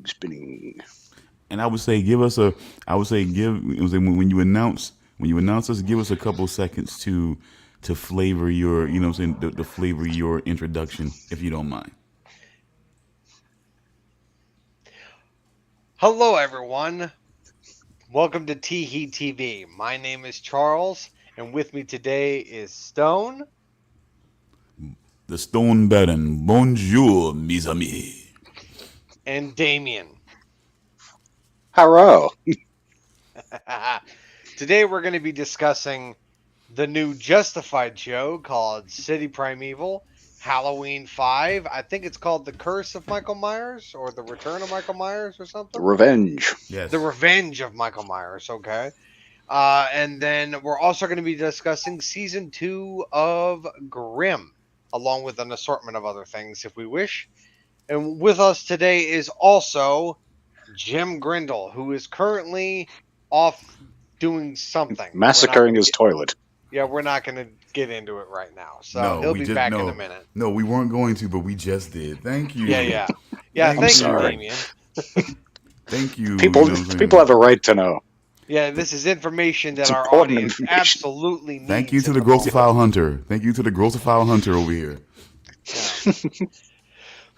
Spinning. And I would say give us a. I would say give. It was when you announce us, give us a couple seconds to flavor your. You know what I'm saying, the flavor your introduction, if you don't mind. Hello, everyone. Welcome to TEE TV. My name is Charles, and with me today is Stone. The Stone Baron. Bonjour, mes amis. And Damian. Hello. Today, we're going to be discussing the new Justified show called City Primeval, Halloween 5. I think it's called The Curse of Michael Myers or The Return of Michael Myers or The something. Revenge. The Yes. Revenge of Michael Myers, okay. And then we're also going to be discussing season 2 of Grimm, along with an assortment of other things if we wish. And with us today is also Jim Grindle, who is currently off doing something. Massacring his toilet. We're not going to get into it right now. So No, he'll we be just back in a no, minute. no. We weren't going to, but we just did. Thank you. Yeah, Thank I'm thank you, sorry. Damien. Thank you. People, You know what I'm people saying? have a right to know. Yeah, this is information that It's our important audience information. absolutely needs. Thank you to at the moment. grossophile hunter. Thank you to the grossophile hunter over here. Yeah.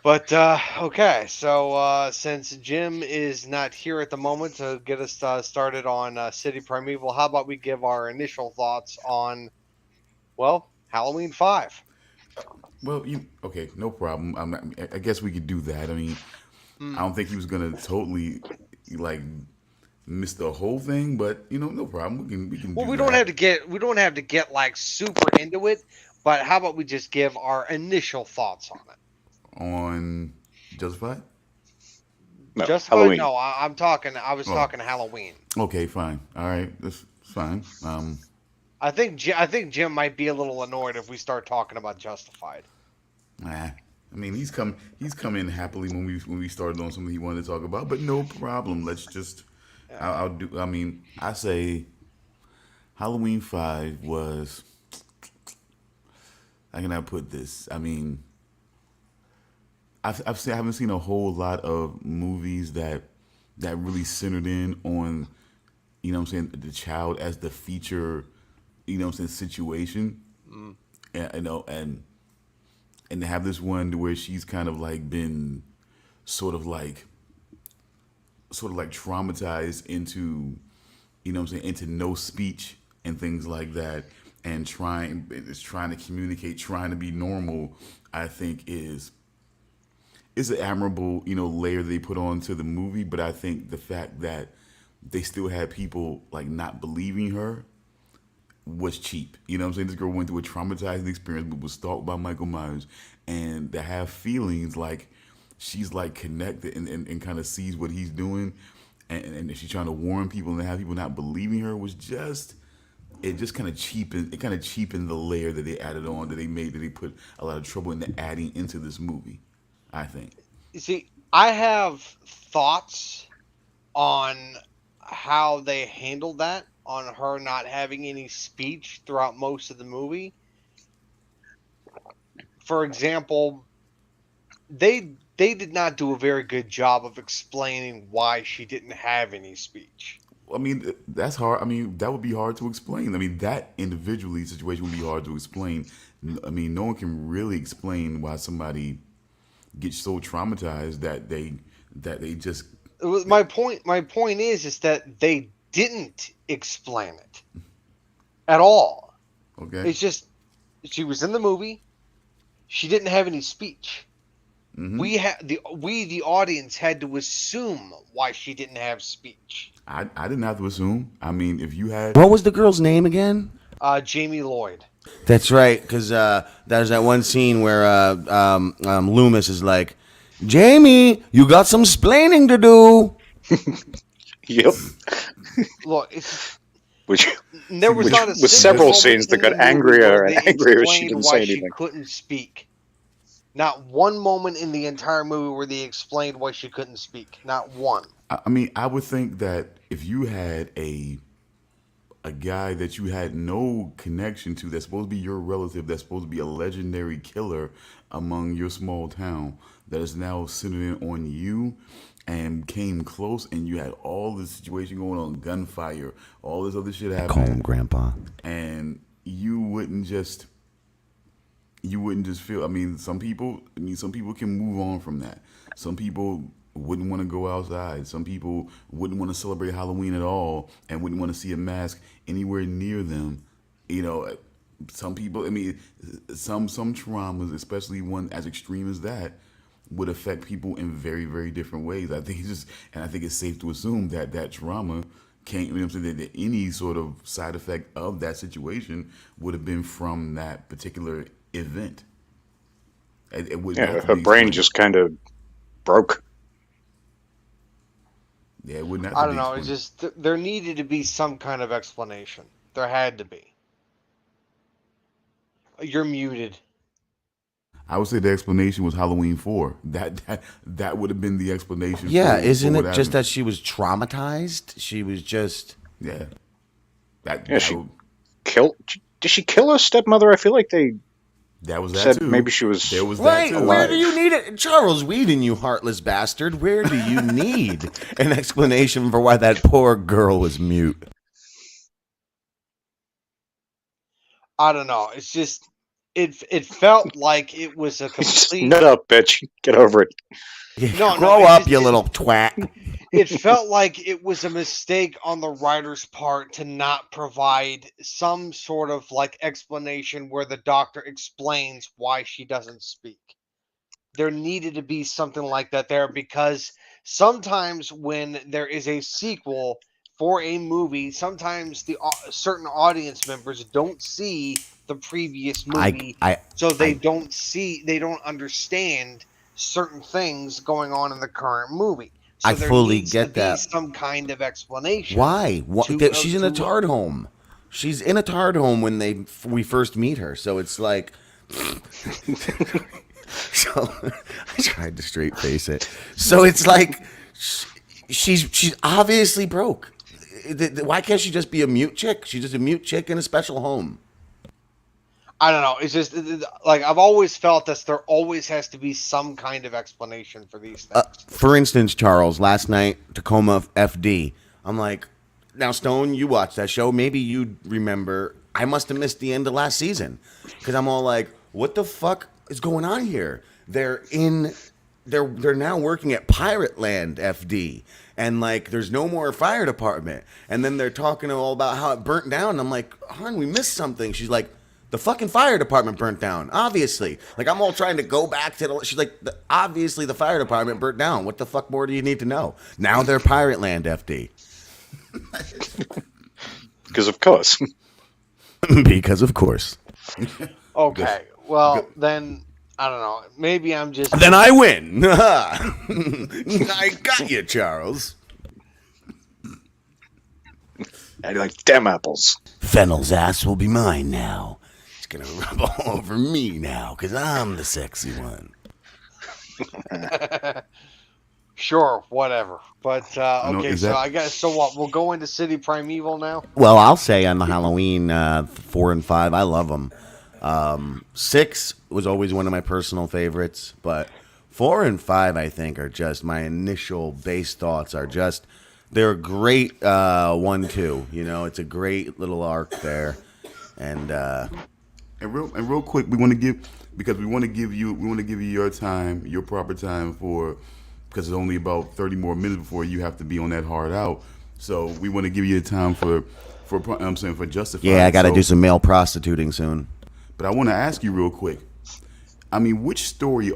But okay, so since Jim is not here at the moment to get us started on City Primeval, how about we give our initial thoughts on, well, Halloween 5? Well, okay, no problem. I guess we could do that. I mean, I Hmm. don't think he was gonna totally like miss the whole thing, but no problem. We can Well, do that we don't have to get like super into it, but how about we just give our initial thoughts on it? on Justified. No, Justified? Halloween. No, I'm talking. I was Oh, talking Halloween. okay, fine. All right, that's fine. I think Jim might be a little annoyed if we start talking about Justified. Nah. I mean, he's come in happily when we started on something he wanted to talk about, but no problem. Let's just Yeah. I'll do. I mean, I say Halloween 5 was. How can I put this? I mean, I haven't seen a whole lot of movies that really centered in on what I'm saying, the child as the feature, what I'm saying, situation, Mm. and and to have this one to where she's kind of like been sort of like traumatized into, what I'm saying, into no speech and things like that, and trying to communicate, trying to be normal. I think is an admirable, layer they put onto the movie. But I think the fact that they still had people like not believing her was cheap. You know what I'm saying? This girl went through a traumatizing experience, but was stalked by Michael Myers, and to have feelings like she's like connected and kind of sees what he's doing, and she's trying to warn people, and to have people not believing her was just. It just kind of cheapened the layer that they added on, that they put a lot of trouble into adding into this movie. I think. You see, I have thoughts on how they handled that, on her not having any speech throughout most of the movie. For example, they did not do a very good job of explaining why she didn't have any speech. I mean, that's hard. I mean, that would be hard to explain. I mean, that individually situation would be hard to explain. I mean, no one can really explain why somebody gets so traumatized that they just My point is that they didn't explain it at all. okay. It's just she was in the movie. She didn't have any speech. Hmm. We the audience had to assume why she didn't have speech. I didn't have to assume. I mean, if you had, What was the girl's name again? Jamie Lloyd. That's right, because there's that one scene where Loomis is like, Jamie, you got some splaining to do. Yep. Look, it's Which, there was which not a was single several moment scenes that in the got movie where angrier and they angrier as she explained didn't why say she anything. couldn't speak. Not one moment in the entire movie where they explained why she couldn't speak. Not one. I mean, I would think that if you had a guy that you had no connection to, that's supposed to be your relative, that's supposed to be a legendary killer among your small town, that is now centered in on you, and came close, and you had all this situation going on, gunfire, all this other shit Call him happening, Grandpa. and you wouldn't just feel. Some people can move on from that. Some people wouldn't want to go outside. Some people wouldn't want to celebrate Halloween at all and wouldn't want to see a mask anywhere near them. Some people, some traumas, especially one as extreme as that, would affect people in very, very different ways. I think it's safe to assume that that trauma can't, that any sort of side effect of that situation would have been from that particular event. It wouldn't Yeah, have to her be brain explained. just kind of broke. Yeah, it wouldn't have I to don't be know. It's explained. just there needed to be some kind of explanation. There had to be. You're muted. I would say the explanation was Halloween 4. That would have been the explanation. Yeah, for isn't what it just happened. that she was traumatized? She was just. Yeah, that Yeah, that, she would- did she kill her stepmother? I feel like they that was that said too. maybe she was There was that Right, too. where do alive. you need it? Charles Weeden, you heartless bastard. Where do you need an explanation for why that poor girl was mute? I don't know. It's just it felt like it was a Just complete. nut up, bitch. Get over it. No, Grow it up, just- you it- little twat. It felt like it was a mistake on the writer's part to not provide some sort of like explanation where the doctor explains why she doesn't speak. There needed to be something like that there, because sometimes when there is a sequel for a movie, sometimes the certain audience members don't see the previous movie, so they don't understand certain things going on in the current movie. So I there fully needs get to be that. some kind of explanation. Why? She's in a to- tard home. She's in a tard home when we first meet her. So it's like. So I tried to straight face it. So it's like she's obviously broke. Why can't she just be a mute chick? She's just a mute chick in a special home. I don't know. It's just like I've always felt that there always has to be some kind of explanation for these things. For instance, Charles, last night, Tacoma FD. I'm like, now, Stone, you watched that show. Maybe you remember. I must have missed the end of last season. Because I'm all like, what the fuck is going on here? They're now working at Pirate Land FD. And, like, there's no more fire department. And then they're talking all about how it burnt down. And I'm like, hon, we missed something. She's like, the fucking fire department burnt down, obviously. Like, I'm all trying to go back to the... She's like, obviously the fire department burnt down. What the fuck more do you need to know? Now they're Pirate Land FD. Because of course. Because, of course. Okay, well then I don't know. Maybe I'm just Then I win. I got you, Charles. I like damn apples. Fennel's ass will be mine now. He's going to rub all over me now, because I'm the sexy one. sure, whatever. But No, okay, is so that- I guess so. What? We'll go into City Primeval now. Well, I'll say on the Halloween 4 and 5, I love them. 6 was always one of my personal favorites, but 4 and 5, I think, are just my initial base thoughts. They're a great 1-2. You know, it's a great little arc there, and And real quick, we want to give you your time, your proper time because it's only about 30 more minutes before you have to be on that hard out. So we want to give you the time for Justified. yeah, I got to So- do some male prostituting soon. But I want to ask you real quick. Which story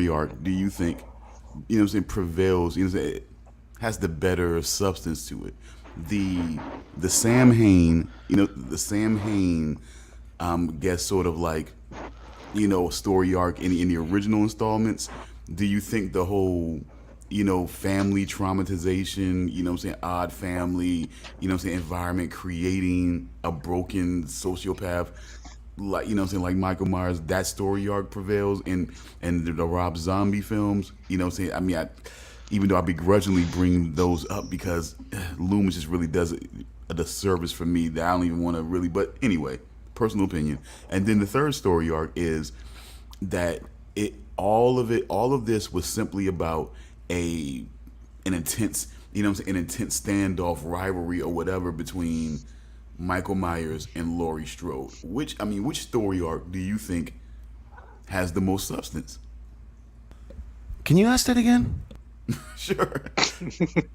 arc do you think, prevails, has the better substance to it? The Sam Hain, guess sort of like, story arc in the original installments. Do you think the whole, family traumatization, odd family, environment creating a broken sociopath, like, like Michael Myers, that story arc prevails in the Rob Zombie films? Even though I begrudgingly bring those up because Loomis just really does a disservice for me that I don't even want to really, but anyway, personal opinion. And then the third story arc is that all of this was simply about an intense, an intense standoff rivalry or whatever between Michael Myers and Laurie Strode. Which story arc do you think has the most substance? Can you ask that again? Sure.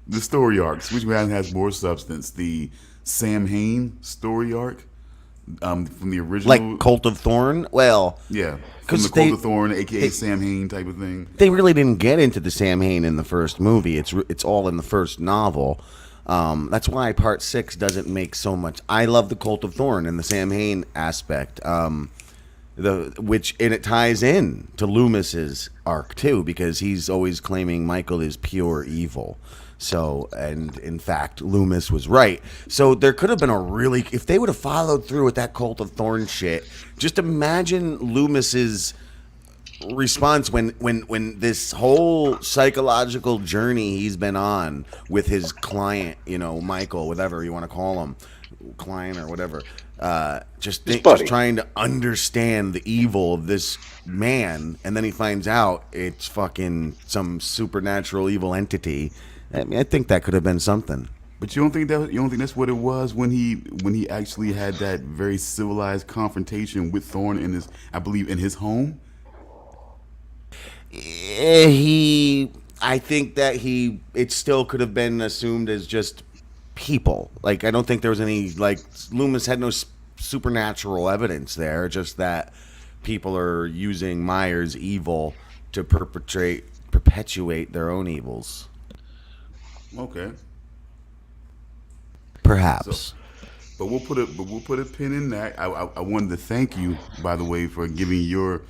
The story arcs. Which one has more substance? The Sam Hain story arc from the original, Like Cult of Thorn? Well, yeah, from 'cause the Cold of Thorn, aka Sam Hain type of thing. they really didn't get into the Sam Hain in the first movie. It's all in the first novel. That's why Part 6 doesn't make so much. I love the Cult of Thorn and the Sam Hain aspect. And it ties in to Loomis's arc too, because he's always claiming Michael is pure evil. So, and in fact, Loomis was right. So there could have been if they would have followed through with that Cult of Thorn shit. Just imagine Loomis's response when this whole psychological journey he's been on with his client, Michael, whatever you want to call him, client or whatever. Just trying to understand the evil of this man, and then he finds out it's fucking some supernatural evil entity. I think that could have been something. But you don't think that's what it was when he actually had that very civilized confrontation with Thorn in his home? I think that it still could have been assumed as just people. Like, I don't think there was any, Loomis had no supernatural evidence there, just that people are using Myers' evil to perpetuate their own evils. Okay. Perhaps. So, but we'll put a pin in that. I wanted to thank you, by the way, for giving your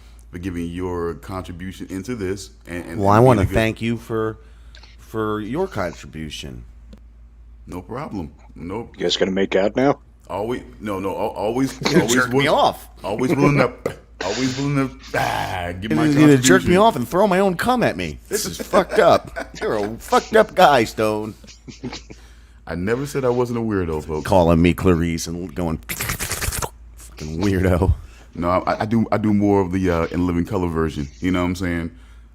contribution into this. And I want to thank you for your contribution. No problem. Nope. You guys gonna make out now? Always Jerk me off. Always willing to give my contribution. Jerk me off and throw my own cum at me. This is fucked up. You're a fucked up guy, Stone. I never said I wasn't a weirdo, folks. Calling me Clarice and going fucking weirdo. No, I do more of the In Living Color version. You know what I'm saying?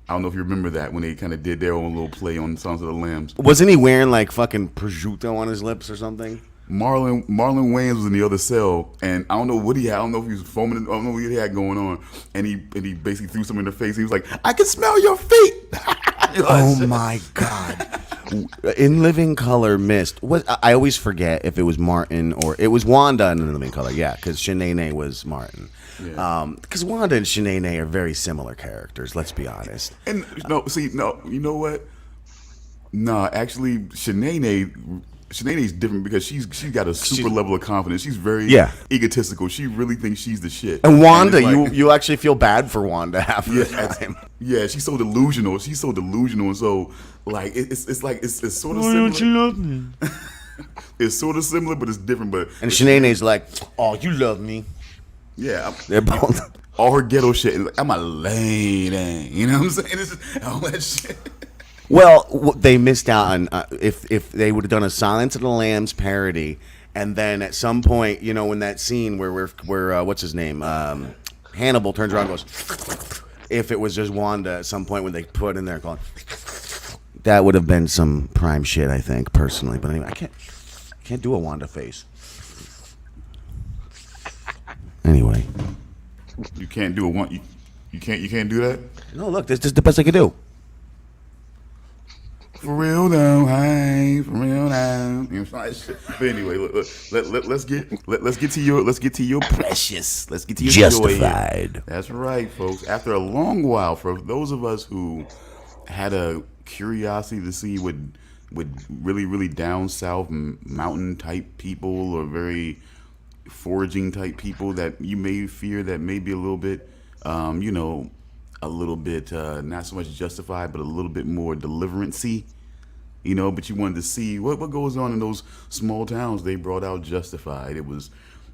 I don't know if you remember that when they kind of did their own little play on Songs of the Lambs. Wasn't he wearing like fucking prosciutto on his lips or something? Marlon Wayans was in the other cell, and I don't know what he had. I don't know if he was foaming. I don't know what he had going on, and he basically threw something in their face. He was like, "I can smell your feet." Oh my god! In Living Color missed. I always forget if it was Martin or it was Wanda in Living Color. Yeah, because Shanae was Martin. Because Wanda and Shanae are very similar characters. Let's be honest. And you know what? Nah, actually, Shanae's different because she's got a super level of confidence. She's very egotistical. She really thinks she's the shit. And Wanda, you actually feel bad for Wanda half the time. Yeah, she's so delusional. And so like it's sort of similar. Don't you love me? It's sort of similar, but it's different. And Shanae's like, "Oh, you love me." Yeah, they're both all her ghetto shit. Like, I'm a lady, you know what I'm saying? It's just all that shit. Well, they missed out on if they would have done a Silence of the Lambs parody, and then at some point, in that scene where what's his name, Hannibal turns around and goes, if it was just Wanda at some point when they put in there going, that would have been some prime shit, I think personally. But anyway, I can't do a Wanda face. Anyway, you can't do you can't do that. No, look, this is the best I can do. For real though, hey, for real now. But anyway, let's get to your precious. Let's get to your Justified. Joy. That's right, folks. After a long while, for those of us who had a curiosity to see what really, really down south mountain type people or very foraging type people that you may fear that may be a little bit, a little bit not so much justified, but a little bit more deliverance-y, but you wanted to see what goes on in those small towns. They brought out Justified. It was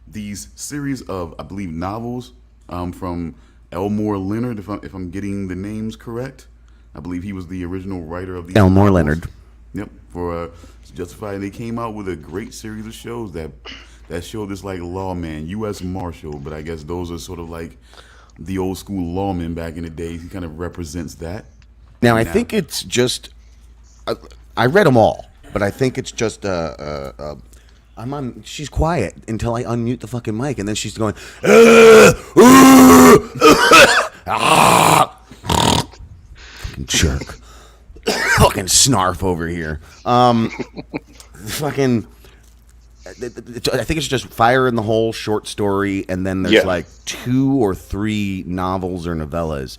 these series of, I believe, novels from Elmore Leonard, if I'm getting the names correct. I believe he was the original writer of these Elmore novels. Leonard. Yep, for Justified. They came out with a great series of shows that showed this like lawman, U.S. Marshal, but I guess those are sort of like the old school lawman back in the days. He kind of represents that. Now, I think it's just. I read them all, but I think it's just I'm on. She's quiet until I unmute the fucking mic, and then she's going. Fucking jerk. Fucking snarf over here. Fucking. I think it's just Fire in the Hole short story, and then there's like 2 or 3 novels or novellas,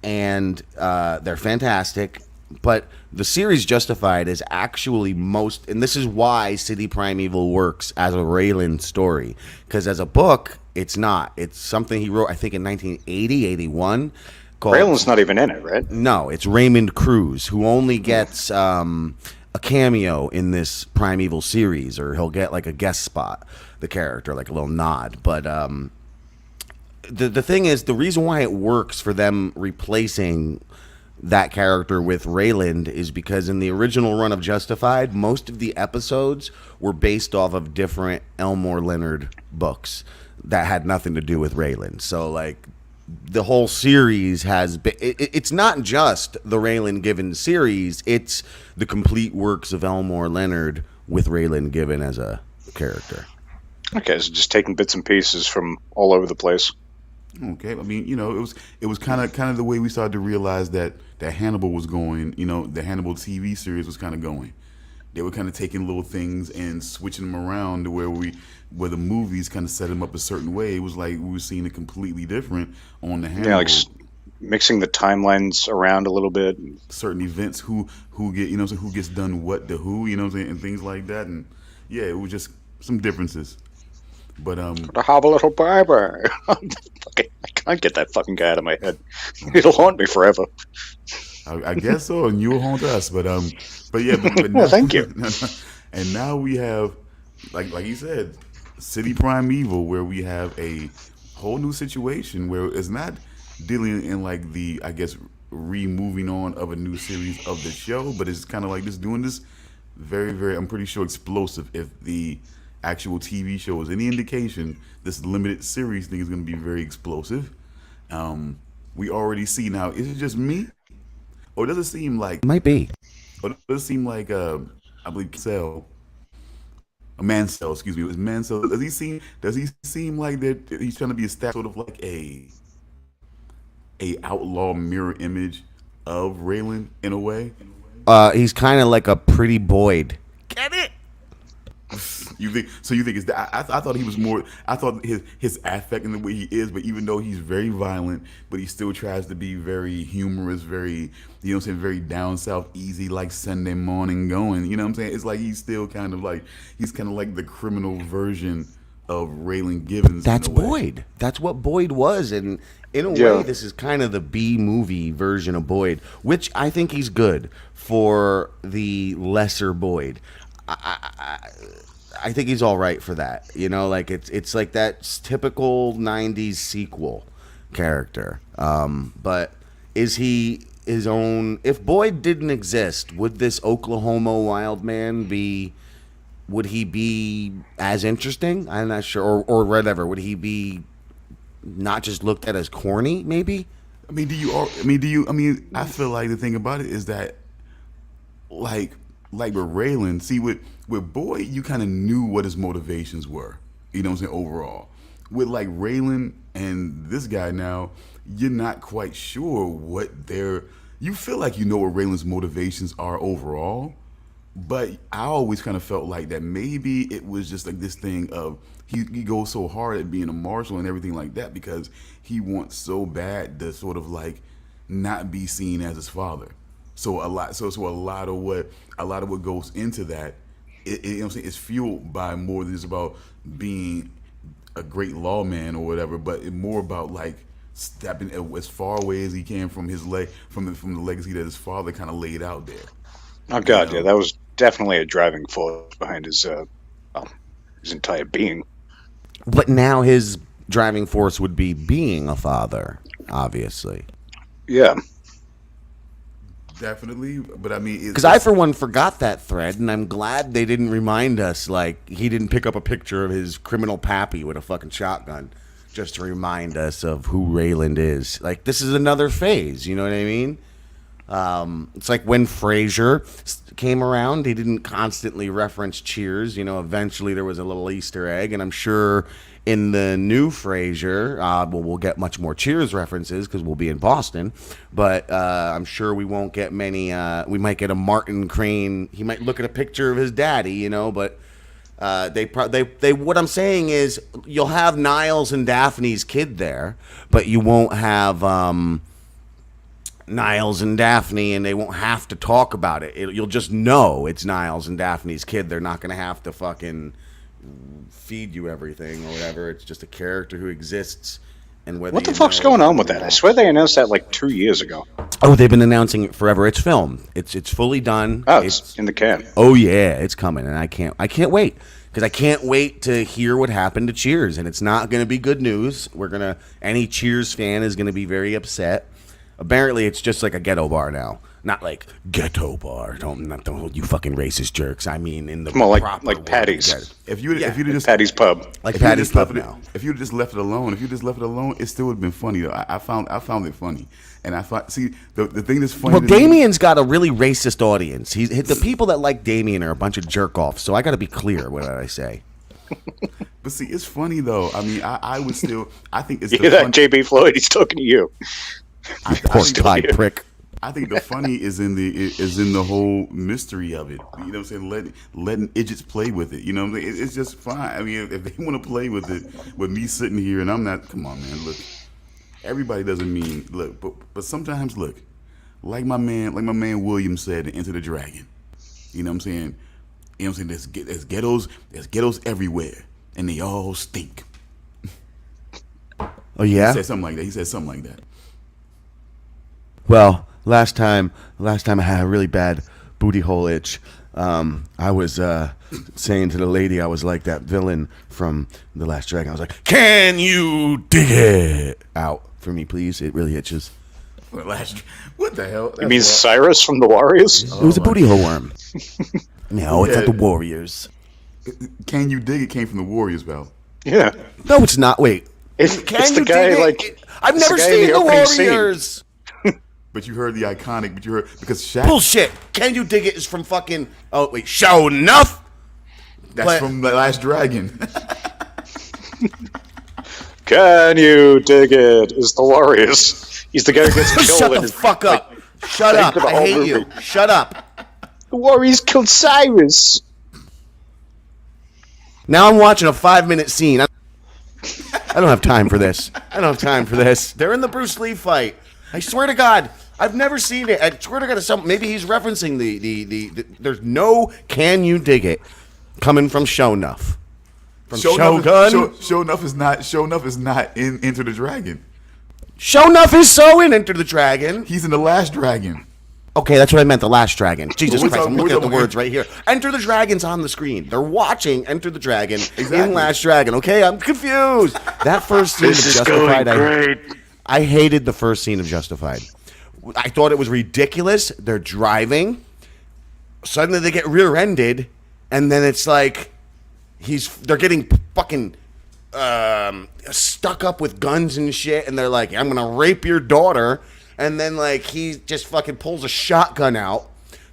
and they're fantastic. But the series Justified is actually most, and this is why City Primeval works as a Raylan story, because as a book, it's not. It's something he wrote, I think, in 1980, 81. Raylan's not even in it, right? No, it's Raymond Cruz, who only gets a cameo in this Primeval series, or he'll get like a guest spot, the character, like a little nod. But the thing is, the reason why it works for them replacing that character with Rayland is because in the original run of Justified, most of the episodes were based off of different Elmore Leonard books that had nothing to do with Rayland. So, like, the whole series has been, it's not just the Raylan Given series, it's the complete works of Elmore Leonard with Raylan Given as a character. Okay, so just taking bits and pieces from all over the place. Okay, I mean, you know, it was kind of the way we started to realize that Hannibal was going. You know, the Hannibal TV series was kind of going. They were kind of taking little things and switching them around to where the movies kind of set them up a certain way. It was like we were seeing it completely different on the Hannibal. Yeah, like mixing the timelines around a little bit. Certain events, who get, you know, so who gets done what to who, you know what I'm saying, and things like that. And yeah, it was just some differences. But the hobble little barber. Okay, I can't get that fucking guy out of my head. It'll haunt me forever. I guess so, and you'll haunt us. But yeah, but now, well, thank you. And now we have, like you said, City Primeval, where we have a whole new situation where it's not dealing in like the, I guess, re-moving on of a new series of the show, but it's kind of like just doing this very, very, I'm pretty sure, explosive. If the actual TV show is any indication, this limited series thing is going to be very explosive. We already see now. Is it just me, or does it seem like Might be? Or does it seem like I believe Mansell? Excuse me, it was Mansell. Does he seem like that he's trying to be sort of like a outlaw mirror image of Raylan in a way? He's kind of like a pretty Boyd. Get it? You think it's that? I thought he was more. I thought his affect in the way he is, but even though he's very violent, but he still tries to be very humorous, very, you know what I'm saying, very down south, easy, like Sunday morning going. You know what I'm saying? It's like he's still kind of like the criminal version of Raylan Givens. That's Boyd. That's what Boyd was, and in a way, this is kind of the B movie version of Boyd, which I think he's good for the lesser Boyd. I think he's all right for that. You know, like it's like that typical 90s sequel character. But is he his own? If Boyd didn't exist, would this Oklahoma wild man be? Would he be as interesting? I'm not sure, or whatever. Would he be not just looked at as corny? Maybe. I mean, I feel like the thing about it is that, like with Raylan, see, with Boyd, you kind of knew what his motivations were. You know what I'm saying? Overall, with like Raylan and this guy now, you're not quite sure what you feel like you know what Raylan's motivations are overall, but I always kind of felt like that maybe it was just like this thing of he goes so hard at being a marshal and everything like that because he wants so bad to sort of like not be seen as his father. So a lot of what goes into that, you know what I'm saying, is fueled by more than just about being a great lawman or whatever, but more about like stepping as far away as he can from from the legacy that his father kind of laid out there. Oh God, yeah, that was definitely a driving force behind his entire being. But now his driving force would be being a father, obviously. Yeah. Definitely, but I mean, because I for one forgot that thread, and I'm glad they didn't remind us. Like he didn't pick up a picture of his criminal pappy with a fucking shotgun, just to remind us of who Raylan is. Like, this is another phase, you know what I mean? It's like when Frasier came around, he didn't constantly reference Cheers. You know, eventually there was a little Easter egg, and I'm sure in the new Frasier, we'll get much more Cheers references because we'll be in Boston, but I'm sure we won't get many. We might get a Martin Crane. He might look at a picture of his daddy, you know, but they what I'm saying is you'll have Niles and Daphne's kid there, but you won't have Niles and Daphne, and they won't have to talk about it. You'll just know it's Niles and Daphne's kid. They're not going to have to fucking feed you everything or whatever. It's just a character who exists. And whether what the fuck's going on with that? I swear they announced that like 2 years ago. Oh, they've been announcing it forever. It's filmed. It's fully done. Oh, it's in the can. Oh yeah, it's coming, and I can't wait because I can't wait to hear what happened to Cheers, and it's not going to be good news. Any Cheers fan is going to be very upset. Apparently, it's just like a ghetto bar now. Not like ghetto bar. Don't you fucking racist jerks. I mean, in the More proper like word Patty's. of ghetto. If you just Patty's Pub. Like if you Patty's just Pub left it- now. If you just left it alone, it still would have been funny though. I found it funny, and I thought, see, the thing that's funny. Well, to me- Damian's got a really racist audience. The people that like Damian are a bunch of jerk offs. So I got to be clear what I say. But see, it's funny though. I mean, I would still. I think it's You the hear that, fun- JB Floyd? He's talking to you. I Pork think- pie prick. I think the funny is in the whole mystery of it. You know what I'm saying? Letting idiots play with it. You know what I'm saying? It's just fine. I mean, if they want to play with it, with me sitting here and I'm not. Come on, man. Look, everybody doesn't mean look, but sometimes look, like my man William said in Enter the Dragon. You know what I'm saying? You know what I'm saying? There's ghettos everywhere, and they all stink. Oh yeah. He said something like that. Well, last time I had a really bad booty hole itch. I was saying to the lady I was like that villain from The Last Dragon. I was like, "Can you dig it out for me, please? It really itches." What the hell? You mean Cyrus from the Warriors? It was a booty hole worm. No, it's not the Warriors. Can You Dig It came from the Warriors, Val. Yeah. No, it's not. Wait. It's the guy dig it? like. I've it's never the guy in seen the the opening scene. Warriors. But you heard the iconic. But you heard because Shaq. Bullshit. Can You Dig It is from fucking. Oh wait, Show Enough. That's from The Last Dragon. Can you dig it? Is the Warriors? He's the guy who gets killed. Shut in the his- fuck up. Shut think up. of the I whole hate you. movie. Shut up. The Warriors killed Cyrus. Now I'm watching a 5-minute scene. I don't have time for this. They're in the Bruce Lee fight. I swear to God, I've never seen it. I swear to God, maybe he's referencing the there's no Can You Dig It coming from Show Enough. From Shogun. Show Enough is not in Enter the Dragon. Show Enough is so in Enter the Dragon. He's in The Last Dragon. Okay, that's what I meant, The Last Dragon. Jesus We're Christ, I'm talking- looking we're at the talking- words right here. Enter the Dragon's on the screen. They're watching Enter the Dragon Exactly. in Last Dragon. Okay, I'm confused. That first scene of This is Justified, going great. I hated the first scene of Justified. I thought it was ridiculous. They're driving. Suddenly they get rear-ended, and then it's like they're getting fucking stuck up with guns and shit, and they're like, "I'm gonna rape your daughter," and then like he just fucking pulls a shotgun out.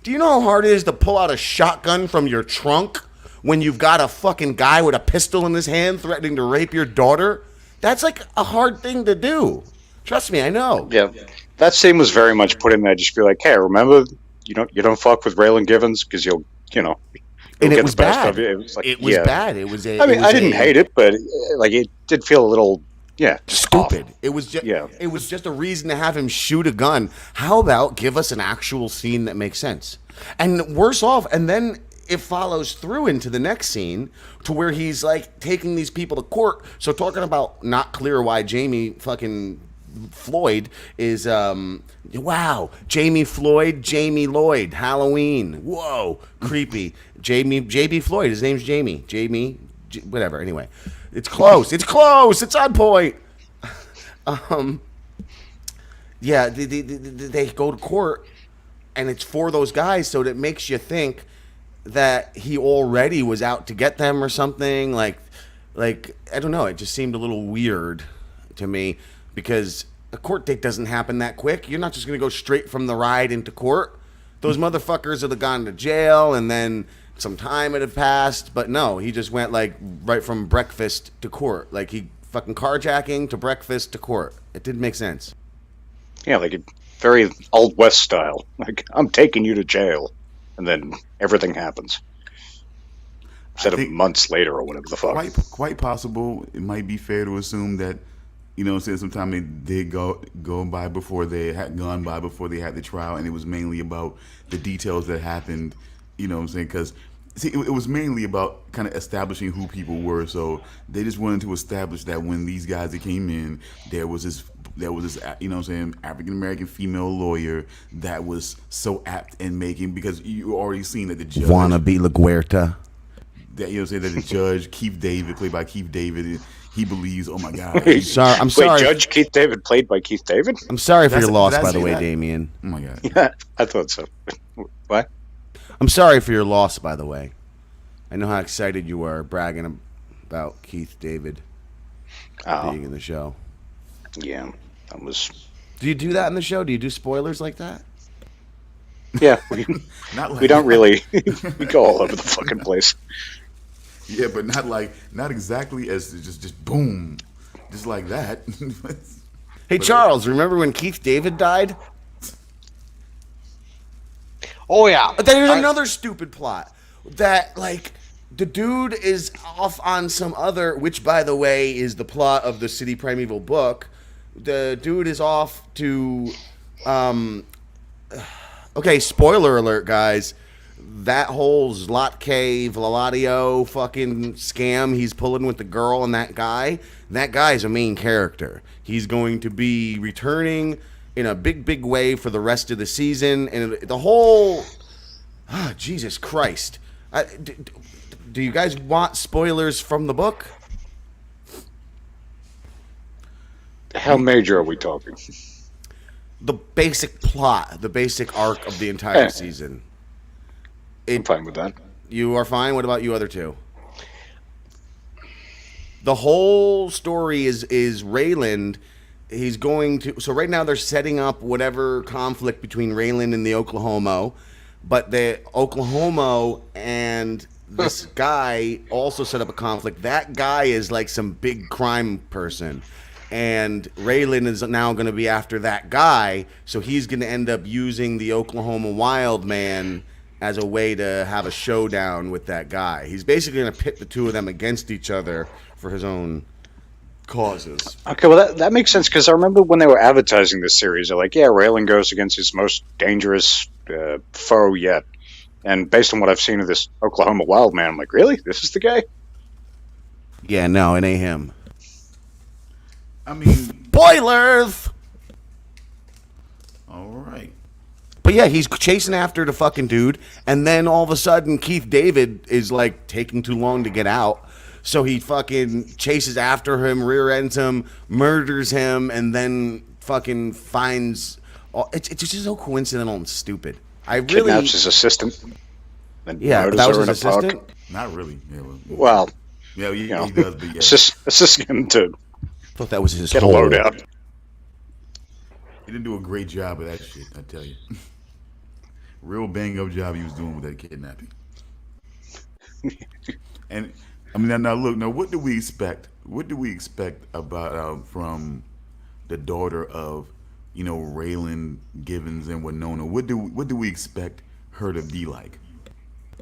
Do you know how hard it is to pull out a shotgun from your trunk when you've got a fucking guy with a pistol in his hand threatening to rape your daughter? That's like a hard thing to do. Trust me, I know. Yeah, that scene was very much put in there. Just be like, hey, remember, you don't fuck with Raylan Givens because you'll And get it was the best bad. of you. It was like, It was yeah. bad. It was. I mean, I didn't hate it, but like it did feel a little, Stupid. off. It was just. Yeah. It was just a reason to have him shoot a gun. How about give us an actual scene that makes sense? And worse off, and then it follows through into the next scene to where he's like taking these people to court. So talking about not clear why Jamie fucking Floyd is wow, Jamie Floyd, Jamie Lloyd, Halloween. Whoa, creepy. JB Floyd, his name's Jamie. Whatever. Anyway, it's close. It's on point. Yeah, they go to court, and it's for those guys, so that makes you think that he already was out to get them or something. Like, like, I don't know, it just seemed a little weird to me because a court date doesn't happen that quick. You're not just going to go straight from the ride into court. Those motherfuckers would have gone to jail and then some time would have passed. But no, he just went like right from breakfast to court. Like he fucking carjacking to breakfast to court. It didn't make sense. Yeah, like a very Old West style. Like, I'm taking you to jail. And then everything happens. Instead of months later or whatever the fuck. Quite possible. It might be fair to assume that, you know, since sometime they did go by before they had gone by before they had the trial, and it was mainly about the details that happened. You know what I'm saying? Because it was mainly about kind of establishing who people were. So they just wanted to establish that when these guys that came in, there was this, you know what I'm saying, African American female lawyer that was so apt in making, because you already seen that the judge Wannabe LaGuerta. That, you know, say that the judge Keith David, played by Keith David, he believes, oh my God. Wait, Sorry, I'm sorry. Judge Keith David played by Keith David? I'm sorry for your loss, did I by the say way, that? Damian. Oh my God. Yeah, I thought so. What? I'm sorry for your loss, by the way. I know how excited you were bragging about Keith David being in the show. Yeah, that was... Do you do that in the show? Do you do spoilers like that? Yeah, Not like we don't really... we go all over the fucking place. Yeah, but not exactly as just boom, just like that. Hey, Charles, remember when Keith David died? Oh yeah. There's another stupid plot that, like, the dude is off on some other, which, by the way, is the plot of the City Primeval book. The dude is off to, okay, spoiler alert, guys. That whole Zlatke Vladio fucking scam he's pulling with the girl and that guy is a main character. He's going to be returning in a big way for the rest of the season. And the whole... Jesus Christ. Do you guys want spoilers from the book? How major are we talking? The basic plot, the basic arc of the entire season. I'm fine with that. You are fine? What about you other two? The whole story is Rayland. He's going to... So right now they're setting up whatever conflict between Rayland and the Oklahoma. But the Oklahoma and this guy also set up a conflict. That guy is like some big crime person. And Raylan is now going to be after that guy. So he's going to end up using the Oklahoma Wild Man as a way to have a showdown with that guy. He's basically going to pit the two of them against each other for his own causes. Okay, well, that makes sense, because I remember when they were advertising this series, they're like, yeah, Raylan goes against his most dangerous foe yet. And based on what I've seen of this Oklahoma Wild Man, I'm like, really? This is the guy? Yeah, no, it ain't him. I mean... Spoilers! All right. But yeah, he's chasing after the fucking dude, and then all of a sudden Keith David is like taking too long to get out. So he fucking chases after him, rear ends him, murders him, and then fucking finds... It's just so coincidental and stupid. I really... Kidnaps his assistant. Yeah, that was his assistant? Not really. Yeah, well, yeah, he know, does, but yeah. assist him to I thought that was his get a whole... load out. He didn't do a great job of that shit, I tell you. Real bang-up job he was doing with that kidnapping. And I mean, now look, now what do we expect? What do we expect about from the daughter of, you know, Raylan Givens and Winona? What do we expect her to be like?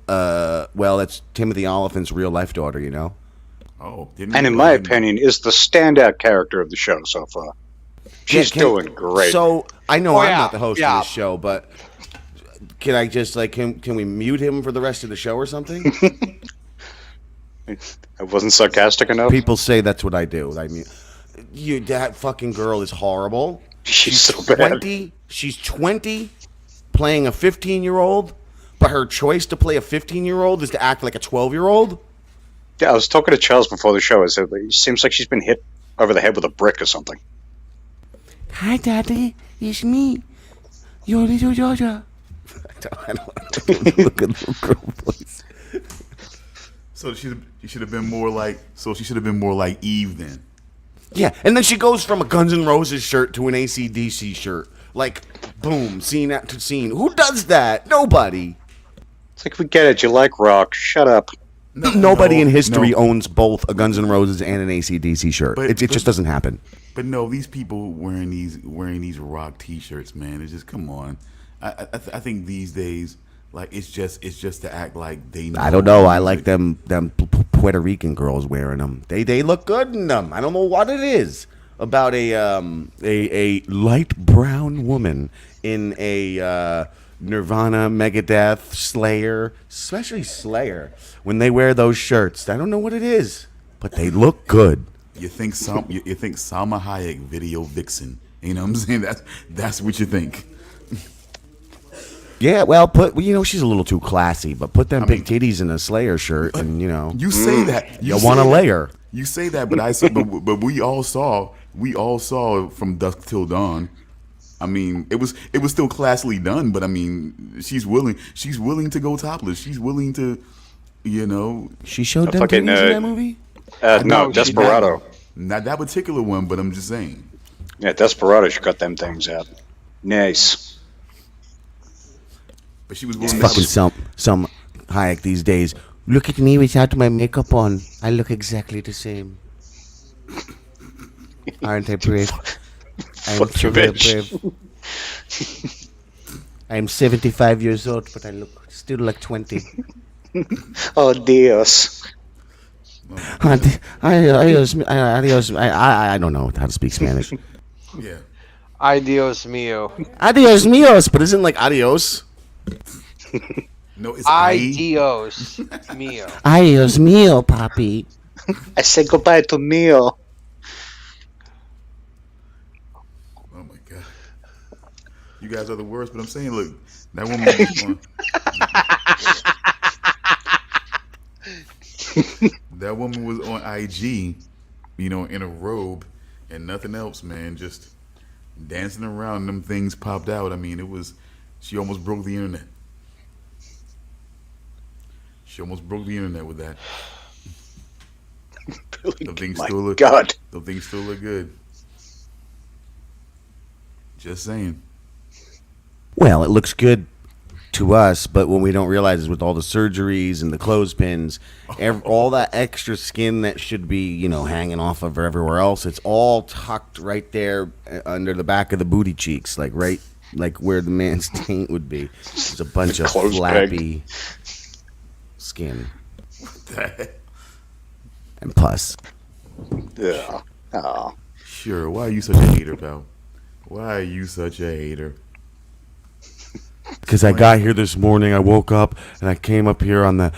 Well, that's Timothy Oliphant's real life daughter, you know. Oh, and in my opinion, is the standout character of the show so far. She's doing great. So I know I'm yeah, not the host yeah. of this show, but can I just like can we mute him for the rest of the show or something? I wasn't sarcastic enough. People say that's what I do. I mean, that fucking girl is horrible. She's so bad. 20. She's 20, playing a 15-year-old, but her choice to play a 15-year-old is to act like a 12-year-old. Yeah, I was talking to Charles before the show. I said, it seems like she's been hit over the head with a brick or something. Hi, Daddy. It's me, your little Georgia. I don't know. Look at little girl voice. So she should have been more like. So she should have been more like Eve then. Yeah, and then she goes from a Guns N' Roses shirt to an AC/DC shirt. Like, boom, scene after scene. Who does that? Nobody. It's like, we get it. You like rock. Shut up. Nobody in history owns both a Guns N' Roses and an AC/DC shirt. It just doesn't happen. But no, these people wearing these rock T-shirts, man. It's just, come on. I think these days, like, it's just to act like they know. I don't know. I like them Puerto Rican girls wearing them. They look good in them. I don't know what it is about a light brown woman in a Nirvana, Megadeth, Slayer, especially Slayer, when they wear those shirts. I don't know what it is, but they look good. You think Salma Hayek video vixen? You know what I'm saying? That's what you think. Yeah, well, she's a little too classy, but put them big titties in a Slayer shirt, and you say that you want a layer. You say that, but we all saw from dusk till dawn. I mean, it was still classily done, but I mean, she's willing to go topless. She's willing to, She showed them titties in that movie. No, Desperado. Not that particular one, but I'm just saying. Yeah, Desperado. She cut them things out. Nice. But she was It's willing fucking some Hayek these days. Look at me without my makeup on. I look exactly the same. Aren't I brave? I'm Fuck so you, very bitch. brave. I'm 75 years old, but I look still like 20. Oh, Dios. I don't know how to speak Spanish. Yeah. Ay Dios mío. Adios míos, but isn't like adios? No, it's Ay Dios mío. Adios mío, papi. I say goodbye to Neo. Oh my god. You guys are the worst, but I'm saying, look, that woman was on, that woman was on IG, in a robe and nothing else, man, just dancing around. Them things popped out. I mean, she almost broke the internet. She almost broke the internet with that. The things still look God. The things still look good. Just saying. Well, it looks good to us, but what we don't realize is with all the surgeries and the clothespins, all that extra skin that should be, hanging off of her everywhere else, it's all tucked right there under the back of the booty cheeks, like where the man's taint would be. It's a bunch of flappy skin and pus. Yeah. Oh. Sure. Why are you such a hater, pal? Why are you such a hater? Because I got here this morning, I woke up and I came up here on the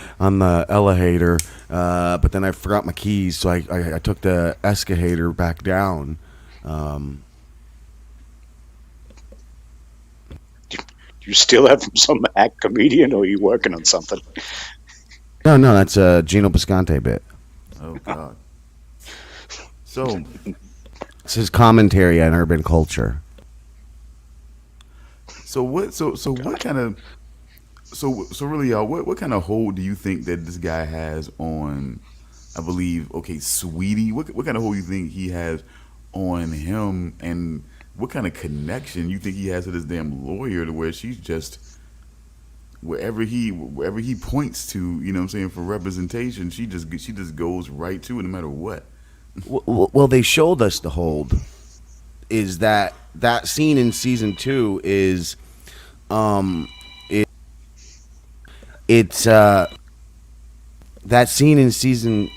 elevator, but then I forgot my keys, so I took the escalator back down. Do you still have some hack comedian, or are you working on something? No, that's a Gino Bisconte bit. Oh God. So It's his commentary on urban culture. So what? So what kind of? So really, y'all, what kind of hold do you think that this guy has on? I believe, Sweetie. What kind of hold do you think he has on him, and what kind of connection you think he has to this damn lawyer, to where she's just wherever he points to, what I'm saying, for representation, she just goes right to it, no matter what. Well, they showed us the hold. Is that scene in season 2 is, it's that scene in season.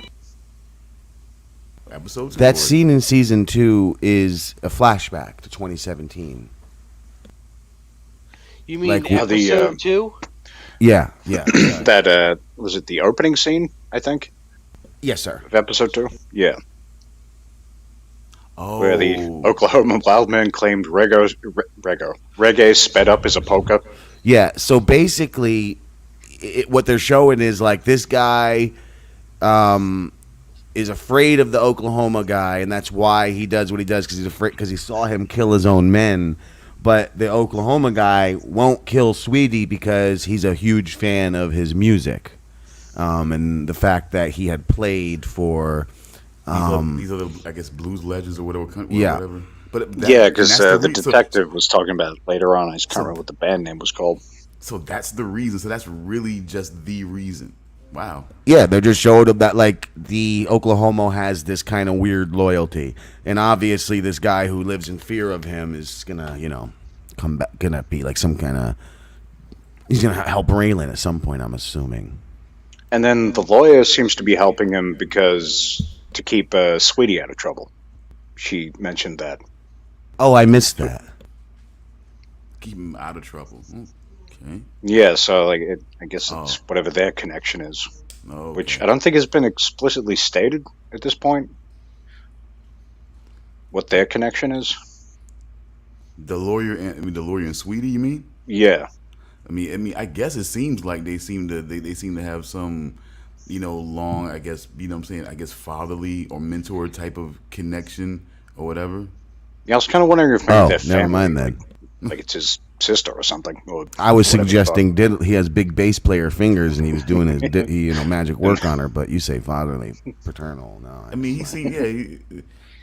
Episodes. That scene in season 2 is a flashback to 2017. You mean Like, episode 2? Yeah. That was it. The opening scene, I think, Yes, sir. of episode 2. Yeah, Oh. where the Oklahoma Wildman claimed reggae sped up as a polka. Yeah. So basically, what they're showing is like this guy is afraid of the Oklahoma guy, and that's why he does what he does, because he's afraid, because he saw him kill his own men. But the Oklahoma guy won't kill Sweetie because he's a huge fan of his music. and the fact that he had played for. These are the, I guess, blues legends or whatever. Yeah. Whatever. But Yeah, because the reason. detective was talking about it later on. I just can't remember what the band name was called. So that's the reason. So that's really just the reason. Wow. Yeah, they just showed up that like the Oklahoma has this kind of weird loyalty, and obviously this guy who lives in fear of him is gonna, come back, gonna be like some kind of. He's gonna help Raylan at some point, I'm assuming. And then the lawyer seems to be helping him because to keep Sweetie out of trouble. She mentioned that. Oh, I missed that. Keep him out of trouble. Okay. Yeah, so like I guess it's whatever their connection is, which I don't think has been explicitly stated at this point. What their connection is? The lawyer and Sweetie, you mean? Yeah. I mean, I guess it seems like they seem to have some, long, I guess, what I'm saying, I guess fatherly or mentor type of connection or whatever. Yeah, I was kind of wondering if maybe their family, never mind that. like it's his sister or something. Or I was suggesting he has big bass player fingers and he was doing his magic work on her, but you say fatherly, paternal. No, I mean, he seemed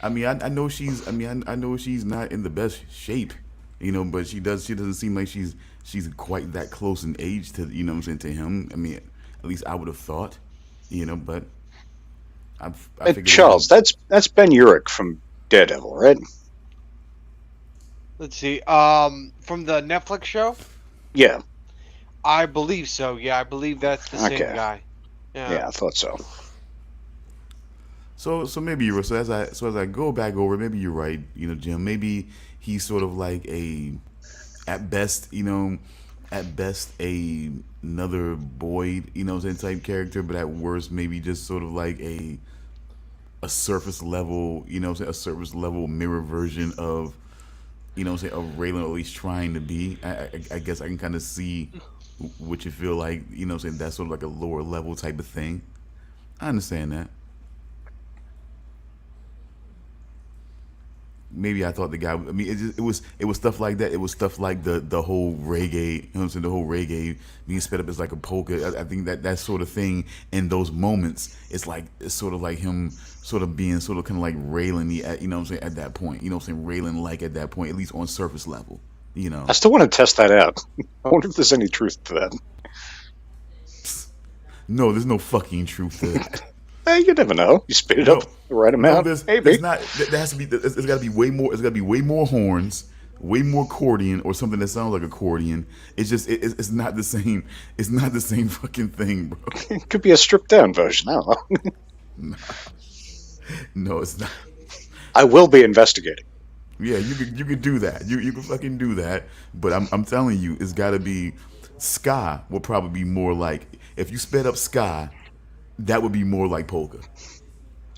I know she's I know she's not in the best shape, but she doesn't seem like she's quite that close in age to to him. I mean, at least I would have thought, but I figured Charles, that's Ben Urich from Daredevil, right? Let's see. From the Netflix show? Yeah. I believe so. Yeah, I believe that's the same Okay. guy. Yeah, I thought so. So maybe you're so as I go back over, maybe you're right, Jim. Maybe he's sort of like at best another Boyd, type character, but at worst maybe just sort of like a surface level, a surface level mirror version of of Raylan, or at least trying to be. I guess I can kind of see what you feel like, that's sort of like a lower level type of thing. I understand that. Maybe I thought the guy. I mean, it was stuff like that. It was stuff like the whole reggae. The whole reggae being sped up as like a polka. I think that sort of thing in those moments, it's sort of like him sort of being sort of kind of like Raylan. At that point, Raylan like at that point, at least on surface level. I still want to test that out. I wonder if there's any truth to that. No, there's no fucking truth to that. You never know. You spit it up the right amount. Maybe. There has to be. It's got to be way more. It's got to be way more horns, way more accordion, or something that sounds like accordion. It's just. It's not the same. It's not the same fucking thing, bro. It could be a stripped down version. I don't know. No, it's not. I will be investigating. Yeah, you could do that. You can fucking do that. But I'm telling you, it's got to be. Ska will probably be more like, if you sped up ska, that would be more like polka.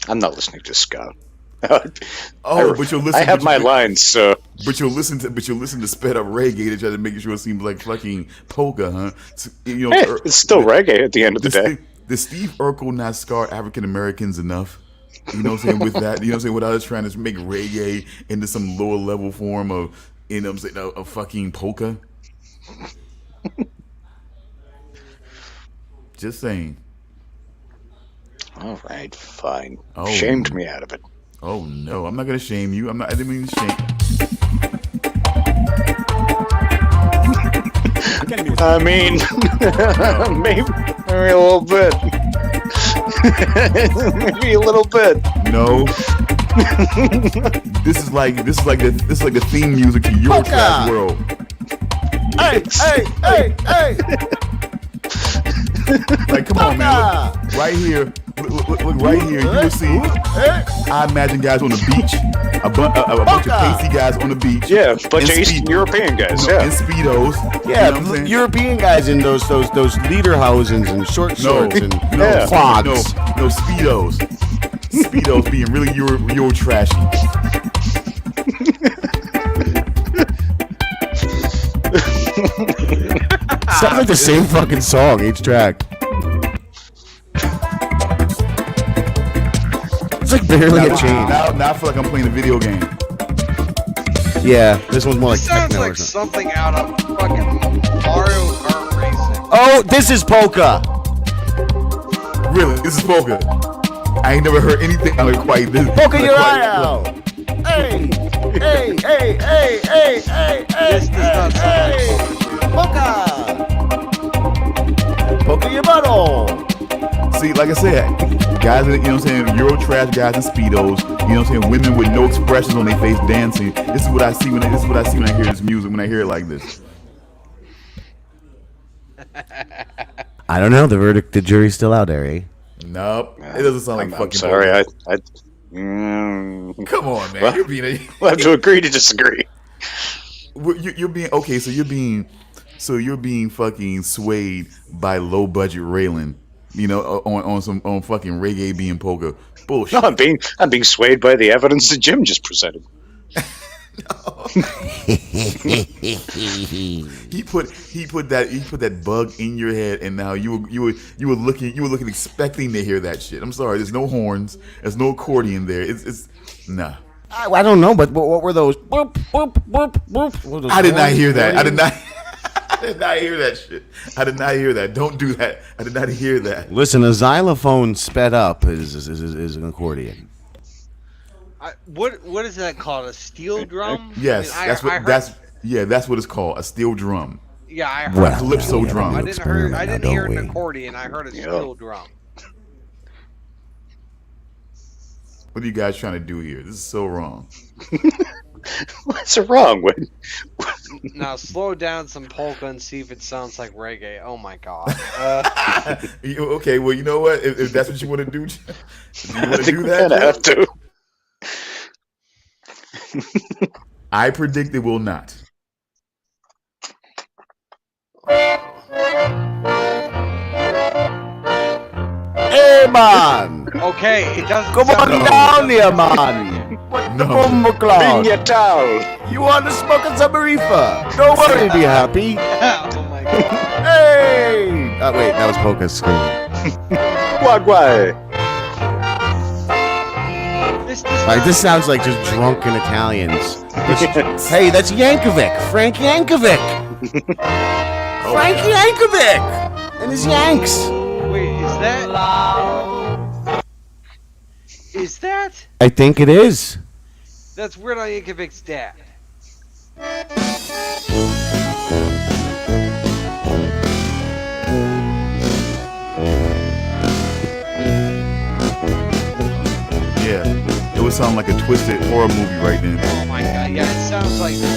I'm not listening to ska. But you'll listen. I have my lines, so. But you'll listen to sped up reggae to try to make sure it seems like fucking polka, huh? It's still reggae at the end of the day. Does Steve Urkel not scar African Americans enough? You know what I'm saying? With that, you know what I'm saying? Without us trying to make reggae into some lower level form of, a fucking polka. Just saying. All right, fine. Oh. Shamed me out of it. Oh no, I'm not gonna shame you. I didn't mean to shame. I mean, maybe a little bit. Maybe a little bit. No. This is like the theme music to Eurotrash World. Hey! Like, come on, man. Right here. Look right here. You will see. I imagine guys on the beach. A bunch of pasty guys on the beach. Yeah, a bunch of Eastern European guys. In Speedos. Yeah, you know what I'm saying? European guys in those lederhosens and short shorts and clogs. No, Speedos. Speedos being really Euro trashy. Sounds like the same fucking song each track. It's like barely a change. Now I feel like I'm playing a video game. Yeah, this one's more like This sounds techno like or something. something out of fucking Mario Kart Racing. Oh, this is polka. Really, this is Polka. I ain't never heard anything like quite this. Poke your eye out. Hey, hey, hey, hey, hey, hey, hey, This does not sound like Poke. Poke your butthole. See, like I said, guys, you know what I'm saying, Euro trash guys in speedos, you know what I'm saying, women with no expressions on their face dancing. This is what I see when I hear this music, when I hear it like this. I don't know. The jury's still out there, eh? Nope, it doesn't sound like I'm fucking. sorry. Come on, man, Well, you're being. We'll have to agree to disagree. You're being okay. So you're being fucking swayed by low budget railing. You know, on fucking reggae being polka bullshit. No, I'm being swayed by the evidence that Jim just presented. He put that bug in your head, and now you were looking expecting to hear that shit. I'm sorry, there's no horns, there's no accordion there. It's nah. I don't know, but what were those? Boop, boop, boop, boop. What were those I did not horns? hear that. I did not. I did not hear that shit. I did not hear that. Don't do that. I did not hear that. Listen, a xylophone sped up is an accordion. What is that called? A steel drum? Yes, I mean, that's what that's what it's called. A steel drum. Yeah, I heard Well, Calypso we have a drum. new I didn't experiment hear now, an don't we? accordion. I heard a steel drum. What are you guys trying to do here? This is so wrong. What's wrong with? Now slow down some polka and see if it sounds like reggae. Oh my god. Okay, well, you know what? If that's what you want to do, do you want I to think do we that? kind of have to. I predict it will not. Hey, man! Okay, it doesn't Come sound on down here, man! What the No. bummer Bring clown? your towel. You want to smoke some reefer? Don't worry, be happy. Oh my god. Hey! Oh, wait, that was Polka screaming. Wagwai. This sounds like just drunken Italians. Hey, that's Yankovic! Frank Yankovic! Frank Yankovic! And his Yanks! Wait, is that? I think it is. That's Weird Al Yankovic's dad. Yeah, it would sound like a twisted horror movie right then. Oh my god, yeah, it sounds like, I don't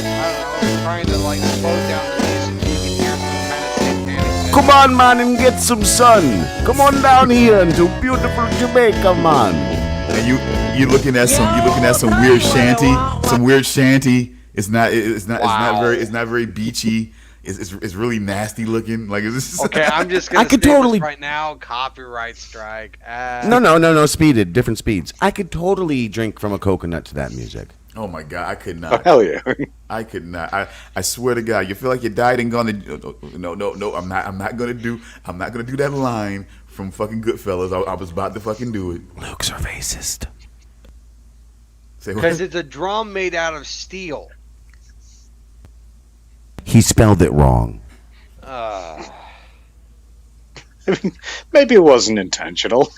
know, trying to like slow down the music so you can hear some kind of satanic. Come on, man, and get some sun. Come on down here into beautiful Jamaica, man. And you're looking at some weird shanty. It's not very beachy. It's really nasty looking. Like it's Okay, I'm just gonna I could say totally- this right now, copyright strike. No, speeded, different speeds. I could totally drink from a coconut to that music. Oh my god, I could Oh, not. hell yeah. I could not. I swear to God, you feel like you died and gone. No. I'm not gonna do that line from fucking Goodfellas. I was about to fucking do it. Luke's a racist. Say what? Because it's a drum made out of steel. He spelled it wrong. Maybe it wasn't intentional.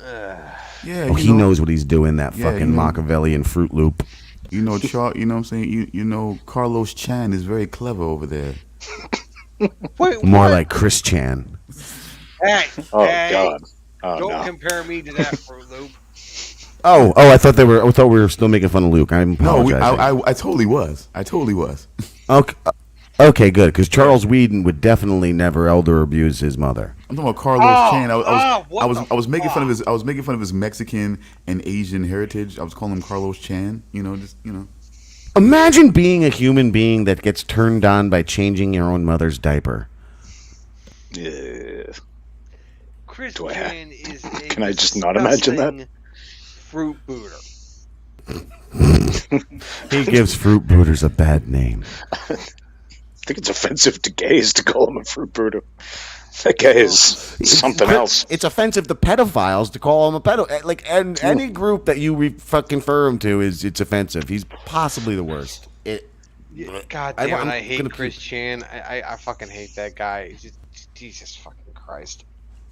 Yeah, Oh, he knows what he's doing, that Yeah, fucking you know. Machiavellian Fruit Loop. You know, you know what I'm saying? You know, Carlos Chan is very clever over there. Wait, More what? like Chris Chan. Hey, Oh hey, God. Oh don't no. compare me to that Fruit Loop. Oh, I thought we were still making fun of Luke. I'm No, apologizing. I totally was. Okay, good, because Charles Weeden would definitely never elder abuse his mother. I'm talking about Carlos Chan. what I was making fun of fuck? his. I was making fun of his Mexican and Asian heritage. I was calling him Carlos Chan. You know, just you know. Imagine being a human being that gets turned on by changing your own mother's diaper. Yeah. Chris Do I have- Chan is a Can I just not imagine that? disgusting fruit booter. He gives fruit booters a bad name. I think it's offensive to gays to call him a fruit booter. That guy is something else. It's offensive to pedophiles to call him a pedo. Like, and any group that you fucking refer him to it's offensive. He's possibly the worst. God I- damn it, I'm I hate gonna Chris Chan. I fucking hate that guy. Jesus fucking Christ.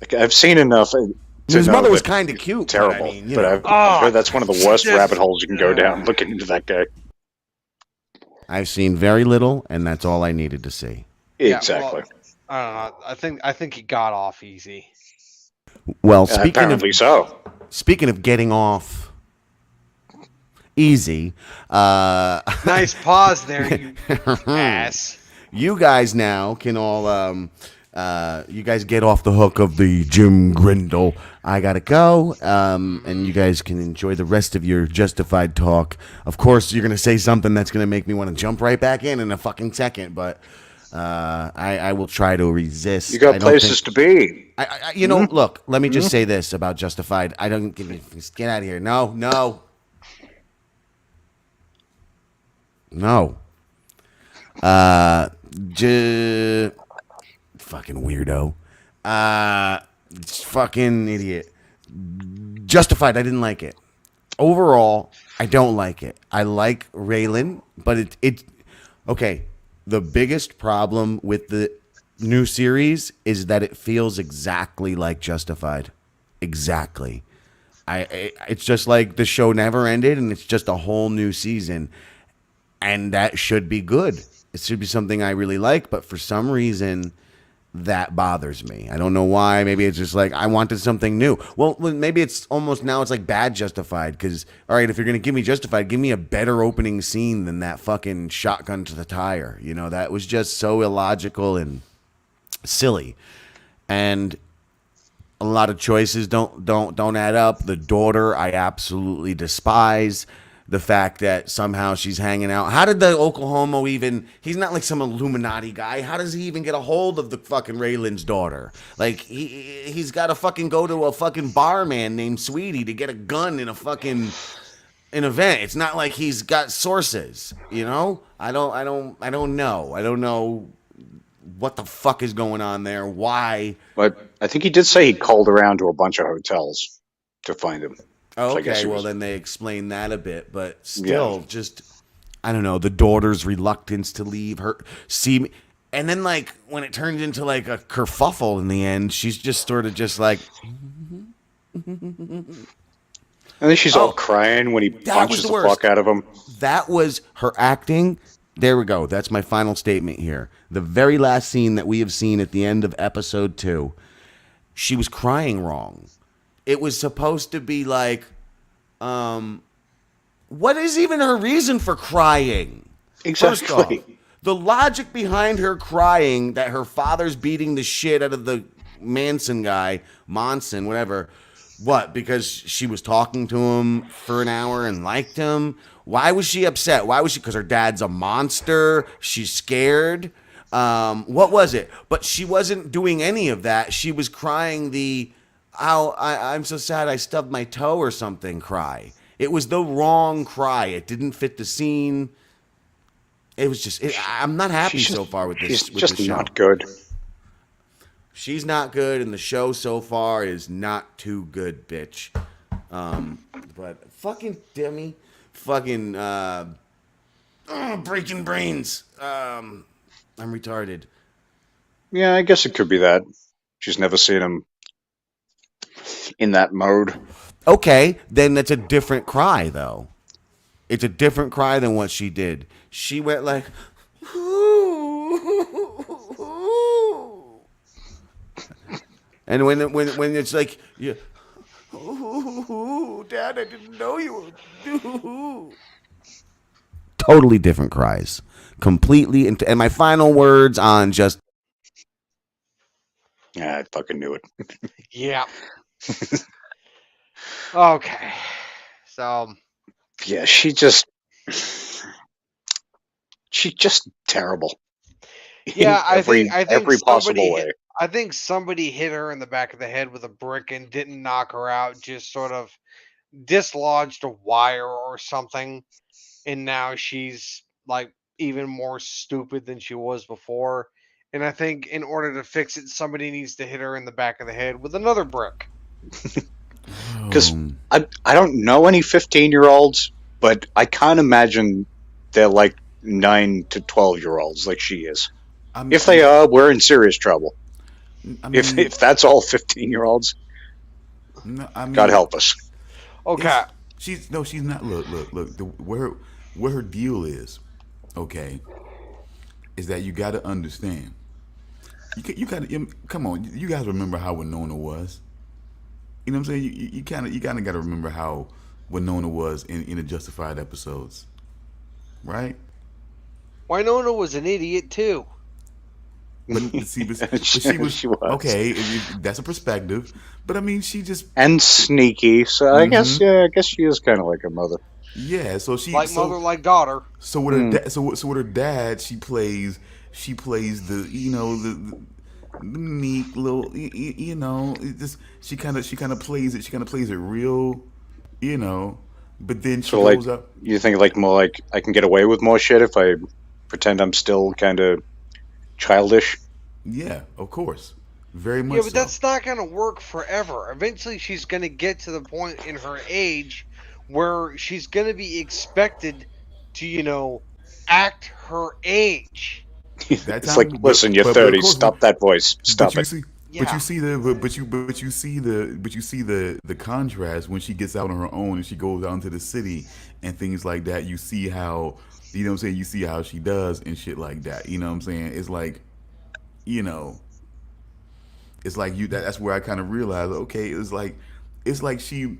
Like, I've seen enough to His know mother was that kind of cute. terrible. But I mean, you But know. I've heard that's one of the worst just- rabbit holes you can go down looking into that guy. I've seen very little, and that's all I needed to see. Yeah, Exactly. well, I don't know. I think he got off easy. Well, speaking Apparently of getting off easy, Nice pause there, you ass. you guys now can all you guys get off the hook of the Jim Grindle. I gotta go, and you guys can enjoy the rest of your Justified talk. Of course, you're gonna say something that's gonna make me want to jump right back in a fucking second, but I will try to resist. You got places to be. You know, look. Let me just say this about Justified. I don't get out of here. No. Fucking weirdo. Fucking idiot. Justified. I didn't like it. Overall, I don't like it. I like Raylan, but it okay. The biggest problem with the new series is that it feels exactly like Justified. Exactly. It's just like the show never ended, and it's just a whole new season, and that should be good. It should be something I really like, but for some reason, that bothers me. I don't know why. Maybe it's just like I wanted something new. Well, maybe it's almost now it's like bad Justified because, all right, if you're going to give me Justified, give me a better opening scene than that fucking shotgun to the tire. You know, that was just so illogical and silly. And a lot of choices don't add up. The daughter I absolutely despise. The fact that somehow she's hanging out. How did the Oklahoma even... He's not like some Illuminati guy. How does he even get a hold of the fucking Raylan's daughter? Like, he's got to fucking go to a fucking barman named Sweetie to get a gun in a fucking... an event. It's not like he's got sources, you know? I don't know. I don't know what the fuck is going on there. Why? But I think he did say he called around to a bunch of hotels to find him. Oh, So I guess okay, he well was- then they explain that a bit, but still, just I don't know, the daughter's reluctance to leave her, see me, and then like when it turns into like a kerfuffle in the end, she's just sort of just like, And then she's all crying when he was punches the the worst. fuck out of him. that was her acting. There we go. That's my final statement here. The very last scene that we have seen at the end of episode 2, she was crying wrong. It was supposed to be like, what is even her reason for crying? First off, Exactly. the logic behind her crying that her father's beating the shit out of the Monson, whatever. What? Because she was talking to him for an hour and liked him? Why was she upset? Why was she? Because her dad's a monster. She's scared. What was it? But she wasn't doing any of that. She was crying I'm so sad I stubbed my toe or something cry. It was the wrong cry. It didn't fit the scene. It was just, I'm not happy so far with this. She's with just the show. not good. She's not good, and the show so far is not too good, bitch. But fucking Demi, fucking breaking brains. I'm retarded. Yeah, I guess it could be that. She's never seen him in that mode. Okay, then that's a different cry, though. It's a different cry than what she did. She went like, and when it's like, yeah, Dad, I didn't know you were. Totally different cries, completely. And my final words on just. Yeah, I fucking knew it. Yeah. Okay. So Yeah, she's just terrible. yeah, In I think every possible way. I think somebody hit her in the back of the head with a brick and didn't knock her out, just sort of dislodged a wire or something, and now she's like even more stupid than she was before. And I think in order to fix it, somebody needs to hit her in the back of the head with another brick. Because I don't know any 15-year-olds, but I can't imagine they're like 9 to 12-year-olds like she is. If they are, we're in serious trouble. I If mean, that's all 15-year-olds, no, I God mean, help us. Okay. it's she's no, she's not. Look. Where her deal is, okay, is that you got to understand. You got to come on. You guys remember how Winona was? You know what I'm saying? You kind of got to remember how Winona was in the Justified episodes, right? Winona was an idiot too. But see, but she was She was. okay. That's a perspective. But I mean, she just And sneaky, so I guess, mm-hmm. yeah, I guess she is kind of like a mother. Yeah. So she Like mother, like daughter. so with her Hmm. so with her dad, she plays the the meek little it just she kind of plays it real, you know. But then she So, like, goes up. you think, like, more like I can get away with more shit if I pretend I'm still kind of childish? Yeah, of course, very Yeah, much but so. that's not going to work forever. Eventually, she's going to get to the point in her age where she's going to be expected to, act her age. That It's like, time, listen, you're but of 30, course, stop that voice, but stop you it. see, but you Yeah. see the, but you see the contrast when she gets out on her own and she goes out into the city and things like that. You see how, you know what I'm saying. You see how she does and shit like that. You know what I'm saying. It's like, you know, it's like that's where I kind of realized, okay, it's like she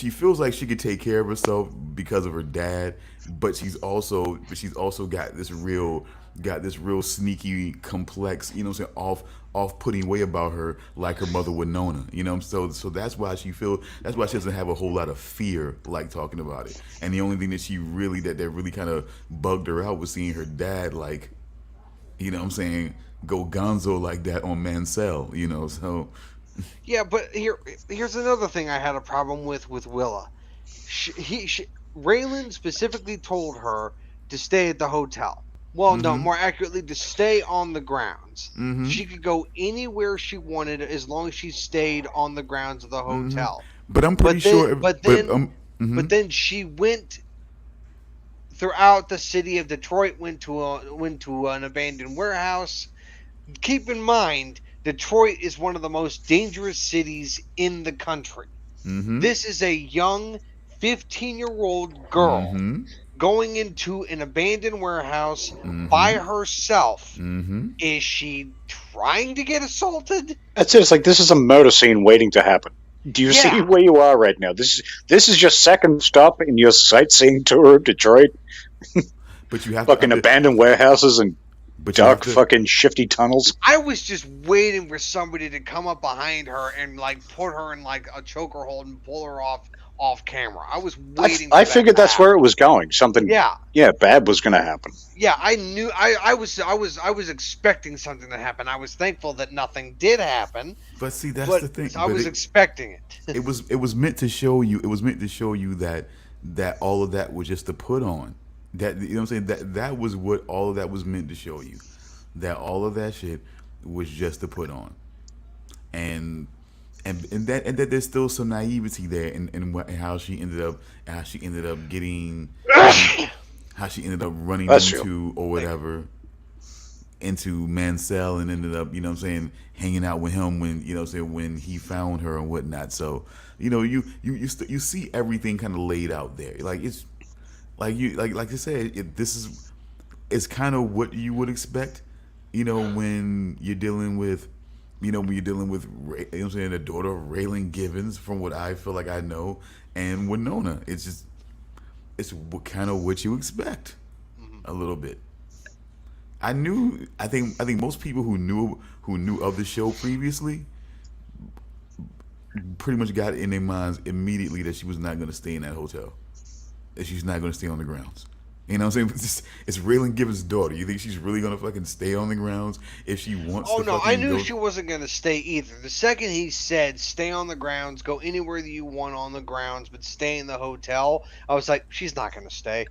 feels like she could take care of herself because of her dad, but she's also got this real sneaky, complex, you know what I'm saying, off-putting way about her, like her mother Winona. You know, so that's why she doesn't have a whole lot of fear like talking about it. And the only thing that really kind of bugged her out was seeing her dad, like, you know what I'm saying, go gonzo like that on Mansell, so Yeah, but here's another thing I had a problem with Willa. Raylan specifically told her to stay at the hotel. Well, no, more accurately, to stay on the grounds. She could go anywhere she wanted as long as she stayed on the grounds of the hotel. but I'm pretty But then, sure but but then, but then she went throughout the city of Detroit. Went to an abandoned warehouse. Keep in mind, Detroit is one of the most dangerous cities in the country. This is a young 15-year-old girl going into an abandoned warehouse by herself. Is she trying to get assaulted? That's it. It's like, this is a murder scene waiting to happen. Do you see Yeah. where you are right now? This is your second stop in your sightseeing tour of Detroit. but you have to Fucking abandoned warehouses and but you have dark, to fucking shifty tunnels. I was just waiting for somebody to come up behind her and like put her in like a choker hold and pull her off camera. I was waiting. I figured that's where it was going. Something, Yeah, bad was going to happen. yeah. I knew. I was expecting something to happen. I was thankful that nothing did happen. But see, that's But the thing. I But was expecting it. it was meant to show you. It was meant to show you that all of that was just a put on. That, you know what I'm saying. That was what all of that was meant to show you. That all of that shit was just a put on, and that there's still some naivety there in how she ended up getting how she ended up running That's true. into or whatever into Mansell and ended up, you know what I'm saying, hanging out with him when, you know what I'm saying, when he found her and whatnot. So, you see everything kind of laid out there. Like, it's like I said, it's kind of what you would expect, when you're dealing with, you know what I'm saying, the daughter of Raylan Givens, from what I feel like I know, and Winona. It's kind of what you expect, a little bit. I think most people who knew of the show previously pretty much got it in their minds immediately that she was not going to stay in that hotel, that she's not going to stay on the grounds. You know what I'm saying? It's Raylan Givens' daughter. You think she's really going to fucking stay on the grounds if she wants Oh to no, fucking I knew go? she wasn't going to stay either. The second he said, "Stay on the grounds, go anywhere that you want on the grounds, but stay in the hotel," I was like, "She's not going to stay."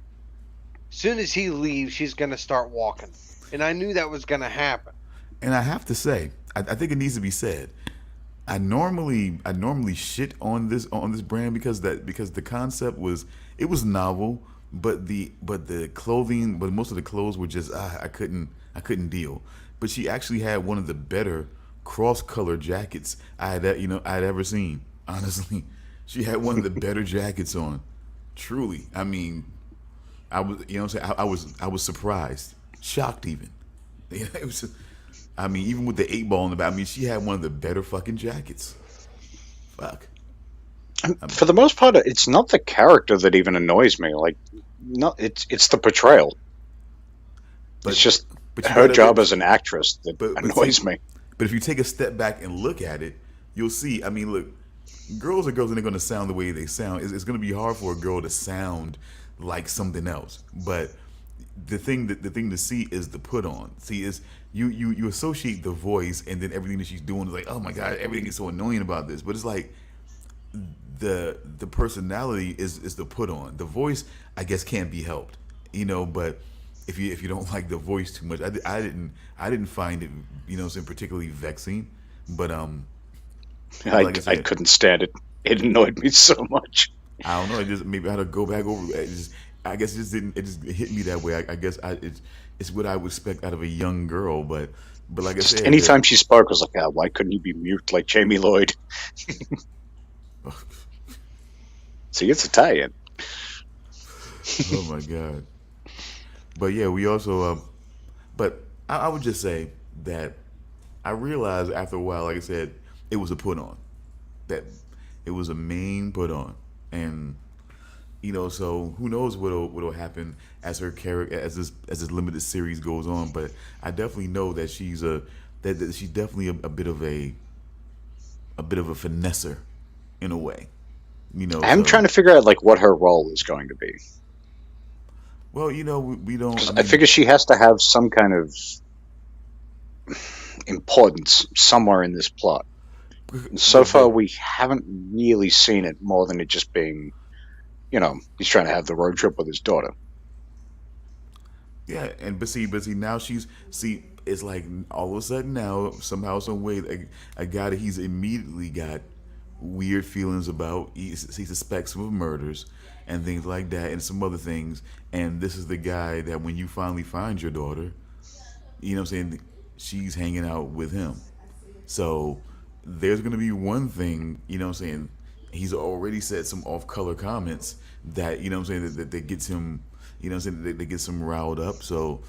Soon as he leaves, she's going to start walking, and I knew that was going to happen. And I have to say, I think it needs to be said. I normally shit on this brand because the concept was novel, but the clothing, but most of the clothes were just I couldn't deal. But she actually had one of the better cross-color jackets I had ever seen. Honestly, she had one of the better jackets on. Truly, I mean, I was, you know what I'm saying? I was surprised, shocked even. It was, I mean, even with the 8 ball in the back, I mean, she had one of the better fucking jackets. Fuck. For the most part, it's not the character that even annoys me. Like, no, it's the portrayal. But It's just but you her gotta- job as an actress that but annoys see, me. But if you take a step back and look at it, you'll see. I mean, look, girls are girls, and they're going to sound the way they sound. It's going to be hard for a girl to sound like something else. But the thing to see is the put on. See, is you associate the voice, and then everything that she's doing is like, oh my god, everything is so annoying about this. But it's like the personality is the put on. The voice, I guess, can't be helped, But if you don't like the voice too much, I didn't find it, particularly vexing. But like I I said, couldn't stand it. It annoyed me so much. I don't know. Maybe I had to go back over. I guess it just didn't. It just hit me that way. I guess it's what I would expect out of a young girl. But like I Just said, anytime she spoke, I was like, why couldn't you be mute like Jamie Lloyd? See, it's Italian. oh my god. But yeah, we also. But I would just say that I realized after a while, like I said, it was a put on. That it was a main put on, and so who knows what'll happen as her character as this limited series goes on. But I definitely know that she's that she's definitely a bit of a finesser in a way. I'm trying to figure out like what her role is going to be. Well, we don't. 'Cause I figure she has to have some kind of importance somewhere in this plot. So far, we haven't really seen it more than it just being, he's trying to have the road trip with his daughter. Yeah, but see, now it's like all of a sudden now somehow, some way, a guy that he's immediately got weird feelings about. He suspects him of murders and things like that, and some other things. And this is the guy that when you finally find your daughter, she's hanging out with him. So there's gonna be one thing, he's already said some off-color comments that that gets him, that gets him riled up. So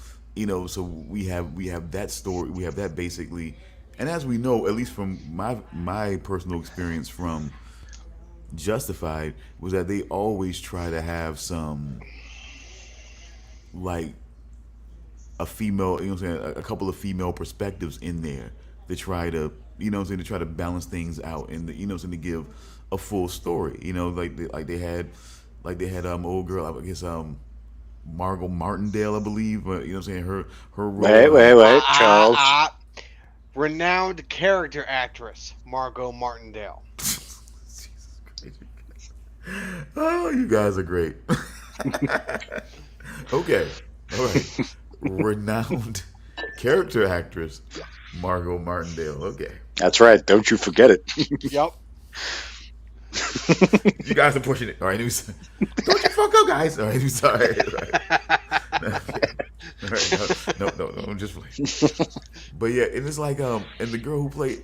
so we have that story, we have that basically. And as we know, at least from my personal experience from Justified, was that they always try to have some, like, a female, a couple of female perspectives in there to try to, to try to balance things out, and to give a full story. Like they had old girl, I guess Margot Martindale, I believe. Her role. Wait, Charles. Renowned character actress Margot Martindale. Oh, you guys are great. Okay, all right. Renowned character actress Margot Martindale. Okay, That's right. Don't you forget it. Yep. you guys are pushing it. All right, don't you fuck up, guys. All right, I'm sorry. All right. All right, no, I'm just playing. But yeah, and it's like and the girl who played.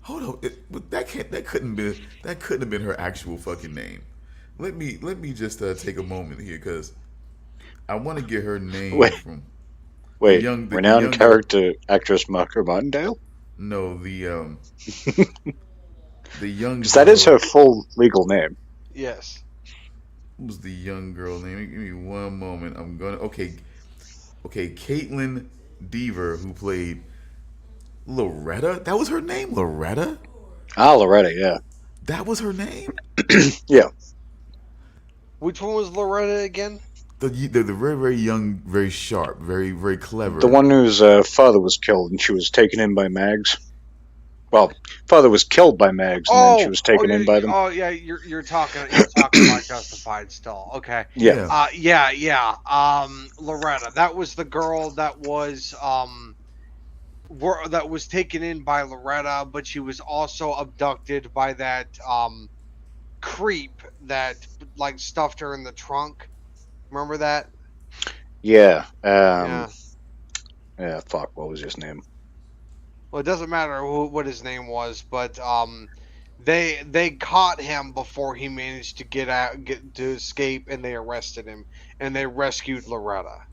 Hold on, that couldn't have been her actual fucking name. Let me just take a moment here, because I want to get her name from. Wait, the renowned young character actress Margot Martindale? No, the young. Because that is her full legal name. Yes. What was the young girl name? Give me one moment. I'm gonna. Okay, Caitlin Dever, who played Loretta. That was her name, Loretta. Loretta, yeah. That was her name. Yeah. Which one was Loretta again? The very, very young, very sharp, very, very clever. The one whose father was killed and she was taken in by Mags. Well, father was killed by Mags and then she was taken in by them. Oh yeah, you're talking about Justified still. Okay. Yeah. Yeah. Loretta. That was the girl that was taken in by Loretta, but she was also abducted by that creep that like stuffed her in the trunk. Remember that? Yeah. Yeah. Yeah, fuck, what was his name? Well, it doesn't matter what his name was, but they caught him before he managed to get to escape, and they arrested him, and they rescued Loretta.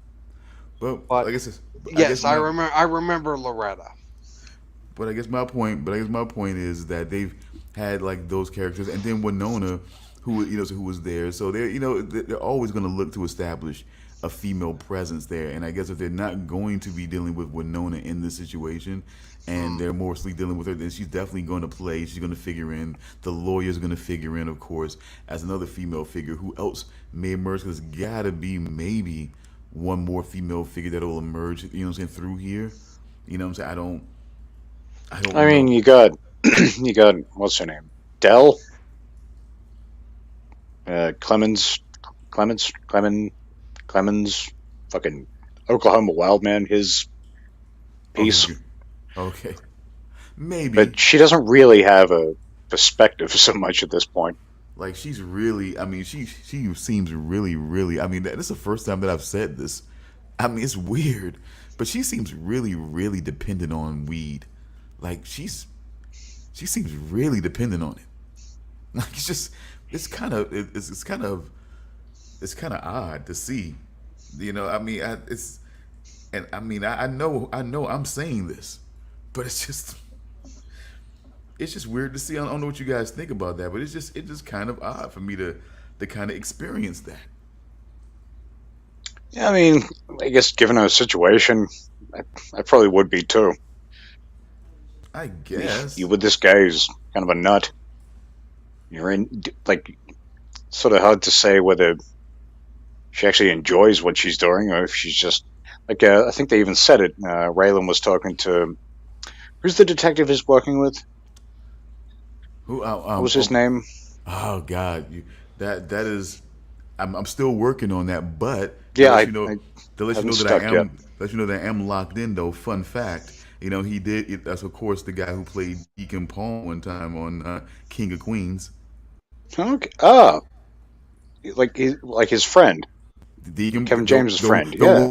But But I guess I guess yes, my I remember Loretta. but I guess my point is that they've had like those characters, and then Winona, who was there. So they're always going to look to establish a female presence there. And I guess if they're not going to be dealing with Winona in this situation, and they're mostly dealing with her, then she's definitely going to play. She's going to figure in. The lawyer's going to figure in, of course, as another female figure. Who else may emerge? There's got to be maybe one more female figure that will emerge. You know what I'm saying, through here. You know what I'm saying? I I don't mean, know. you got you got what's her name? Dell, Clemens, Clemens, fucking Oklahoma Wildman. His Okay, piece, good. Okay, maybe. but she doesn't really have a perspective so much at this point. Like she's really, I mean, she seems really. I mean, that's the first time that I've said this. I mean, it's weird, but she seems really dependent on weed. Like she seems really dependent on it. Like it's just, it's kind of odd to see. I mean, I mean, I know I'm saying this, but it's just weird to see. I don't know what you guys think about that, but it's just kind of odd for me to kind of experience that. Yeah, I mean, I guess given her situation, I, I probably would be too. I You guess. with this guy who's kind of a nut. You're in like sort of hard to say whether she actually enjoys what she's doing or if she's just like I think they even said it. Raylan was talking to who's the detective he's working with? Who? What was his name? Oh God, that is. I'm still working on that, but Yeah, I to let you haven't know that stuck yet. I am locked in though. Fun fact, he did. That's of course the guy who played Deacon Paul one time on King of Queens. Okay. Ah, like his friend, Deacon, Kevin James' friend. Yeah,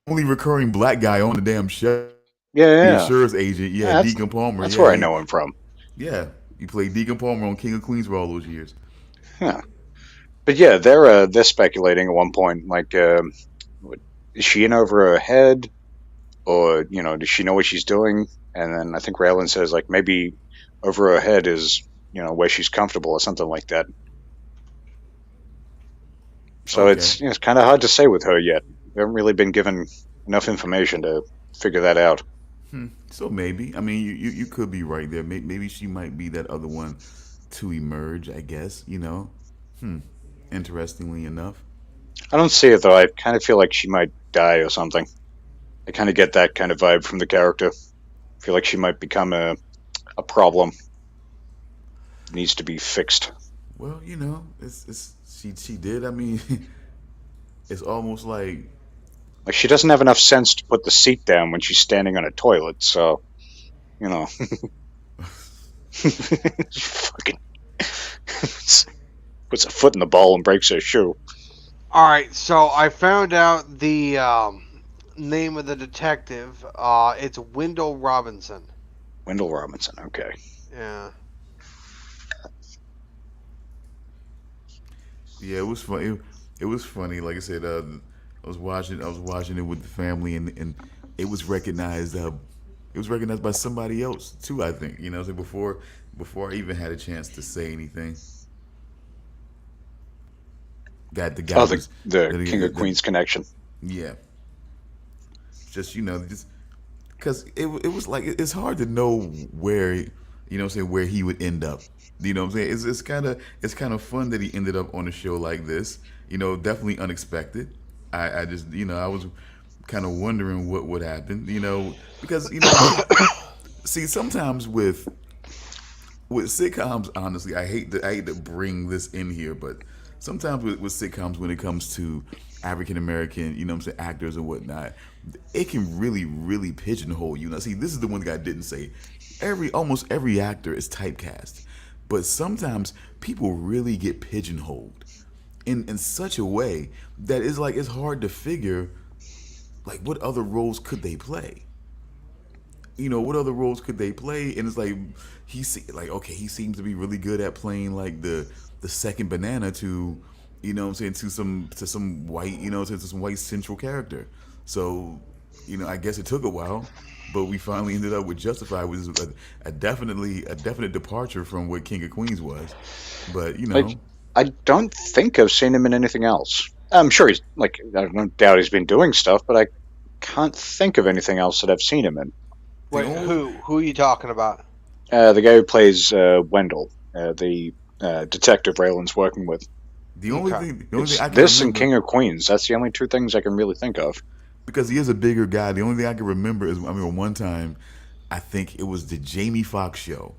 the only recurring black guy on the damn show, yeah, yeah. the Yeah, insurance agent. yeah Yeah, Deacon Palmer. that's Yeah, where I know him from. yeah. He played Deacon Palmer on King of Queens for all those years. Huh. But yeah, they're speculating at one point like, what, is she in over her head, or does she know what she's doing? And then I think Raylan says like maybe over her head is where she's comfortable or something like that. So Okay. it's kind of hard to say with her yet. We haven't really been given enough information to figure that out. So maybe. I mean, you could be right there. Maybe she might be that other one to emerge. I guess. Interestingly enough. I don't see it though. I kind of feel like she might die or something. I kind of get that kind of vibe from the character. I feel like she might become a problem. It needs to be fixed. Well, it's she did. I mean, it's almost like Like she doesn't have enough sense to put the seat down when she's standing on a toilet. So you know, fucking puts a foot in the bowl and breaks her shoe. All right, so I found out the name of the detective. It's Wendell Robinson. Wendell Robinson. Okay. Yeah. yeah. It was funny. It was funny. Like I said, I was watching it with the family, and it was recognized. It was recognized by somebody else too. I think so before I even had a chance to say anything. That the guy Oh, was the King of that, Queens connection. yeah, just because it was like it's hard to know where where he would end up. You know what I'm saying? It's kind of fun that he ended up on a show like this. Definitely unexpected. I just I was kind of wondering what would happen. Because see sometimes with sitcoms, honestly, I hate to bring this in here, but sometimes with sitcoms, when it comes to African American, actors and whatnot, it can really pigeonhole you. Now, see, this is the one thing I didn't say. Almost every actor is typecast, but sometimes people really get pigeonholed in such a way that it's hard to figure like what other roles could they play. what other roles could they play? And it's like he seems to be really good at playing like the second banana to, what I'm saying, to some white, to some white central character. So, I guess it took a while, but we finally ended up with Justified, which is a definite departure from what King of Queens was. But I don't think I've seen him in anything else. I'm sure he's like, I don't doubt he's been doing stuff, but I can't think of anything else that I've seen him in. Wait, who are you talking about? The guy who plays Wendell, the detective Raylan's working with. the only thing I can This and remember, King of Queens. That's the only two things I can really think of. because he is a bigger guy. The only thing I can remember is, one time, I think it was the Jamie Foxx show,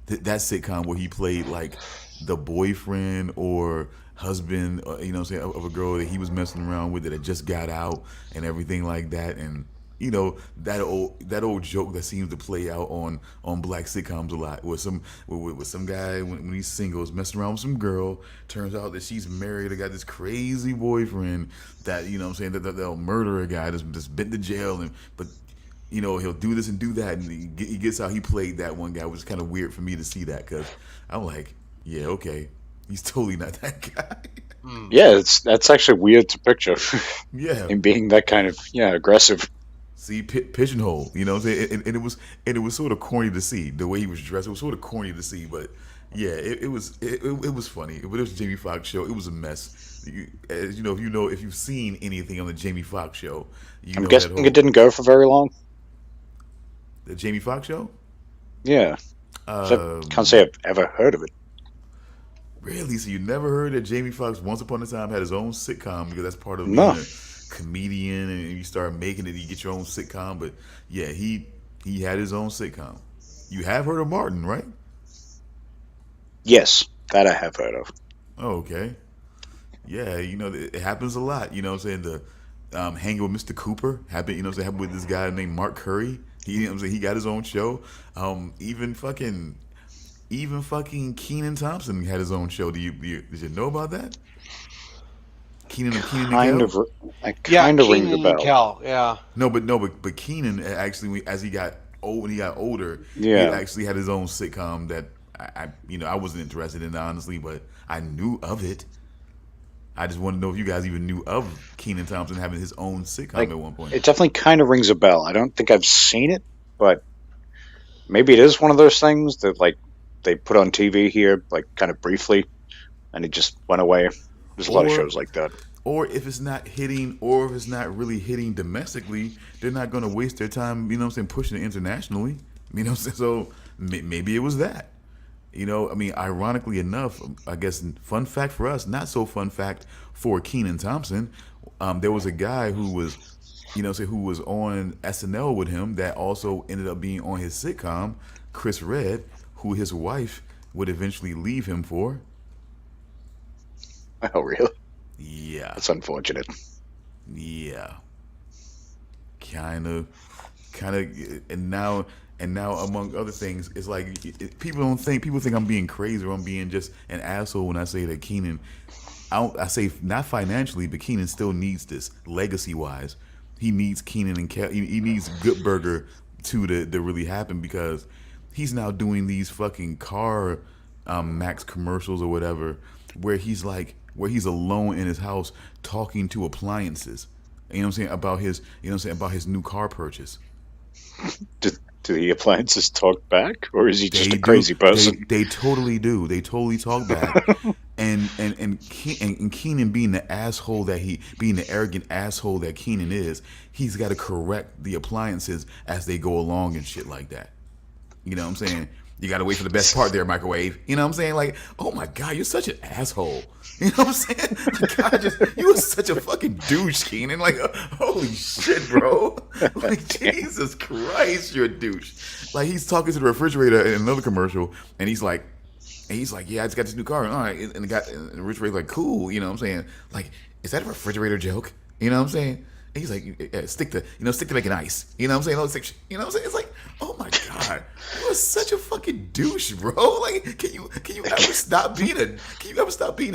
that sitcom where he played like the boyfriend or husband, of a girl that he was messing around with that had just got out and everything like that. And that old joke that seems to play out on black sitcoms a lot, with some guy when he's single is messing around with some girl. Turns out that she's married and got this crazy boyfriend that that they'll murder a guy that's been to jail, but he'll do this and do that, and he gets out. He played that one guy, which is kind of weird for me to see that, because I'm like, yeah, okay, he's totally not that guy. Yeah, that's actually weird to picture. Yeah, Him being that kind of aggressive. see, pigeonhole, what I'm saying, and it was sort of corny to see the way he was dressed. It was sort of corny to see, but yeah, it was funny. But it was a Jamie Foxx show. It was a mess. If you've seen anything on the Jamie Foxx show, I'm guessing it didn't go for very long. The Jamie Foxx show? Yeah. Can't say I've ever heard of it. Really? So you never heard that Jamie Foxx once upon a time had his own sitcom? Because that's part of being No. a comedian, and you start making it, you get your own sitcom. But yeah, he had his own sitcom. You have heard of Martin, right? Yes, that I have heard of. Oh, okay. Yeah, it happens a lot. I'm saying, the hanging with Mr. Cooper happened. Happened with this guy named Mark Curry. He got his own show. Even fucking Kenan Thompson had his own show. Did you know about that? Kenan and Kind Kel? of. I kind of ring the Keenan bell. and Kel, yeah. No, but Kenan actually, as he got older, Yeah. he actually had his own sitcom that I wasn't interested in, honestly, but I knew of it. I just want to know if you guys even knew of Kenan Thompson having his own sitcom at one point. It definitely kind of rings a bell. I don't think I've seen it, but maybe it is one of those things that like they put on TV here, like kind of briefly, and it just went away. There's a lot of Or- shows like that. Or if it's not hitting, or if it's not really hitting domestically, they're not going to waste their time, pushing it internationally. So maybe it was that. Ironically enough, I guess, fun fact for us, not so fun fact for Kenan Thompson, there was a guy who was, who was on SNL with him that also ended up being on his sitcom, Chris Redd, who his wife would eventually leave him for. Oh, really? Yeah. That's unfortunate. Yeah. Kind of, and now among other things, it's like people think I'm being crazy or I'm being just an asshole when I say that Kenan, I say not financially, but Kenan still needs this legacy wise. He needs Kenan and Kel. He needs Good Burger to really happen, because he's now doing these fucking car Max commercials or whatever, where he's alone in his house talking to appliances. About his new car purchase. Do the appliances talk back, or is he just They a crazy do. person? They totally do. They totally talk back. and Kenan being the arrogant asshole that Kenan is, he's got to correct the appliances as they go along and shit like that. You know what I'm saying? You got to wait for the best part there, microwave. You know what I'm saying? Like, oh my God, you're such an asshole. You know what I'm saying? Like, God, you were such a fucking douche, Kenan. Like, holy shit, bro. Like, Jesus Christ, you're a douche. Like, he's talking to the refrigerator in another commercial, and he's like, yeah, I just got this new car. All right. And the refrigerator's like, cool. You know what I'm saying? Like, is that a refrigerator joke? You know what I'm saying? And he's like, yeah, stick to making ice. You know what I'm saying? All this like, you know what I'm saying? It's like, oh my God, you are such a fucking douche, bro. Like, can you ever stop being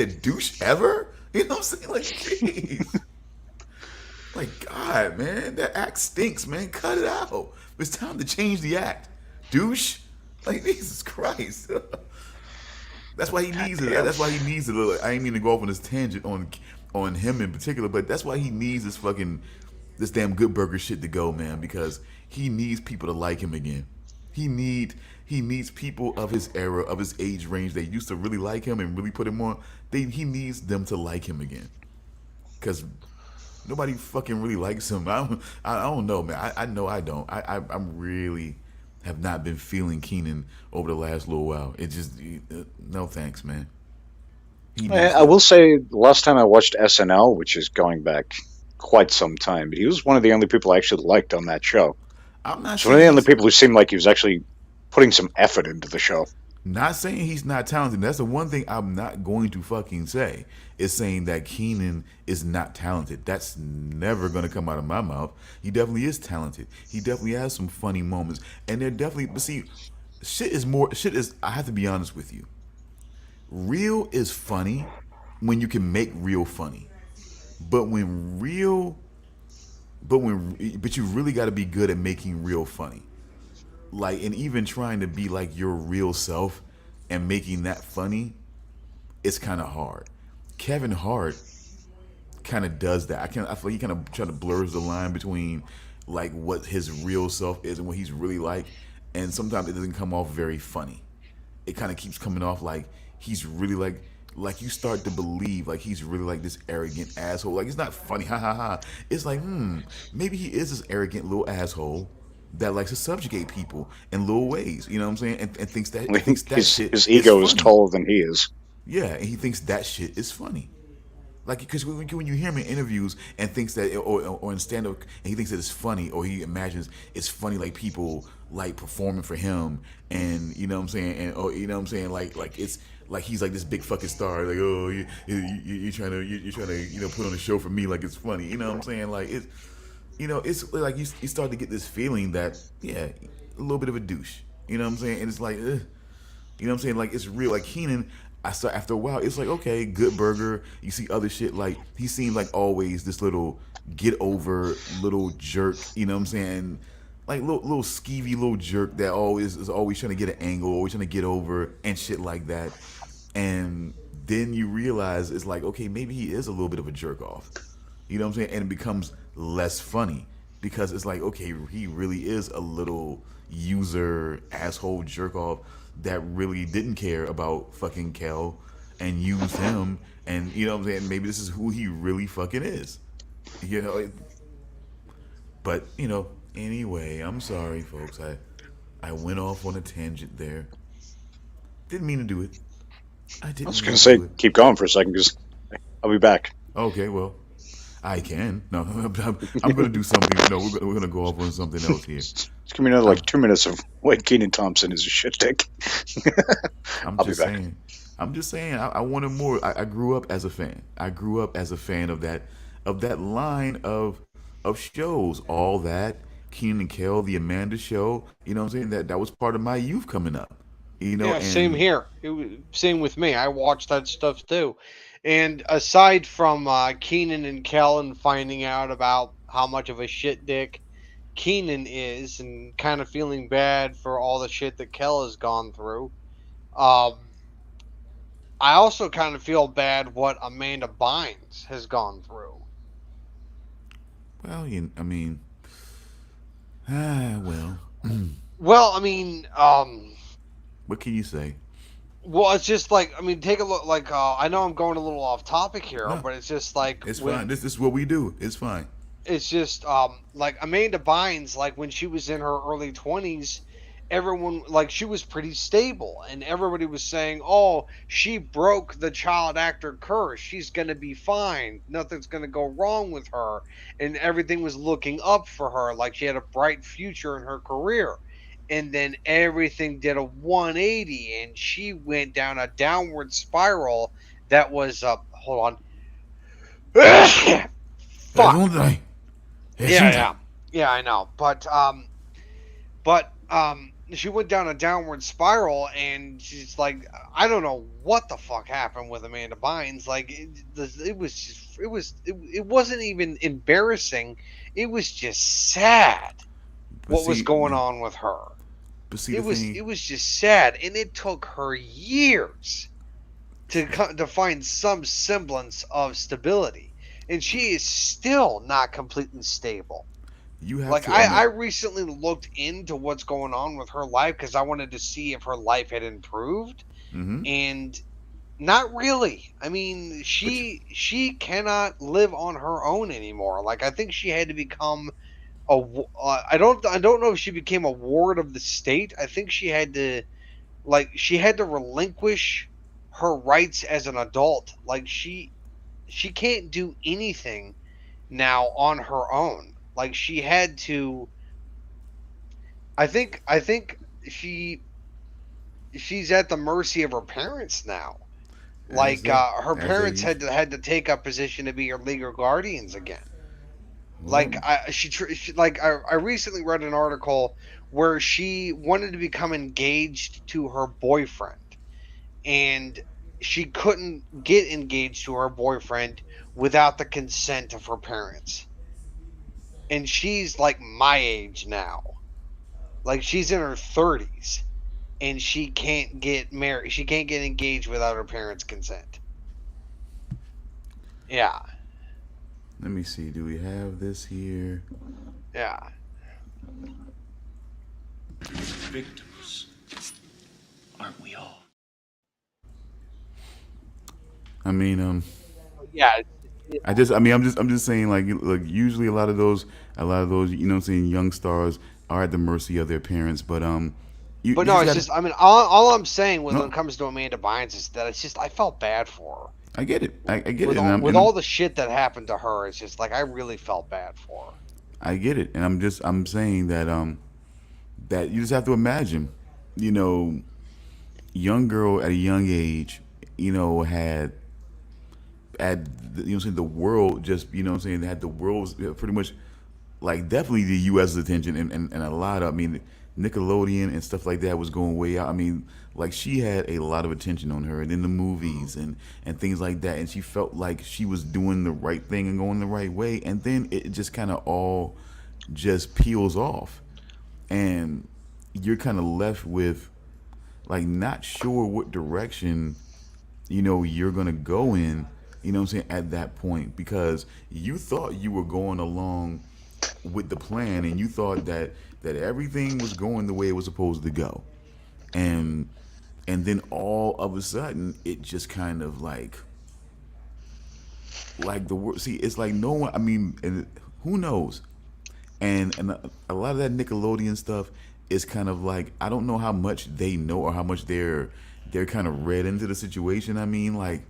a douche ever? You know what I'm saying? Like, jeez. Like, God, man, that act stinks, man. Cut it out. It's time to change the act, douche. Like Jesus Christ. That's why he needs it. Damn. That's why he needs it. I ain't mean to go off on this tangent on him in particular, but that's why he needs this damn Good Burger shit to go, man, because he needs people to like him again. He needs people of his era, of his age range that used to really like him and really put him on. He needs them to like him again, because nobody fucking really likes him. I don't know, man. I know I don't. I'm really have not been feeling Keenan over the last little while. It just no thanks, man. I will say, the last time I watched SNL, which is going back quite some time, but he was one of the only people I actually liked on that show. I'm not So one of the saying only people who seemed like he was actually putting some effort into the show. not saying he's not talented. That's the one thing I'm not going to fucking say, is saying that Keenan is not talented. That's never going to come out of my mouth. He definitely is talented. He definitely has some funny moments. And they're definitely, but see, shit is, I have to be honest with you. Real is funny when you can make real funny. But but you really got to be good at making real funny. Like, and even trying to be like your real self and making that funny, it's kind of hard. Kevin Hart kind of does that. I feel like he kind of try to blurs the line between like what his real self is and what he's really like, and sometimes it doesn't come off very funny. It kind of keeps coming off like he's really like you start to believe like he's really like this arrogant asshole. Like, it's not funny, ha ha ha. It's like, maybe he is this arrogant little asshole that likes to subjugate people in little ways, you know what I'm saying? And thinks that His ego is funny. taller than he is. Yeah, and he thinks that shit is funny. Like, because when you hear him in interviews and thinks that, or in stand up, and he thinks that it's funny, or he imagines it's funny, like people like performing for him, and you know what I'm saying, and or you know what I'm saying, like it's like he's like this big fucking star, like, oh, you're trying to put on a show for me, like it's funny, you know what I'm saying, like it's. It's like you start to get this feeling that, yeah, a little bit of a douche. You know what I'm saying? And it's like, ugh. You know what I'm saying? Like, it's real. Like, Keenan, I start after a while, it's like, okay, Good Burger. You see other shit. Like, he seemed like always this little get over little jerk. You know what I'm saying? Like, little skeevy little jerk that is always trying to get an angle, always trying to get over and shit like that. And then you realize it's like, okay, maybe he is a little bit of a jerk off. You know what I'm saying? And it becomes less funny because it's like, okay, he really is a little user asshole jerk off that really didn't care about fucking Kel and used him, and you know what I'm saying, maybe this is who he really fucking is, but anyway, I'm sorry folks, I went off on a tangent there. Didn't mean to do it. I was going to say, keep going for a second because I'll be back. Okay, well, I can. No, I'm going to do something. No, we're going to go off on something else here. Just give me another 2 minutes of why Keenan Thompson is a shit dick. I'll be back. I'm just saying. I wanted more. I grew up as a fan. I grew up as a fan of that line of shows. All that Keenan and Kel, the Amanda Show. You know what I'm saying? That was part of my youth coming up. Yeah, same here. Same with me. I watched that stuff too. And aside from Keenan and Kellen finding out about how much of a shit dick Keenan is and kind of feeling bad for all the shit that Kel has gone through, I also kind of feel bad what Amanda Bynes has gone through. Well, I mean, well. Well, I mean, what can you say? Well, it's just like, I mean, take a look. Like, I know I'm going a little off topic here, No, but it's just like it's fine. This is what we do. It's fine. It's just like Amanda Bynes, like when she was in her early 20s, everyone, like, she was pretty stable, and everybody was saying, "Oh, she broke the child actor curse. She's gonna be fine. Nothing's gonna go wrong with her," and everything was looking up for her, like she had a bright future in her career. And then everything did a 180, and she went down a downward spiral that was hold on. Fuck. Yeah, I know. But she went down a downward spiral, and she's like, I don't know what the fuck happened with Amanda Bynes. Like, it wasn't even embarrassing. It was just sad. what was see, going on with her. but see It the was thing. just sad, and it took her years to find some semblance of stability, and she is still not completely stable. You have Like to. I mean, I recently looked into what's going on with her life because I wanted to see if her life had improved, mm-hmm. and not really. I mean, But you, she cannot live on her own anymore. Like I think she had to become I don't know if she became a ward of the state. I think she had to relinquish her rights as an adult. Like she can't do anything now on her own. Like she had to. I think she she's at the mercy of her parents now. as Like they her as they parents used. had to take up position to be her legal guardians again. Like Well, I recently read an article where she wanted to become engaged to her boyfriend, and she couldn't get engaged to her boyfriend without the consent of her parents. And she's like my age now. Like she's in her 30s and she can't get married. She can't get engaged without her parents' consent. Yeah. let me see. Do we have this here? Yeah. Victims, aren't we all? I mean, Yeah. I'm just saying, like, look, usually a lot of those, you know, what I'm saying, young stars are at the mercy of their parents, but But you no, just it's got just I mean all I'm saying when no. it comes to Amanda Bynes is that it's just I felt bad for I get it. I her. get it, and With all the shit that happened to her, it's just like I really felt bad for her. I get it, and I'm saying that that you just have to imagine, you know, young girl at a young age, you know, had you know what I'm saying, the world just, you know what I'm saying, had the world's pretty much, like, definitely the U.S.'s attention, and a lot of, I mean, Nickelodeon and stuff like that was going way out. I mean, like, she had a lot of attention on her and in the movies and things like that, and she felt like she was doing the right thing and going the right way, and then it just kind of all just peels off, and you're kind of left with, like, not sure what direction, you know, you're gonna go in, you know what I'm saying, at that point, because you thought you were going along with the plan, and you thought that everything was going the way it was supposed to go, and then all of a sudden it just kind of like the word, see, it's like no one, I mean, and who knows, and a lot of that Nickelodeon stuff is kind of like, I don't know how much they know or how much they're kind of read into the situation. I mean, like,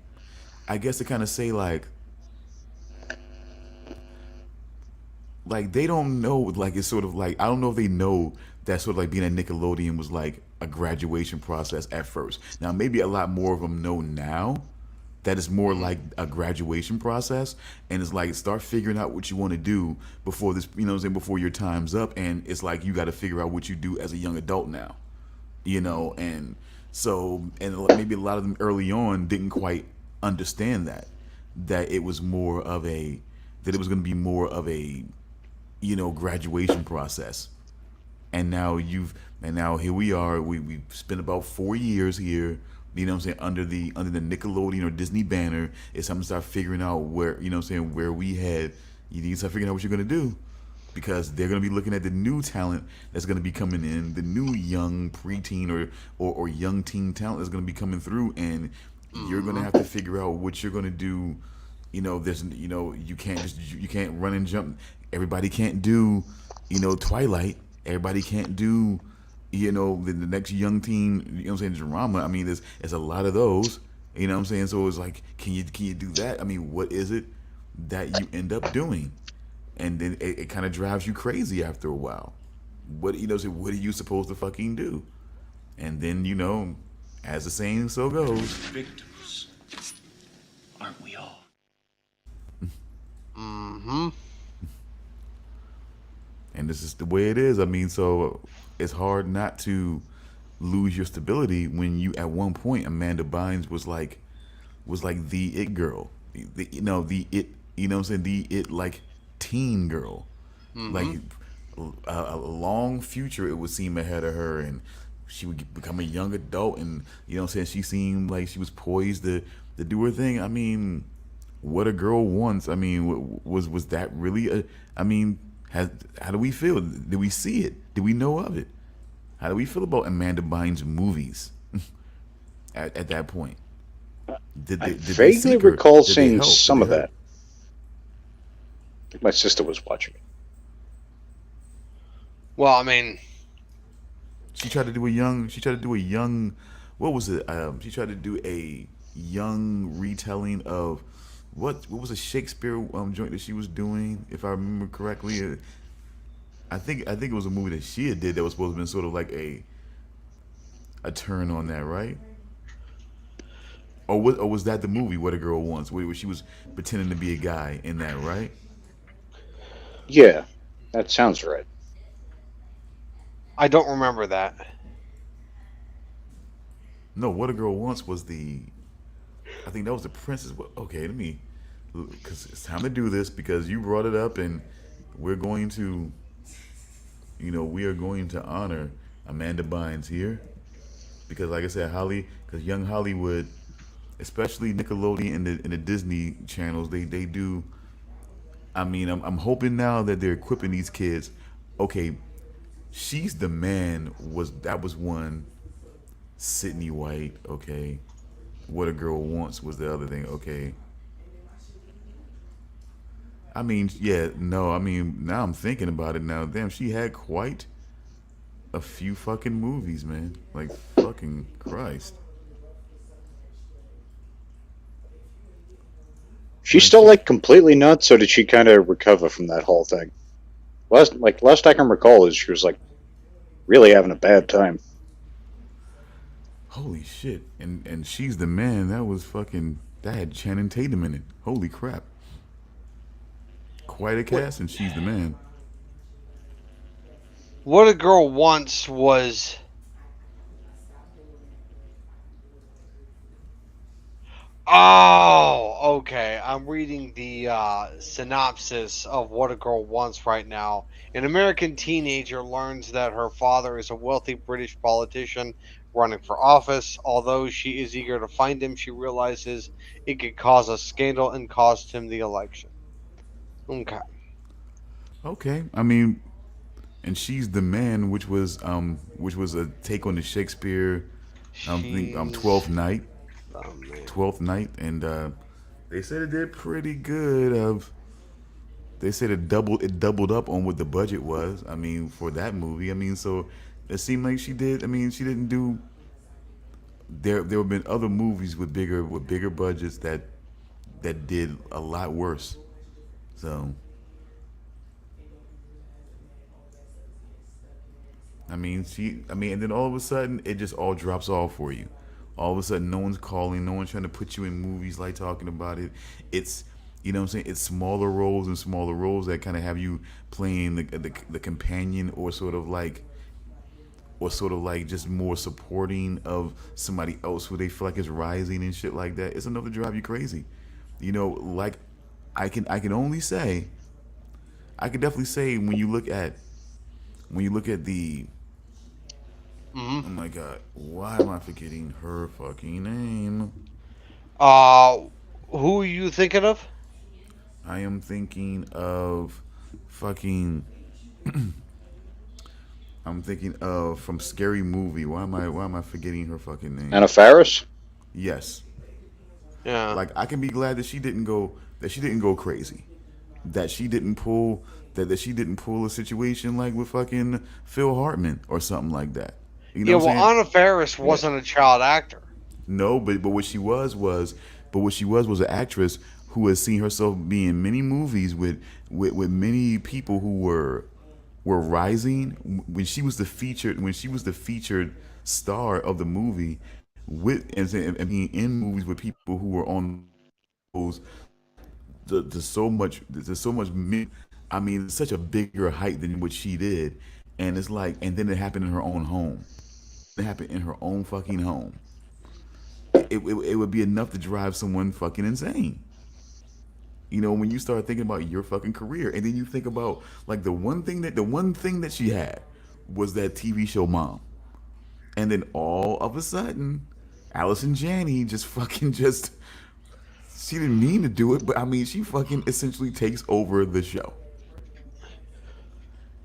I guess to kind of say like they don't know, like, it's sort of like, I don't know if they know that sort of like being at Nickelodeon was like a graduation process at first. Now maybe a lot more of them know now that it's more like a graduation process, and it's like, start figuring out what you want to do before this, you know what I'm saying, before your time's up, and it's like you got to figure out what you do as a young adult now, you know. And so, and maybe a lot of them early on didn't quite understand that it was more of a, that it was going to be more of a, you know, graduation process. And now here we are, we spent about 4 years here, you know what I'm saying, under the Nickelodeon or Disney banner. It's time to start figuring out where, you know what I'm saying, where we head. You need to start figuring out what you're gonna do, because they're gonna be looking at the new talent that's gonna be coming in, the new young preteen or young teen talent that's gonna be coming through, and you're gonna have to figure out what you're gonna do. You know, there's, you know, you can't run and jump. Everybody can't do, you know, Twilight. Everybody can't do, you know, the next young teen, you know what I'm saying, drama. I mean, there's a lot of those, you know what I'm saying? So it's like, can you do that? I mean, what is it that you end up doing? And then it kind of drives you crazy after a while. What, you know, so what are you supposed to fucking do? And then, you know, as the saying so goes, Victims, aren't we all? Mm-hmm. and this is the way it is. I mean, so it's hard not to lose your stability when you, at one point, Amanda Bynes was like the it girl, you know, the it, you know what I'm saying, the it, like, teen girl, like, a long future it would seem ahead of her, and she would become a young adult, and you know what I'm saying, she seemed like she was poised to do her thing. I mean, what a girl wants. I mean, was that really a? I mean, how do we feel? Did we see it? Did we know of it? How do we feel about Amanda Bynes' movies at that point? I Did they vaguely seek her? recall Did they seeing help? Did some they of hurt? that. I think my sister was watching it. Well, I mean, She tried to do a young. She tried to do a young. What was it? She tried to do a young retelling of what was a Shakespeare joint that she was doing, if I remember correctly. I think it was a movie that she had did that was supposed to be sort of like a turn on that, right? Or was that the movie What a Girl Wants, where she was pretending to be a guy in that, right? Yeah, that sounds right. I don't remember that. No, What a Girl Wants was the. I think that was the Princess. Okay, let me, because it's time to do this because you brought it up and we're going to, we are going to honor Amanda Bynes here because, like I said, because young Hollywood, especially Nickelodeon and the Disney channels, they do. I mean, I'm hoping now that they're equipping these kids. Okay, She's the Man was one. Sydney White, okay. What a Girl Wants was the other thing, okay. I mean, yeah, no, I mean, now I'm thinking about it now. Damn, she had quite a few fucking movies, man. Like, fucking Christ. She's Like, still like completely nuts, or did she kind of recover from that whole thing? Last I can recall is she was like really having a bad time. holy shit. And She's the Man, that was fucking, that had Channing Tatum in it. Holy crap. Quite a What cast, and She's the Man. What a Girl Wants was. Oh, okay. I'm reading the synopsis of What a Girl Wants right now. An American teenager learns that her father is a wealthy British politician running for office. Although she is eager to find him, she realizes it could cause a scandal and cost him the election. Okay. Okay, I mean, and She's the Man, which was a take on the Shakespeare, She's Twelfth Night, the man. and they said it did pretty good. They said it doubled up on what the budget was. I mean, for that movie, I mean, so it seemed like she did. I mean, she didn't do. There have been other movies with bigger budgets that did a lot worse. So and then all of a sudden, it just all drops off for you. All of a sudden, no one's calling, no one's trying to put you in movies like talking about it. It's, you know what I'm saying? It's smaller roles and smaller roles that kind of have you playing the companion or sort of like just more supporting of somebody else who they feel like is rising and shit like that. It's enough to drive you crazy. Like I can only say, I can definitely say when you look at the Hmm. oh my god, why am I forgetting her fucking name? Uh, who are you thinking of? I am thinking of fucking. I'm thinking of from Scary Movie. Why am I forgetting her fucking name? Anna Faris? Yes. Yeah. Like I can be glad that she didn't go crazy. That she didn't pull that she didn't pull a situation like with fucking Phil Hartman or something like that. You know Yeah, what I'm well, saying? Anna Faris Yeah. wasn't a child actor. No, but what she was an actress who has seen herself be in many movies with many people who were rising when she was the featured star of the movie and being in movies with people who were on those there's so much I mean it's such a bigger height than what she did, and it's like, and then it happened in her own home. It happened in her own fucking home. It would be enough to drive someone fucking insane. When you start thinking about your fucking career, and then you think about like the one thing that she had was that TV show Mom, and then all of a sudden, Allison Janney just fucking just she didn't mean to do it, but I mean she fucking essentially takes over the show,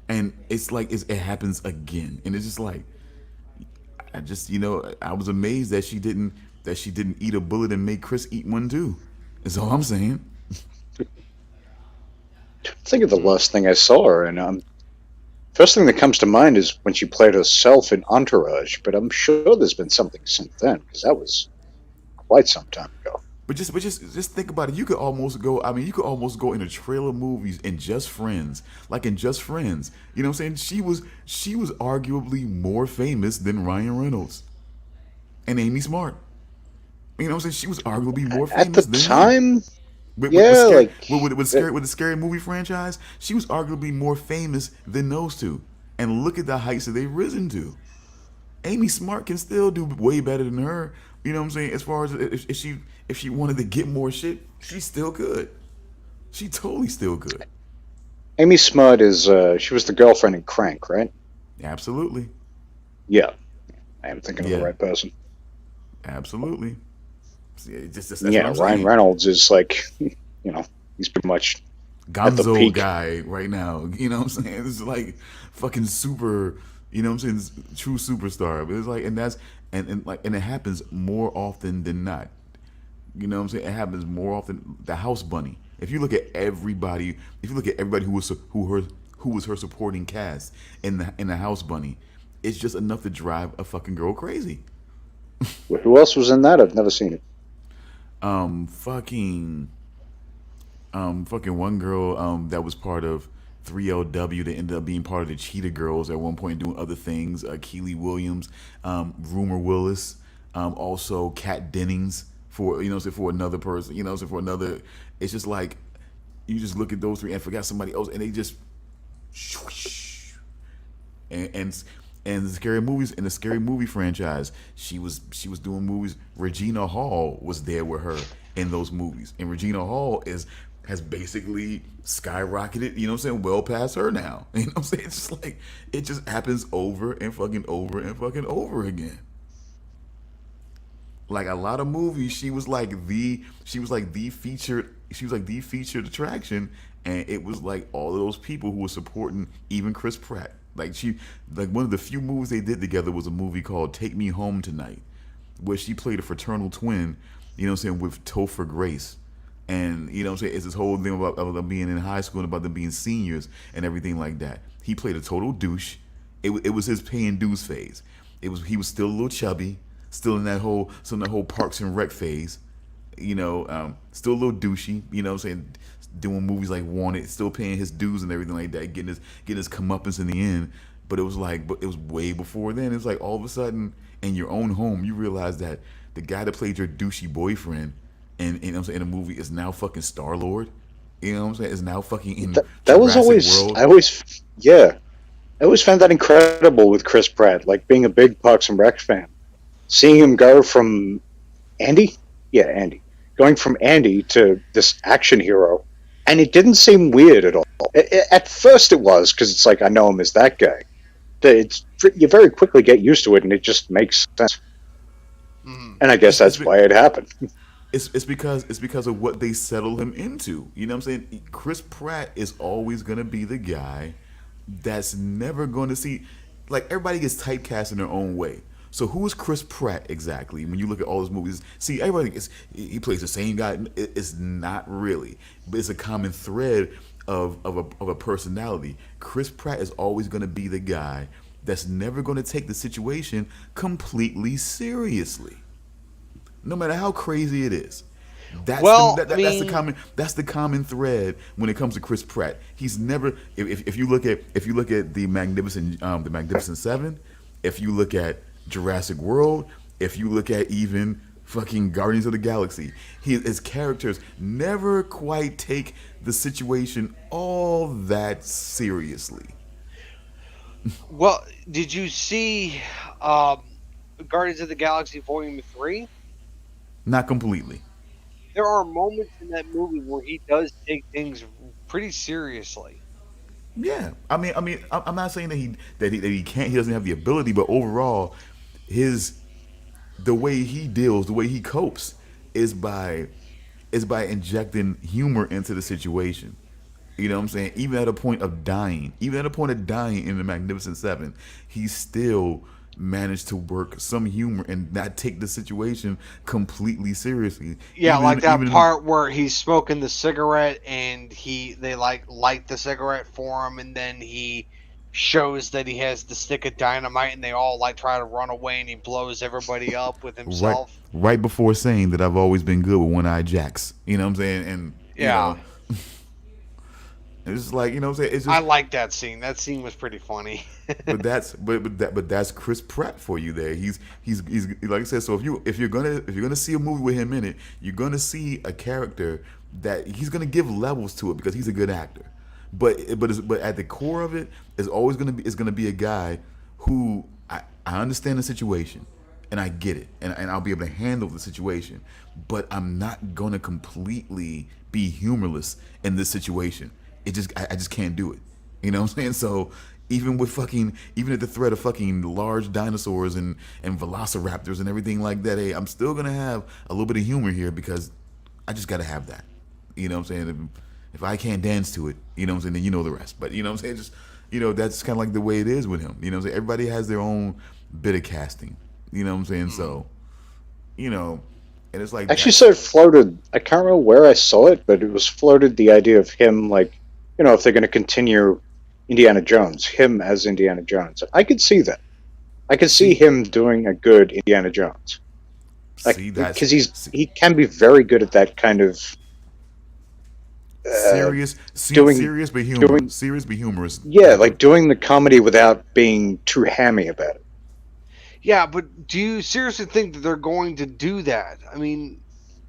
and it's like it happens again, and it's just like I was amazed that she didn't eat a bullet and make Chris eat one too. That's all I'm saying. Think of the last thing I saw her, and first thing that comes to mind is when she played herself in Entourage. But I'm sure there's been something since then, because that was quite some time ago. But just think about it. You could almost go. I mean, you could almost go into trailer movies in Just Friends, like in Just Friends. You know what I'm saying? She was arguably more famous than Ryan Reynolds and Amy Smart. You know what I'm saying? She was arguably more At the famous than them. time, With, with, with, yeah, scary, like with the scary movie franchise, she was arguably more famous than those two. And look at the heights that they've risen to. Amy Smart can still do way better than her. You know what I'm saying? As far as if she wanted to get more shit, she still could. She totally still could. Amy Smart is she was the girlfriend in Crank, right? Absolutely. Yeah, I am thinking of Yeah. the right person. Absolutely. See, that's what Yeah, I'm Ryan saying. Reynolds is like, he's pretty much at the Gonzo peak. guy right now. You know what I'm saying? It's like fucking super. You know what I'm saying? It's true superstar. But it's like, and that's and it happens more often than not. You know what I'm saying? It happens more often. The House Bunny. If you look at everybody, who was her supporting cast in the House Bunny, it's just enough to drive a fucking girl crazy. Who else was in that? I've never seen it. Fucking fucking one girl that was part of 3LW that ended up being part of the Cheetah Girls at one point doing other things. Keely Williams, Rumor Willis, also Kat Dennings for another person. For another. It's just like you just look at those three and forgot somebody else, and they just and the scary movies in the scary movie franchise, she was doing movies. Regina Hall was there with her in those movies, and Regina Hall has basically skyrocketed. You know what I'm saying? Well past her now. You know what I'm saying? It's just like it just happens over and fucking over again. Like a lot of movies, she was like the featured attraction, and it was like all of those people who were supporting even Chris Pratt. Like one of the few movies they did together was a movie called Take Me Home Tonight, where she played a fraternal twin, you know what I'm saying, with Topher Grace. And you know what I'm saying, it's this whole thing about them being in high school and about them being seniors and everything like that. He played a total douche. It was his paying dues phase. He was still a little chubby, still in that whole Parks and Rec phase, still a little douchey, you know what I'm saying, doing movies like Wanted, still paying his dues and everything like that, getting his comeuppance in the end. But it was way before then. It was like all of a sudden in your own home you realize that the guy that played your douchey boyfriend and you know what I'm saying, in a movie is now fucking Star-Lord. You know what I'm saying? Is now fucking in That was Jurassic World. I always found that incredible with Chris Pratt, like being a big Parks and Rec fan. Seeing him go from Andy? Yeah, Andy. Going from Andy to this action hero, and it didn't seem weird at all. At first it was, because it's like, I know him as that guy. You very quickly get used to it, and it just makes sense. And I guess that's why it happened. It's because of what they settle him into. You know what I'm saying? Chris Pratt is always gonna be the guy that's never going to see. Like everybody gets typecast in their own way. So who is Chris Pratt exactly? When you look at all his movies, see everybody he plays the same guy. It's not really, but it's a common thread of a personality. Chris Pratt is always going to be the guy that's never going to take the situation completely seriously, no matter how crazy it is. That's that's the common thread when it comes to Chris Pratt. He's never if you look at the Magnificent Seven, if you look at Jurassic World, if you look at even fucking Guardians of the Galaxy, his characters never quite take the situation all that seriously. Well, did you see Guardians of the Galaxy Volume 3? Not completely. there are moments in that movie where he does take things pretty seriously. Yeah, I'm not saying that he can't, he doesn't have the ability, but overall, his the way he deals, the way he copes, is by injecting humor into the situation. You know what I'm saying? Even at a point of dying, in the Magnificent Seven, he still managed to work some humor and not take the situation completely seriously. Yeah, like that Even part where he's smoking the cigarette and they like light the cigarette for him, and then he shows that he has the stick of dynamite, and they all like try to run away, and he blows everybody up with right himself. right before saying that I've always been good with one eye jacks. You know what I'm saying? And Yeah, it's just like, you know what I'm saying? It's I just, like that scene. That scene was pretty funny. but that's Chris Pratt for you there. He's like I said. So if you're gonna see a movie with him in it, you're gonna see a character that he's gonna give levels to it because he's a good actor. But at the core of it is always gonna be a guy who I understand the situation and I get it and I'll be able to handle the situation, but I'm not gonna completely be humorless in this situation. I just can't do it. You know what I'm saying? So even at the threat of fucking large dinosaurs and velociraptors and everything like that, hey, I'm still gonna have a little bit of humor here because I just gotta have that. You know what I'm saying? If I can't dance to it, you know what I'm saying, then you know the rest. But you know what I'm saying? Just that's kind of like the way it is with him. You know what I'm saying? Everybody has their own bit of casting. You know what I'm saying? So, you know, and it's like Actually, that. so it floated. I can't remember where I saw it, but it was floated the idea of him, like, if they're going to continue Indiana Jones, him as Indiana Jones. I could see that. I could see See, him doing a good Indiana Jones, like see that's because see, he can be very good at that kind of uh, doing doing serious but humorous yeah, type like of. doing the comedy without being too hammy about it. Yeah, but do you seriously think that they're going to do that? I mean,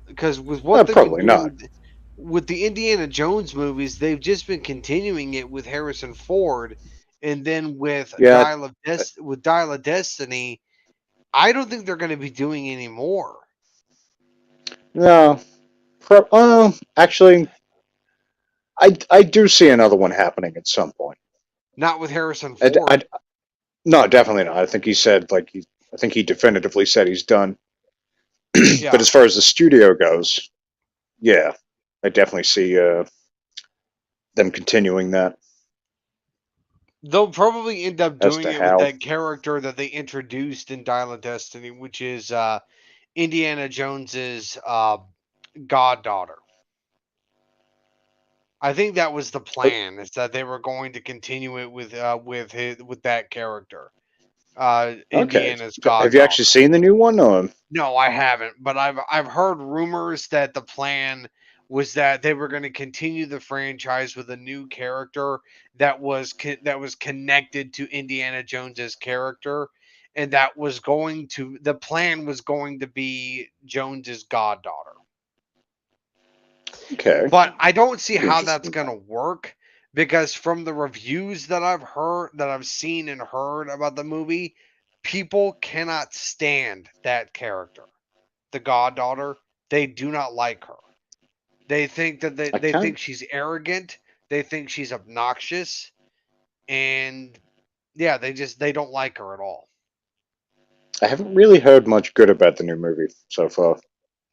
because with what they've been Probably doing not. with the Indiana Jones movies, they've just been continuing it with Harrison Ford, and then with Yeah, Dial of Destiny. I don't think they're going to be doing any more. no. Actually, I do see another one happening at some point. Not with Harrison I Ford. No, definitely not. I think he said I think he definitively said he's done. But Yeah, as far as the studio goes, yeah, I definitely see them continuing that they'll probably end up as doing to it with how. that character that they introduced in Dial of Destiny, which is Indiana Jones's goddaughter. I think that was the plan. Is that they were going to continue it with that character, Okay, Indiana's have you actually goddaughter. seen the new one? Or No, I haven't, but I've heard rumors that the plan was that they were going to continue the franchise with a new character that was connected to Indiana Jones's character, and the plan was going to be Jones's goddaughter. okay, But I don't see be how that's interesting. going to work because from the reviews that I've seen and heard about the movie, people cannot stand that character, the goddaughter. They do not like her. They think that I they think can't. she's arrogant. They think she's obnoxious, and yeah, they don't like her at all. I haven't really heard much good about the new movie so far.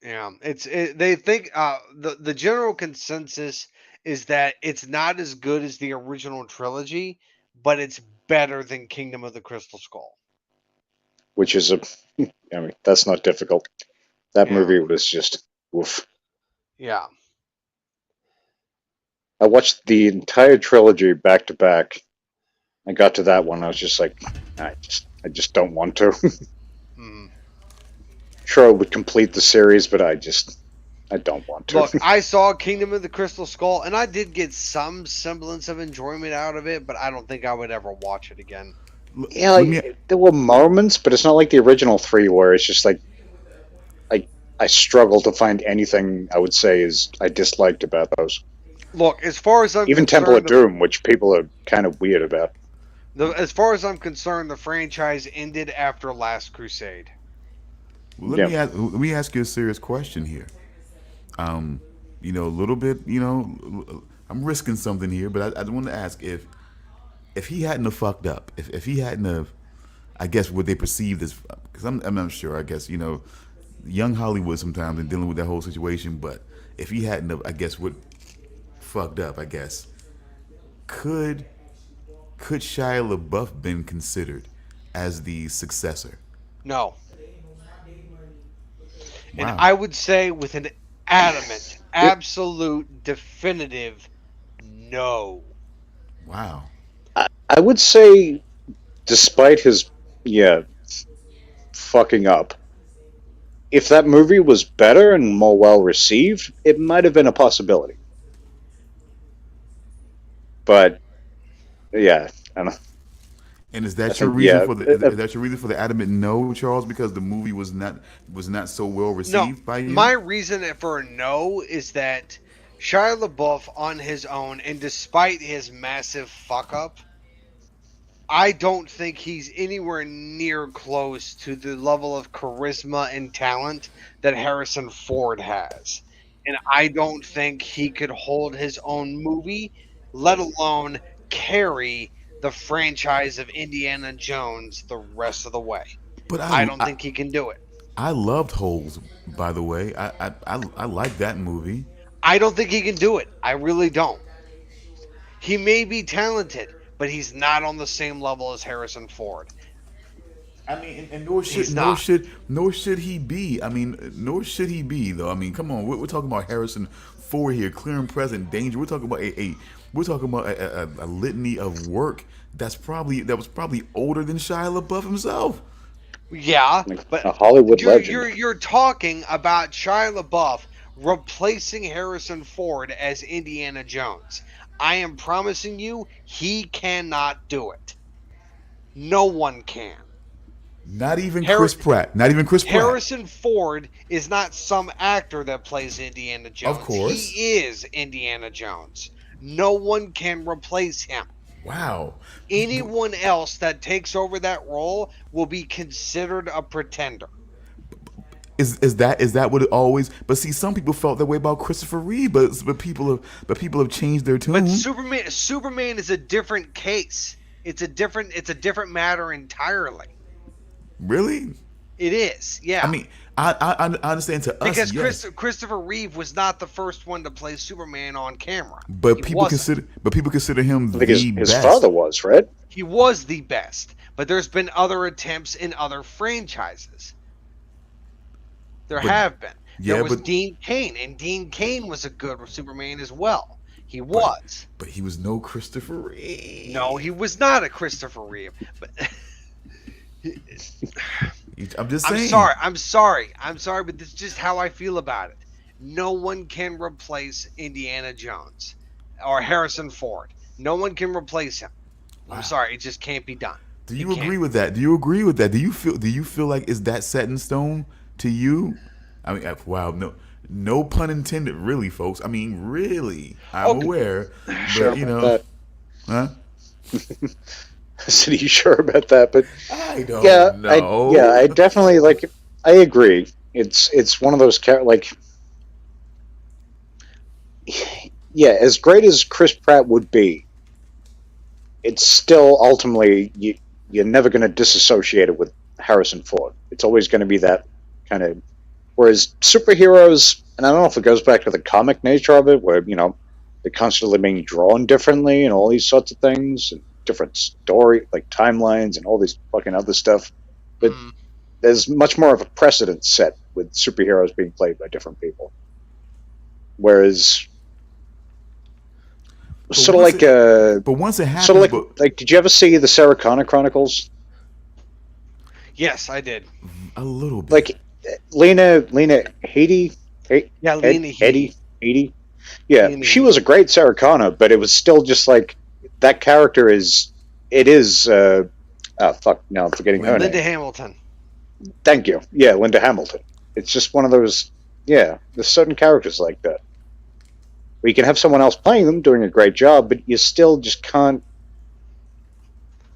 Yeah, they think the general consensus is that it's not as good as the original trilogy, but it's better than Kingdom of the Crystal Skull. Which is a, I mean, that's not difficult. That Yeah, movie was just woof. yeah. I watched the entire trilogy back to back. I got to that one. I was just like, I just don't want to. Mm. Sure, I would complete the series, but I don't want to. Look, I saw Kingdom of the Crystal Skull, and I did get some semblance of enjoyment out of it, but I don't think I would ever watch it again. Yeah, Let me there were moments, but it's not like the original three where it's just like I I struggle to find anything I would say is I disliked about those. Look, as far as I'm Even Temple of concerned, Doom, which people are kind of weird about. the franchise ended after Last Crusade. let Yeah. me ask you a serious question here. A little bit. I'm risking something here, but I want to ask if he hadn't have fucked up, if he hadn't have, I guess what they perceived as, because I'm not sure. I guess young Hollywood sometimes and dealing with that whole situation. But if he hadn't have, I guess what fucked up, I guess could Shia LaBeouf been considered as the successor? No. And Wow. I would say with an adamant, absolute, definitive no. Wow. I would say, despite his fucking up, if that movie was better and more well received, it might have been a possibility. But yeah, I don't know. And is I that your think reason for the is that your reason for the adamant no, Charles? Because the movie was not so well No, received by you. my reason for a no is that Shia LaBeouf on his own, and despite his massive fuck up, I don't think he's anywhere near close to the level of charisma and talent that Harrison Ford has. And I don't think he could hold his own movie, let alone carry the franchise of Indiana Jones the rest of the way. But I don't think he can do it. I loved Holes, by the way. I like that movie. I don't think he can do it. I really don't. He may be talented, but he's not on the same level as Harrison Ford. I mean, and nor He's should not. nor should he be. I mean, nor should he be though. I mean, come on, we're talking about Harrison Ford here, clear and present danger. We're talking about a litany of work that was probably older than Shia LaBeouf himself. Yeah, Like but a Hollywood you're, legend. you're talking about Shia LaBeouf replacing Harrison Ford as Indiana Jones. I am promising you, he cannot do it. No one can. Not even Har- Chris Pratt. Not even Chris Pratt. Harrison Ford is not some actor that plays Indiana Jones. Of course. He is Indiana Jones. No one can replace him. Wow. Anyone else that takes over that role will be considered a pretender. Is that what it always? But see, some people felt that way about Christopher Reeve, but people have changed their tune. But Superman is a different case. It's a different matter entirely. Really? It is, yeah. I mean, I understand to us, because yes. Christopher Reeve was not the first one to play Superman on camera. But He people wasn't. consider him I think the his best. father was, right? He was the best, but there's been other attempts in other franchises. There have been. There was Dean Cain, and Dean Cain was a good Superman as well. He was. But he was no Christopher Reeve. No, he was not a Christopher Reeve. But I'm just saying. I'm sorry, but this is just how I feel about it. No one can replace Indiana Jones or Harrison Ford. No one can replace him. Wow. I'm sorry, it just can't be done. Do you agree with that? Do you agree with that? Do you feel like is that set in stone to you? I mean, wow, no pun intended, really, folks. I mean, really, I'm aware, but Sure about huh? I said, "Are you sure about that?" But I don't know. I definitely I agree. It's one of those as great as Chris Pratt would be, it's still ultimately you're never going to disassociate it with Harrison Ford. It's always going to be that kind of. Whereas superheroes, and I don't know if it goes back to the comic nature of it, where they're constantly being drawn differently and all these sorts of things, and different story timelines and all this fucking other stuff. But there's much more of a precedent set with superheroes being played by different people. Whereas, But once it happened, did you ever see the Sarah Connor Chronicles? Yes, I did. a little bit. Lena Headey. Yeah, Lena Headey. Yeah, Lena she Headey. was a great Sarah Connor, but it was still just that character is. It is. Fuck! Now I'm forgetting her Linda name. Hamilton. Thank you. Yeah, Linda Hamilton. It's just one of those. Yeah, there's certain characters like that. Where you can have someone else playing them, doing a great job, but you still just can't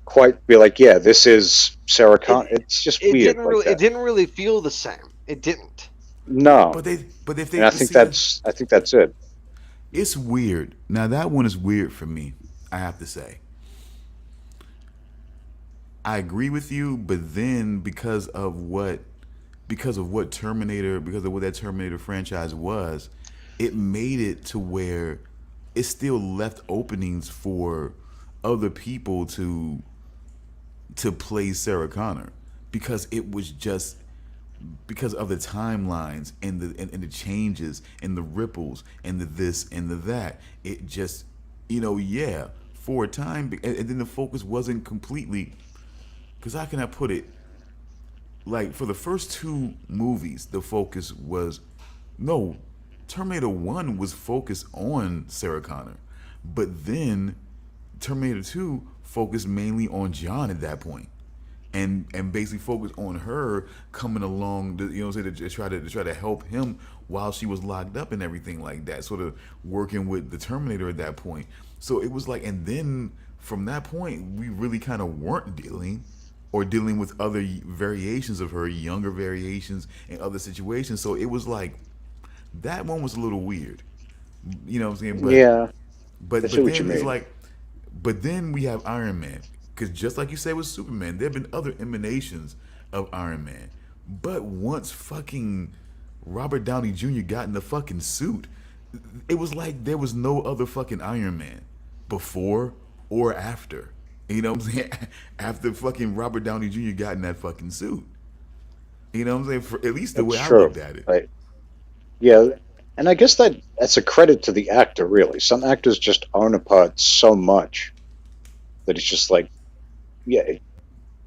quite be this is Sarah Connor. It's just weird. It didn't really feel the same. It didn't. No, but if and they see I think that's it. it's weird. Now that one is weird for me. I have to say. I agree with you, but then because of what that Terminator franchise was, it made it to where it still left openings for other people to play Sarah Connor because it was just because of the timelines and the changes and the ripples and the this and the that. It just yeah, for a time, and then the focus wasn't completely. Because how can I put it? Like for the first two movies, the focus was no. Terminator 1 was focused on Sarah Connor, but then Terminator 2 focused mainly on John at that point, and basically focused on her coming along, to try to help him while she was locked up and everything like that, sort of working with the Terminator at that point. So it was like, and then from that point, we really kind of weren't dealing with other variations of her, younger variations in other situations. So it was like that one was a little weird. You know what I'm saying? Yeah, I But see what you then it's mean. like, but then we have Iron Man, because just like you said with Superman, there have been other emanations of Iron Man. But once fucking Robert Downey Jr. got in the fucking suit, it was like there was no other fucking Iron Man before or after. You know what I'm saying? After fucking Robert Downey Jr. got in that fucking suit. You know what I'm saying? For at least the way That's I true. looked at it. Yeah, and I guess that's a credit to the actor, really. Some actors just own a part so much that it's just like, yeah,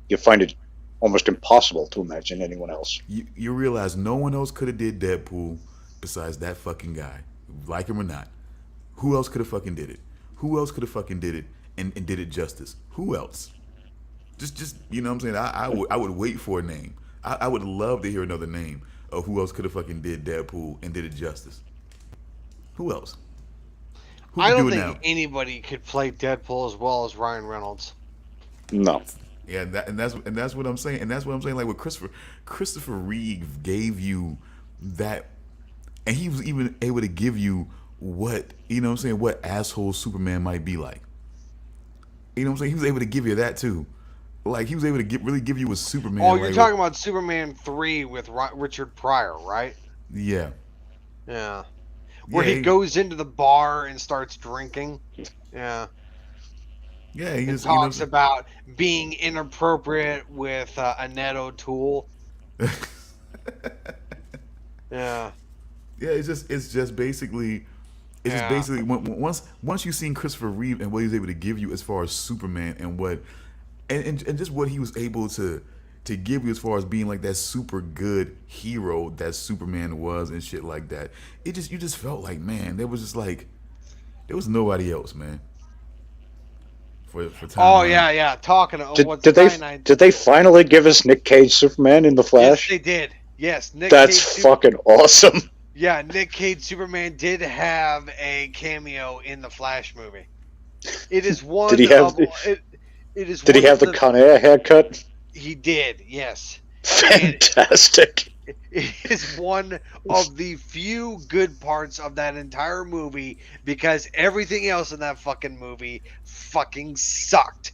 you find it almost impossible to imagine anyone else. You realize no one else could have did Deadpool besides that fucking guy. Like him or not. Who else could have fucking did it? Who else could have fucking did it and did it justice? Who else? Just you know what I'm saying? I would wait for a name. I would love to hear another name of who else could have fucking did Deadpool and did it justice. Who else? Who I could don't do it think now? anybody could play Deadpool as well as Ryan Reynolds. No. Yeah, that's what I'm saying. And that's what I'm saying. Like with Christopher Reeve gave you that, and he was even able to give you what I'm saying, what asshole Superman might be like. You know what I'm saying? He was able to give you that too. Like he was able to really give you a Superman. Oh, you're like, talking about Superman 3 with Richard Pryor, right? Yeah. Yeah. Where Yeah, he goes into the bar and starts drinking. Yeah. Yeah, he And just talks about being inappropriate with Annette O'Toole. Yeah. Yeah, it's just basically once you've seen Christopher Reeve and what he was able to give you as far as Superman and what and just what he was able to give you as far as being like that super good hero that Superman was and shit like that. You just felt like, man, there was nobody else, man. For time. Oh yeah. Talking of Did, what's did the they guy and I- did they finally give us Nick Cage Superman in the Yes, Flash? they did. Yes, Nick That's Cage. fucking awesome. Yeah, Nick Cage Superman did have a cameo in the Flash movie. It is one Did he have of it is Did he one have of the Con Air haircut? He did, yes. Fantastic. It is one of the few good parts of that entire movie because everything else in that fucking movie fucking sucked.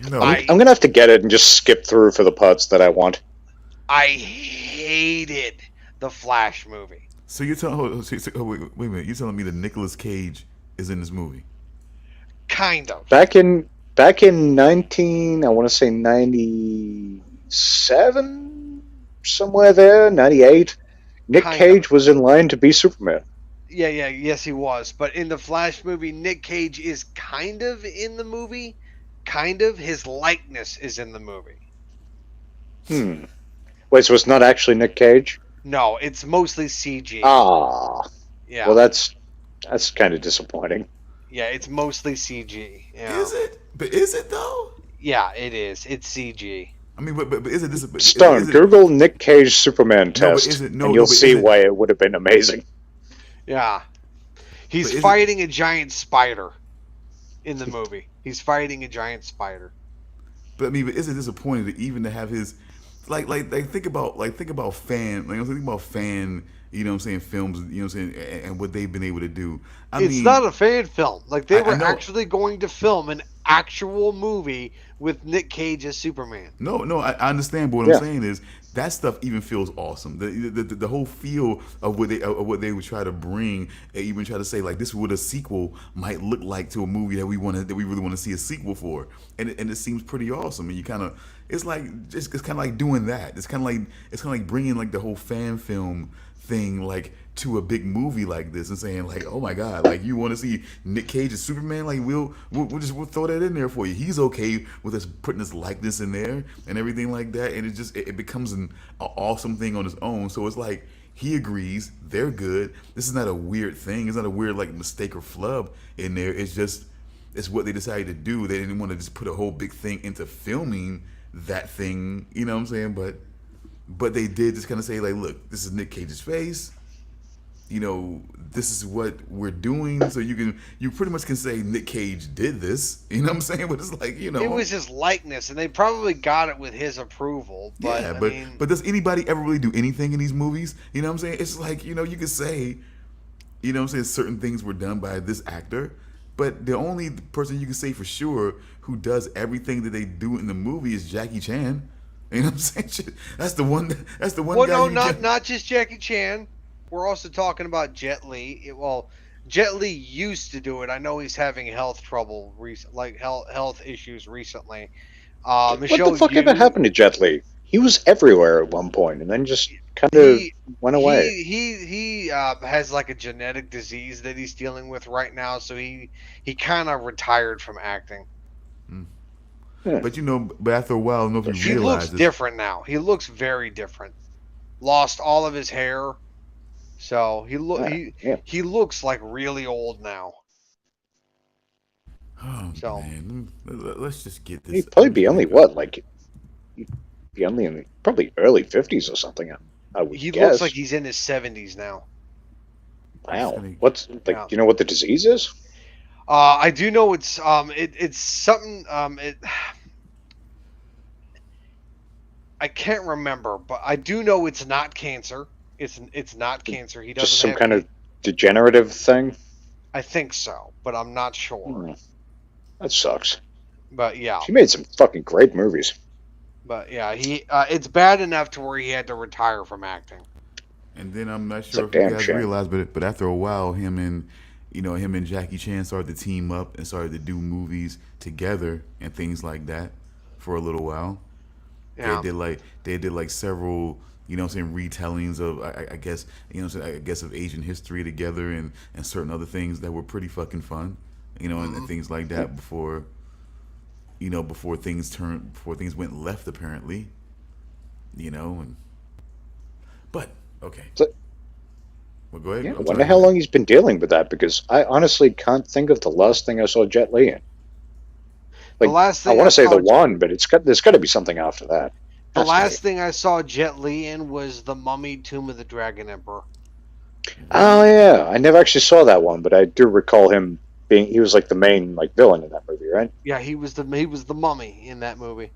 No, I I'm gonna have to get it and just skip through for the parts that I want. hated the Flash movie. so you're telling wait a minute, you're telling me that Nicolas Cage is in this movie? Kind of. Back in 19, I want to say 97, somewhere there, 98. Nick Kind Cage was in line to be Superman. Yes, he was. But in the Flash movie, Nick Cage is kind of in the movie. Kind of. His likeness is in the movie. Wait, so it's not actually Nick Cage? No, it's mostly CG. Ah, Yeah. well, that's kind of disappointing. Yeah, it's mostly CG. Yeah. Is it? But is it though? Yeah, it is. It's CG. I mean, but is it this? Stone, is it, Google Nick Cage Superman but test, is it- no, and no, you'll but see is it- why it would have been amazing. Yeah. He's But is it- fighting a giant spider in the movie. He's fighting a giant spider. But I mean, but is it disappointing to even to have his think about fan, think about fan, you know what I'm saying, films, you know what I'm saying, and what they've been able to do. It's not a fan film. Like they I were know. actually going to film an actual movie with Nick Cage as Superman. No, I understand, but what Yeah. I'm saying is that stuff even feels awesome. The whole feel of what they would try to bring, and even try to say like this is what a sequel might look like to a movie that we really want to see a sequel for, and it seems pretty awesome. And you kind of it's kind of like doing that. It's kind of like bringing like the whole fan film thing like to a big movie like this and saying like, oh my god, like you want to see Nick Cage as Superman, like we'll throw that in there for you. He's okay with us putting his likeness in there and everything like that, and it becomes an awesome thing on its own. So it's like he agrees, they're good. This is not a weird thing. It's not a weird like mistake or flub in there. It's what they decided to do. They didn't want to just put a whole big thing into filming that thing, you know what I'm saying? But they did just kind of say like, look, this is Nick Cage's face. You know, this is what we're doing. So you pretty much can say Nick Cage did this. You know what I'm saying? But it's like, you know, It was his likeness, and they probably got it with his approval. But yeah, I mean, but does anybody ever really do anything in these movies? You know what I'm saying? It's like, you know, you could say, you know what I'm saying, certain things were done by this actor, but the only person you can say for sure who does everything that they do in the movie is Jackie Chan. You know what I'm saying? That's the one. That's the one. well, guy no, you not just Jackie Chan. We're also talking about Jet Li. Jet Li used to do it. I know he's having health trouble, health issues recently. What Michelle the fuck Yeoh, ever happened to Jet Li? He was everywhere at one point, and then just kind of went away. He has like a genetic disease that he's dealing with right now, so he kind of retired from acting. But you know, but after a while, I don't know if you He realize looks this. different now. He looks very different. Lost all of his hair, so he looks like really old now. Oh So- man, let's just get this. He'd probably be only what, like, he'd be only in probably early 50s or something. I would He guess. looks like he's in his 70s now. Wow. What's like? Yeah. Do you know what the disease is? I do know it's something I can't remember, but I do know it's not cancer. It's not cancer. He doesn't Just some have kind of degenerative thing. I think so, but I'm not sure. Hmm. That sucks. But yeah, She made some fucking great movies. he it's bad enough to where he had to retire from acting. And then I'm not a sure if you damn guys shame. realize, but after a while, him and Jackie Chan started to team up and started to do movies together and things like that for a little while. Yeah. They did like several, you know what I'm saying, retellings of I guess, you know what I'm saying, I guess of Asian history together and certain other things that were pretty fucking fun, you know, and things like that before things went left apparently, you know, but okay. So- Well, go ahead. Yeah, I I'm wonder sorry. how long he's been dealing with that, because I honestly can't think of the last thing I saw Jet Li in. Like, The last I thing want to say saw the one, but there's got to be something after that. The Has to last be. thing I saw Jet Li in was The Mummy: Tomb of the Dragon Emperor. Oh yeah, I never actually saw that one, but I do recall him being. He was like the main like villain in that movie, right? Yeah, he was the mummy in that movie.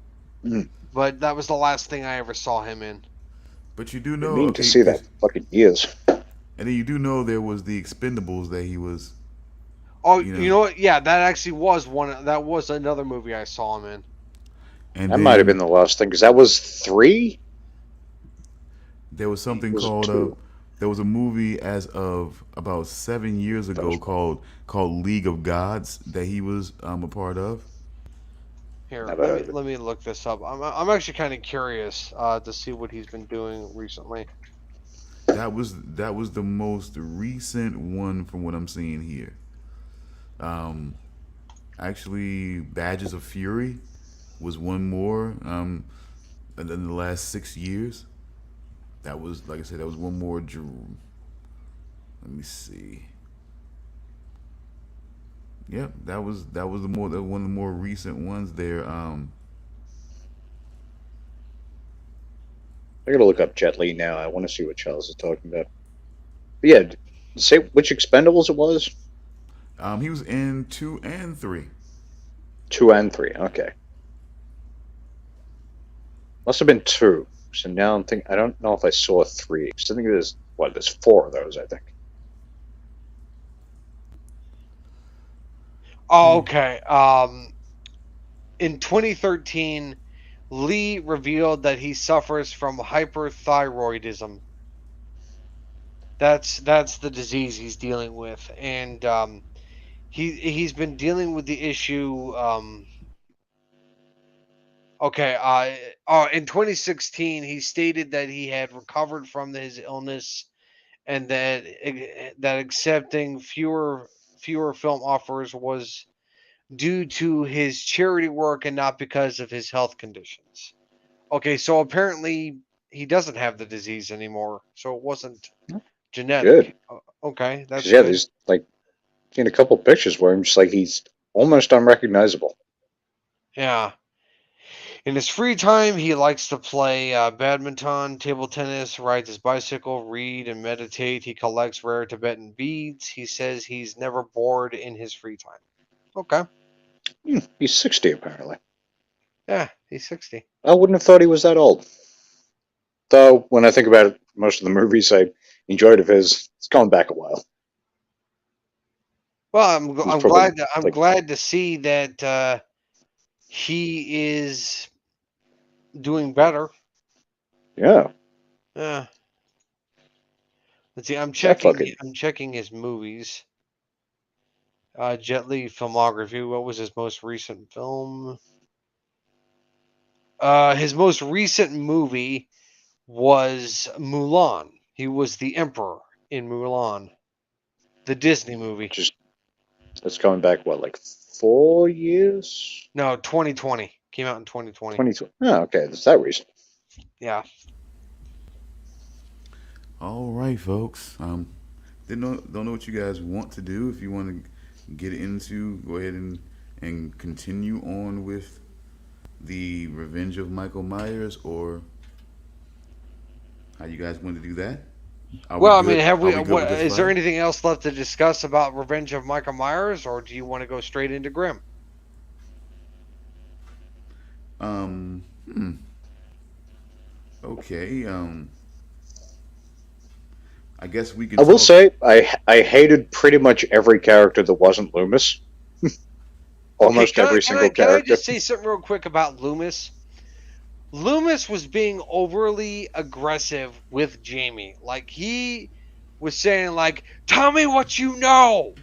Mm. But that was the last thing I ever saw him in. But you do I know, mean to see that fucking years. and then you do know there was the Expendables that he was. Oh, You know. you know what? Yeah, that actually was one. That was another movie I saw him in. And That then might have been the last thing, because that was 3. There was something Was it called 2? there was a movie as of about 7 years ago was- called League of Gods that he was a part of. Here, Never heard of it. let me look this up. I'm actually kind of curious to see what he's been doing recently. That was the most recent one from what I'm seeing here. Actually, Badges of Fury was one more in the last 6 years. That was, like I said, that was one more. Let me see. Yep, that was one of the more recent ones there. I gotta look up Jet Li now. I want to see what Charles is talking about. But yeah, say which Expendables it was. He was in 2 and 3. 2 and 3. Okay. Must have been 2. So now I'm thinking, I don't know if I saw 3. So I think there's 4 of those, I think. Oh, okay. In 2013, Lee revealed that he suffers from hyperthyroidism. That's the disease he's dealing with, and he's been dealing with the issue. In 2016, he stated that he had recovered from his illness and that accepting fewer film offers was due to his charity work and not because of his health conditions. Okay, so apparently he doesn't have the disease anymore, so it wasn't Good. genetic. Okay, that's Because, yeah, good. there's, like, seen a couple pictures where I'm just like, he's almost unrecognizable. Yeah. In his free time, he likes to play badminton, table tennis, rides his bicycle, read and meditate. He collects rare Tibetan beads. He says he's never bored in his free time. Okay. He's 60, apparently. Yeah, he's 60. I wouldn't have thought he was that old. Though, when I think about it, most of the movies I enjoyed of his, it's going back a while. Well, I'm probably, glad to see that he is doing better. Yeah. Yeah. Let's see. I'm That fucking- checking his movies. Jet Li filmography. What was his most recent film? His most recent movie was Mulan. He was the emperor in Mulan, the Disney movie. Just, it's going back, what, like 4 years? No, 2020. Came out in 2020. 2020. Oh, okay. That's that reason. Yeah. All right, folks. Don't know what you guys want to do. If you want to get into, go ahead and continue on with the Revenge of Michael Myers, or how you guys want to do that. Well, I mean, is there any? anything else left to discuss about Revenge of Michael Myers, or do you want to go straight into Grimm? Okay. I guess we can. I will say, I hated pretty much every character that wasn't Loomis. Almost every single can I character. just say something real quick about Loomis? Loomis was being overly aggressive with Jamie. Like, he was saying, like, tell me what you know.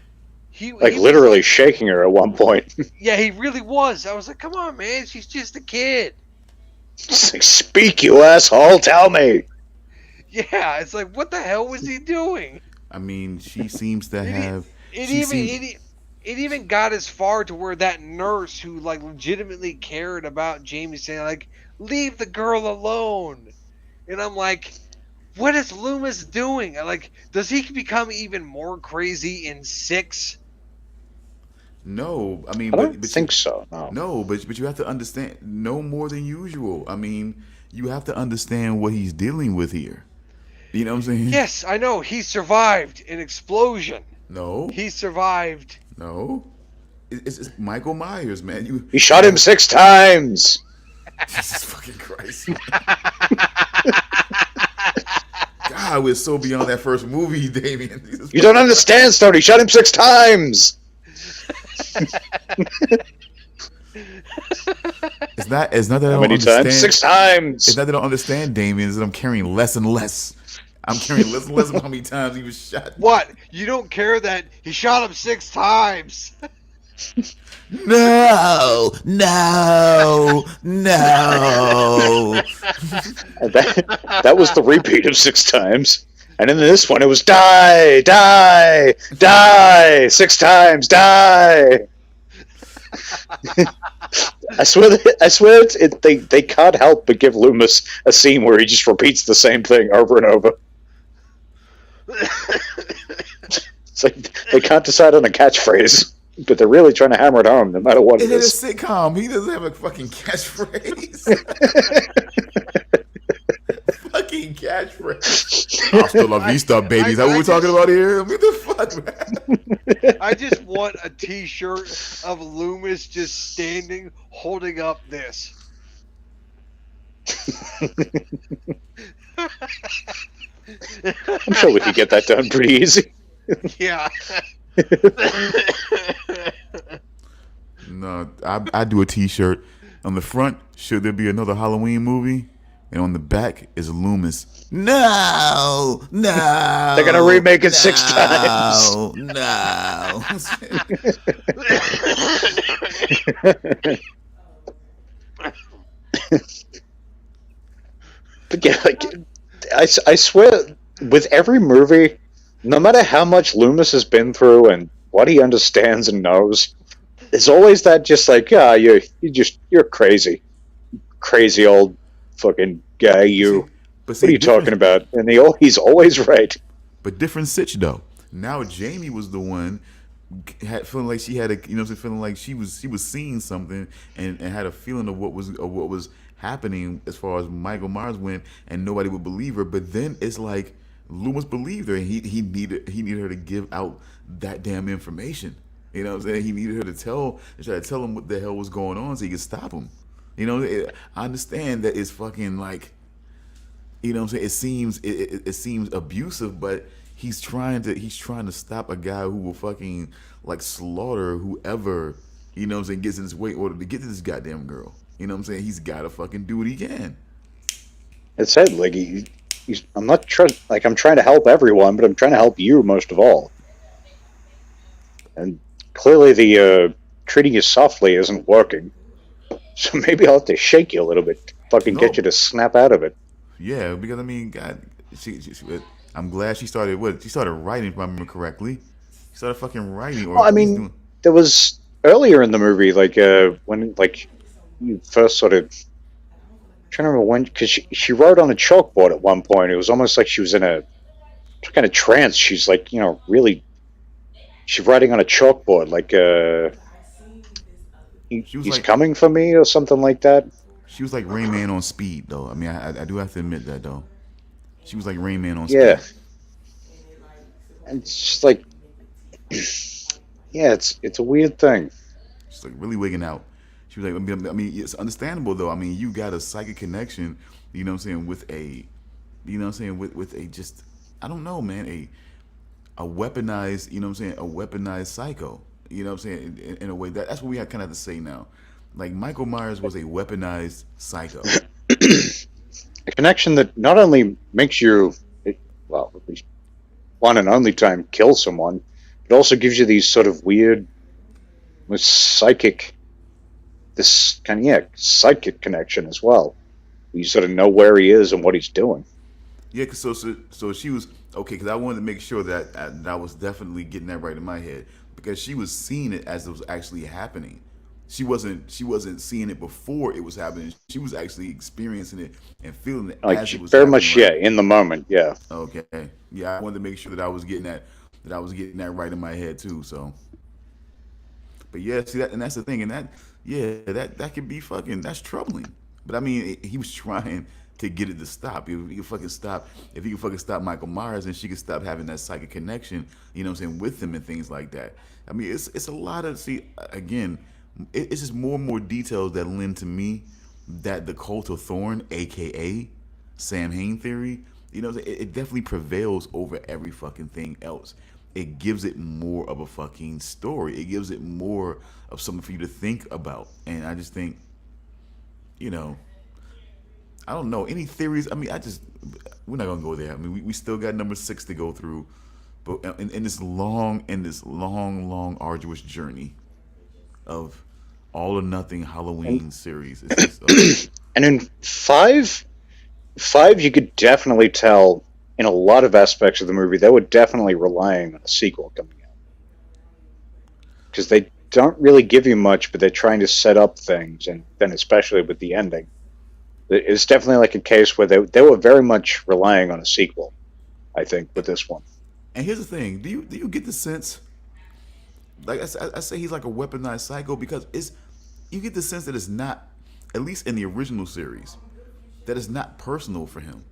He Literally shaking her at one point. Yeah, he really was. I was like, come on, man. She's just a kid. It's like, speak, you asshole, tell me. Yeah, it's like, what the hell was he doing? I mean, she seems to have. It even got as far to where that nurse who, like, legitimately cared about Jamie saying, like, leave the girl alone. And I'm like, what is Loomis doing? Like, does he become even more crazy in 6? No, I mean, I don't think so. No. No, but you have to understand, no more than usual. I mean, you have to understand what he's dealing with here. You know what I'm saying? Yes, I know. He survived an explosion. No. He survived. No. It's Michael Myers, man. He shot him 6 times. Jesus fucking Christ. God, we're so beyond that first movie, Damian. You don't understand, Stone. He shot him 6 times. It's not that I How don't many understand. times? 6 times. It's not that I don't understand, Damian. It's that I'm carrying less and less. I'm carrying less and less of how many times he was shot. What? You don't care that he shot him 6 times? No. That was the repeat of 6 times. And in this one, it was die, 6 times, die. I swear they can't help but give Loomis a scene where he just repeats the same thing over and over. It's like they can't decide on a catchphrase, but they're really trying to hammer it home no matter what it It is is. a sitcom. He doesn't have a fucking catchphrase. Fucking catchphrase. Hasta la vista, baby. Is that what we're talking about here? What the fuck, man? I just want a t-shirt of Loomis just standing, holding up this. I'm sure we could get that done pretty easy. Yeah. No, I do a T-shirt. On the front, should there be another Halloween movie? And on the back is Loomis. No, no. They're gonna remake it 6 times. No. But yeah, like, I swear, with every movie, no matter how much Loomis has been through and what he understands and knows, there's always that just like, yeah, you're crazy, crazy old fucking guy. You, But what are see, you talking about? And he's always right. But different sitch though. Now Jamie was the one feeling like she had a feeling like she was seeing something and had a feeling of what was happening as far as Michael Myers went, and nobody would believe her. But then it's like Loomis believed her, and he needed her to give out that damn information. You know what I'm saying? He needed her to try to tell him what the hell was going on so he could stop him. I understand that it's fucking like, you know what I'm saying? It seems abusive, but he's trying to stop a guy who will fucking like slaughter whoever, you know what I'm saying, gets in his way in order to get to this goddamn girl. You know what I'm saying? He's got to fucking do what he can. It said like I'm not trying, like I'm trying to help everyone, but I'm trying to help you most of all. And clearly the treating you softly isn't working. So maybe I'll have to shake you a little bit, to fucking No. get you to snap out of it. Yeah, because I mean, God, I'm glad she started. She started writing, if I remember correctly. She started fucking writing. Or Well, I at least mean, there was earlier in the movie, like when like you first sort of I'm trying to remember when, because she wrote on a chalkboard at one point. It was almost like she was in a kind of trance. She's like, really, she's writing on a chalkboard, like she was he's like coming for me or something like that. she was like Rain Man on speed, though. I mean, I do have to admit that though. She was like Rain Man on Yeah, speed. and it's just like, yeah, it's a weird thing. She's like really wigging out. She was like, I mean, it's understandable though. I mean, you got a psychic connection, you know what I'm saying, with a, you know what I'm saying, with a just, I don't know, man, a weaponized, you know what I'm saying, a weaponized psycho. You know what I'm saying, in a way that's what we kind of have to say now. Like Michael Myers was a weaponized psycho. A connection that not only makes you, well, at least one and only time kill someone, it also gives you these sort of weird, psychic, this kind of psychic connection as well. You sort of know where he is and what he's doing. Yeah, cause so she was okay. Because I wanted to make sure that I was definitely getting that right in my head, because she was seeing it as it was actually happening. She wasn't seeing it before it was happening. She was actually experiencing it and feeling it Like as it was very happening. much, Right? in the moment, yeah. Okay. Yeah, I wanted to make sure that I was getting that right in my head too. So, but yeah, see that, and that's the thing, and that could be fucking, that's troubling. But I mean, he was trying to get it to stop. If he could fucking stop Michael Myers, and she could stop having that psychic connection, you know what I'm saying, with him and things like that. I mean, it's a lot of, see, again, it's just more and more details that lend to me that the cult of Thorn, aka Sam Hain theory, you know, it definitely prevails over every fucking thing else. It gives it more of a fucking story. It gives it more of something for you to think about. And I just think, you know, I don't know any theories. I mean, we're not gonna go there. I mean, we still got number 6 to go through, but in this long, arduous journey of all or nothing Halloween series, it's just, And in five, you could definitely tell in a lot of aspects of the movie they were definitely relying on a sequel coming out, because they don't really give you much, but they're trying to set up things, and then especially with the ending, it's definitely like a case where they were very much relying on a sequel. I think with this one. and here's the thing: do you get the sense? Like I say, he's like a weaponized psycho because you get the sense that it's not, at least in the original series, that it's not personal for him.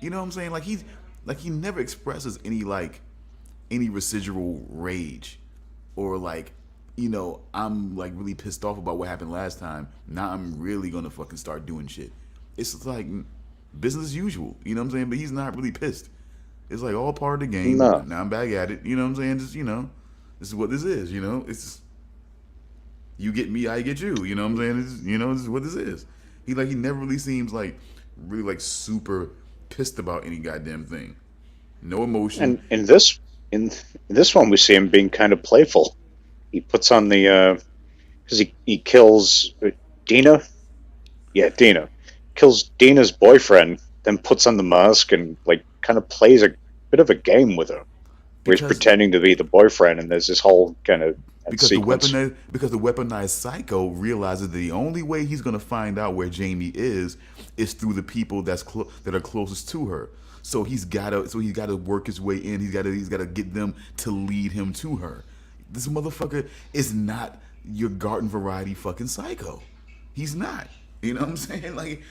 You know what I'm saying? Like he never expresses any residual rage, or like, you know, I'm like really pissed off about what happened last time. Now I'm really gonna fucking start doing shit. it's like business as usual. You know what I'm saying? But he's not really pissed. It's like all part of the game. No. Now I'm back at it. You know what I'm saying? Just this is what this is. It's just, you get me, I get you. You know what I'm saying? This is what this is. He never really seems like really like super pissed about any goddamn thing. No emotion. And in this one, we see him being kind of playful. He puts on the because he kills Dina. Yeah, Dina kills Dina's boyfriend, then puts on the mask and like kind of plays a bit of a game with her, where he's Because pretending to be the boyfriend, and there's this whole kind of because sequence. the weaponized psycho realizes that the only way he's gonna find out where Jamie is through the people that are closest to her. So he's gotta work his way in. He's gotta get them to lead him to her. This motherfucker is not your garden variety fucking psycho. He's not. You know what I'm saying? Like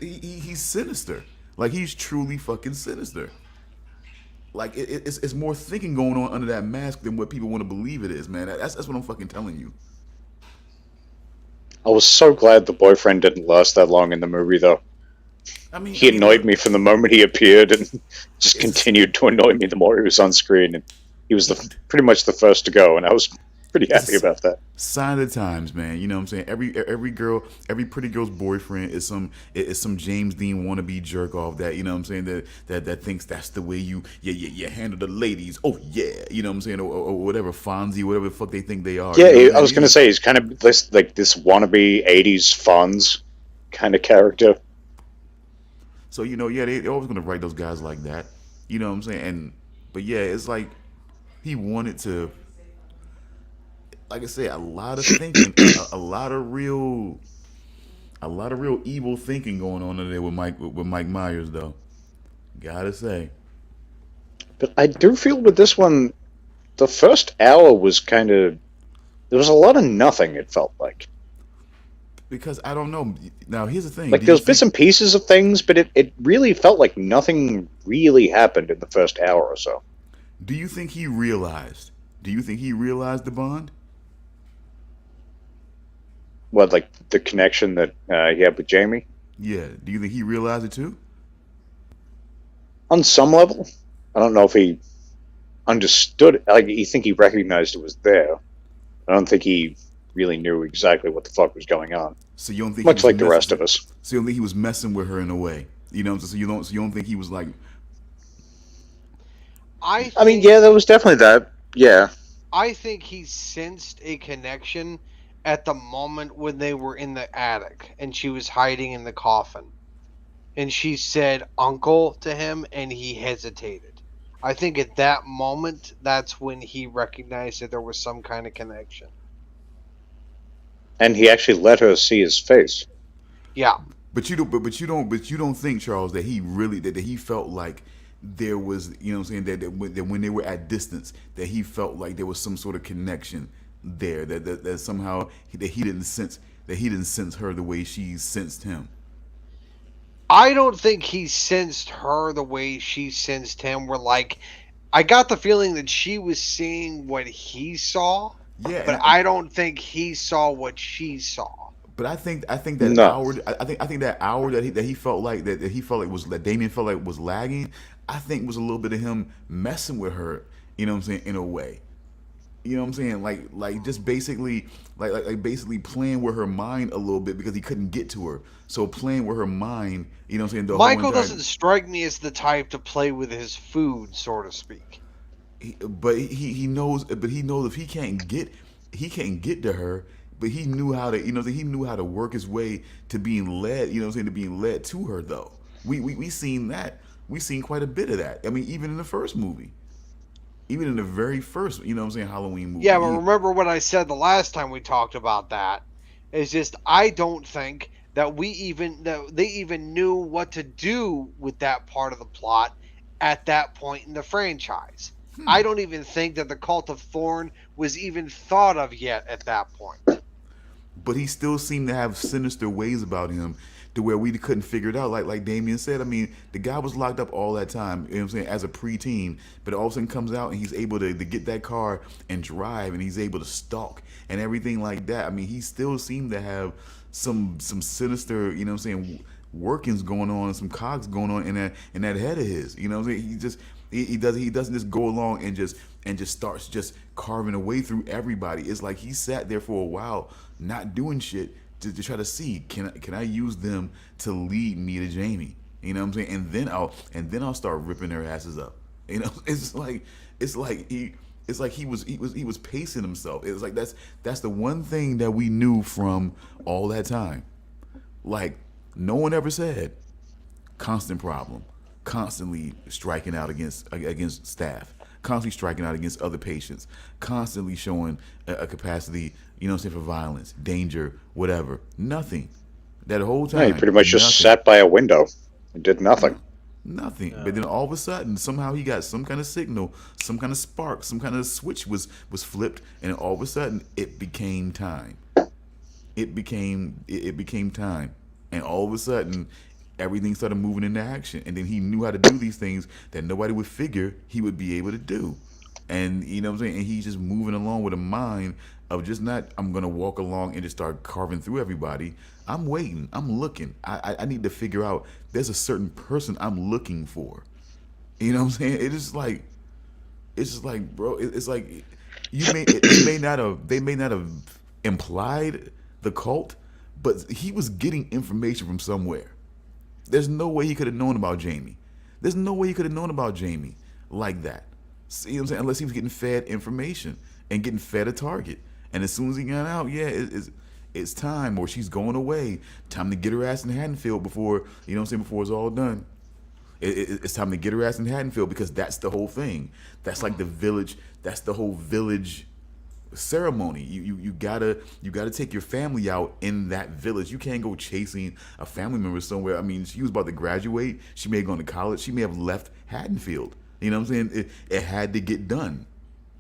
he's sinister. Like he's truly fucking sinister. Like it's more thinking going on under that mask than what people want to believe it is, man. That's what I'm fucking telling you. I was so glad the boyfriend didn't last that long in the movie, though. He annoyed Look, me from the moment he appeared, and just it's continued to annoy me the more he was on screen. And he was pretty much the first to go, and I was pretty happy it's about that. sign of the times, man. You know what I'm saying? Every girl, every pretty girl's boyfriend is some James Dean wannabe jerk off that, you know what I'm saying, that thinks that's the way you handle the ladies. Oh yeah, you know what I'm saying, or whatever, Fonzie, whatever the fuck they think they are. You know Yeah, what I I'm was saying? gonna say he's kind of this wannabe '80s Fonz kind of character. So yeah, they're always gonna write those guys like that. You know what I'm saying? But yeah, it's like he wanted to, like I said, a lot of thinking, a lot of real evil thinking going on in there with Mike Myers, though. Gotta say, But I do feel with this one, the first hour was kind of there was a lot of nothing. It felt because I don't know. Now here's the thing: like Do there you was bits think? and pieces of things, but it really felt like nothing really happened in the first hour or so. Do you think he realized? Do you think he realized the bond? What, like the connection that he had with Jamie? Yeah. Do you think he realized it too? On some level, I don't know if he understood. Like, you think he recognized it was there. I don't think he really knew exactly what the fuck was going on. So you don't think he Much was like the rest of us. So you don't think he was messing with her in a way? You know, so you don't think he was like, I mean, yeah, there was definitely that. Yeah. I think he sensed a connection at the moment when they were in the attic and she was hiding in the coffin. And she said uncle to him and he hesitated. I think at that moment, that's when he recognized that there was some kind of connection. And he actually let her see his face. Yeah. but you don't think, Charles, that he really that he felt like there was, you know what I'm saying, that when they were at distance, that he felt like there was some sort of connection there, that somehow that he didn't sense her the way she sensed him. I don't think he sensed her the way she sensed him. Where, like, I got the feeling that she was seeing what he saw, Yeah, but I don't think he saw what she saw. but I think that No. hour I think that hour that he felt like that he felt like was that Damian felt like was lagging. I think was a little bit of him messing with her. You know what I'm saying, in a way. You know what I'm saying? Like just basically like basically playing with her mind a little bit because he couldn't get to her. So playing with her mind, you know what I'm saying? The whole Michael entire, doesn't strike me as the type to play with his food, so to speak. but he knows, but he knows if he can't get to her. But he knew how to, you know, he knew how to work his way to being led, you know what I'm saying, to being led to her though. We seen that. We seen quite a bit of that. I mean, even in the first movie. Even in the very first, you know what I'm saying, Halloween movie. Yeah, but remember what I said the last time we talked about that. It's just I don't think that they even knew what to do with that part of the plot at that point in the franchise. I don't even think that the Cult of Thorn was even thought of yet at that point. But he still seemed to have sinister ways about him to where we couldn't figure it out. Like Damian said, I mean, the guy was locked up all that time, you know what I'm saying, as a preteen, but all of a sudden comes out and he's able to get that car and drive, and he's able to stalk and everything like that. I mean, he still seemed to have some sinister, you know what I'm saying, workings going on, some cogs going on in that head of his. You know what I'm saying? He doesn't just go along and just starts just carving away through everybody. It's like he sat there for a while not doing shit to try to see, can I use them to lead me to Jamie? You know what I'm saying? And then I'll start ripping their asses up. You know, it's like he was pacing himself. It was like that's the one thing that we knew from all that time. Like, no one ever said constant problem, constantly striking out against staff, constantly striking out against other patients, constantly showing a capacity, you know what I'm saying, for violence, danger, whatever. Nothing. That whole time. Yeah, he pretty much nothing. just sat by a window and did nothing. Nothing. But then all of a sudden, somehow he got some kind of signal, some kind of spark, some kind of switch was flipped, and all of a sudden it became time. It became time. And all of a sudden everything started moving into action. And then he knew how to do these things that nobody would figure he would be able to do. And you know what I'm saying? And he's just moving along with a mind of just not, I'm gonna walk along and just start carving through everybody. I'm waiting. I'm looking. I need to figure out there's a certain person I'm looking for. You know what I'm saying? It's just like, bro, it's like they may not have implied the cult, but he was getting information from somewhere. There's no way he could have known about Jamie. There's no way he could have known about Jamie like that. See what I'm saying? Unless he was getting fed information and getting fed a target. And as soon as he got out, yeah, it's time, or she's going away. Time to get her ass in Haddonfield before, you know what I'm saying, before it's all done. It's time to get her ass in Haddonfield, because that's the whole thing. That's like the village. That's the whole village ceremony. You gotta take your family out in that village. You can't go chasing a family member somewhere. I mean, she was about to graduate. She may have gone to college. She may have left Haddonfield. You know what I'm saying? It had to get done.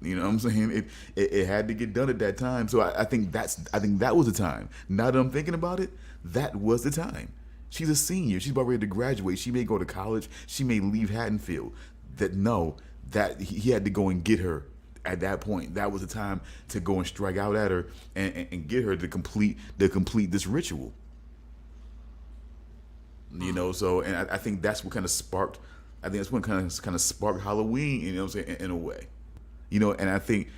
You know what I'm saying? It had to get done at that time. So I think that was the time. Now that I'm thinking about it, that was the time. She's a senior. She's about ready to graduate. She may go to college. She may leave Haddonfield. That he had to go and get her at that point. That was the time to go and strike out at her and get her to complete this ritual. You know, so, and I think that's what kind of sparked. I think that's what kind of sparked Halloween. You know what I'm saying? In a way. You know, and I think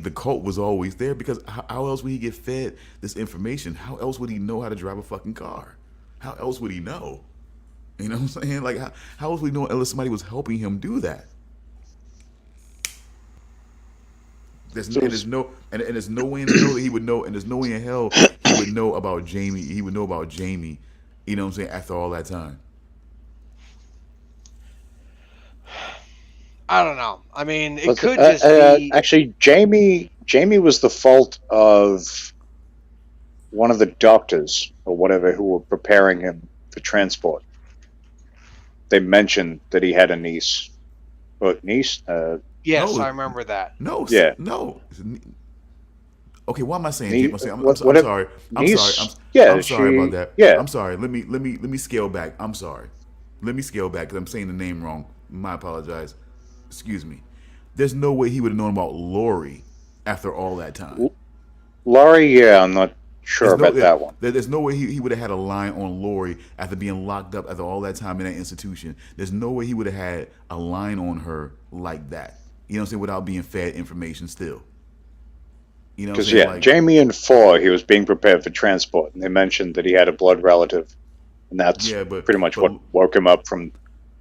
the cult was always there, because how else would he get fed this information? How else would he know how to drive a fucking car? How else would he know? You know what I'm saying? Like, how else would he know unless somebody was helping him do that? There's no way in hell that he would know, and there's no way in hell he would know about Jamie. He would know about Jamie, you know what I'm saying, after all that time. I don't know. I mean, it could just be. Actually, Jamie was the fault of one of the doctors or whatever who were preparing him for transport. They mentioned that he had a niece. But niece? Yes, No. I remember that. No, Yeah. no. Okay, why am I saying? Niece- I'm sorry. niece- I'm yeah, sorry about that. yeah. I'm sorry. Let me scale back. I'm sorry. Let me scale back because I'm saying the name wrong. I apologize. Excuse me. There's no way he would have known about Lori after all that time. Laurie, yeah, I'm not sure about that one. There's no way he would have had a line on Lori after being locked up after all that time in that institution. There's no way he would have had a line on her like that. You know what I'm saying? Without being fed information still. You know what I'm Because, saying? yeah, Jamie and Four, he was being prepared for transport, and they mentioned that he had a blood relative. And that's pretty much what woke him up from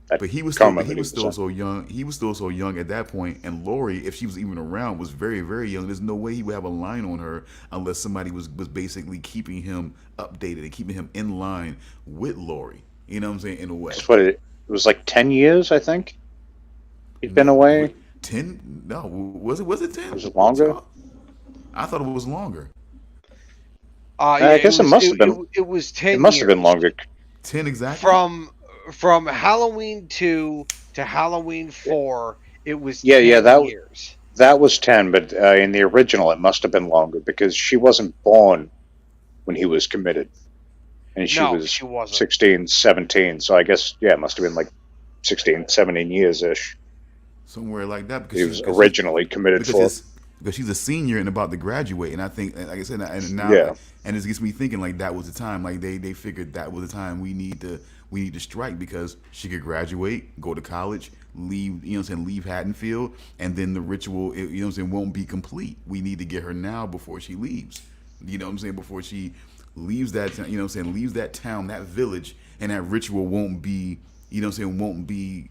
that But he was coma. still so young. He was still so young at that point. And Lori, if she was even around, was very, very young. There's no way he would have a line on her unless somebody was basically keeping him updated and keeping him in line with Lori. You know what I'm saying? In a way. That's what it was, like 10 years, I think. He'd been away. 10? No, was it 10? Was it longer? I thought it was longer. I guess it must have been. It was 10 It must have been longer. 10 exactly? From Halloween 2 to Halloween 4, it was 10 years. That was 10, but in the original, it must have been longer because she wasn't born when he was committed. And she wasn't. 16, 17. So I guess, yeah, it must have been like 16, 17 years-ish. Somewhere like that. Because he was originally committed for. because she's a senior and about to graduate. And I think, like I said, and now, Yeah. and it gets me thinking like that was the time. Like they figured that was the time we need to strike because she could graduate, go to college, leave, you know what I'm saying, leave Haddonfield, and then the ritual, you know what I'm saying, won't be complete. We need to get her now before she leaves. You know what I'm saying? Before she leaves that, you know what I'm saying, leaves that town, that village, and that ritual won't be, you know what I'm saying, won't be,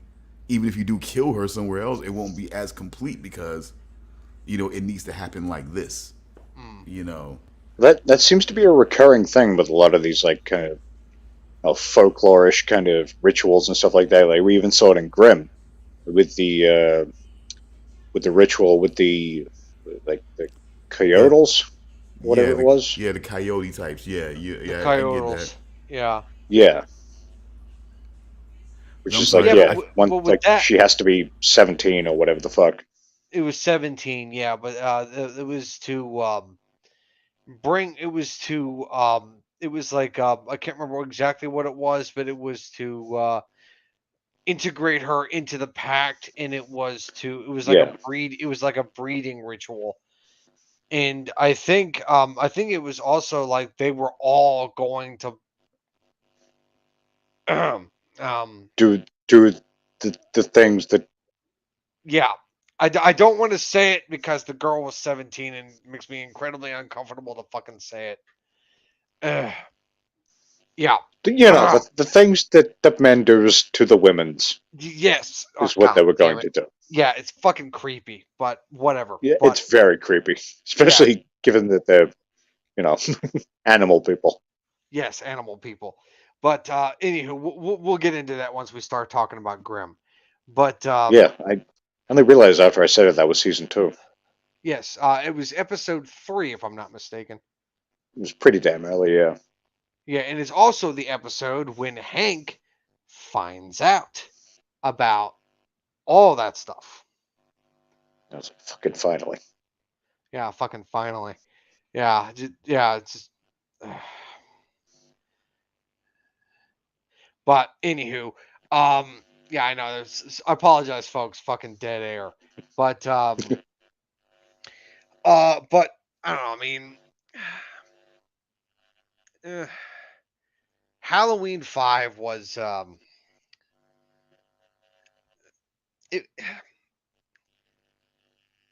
even if you do kill her somewhere else, it won't be as complete because, you know, it needs to happen like this. You know. That seems to be a recurring thing with a lot of these like kind of folklorish kind of rituals and stuff like that. Like we even saw it in Grimm with the ritual with the like the Yeah. coyotals, whatever Yeah, it was. the coyote types. Yeah, yeah, I get that. Coyotals. Yeah. Yeah, which I'm is sorry. like Yeah, yeah, one but with like that, she has to be 17 or whatever the fuck. it was 17. Yeah, but it was to bring. It was to It was like I can't remember exactly what it was, but it was to integrate her into the pact, and it was like a Yeah, breed. It was like a breeding ritual. And I think it was also like they were all going to um do the things that yeah. I don't want to say it because the girl was 17 and it makes me incredibly uncomfortable to fucking say it. Ugh. Yeah. you know the things that men do to the women's Yes. Oh is what they god were damn going it. to do. Yeah, it's fucking creepy, but whatever. Yeah, But it's very creepy, yeah, especially given that they're you know animal people. yes, animal people. But anywho, we'll get into that once we start talking about Grimm. But Yeah, I only realized after I said it that was season 2. yes, it was episode 3 if I'm not mistaken. It was pretty damn early. Yeah, Yeah, and it's also the episode when Hank finds out about all that stuff. that was fucking finally. Yeah, fucking finally. Yeah, yeah, it's just, but anywho, yeah, I know. I apologize, folks. Fucking dead air. But but I don't know. I mean, eh, Halloween 5 was it.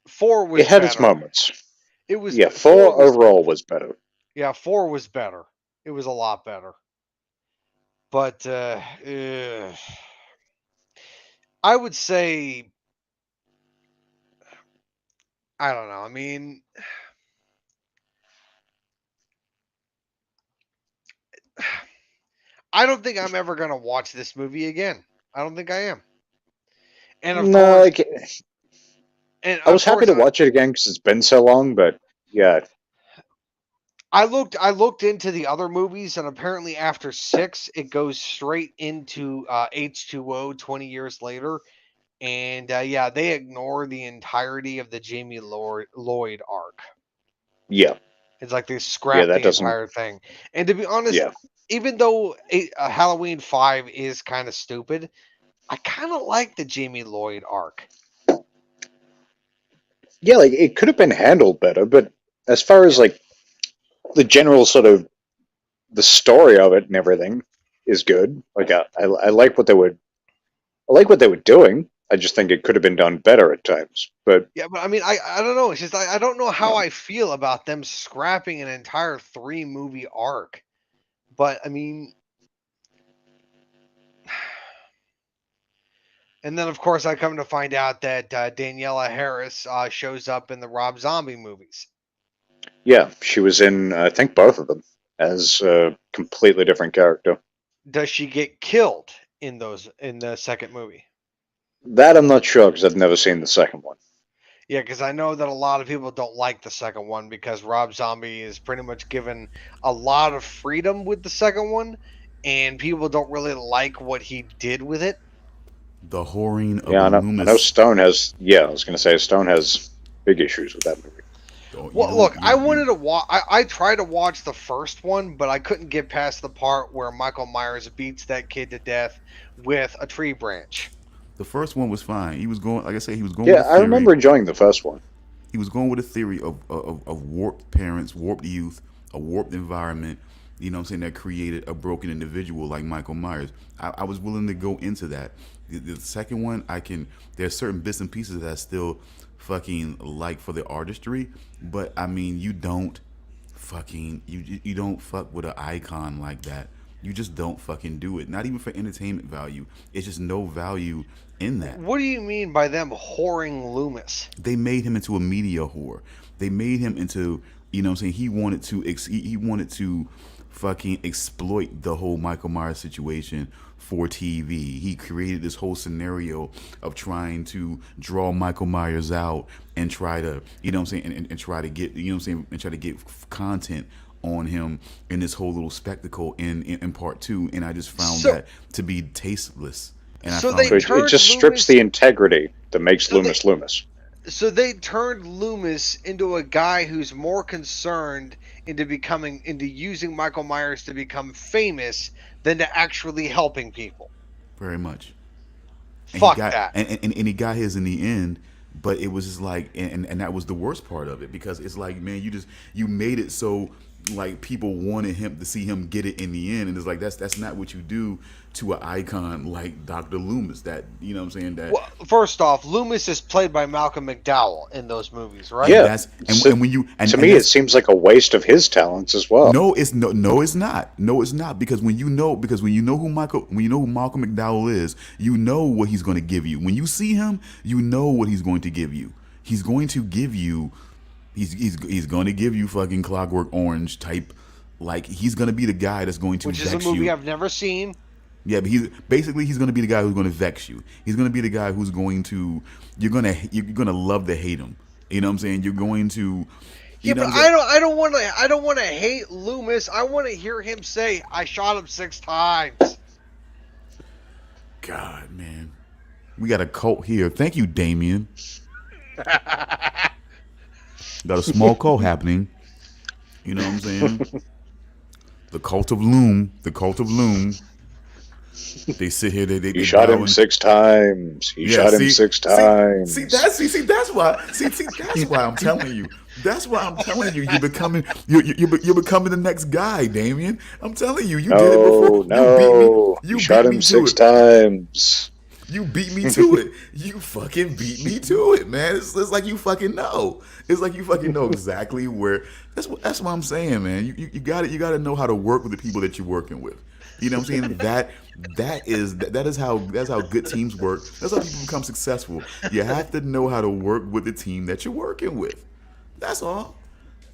4 It was had its better. moments. It was Yeah, 4 4 was overall was better. Yeah, 4 was better. It was a lot better. But I would say I don't know. I mean, I don't think I'm ever gonna watch this movie again. I don't think I am. And of No, course, like and I of was happy course, to watch it again because it's been so long. But yeah, I looked into the other movies, and apparently after 6, it goes straight into H2O 20 years later. And yeah, they ignore the entirety of the Jamie Lloyd arc. yeah, It's like they yeah. scrap That the doesn't. entire thing. And to be honest, Yeah, even though Halloween 5 is kind of stupid, I kind of like the Jamie Lloyd arc. yeah. Like it could have been handled better. But as far as Yeah. like the general sort of the story of it and everything is good. Like I like what they were. I like what they were doing. I just think it could have been done better at times. But Yeah, but I mean, I don't know. It's just I don't know how yeah, I feel about them scrapping an entire 3 movie arc. But I mean, and then of course I come to find out that Daniela Harris shows up in the Rob Zombie movies. yeah, she was in I think both of them as a completely different character. Does she get killed in the second movie? That I'm not sure because I've never seen the second one. Yeah, because I know that a lot of people don't like the second one because Rob Zombie is pretty much given a lot of freedom with the second one, and people don't really like what he did with it. The whoring of Yeah, I know Loomis. Stone has. Yeah, I was gonna say Stone has big issues with that movie. Oh, you Well, know, look, I you wanted to watch. I tried to watch the first one, but I couldn't get past the part where Michael Myers beats that kid to death with a tree branch. the first one was fine. He was going, like I said, he was going with Yeah, a I theory. remember enjoying the first one. He was going with a theory of warped parents, warped youth, a warped environment, you know what I'm saying, that created a broken individual like Michael Myers. I was willing to go into that. The second one, there's certain bits and pieces that I still fucking like for the artistry, but I mean, you don't fuck with an icon like that. You just don't fucking do it. Not even for entertainment value. It's just no value in that. What do you mean by them whoring Loomis? They made him into a media whore. They made him into, you know what I'm saying, he wanted to fucking exploit the whole Michael Myers situation for TV. He created this whole scenario of trying to draw Michael Myers out and try to, you know what I'm saying, and try to get, you know what I'm saying, and try to get content on him in this whole little spectacle in part two. And I just found that to be tasteless. And So I they found So it just strips Loomis- the integrity that makes So Loomis Loomis. So they turned Loomis into a guy who's more concerned into using Michael Myers to become famous than to actually helping people. very much. And Fuck he got, that. And he got his in the end, but it was just like, and that was the worst part of it, because it's like, man, you made it so like people wanted him to see him get it in the end, and it's like that's not what you do to an icon like Dr. Loomis. That, you know what I'm saying, that. Well, first off, Loomis is played by Malcolm McDowell in those movies, right? Yeah. And when you and To and me, it that's- seems like a waste of his talents as well. No, it's not, because when you know who Malcolm McDowell is, you know what he's going to give you. When you see him, you know what he's going to give you. He's going to give you fucking Clockwork Orange type, like he's going to be the guy that's going to Which is vex a movie you. I've never seen. Yeah, but he's going to be the guy who's going to vex you. He's going to be the guy who's going to you're going to love to hate him. You know what I'm saying? You're going to Yeah, know but what I'm saying? I don't want to hate Loomis. I want to hear him say, "I shot him 6 times." God, man. We got a cult here. Thank you, Damian. Got a small cult happening. You know what I'm saying? The cult of Loom. They sit here. They He shot him bowing. 6 times. He shot him 6 times. That's why I'm telling you. That's why I'm telling you. You're becoming the next guy, Damian. I'm telling you. You did it before. No, You he shot beat me him to 6 it. times. You beat me to it. You fucking beat me to it, man. It's like you fucking know. It's like you fucking know exactly where. That's what I'm saying, man. You got to know how to work with the people that you're working with. You know what I'm saying? That is how good teams work. That's how people become successful. You have to know how to work with the team that you're working with. That's all.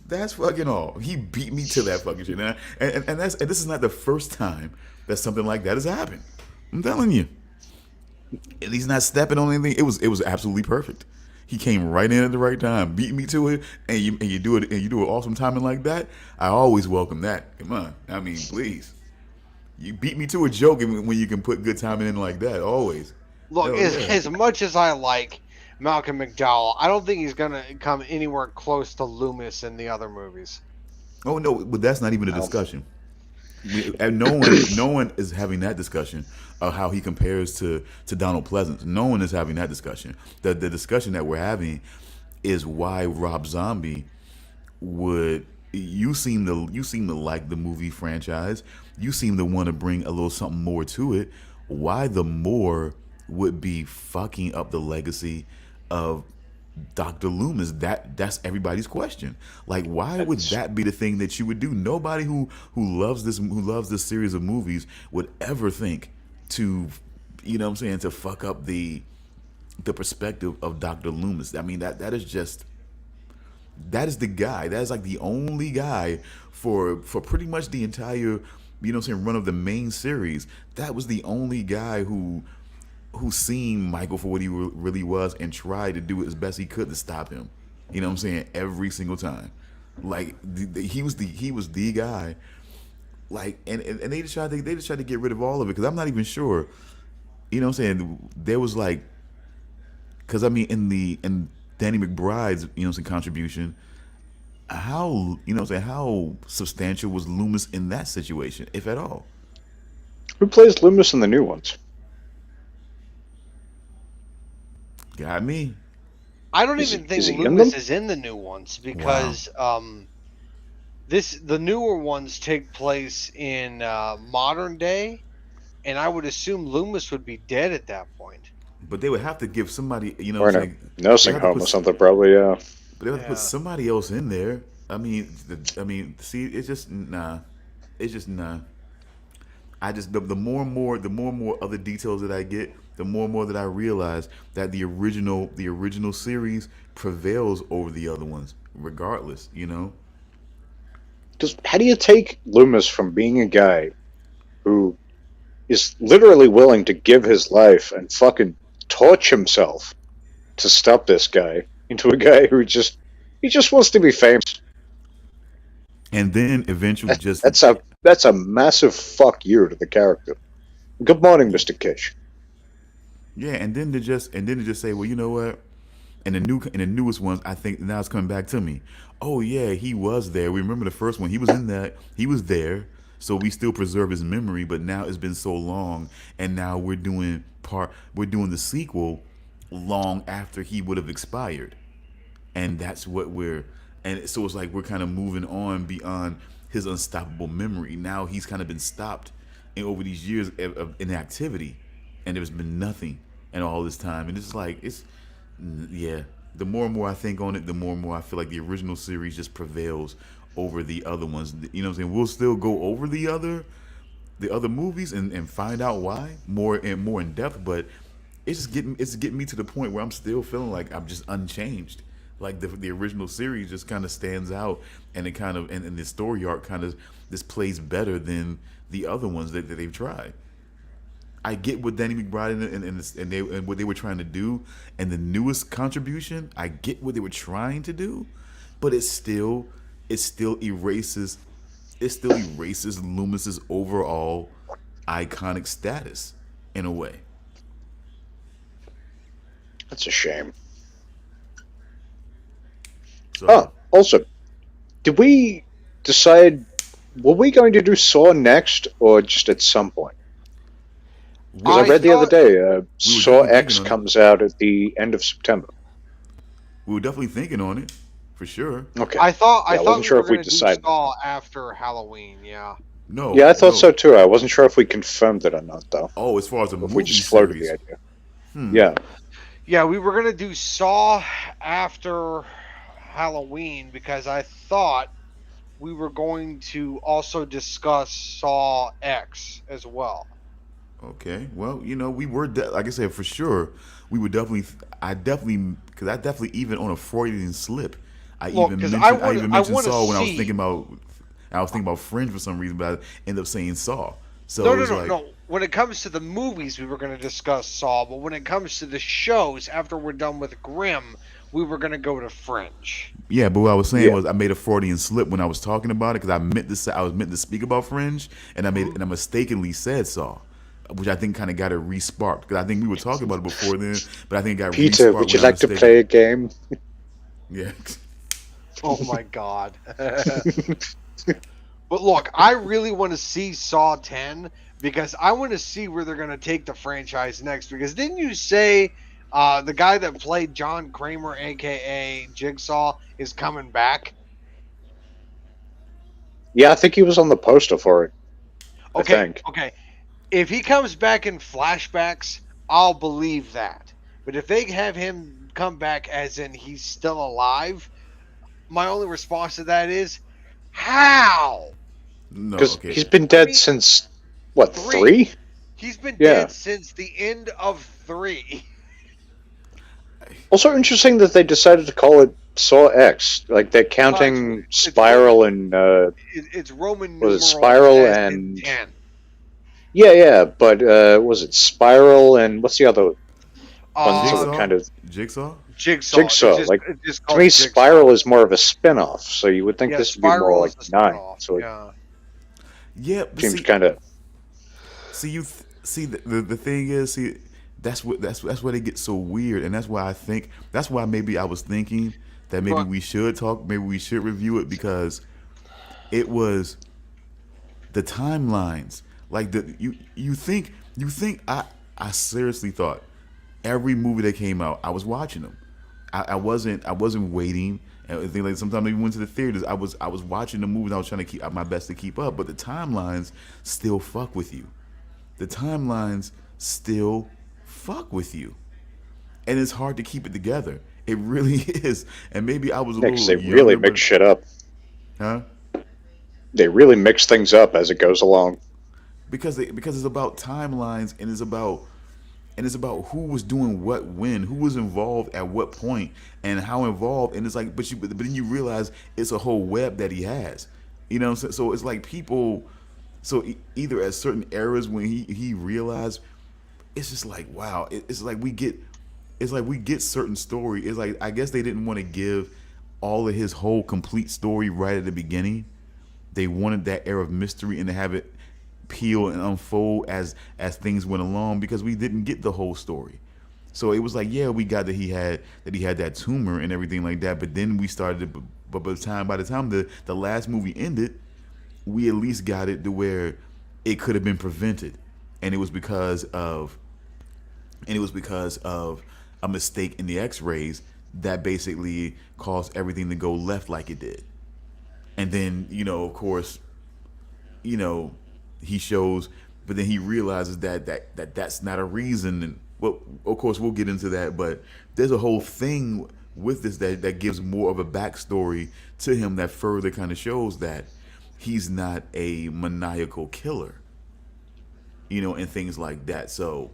That's fucking all. He beat me to that fucking shit, and this is not the first time that something like that has happened. I'm telling you. And he's not stepping on anything. It was absolutely perfect. He came right in at the right time, beat me to it, and you do it awesome timing like that. I always welcome that. Come on, I mean, please. You beat me to a joke when you can put good timing in like that. Always. Look, Hell yeah. as much as I like Malcolm McDowell, I don't think he's gonna come anywhere close to Loomis in the other movies. Oh no, but that's not even a discussion. And no one is having that discussion of how he compares to Donald Pleasance. No one is having that discussion. The discussion that we're having is why Rob Zombie would. You seem to like the movie franchise. You seem to want to bring a little something more to it. Why the more would be fucking up the legacy of Dr. Loomis? That's everybody's question. Like, why would that be the thing that you would do? Nobody who loves this series of movies would ever think to, you know what I'm saying, to fuck up the perspective of Dr. Loomis. I mean, that is the guy. That is like the only guy for pretty much the entire, you know what I'm saying, run of the main series. That was the only guy who seen Michael for what he really was and tried to do as best he could to stop him. You know what I'm saying? Every single time. Like he was the guy. Like and they just tried to get rid of all of it, because I'm not even sure. You know what I'm saying? There was like, because I mean in Danny McBride's, you know what I'm saying, contribution, how, you know what I'm saying, how substantial was Loomis in that situation, if at all? Who plays Loomis in the new ones? Got me. I don't Is even he- think is he in Loomis them? is in the new ones because the newer ones take place in modern day, and I would assume Loomis would be dead at that point. But they would have to give somebody, you know Or what in I'm a saying? They nursing have to home or put, something, probably, yeah. but they have to put Yeah. somebody else in there. See, it's just nah. It's just nah. I just the more and more other details that I get, the more and more that I realize that the original series prevails over the other ones, regardless. You know. Because how do you take Loomis from being a guy who is literally willing to give his life and fucking torch himself to stop this guy into a guy who he just wants to be famous? And then eventually just That's a massive fuck you to the character. Good morning, Mr. Kish. yeah, and then to just say, well, you know what? In the newest ones, I think now it's coming back to me. Oh yeah, he was there. We remember the first one. He was in that. He was there. So we still preserve his memory, but now it's been so long, and now we're doing the sequel long after he would have expired, and that's what we're and so it's like we're kind of moving on beyond his unstoppable memory. Now he's kind of been stopped over these years of inactivity, and there's been nothing in all this time, and it's like yeah. The more and more I think on it, the more and more I feel like the original series just prevails over the other ones. You know what I'm saying? We'll still go over the other movies and find out why more in depth, but it's getting me to the point where I'm still feeling like I'm just unchanged. Like the original series just kind of stands out, and it kind of and the story arc kind of just plays better than the other ones that they've tried. I get what Danny McBride and what they were trying to do, and the newest contribution. I get what they were trying to do, but it still erases Loomis's overall iconic status in a way. That's a shame. So Oh, also, did we decide, were we going to do Saw next or just at some point? Because I read the other day, Saw definitely X thinking on it. comes out at the end of September. We were definitely thinking on it, for sure. Okay. I thought Yeah, I wasn't we sure were if we going to do decided. Saw after Halloween. Yeah. No, Yeah, I thought no. so too. I wasn't sure if we confirmed it or not, though. Oh, as far as a If we movie just floated series, the idea. Yeah. Yeah, we were going to do Saw after Halloween because I thought we were going to also discuss Saw X as well. okay. Well, you know, like I said, for sure, we would definitely. Because I definitely even on a Freudian slip, Well, because I even want mentioned to Saw when see. I was thinking about Fringe for some reason, but I ended up saying Saw. So No, it no, was no, like, no. When it comes to the movies, we were going to discuss Saw, but when it comes to the shows, after we're done with Grimm, we were going to go to Fringe. yeah. But what I was saying Yeah. was I made a Freudian slip when I was talking about it because I was meant to speak about Fringe, and Mm-hmm. I mistakenly said Saw. Which I think kind of got it resparked because I think we were talking about it before then, but I think it got Peter, resparked would you when I like to mistaken. play a game? Yeah. Oh my god. But look, I really want to see Saw 10 because I want to see where they're going to take the franchise next. Because didn't you say the guy that played John Kramer, aka Jigsaw, is coming back? Yeah, I think he was on the poster for it. I Okay, think. okay. If he comes back in flashbacks, I'll believe that. But if they have him come back as in he's still alive, my only response to that is, how? No, Because okay. he's been dead mean, since, what, three. three? He's been Yeah. dead since the end of 3. Also interesting that they decided to call it Saw X. Like, they're counting it's Spiral and, It's Roman was it numerals Spiral as in and... 10. Yeah, but, was it Spiral and what's the other ones that Jigsaw? were kind of... Jigsaw? Jigsaw. Jigsaw, like, It's just To called me, Jigsaw. Spiral is more of a spin-off, so you would think Yeah, this would be more Spiral like is the 9. spin-off. So it Yeah. Yeah, but seems kind of... see the thing is, see that's why they get so weird, and that's why maybe I was thinking that maybe But- we should talk, maybe we should review it because it was the timelines. Like you think I seriously thought every movie that came out, I was watching them. I wasn't waiting. And I think like sometimes we went to the theaters. I was watching the movies. I was trying to keep my best to keep up, but the timelines still fuck with you. The timelines still fuck with you, and it's hard to keep it together. It really is. And maybe I was a Yeah, 'cause little they really younger, but mix shit up. huh? They really mix things up as it goes along. Because it's about timelines and it's about who was doing what when, who was involved at what point, and how involved. And it's like, but then you realize it's a whole web that he has. You know what I'm saying? So it's like people. So either at certain eras when he realized, it's just like wow. It's like we get certain story. It's like I guess they didn't want to give all of his whole complete story right at the beginning. They wanted that air of mystery and to have it peel and unfold as things went along because we didn't get the whole story. So it was like, yeah, we got that he had that tumor and everything like that. But then we started to, but by the time the last movie ended, we at least got it to where it could have been prevented, and it was because of a mistake in the X-rays that basically caused everything to go left like it did. And then of course, you know, he shows, but then he realizes that's not a reason. And well, of course, we'll get into that. But there's a whole thing with this that gives more of a backstory to him that further kind of shows that he's not a maniacal killer, and things like that. So,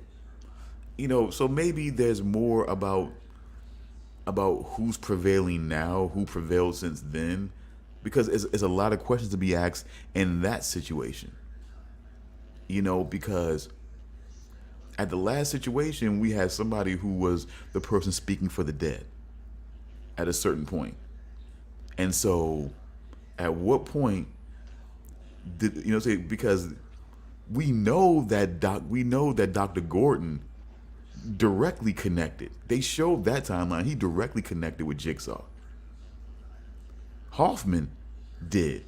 so maybe there's more about who's prevailing now, who prevailed since then, because it's a lot of questions to be asked in that situation. Because at the last situation, we had somebody who was the person speaking for the dead at a certain point. And so, at what point did say, because we know that Dr. Gordon directly connected. They showed that timeline. He directly connected with Jigsaw. Hoffman did.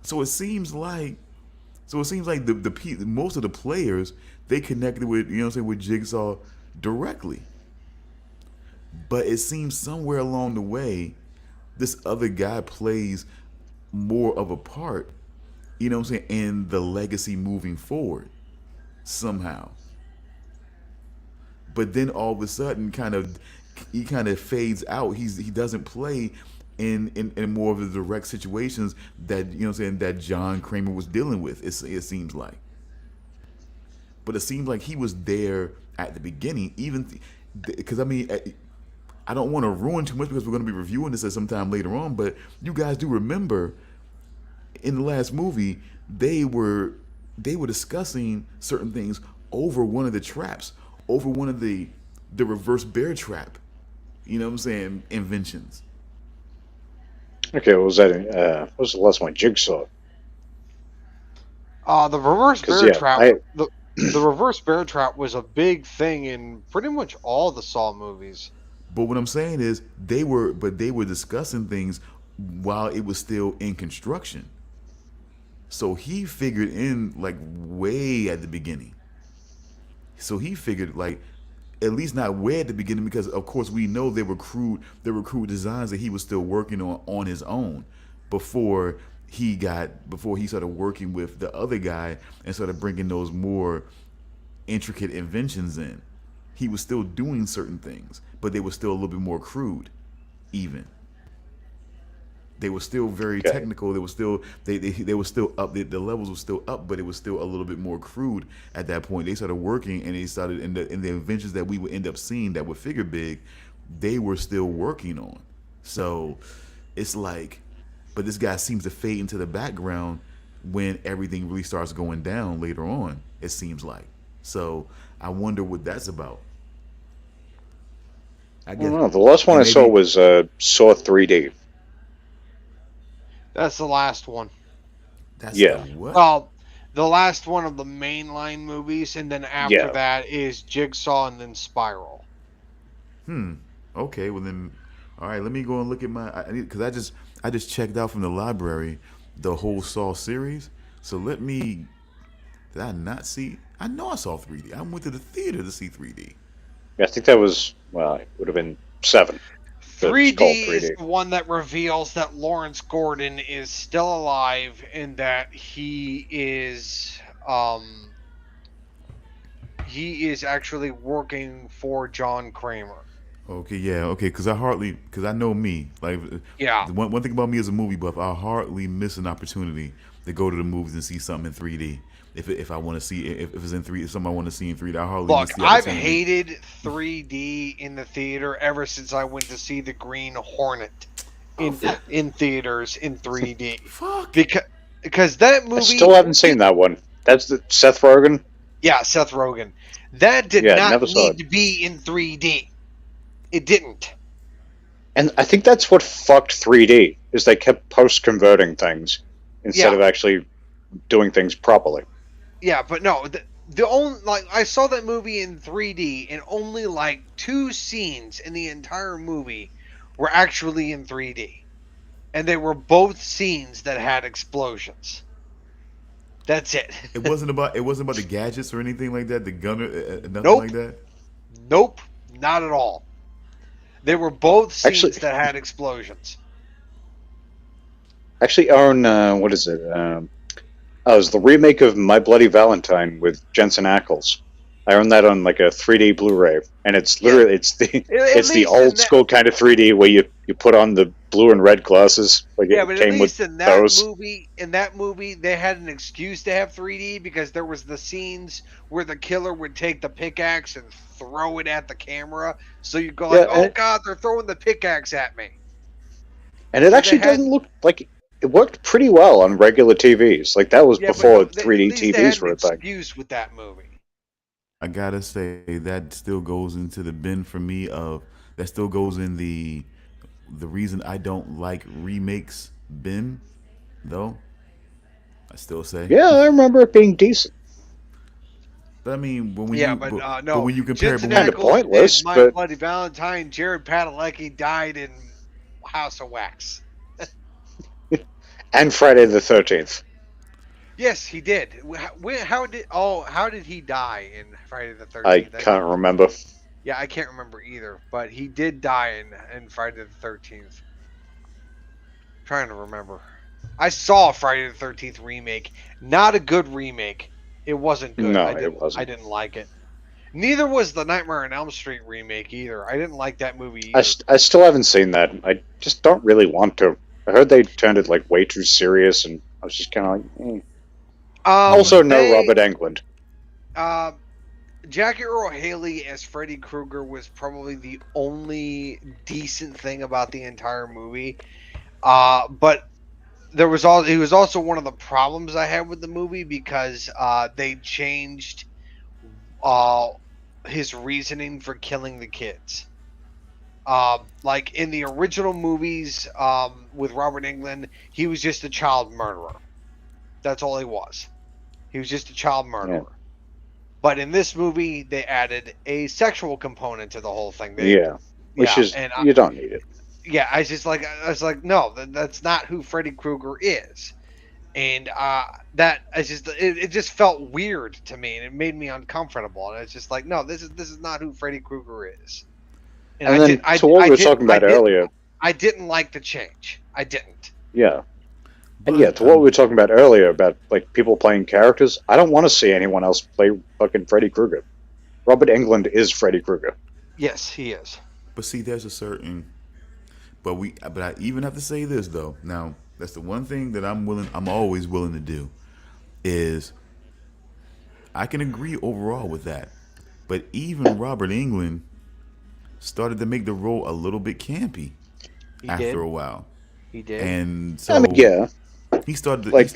So it seems like the most of the players, they connected with with Jigsaw directly. But it seems somewhere along the way, this other guy plays more of a part, in the legacy moving forward somehow. But then all of a sudden, he kind of fades out. He doesn't play in more of the direct situations that that John Kramer was dealing with. It seems like, but it seems like he was there at the beginning, even because I don't want to ruin too much because we're going to be reviewing this at some time later on. But you guys do remember in the last movie they were discussing certain things over one of the traps, over one of the reverse bear trap, inventions. Okay, what was that? What was the last one? Jigsaw. The reverse 'Cause, bear yeah, trap. The reverse bear trap was a big thing in pretty much all the Saw movies. But what I'm saying is they were discussing things while it was still in construction. So he figured in like way at the beginning. So he figured like at least not way at the beginning, because of course we know there were crude designs that he was still working on his own before he started working with the other guy and started bringing those more intricate inventions in. He was still doing certain things, but they were still a little bit more crude. Even they were still very Okay. technical. They were still they were still up. The levels were still up, but it was still a little bit more crude at that point. They started working, and they started in the inventions that we would end up seeing that would figure big. They were still working on. So it's like, but this guy seems to fade into the background when everything really starts going down later on. It seems like. So I wonder what that's about. I I guess don't know. The last one I saw maybe was Saw 3D. That's the last one. that's the Yeah. what? Well, the last one of the mainline movies, and then after Yeah. that is Jigsaw and then Spiral. Okay, well then, all right. Let me go and look at because I just checked out from the library the whole Saw series. So let me. Did I not see? I know I saw 3D. I went to the theater to see 3D. I think that was, well, it would have been 7. It's called 3D is 3D. the one that reveals that Lawrence Gordon is still alive and that he is actually working for John Kramer. Okay, yeah, okay, because I know me. Like, Yeah. the one thing about me as a movie buff, I hardly miss an opportunity to go to the movies and see something in 3D. If I want to see if it's in 3, if something I want to see in 3D, I hardly Look, miss the I've opportunity. hated 3D in the theater ever since I went to see The Green Hornet in theaters in 3D. Fuck. Because that I movie, still haven't seen that one. That's the Seth Rogen. yeah, Seth Rogen, that did Yeah, not never saw need it. to be in 3D. It didn't. And I think that's what fucked 3D is they kept post converting things instead Yeah. of actually doing things properly. Yeah, but no, the only like I saw that movie in 3D, and only like 2 scenes in the entire movie were actually in 3D, and they were both scenes that had explosions. That's it. It wasn't about the gadgets or anything like that. The gunner, nothing Nope. like that. Nope, not at all. They were both scenes Actually- that had explosions. Actually, own what is it? Oh, it was the remake of My Bloody Valentine with Jensen Ackles. I own that on like a 3D Blu-ray, and it's literally it's the it's the least in old that- school kind of 3D where you put on the blue and red glasses. Like Yeah, it but at came least with in that those. movie, they had an excuse to have 3D because there was the scenes where the killer would take the pickaxe and throw it at the camera. So you go like, Yeah, "Oh and- God, they're throwing the pickaxe at me." And it So actually they had- doesn't look like it worked pretty well on regular TVs. Like that was Yeah, but before no, at 3D least they TVs had were an a thing. excuse with that movie. I gotta say that still goes into the bin for me of that still goes in the reason I don't like remakes bin though. I still say. Yeah, I remember it being decent. But I mean, when Yeah, you but but no. when you compare, Jensen Kinda Ackles pointless, did My but- Bloody Valentine. Jared Padalecki died in House of Wax. And Friday the 13th. Yes, he did. How did he die in Friday the I 13th? can't remember. Yeah, I can't remember either, but he did die in Friday the 13th. Trying to remember. I saw Friday the 13th remake. Not a good remake. It wasn't good. No, I didn't, it wasn't. I didn't like it. Neither was the Nightmare on Elm Street remake either. I didn't like that movie I, either. I still haven't seen that. I just don't really want to. I heard they turned it like way too serious, and I was just kind of like. Also, no Robert Englund. Jackie Earle Haley as Freddy Krueger was probably the only decent thing about the entire movie. But he was also one of the problems I had with the movie because they changed his reasoning for killing the kids. Like in the original movies with Robert Englund, he was just a child murderer. That's all he was. He was just a child murderer. Yeah. But in this movie, they added a sexual component to the whole thing. Which is and you don't need it. yeah, I was like, no, that's not who Freddy Krueger is, and it just felt weird to me, and it made me uncomfortable, and it's just like, no, this is not who Freddy Krueger is. And then to what we were talking about earlier, I didn't like the change. I didn't. yeah. And But, yeah, to what we were talking about earlier about like people playing characters, I don't want to see anyone else play fucking Freddy Krueger. Robert Englund is Freddy Krueger. Yes, he is. But see, there's a certain. But I even have to say this though. Now, that's the one thing that I'm always willing to do, is I can agree overall with that. But even Robert Englund started to make the role a little bit campy after a while, He did. and so I mean, yeah. he started to, Like-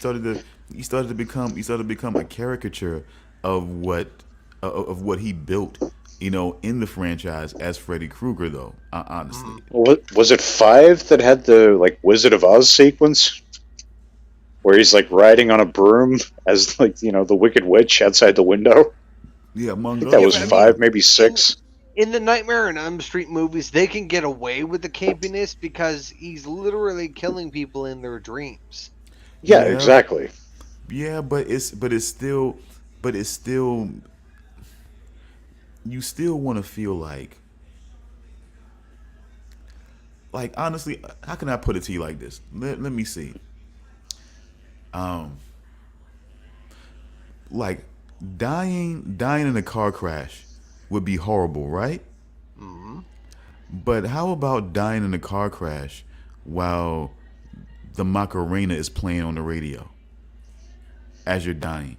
he started to become a caricature of what he built, in the franchise as Freddy Krueger. Though, honestly, Was it 5 that had the like Wizard of Oz sequence? Where he's like riding on a broom as like, the Wicked Witch outside the window? yeah, among That others. was but I mean, 5, maybe 6. In the Nightmare on Elm Street movies, they can get away with the campiness because he's literally killing people in their dreams. Yeah, Yeah. exactly. Yeah, but it's still you still want to feel like like honestly, how can I put it to you like this? Let me see. Like dying in a car crash would be horrible, right? Hmm. But how about dying in a car crash while the Macarena is playing on the radio as you're dying?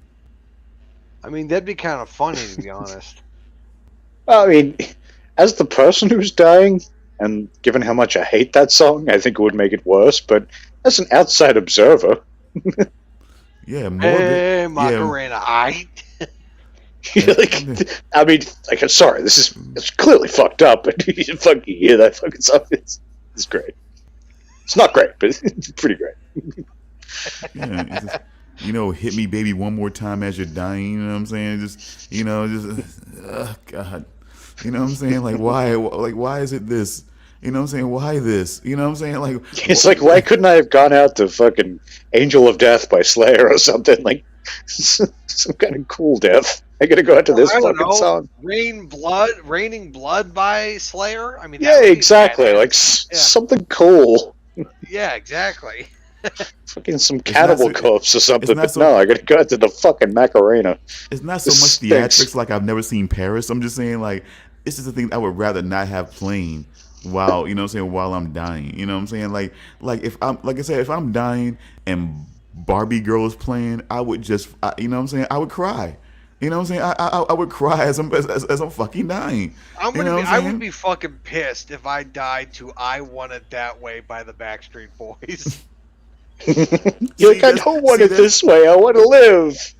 I mean, that'd be kind of funny, to be honest. I mean, as the person who's dying, and given how much I hate that song, I think it would make it worse. But as an outside observer, Yeah, Hey, yeah, Macarena, I. like, I mean, like, I'm sorry, it's clearly fucked up, but you fucking hear that fucking song, it's great. It's not great, but it's pretty great. yeah. It's just, hit me, baby, one more time as you're dying. You know what I'm saying? Just, God. You know what I'm saying? Like, why? Like, why is it this? You know what I'm saying? Why this? You know what I'm saying? Like, It's like, why couldn't I have gone out to fucking Angel of Death by Slayer or something? Like, some kind of cool death. I gotta go out to this I don't fucking know. song. Raining Blood by Slayer. I mean, that Yeah, would be exactly. badass. Like, Yeah. something cool. Yeah, exactly. Fucking some not Cannibal so- Corpse or something. not But so- no, I gotta go out to the fucking Macarena. it's not so This much stinks. theatrics. Like, I've never seen Paris. I'm just saying, like, this is the thing I would rather not have playing while, while I'm dying. You know what I'm saying? Like if I'm, like I said, if I'm dying and Barbie Girl is playing, I would just, you know what I'm saying? I would cry. You know what I'm saying? I would cry as I'm fucking dying. I'm You gonna know be. what I'm I saying? would be fucking pissed if I died to "I Want It That Way" by the Backstreet Boys. You're like, I that's- don't want see, it this way. I want to live.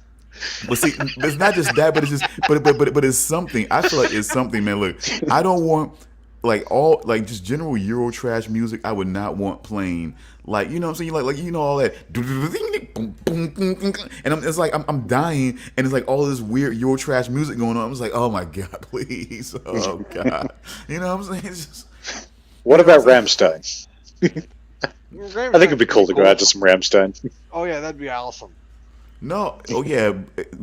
But see, it's not just that, but it's just, but it's something. I feel like it's something, man. Look, I don't want just general Euro trash music. I would not want playing, like, you know what I'm saying, like all that, and it's like I'm dying, and it's like all this weird Euro trash music going on. I'm just like, oh my god, please, oh god, you know what I'm saying? It's just, What about Rammstein? I think I it'd be cool to go out to some Rammstein. Oh yeah, that'd be awesome. no, oh yeah,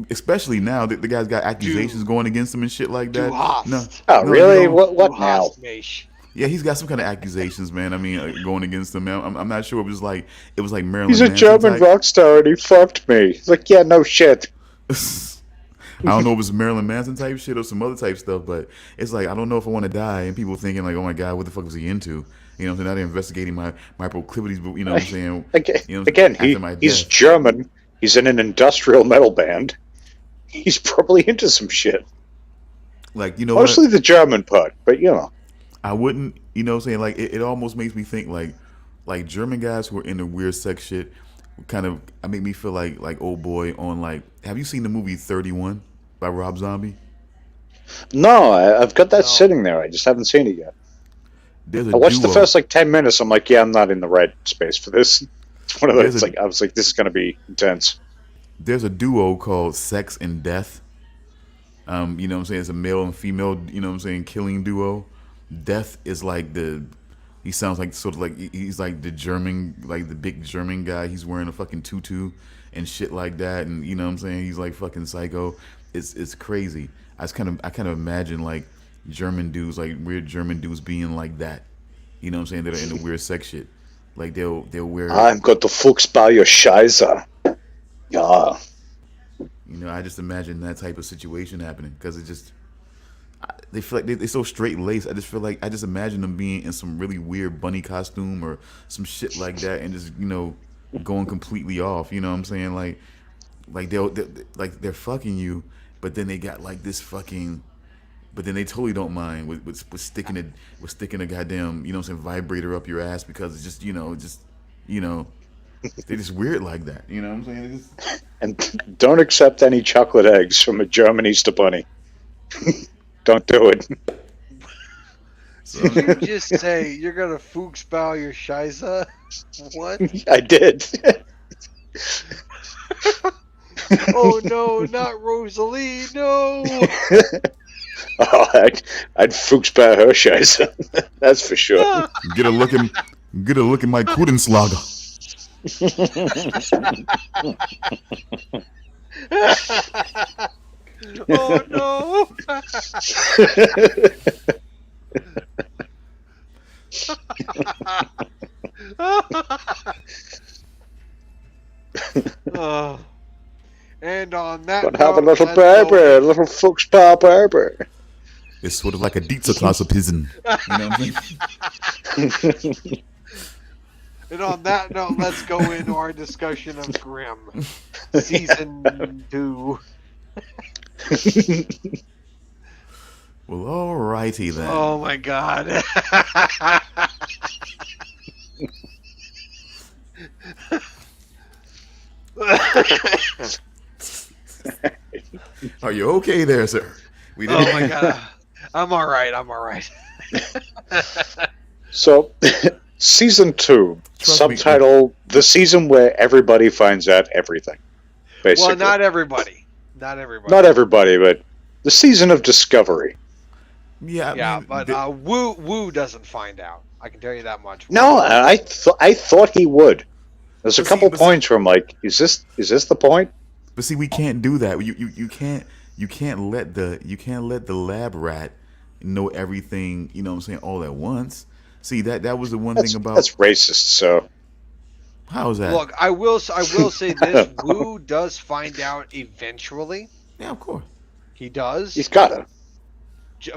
especially now that the guy's got accusations going against him and shit like that. Du hast. No, Oh, no, really? you don't- What Du now? hast mich. Yeah, he's got some kind of accusations, man. I mean, going against him. Man. I'm not sure. It was like Marilyn. He's a Manson German type. rock star and he fucked me. It's like, yeah, no shit. I don't know if it was Marilyn Manson type shit or some other type stuff, but it's like I don't know if I want to die, and people thinking like, oh my god, what the fuck was he into? You know, what I'm saying? Now they're investigating my proclivities, but you know what I'm saying? You know, Again, after my he's death. German. He's in an industrial metal band. He's probably into some shit. Like, you know Mostly what? the German part, but you know. I wouldn't, you know what I'm saying? Like, it almost makes me think like German guys who are into weird sex shit kind of make me feel like old boy on, like, have you seen the movie 31 by Rob Zombie? No, I've got that No. sitting there. I just haven't seen it yet. There's a I watched duo. the first like 10 minutes. I'm like, yeah, I'm not in the right space for this. It's one of There's those. a- Like, I was like, this is gonna be intense. There's a duo called Sex and Death. You know what I'm saying? It's a male and female, you know what I'm saying, killing duo. Death is like he sounds like sort of like he's like the German, like the big German guy. He's wearing a fucking tutu and shit like that, and you know what I'm saying? He's like fucking psycho. It's crazy. I kind of imagine like German dudes, like weird German dudes being like that. You know what I'm saying? That are into weird sex shit. Like they'll wear. I'm got the Fuchs by your Scheiße. Yeah. You know, I just imagine that type of situation happening because it just they feel like they're so straight laced. I just feel like I just imagine them being in some really weird bunny costume or some shit like that, and just going completely off. You know what I'm saying? Like they're fucking you, but then they got like this fucking. But then they totally don't mind with sticking a goddamn, you know what I'm saying, vibrator up your ass because it's just they're just weird like that. You know what I'm saying? It's just, And don't accept any chocolate eggs from a German Easter bunny. Don't do it. Did you just say you're gonna Fuchsbau your Scheiße? What? I did. Oh no, not Rosalie, no! Oh, I'd Fuchs by her Scheiße. That's for sure. get a look at my Kudenslager. Oh no! and have a No, little let's go baby, a in. little Fuchs Power baby. It's sort of like a Dienstklasse-Pisen. You know what I'm saying? And on that note, let's go into our discussion of Grimm, season 2. Well, alrighty then. Oh my god. Are you okay there, sir? We Oh my god. I'm alright. I'm alright. So, season 2, Trust me. subtitle: the season where everybody finds out everything. Basically, Well, not everybody. Not everybody. not everybody, but the season of discovery. Yeah, Yeah, I mean, but Wu doesn't find out. I can tell you that much. No, I thought he would. There's a But see- couple but see- points where I'm like, is this the point? but see, we can't do that. You can't let the lab rat know everything. You know what I'm saying, all at once. See, that was the one thing about That's racist. So how is that? Look, I will say this: Wu does find out eventually. Yeah, of course. He does, he's gotta.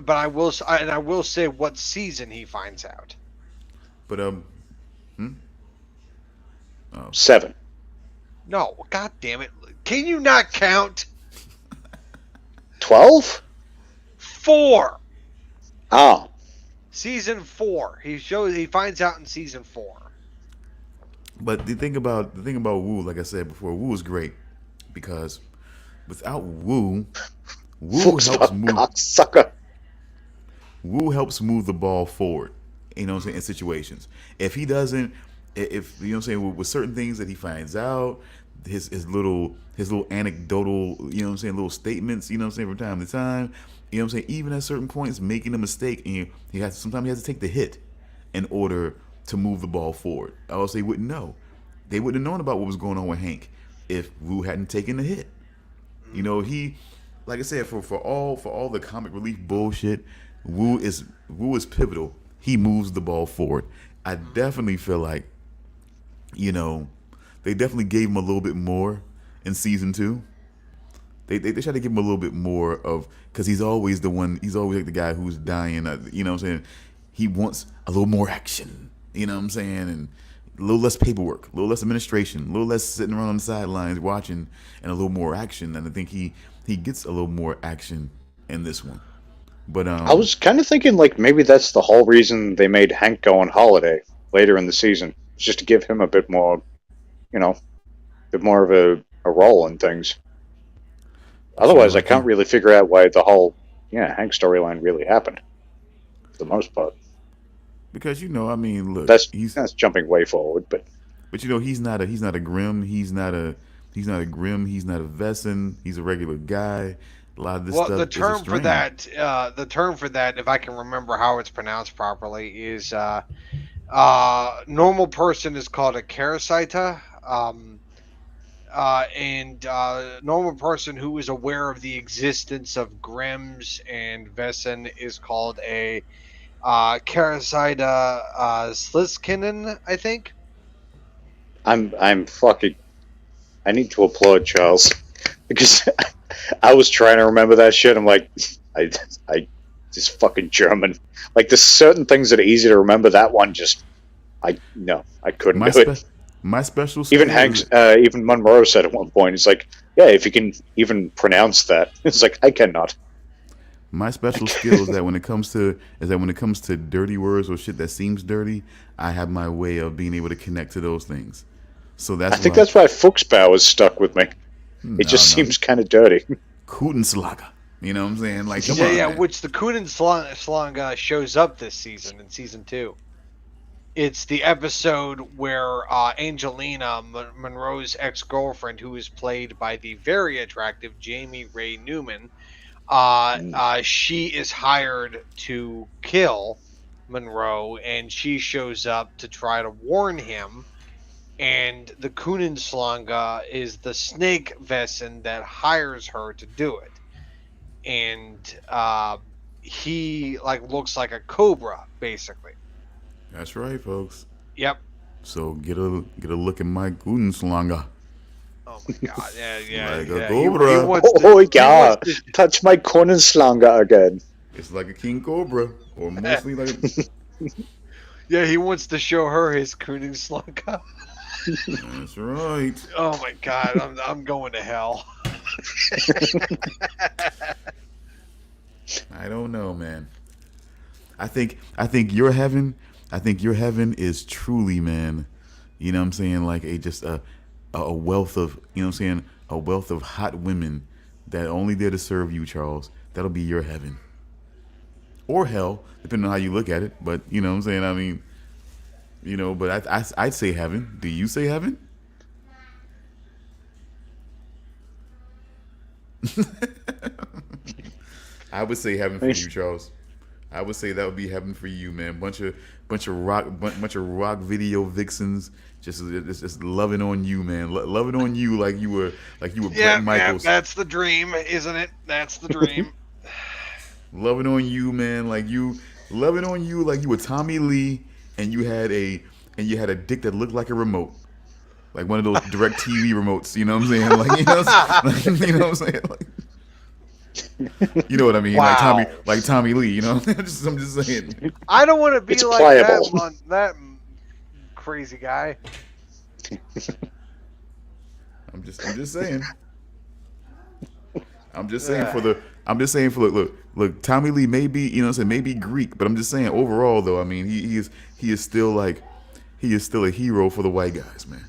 but I will say what season he finds out. But 7. No, god damn it! Can you not count 12? 4? Oh, Season 4. He finds out in season 4. But the thing about Wu, like I said before, Wu is great because without Wu Fuchs helps move. cocksucker. Wu helps move the ball forward. You know what I'm saying, in situations. If he doesn't, if you know what I'm saying, with certain things that he finds out, his little anecdotal, you know what I'm saying, little statements, you know what I'm saying, from time to time, you know what I'm saying, even at certain points making a mistake, and sometimes he has to take the hit in order to move the ball forward. Else they wouldn't know. They wouldn't have known about what was going on with Hank if Wu hadn't taken the hit. You know, he, like I said, for all the comic relief bullshit, Wu is pivotal. He moves the ball forward. I definitely feel like, you know, they definitely gave him a little bit more in season 2. They try to give him a little bit more of, because he's always like the guy who's dying. You know what I'm saying? He wants a little more action. You know what I'm saying? And a little less paperwork, a little less administration, a little less sitting around on the sidelines watching, and a little more action. And I think he gets a little more action in this one. But I was kind of thinking like maybe that's the whole reason they made Hank go on holiday later in the season, just to give him a bit more, a bit more of a role in things. Otherwise, I can't really figure out why the whole Hank storyline really happened, for the most part. because I mean, look, That's he's jumping way forward, but he's not a Grimm, he's not a Grimm, he's not a Vesson, he's a regular guy. A lot of this stuff. The term for that, if I can remember how it's pronounced properly, is normal person is called a Karasita, and normal person who is aware of the existence of Grimms and Vesson is called a Karasita Sliskinen, I think. I'm fucking. I need to applaud Charles because I was trying to remember that shit. I'm like, I just fucking German. Like, there's certain things that are easy to remember. That one I couldn't do it. My special Even skill even Monroe said at one point, he's like, yeah, if you can even pronounce that. It's like, I cannot. My special skill is that when it comes to dirty words or shit that seems dirty, I have my way of being able to connect to those things. So I think that's why Fuchsbau is stuck with me. It just seems kind of dirty. Kutenslager. You know what I'm saying? Like, come on, man. Which the Kutenslager shows up this season in season 2. It's the episode where Angelina, Monroe's ex-girlfriend, who is played by the very attractive Jamie Ray Newman, she is hired to kill Monroe, and she shows up to try to warn him. And the Kunenslanga is the snake Vesson that hires her to do it. And he looks like a cobra, basically. That's right, folks. Yep. So get a look at my Kutenslanger. Oh my god! Yeah. Like a He cobra. wants to, Oh he yeah, wants to- touch my Konenslanger again. It's like a king cobra, or mostly like. yeah, he wants to show her his Koenigsegg. That's right. Oh my god! I'm going to hell. I don't know, man. I think your heaven. I think your heaven is truly, man. You know what I'm saying? Like a wealth of, you know what I'm saying? A wealth of hot women that are only there to serve you, Charles. That'll be your heaven. Or hell, depending on how you look at it. But you know what I'm saying? I mean, you know, but I'd say heaven. Do you say heaven? I would say heaven for you, Charles. I would say that would be heaven for you, man. Bunch of rock video vixens, just loving on you, man. Loving on you like you were Yeah, Bret Michaels. that's the dream, isn't it? That's the dream. Loving on you, man, like you were Tommy Lee, and you had a dick that looked like a remote, like one of those direct TV remotes. You know what I'm saying? Like you know what I'm saying? Like, you know what I mean? Wow. Like Tommy Lee. You know? I'm just saying. I don't want to be It's like pliable. that crazy guy. I'm just saying. I'm just saying for look, Tommy Lee may be, you know what I'm saying, maybe Greek, but I'm just saying overall though, I mean, he is still a hero for the white guys, man.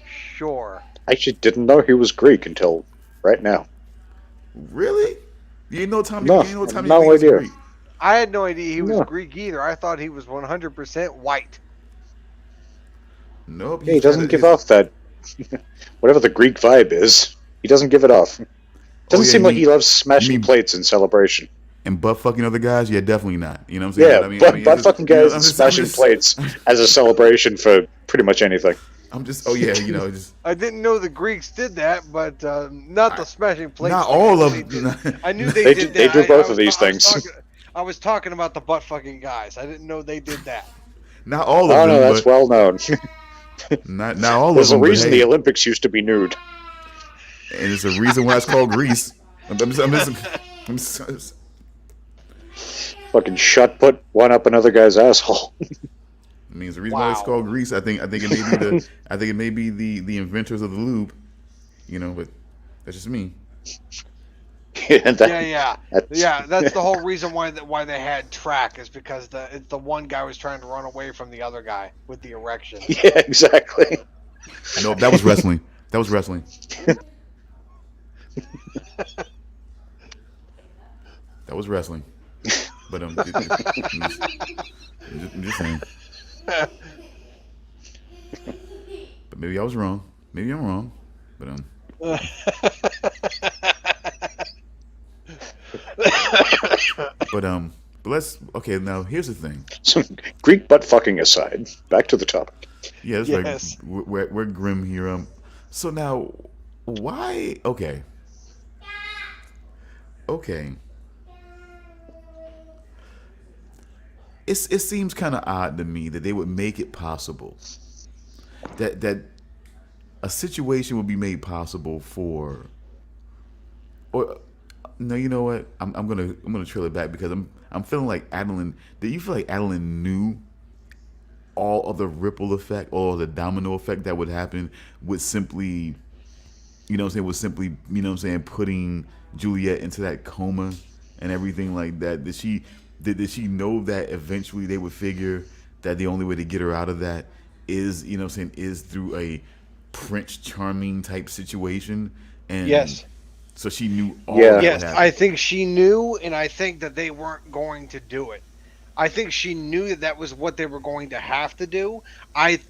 Sure. I actually didn't know he was Greek until right now. Really? You didn't know Tommy No, no Lee was idea. Greek? I had no idea he was No. Greek either. I thought he was 100% white. Nope. Yeah, he doesn't give off that whatever the Greek vibe is. He doesn't give it off. Doesn't yeah, seem you like mean- he loves smashing you mean- plates in celebration. And butt fucking other guys? Yeah, definitely not. You know what I'm saying? Yeah, But I mean, butt it's just- fucking you know, guys I'm and just- smashing plates as a celebration for pretty much anything. I'm just, oh yeah, you know, just I didn't know the Greeks did that, but not the smashing plates. not all of They them. did. I knew they, They did do- they that. do both I of was these ta- I was things. talking- I was talking about the butt fucking guys. I didn't know they did that. Not all of Oh them. no, that's but well known. not all There's a of them. reason but hey, the Olympics used to be nude. and it's a reason why it's called Greece. I'm just- Fucking shot put one up another guy's asshole. I mean, it's the reason why it's Wow. called Greece. I think it may be the inventors of the lube, you know, but that's just me. Yeah, that- Yeah. That's the whole reason why they had track is because the one guy was trying to run away from the other guy with the erection. Yeah, exactly. No, that was wrestling. That was wrestling. That was wrestling. But I'm just saying. But maybe I was wrong. Maybe I'm wrong. But but let's okay. Now here's the thing. So, Greek butt fucking aside, back to the topic. Yeah, that's Yes. right. We're Grimm here. So now, why? Okay. It seems kind of odd to me that they would make it possible that a situation would be made possible for, or no, you know what? I'm gonna trail it back because I'm feeling like Adeline. Do you feel like Adeline knew all of the ripple effect, all of the domino effect that would happen with simply, you know what I'm saying, with simply, you know what I'm saying, putting Juliet into that coma and everything like that? Did she know that eventually they would figure that the only way to get her out of that is, you know what I'm saying, is through a Prince Charming type situation? And Yes. so she knew all Yeah. that Yes, would happen. I think she knew, and I think that they weren't going to do it. I think she knew that was what they were going to have to do.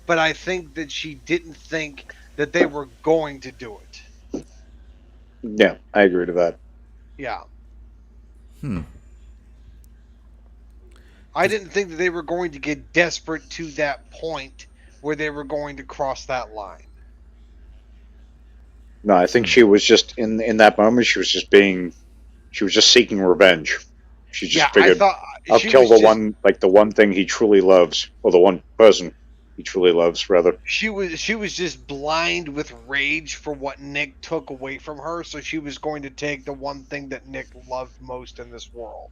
But I think that she didn't think that they were going to do it. Yeah, I agree to that. Yeah. Hmm. I didn't think that they were going to get desperate to that point where they were going to cross that line. No, I think she was just in that moment. She was just seeking revenge. She just Yeah, I figured, thought I'll she kill was the just- one, like the one thing he truly loves, or the one person. he truly loves, rather. She was just blind with rage for what Nick took away from her, so she was going to take the one thing that Nick loved most in this world.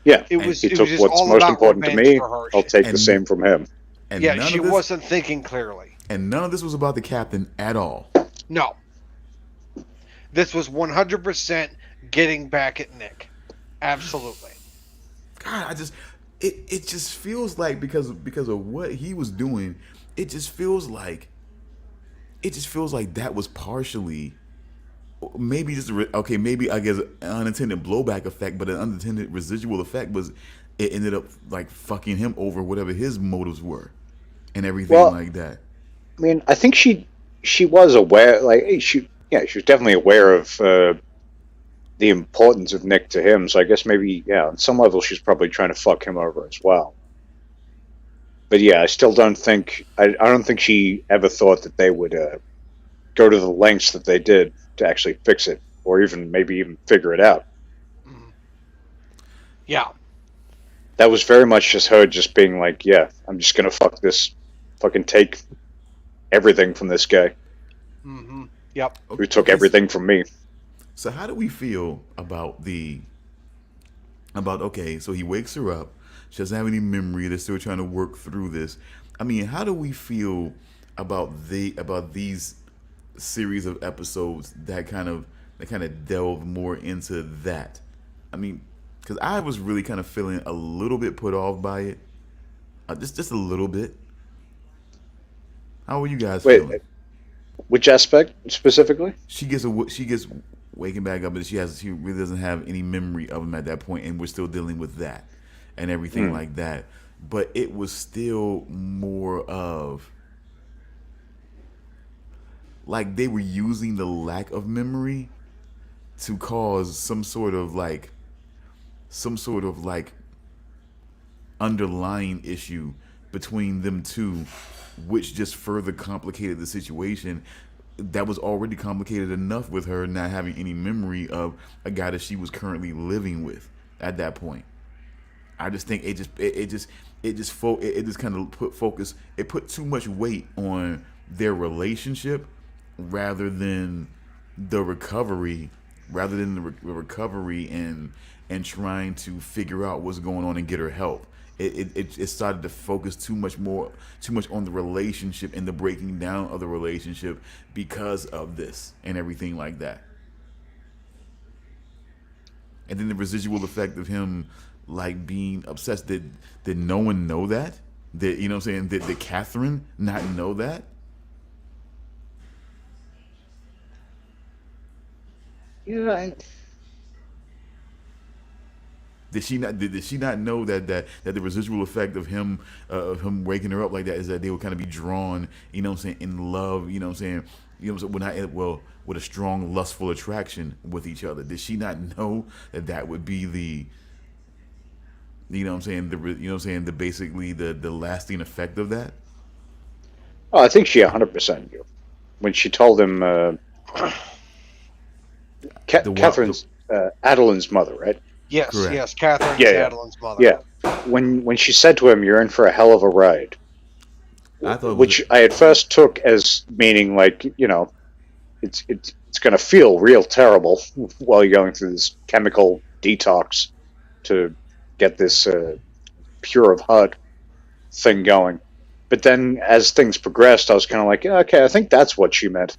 Yeah, It And was he it was took just what's all most about important to revenge me. for her. I'll take the And- same from him. and Yeah, none she of this, wasn't thinking clearly. and none of this was about the captain at all. No. This was 100% getting back at Nick. Absolutely. God, it just feels like because of what he was doing, it just feels like that was partially maybe just okay, maybe I guess an unintended blowback effect, but an unintended residual effect was it ended up like fucking him over whatever his motives were and everything Well, like that. I mean, I think she was aware, like she was definitely aware of the importance of Nick to him. So I guess maybe on some level she's probably trying to fuck him over as well. But yeah, I still don't think I don't think she ever thought that they would go to the lengths that they did to actually fix it, or maybe even figure it out. Yeah. That was very much just her just being like, yeah, I'm just gonna fucking take everything from this guy Mm-hmm. Yep. who took everything from me. So how do we feel about okay, so he wakes her up, she doesn't have any memory, they're still trying to work through this. I mean, how do we feel about these series of episodes that kind of delve more into that? I mean, because I was really kind of feeling a little bit put off by it, just a little bit. How are you guys Wait, feeling? which aspect specifically? She gets waking back up, and she really doesn't have any memory of him at that point, and we're still dealing with that and everything like that. But it was still more of like they were using the lack of memory to cause some sort of like underlying issue between them two, which just further complicated the situation that was already complicated enough with her not having any memory of a guy that she was currently living with at that point. I just think it just kind of put too much weight on their relationship rather than the recovery and trying to figure out what's going on and get her help. It started to focus too much on the relationship and the breaking down of the relationship because of this and everything like that. And then the residual effect of him like being obsessed. Did no one know that? Did you know what I'm saying? Did Catherine not know that? Yeah, Did she not know that the residual effect of him waking her up like that is that they would kind of be drawn, you know what I'm saying, in love, you know what I'm saying, with a strong lustful attraction with each other. Did she not know that would be the, you know what I'm saying, the basically the lasting effect of that? Oh, I think she 100% knew when she told him Catherine's Adeline's mother, right? Yes, Correct. yes. Catherine Yeah, is yeah. Adeline's mother. Yeah. When she said to him, "You're in for a hell of a ride," I thought, which I at first took as meaning like, it's going to feel real terrible while you're going through this chemical detox to get this pure of heart thing going. But then as things progressed, I was kind of like, yeah, okay, I think that's what she meant.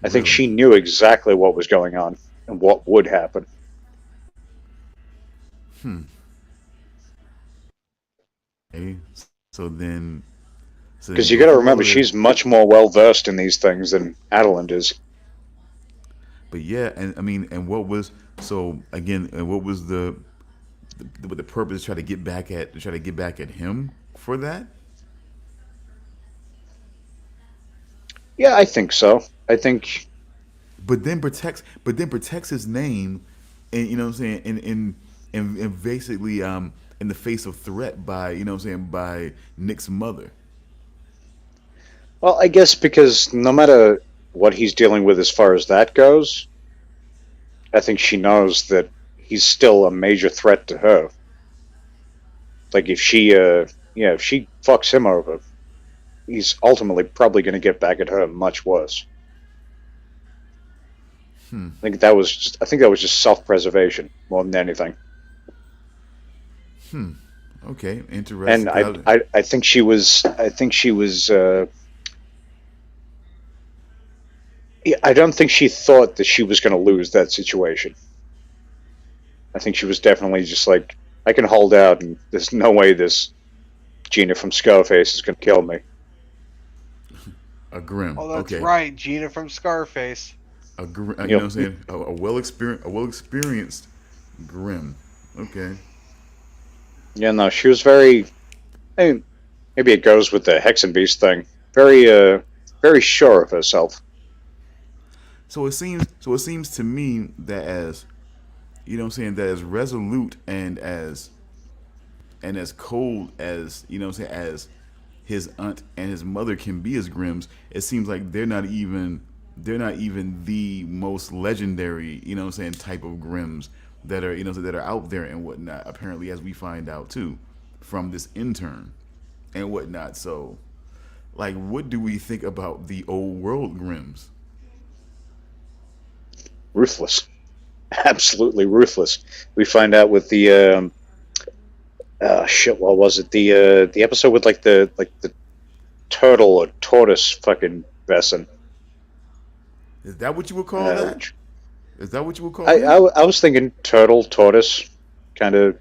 I think Really? she knew exactly what was going on and what would happen. okay, so then, Because you got to remember, before- she's much more well versed in these things than Adeline is. But yeah, and I mean, and what was so again? And what was the purpose? To try to get back at him for that? Yeah, I think so. I think, But then protects his name, and you know what I'm saying, and basically in the face of threat by, you know what I'm saying, by Nick's mother. well, I guess because no matter what he's dealing with as far as that goes, I think she knows that he's still a major threat to her. Like if she if she fucks him over, he's ultimately probably going to get back at her much worse. I think that was just self-preservation more than anything. Okay, And interesting. I think she was I don't think she thought that she was going to lose that situation. I think she was definitely just like, I can hold out, and there's no way this Gina from Scarface is going to kill me. A Grimm. Oh, that's okay. right, Gina from Scarface. You know what I'm saying? A well experienced Grimm. Okay. Yeah, no, she was very. I mean, maybe it goes with the Hex and Beast thing. Very sure of herself. So it seems to me that as you know what I'm saying, that as resolute and as cold as, you know what I'm saying, as his aunt and his mother can be as Grimms, it seems like they're not even the most legendary, you know what I'm saying, type of Grimms that are, you know, that are out there and whatnot, apparently, as we find out too from this intern and whatnot. So like, what do we think about the old world Grimms? Ruthless. Absolutely ruthless. We find out with the shit. What was it? The episode with the turtle or tortoise fucking Vesson. Is that what you would call that? Is that what you would call I was thinking turtle, tortoise, kind of.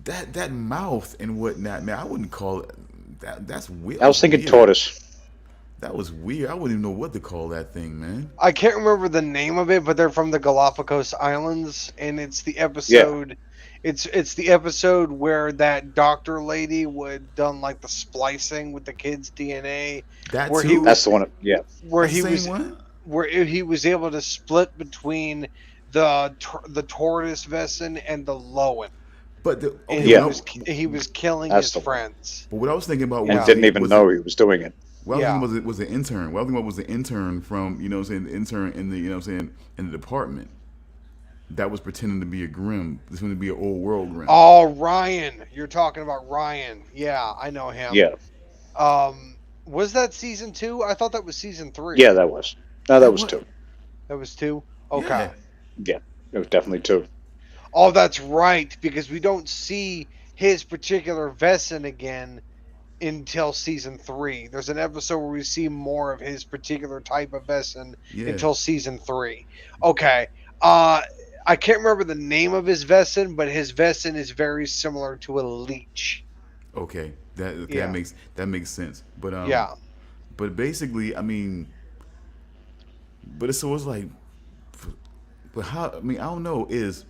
That mouth and whatnot, man. I wouldn't call it that. That's weird. I was thinking weird. tortoise. That was weird. I wouldn't even know what to call that thing, man. I can't remember the name of it, but they're from the Galapagos Islands, and it's the episode. Yeah. It's the episode where that doctor lady would done like the splicing with the kid's DNA. That's the one. Yeah. Where he was able to split between the tortoise Vesson and the Lowen. But he was killing his friends. But what I was thinking about was, he didn't even know he was doing it. Well, I think was the intern. Well, I think what was the intern from, you know what I'm saying, the intern in the, you know what I'm saying, in the department that was pretending to be a Grimm. This was going to be an old world Grimm. Oh, Ryan. You're talking about Ryan. Yeah, I know him. Yeah. Was that season 2? I thought that was season 3. Yeah, that was. No, that was 2. That was 2? Okay. Yeah, it was definitely 2. Oh, that's right, because we don't see his particular Vesson again until season 3. There's an episode where we see more of his particular type of Vesson until season 3. Okay. I can't remember the name of his Vesson, but his Vesson is very similar to a leech. Okay. That makes sense. But But basically, I mean, it's like, but how? I mean, I don't know. Is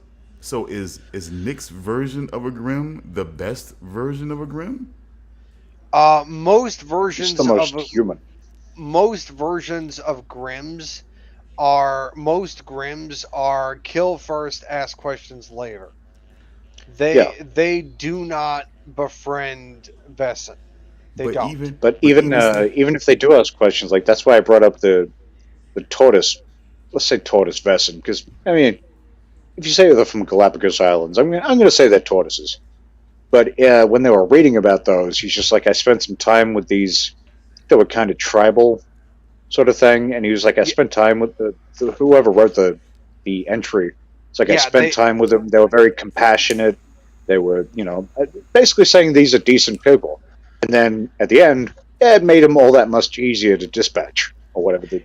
Nick's version of a Grimm the best version of a Grimm? Most versions it's the most human. Most versions of Grimms are kill first, ask questions later. They do not befriend Vesson. They don't. Even if they do ask questions, like that's why I brought up the tortoise. Let's say tortoise Vesson, because I mean, if you say they're from Galapagos Islands, I'm going to say they're tortoises. But when they were reading about those, he's just like, I spent some time with these. They were kind of tribal, sort of thing, and he was like, I spent time with whoever wrote the entry. It's like I spent time with them. They were very compassionate. They were, basically saying these are decent people. And then at the end, it made them all that much easier to dispatch, or whatever the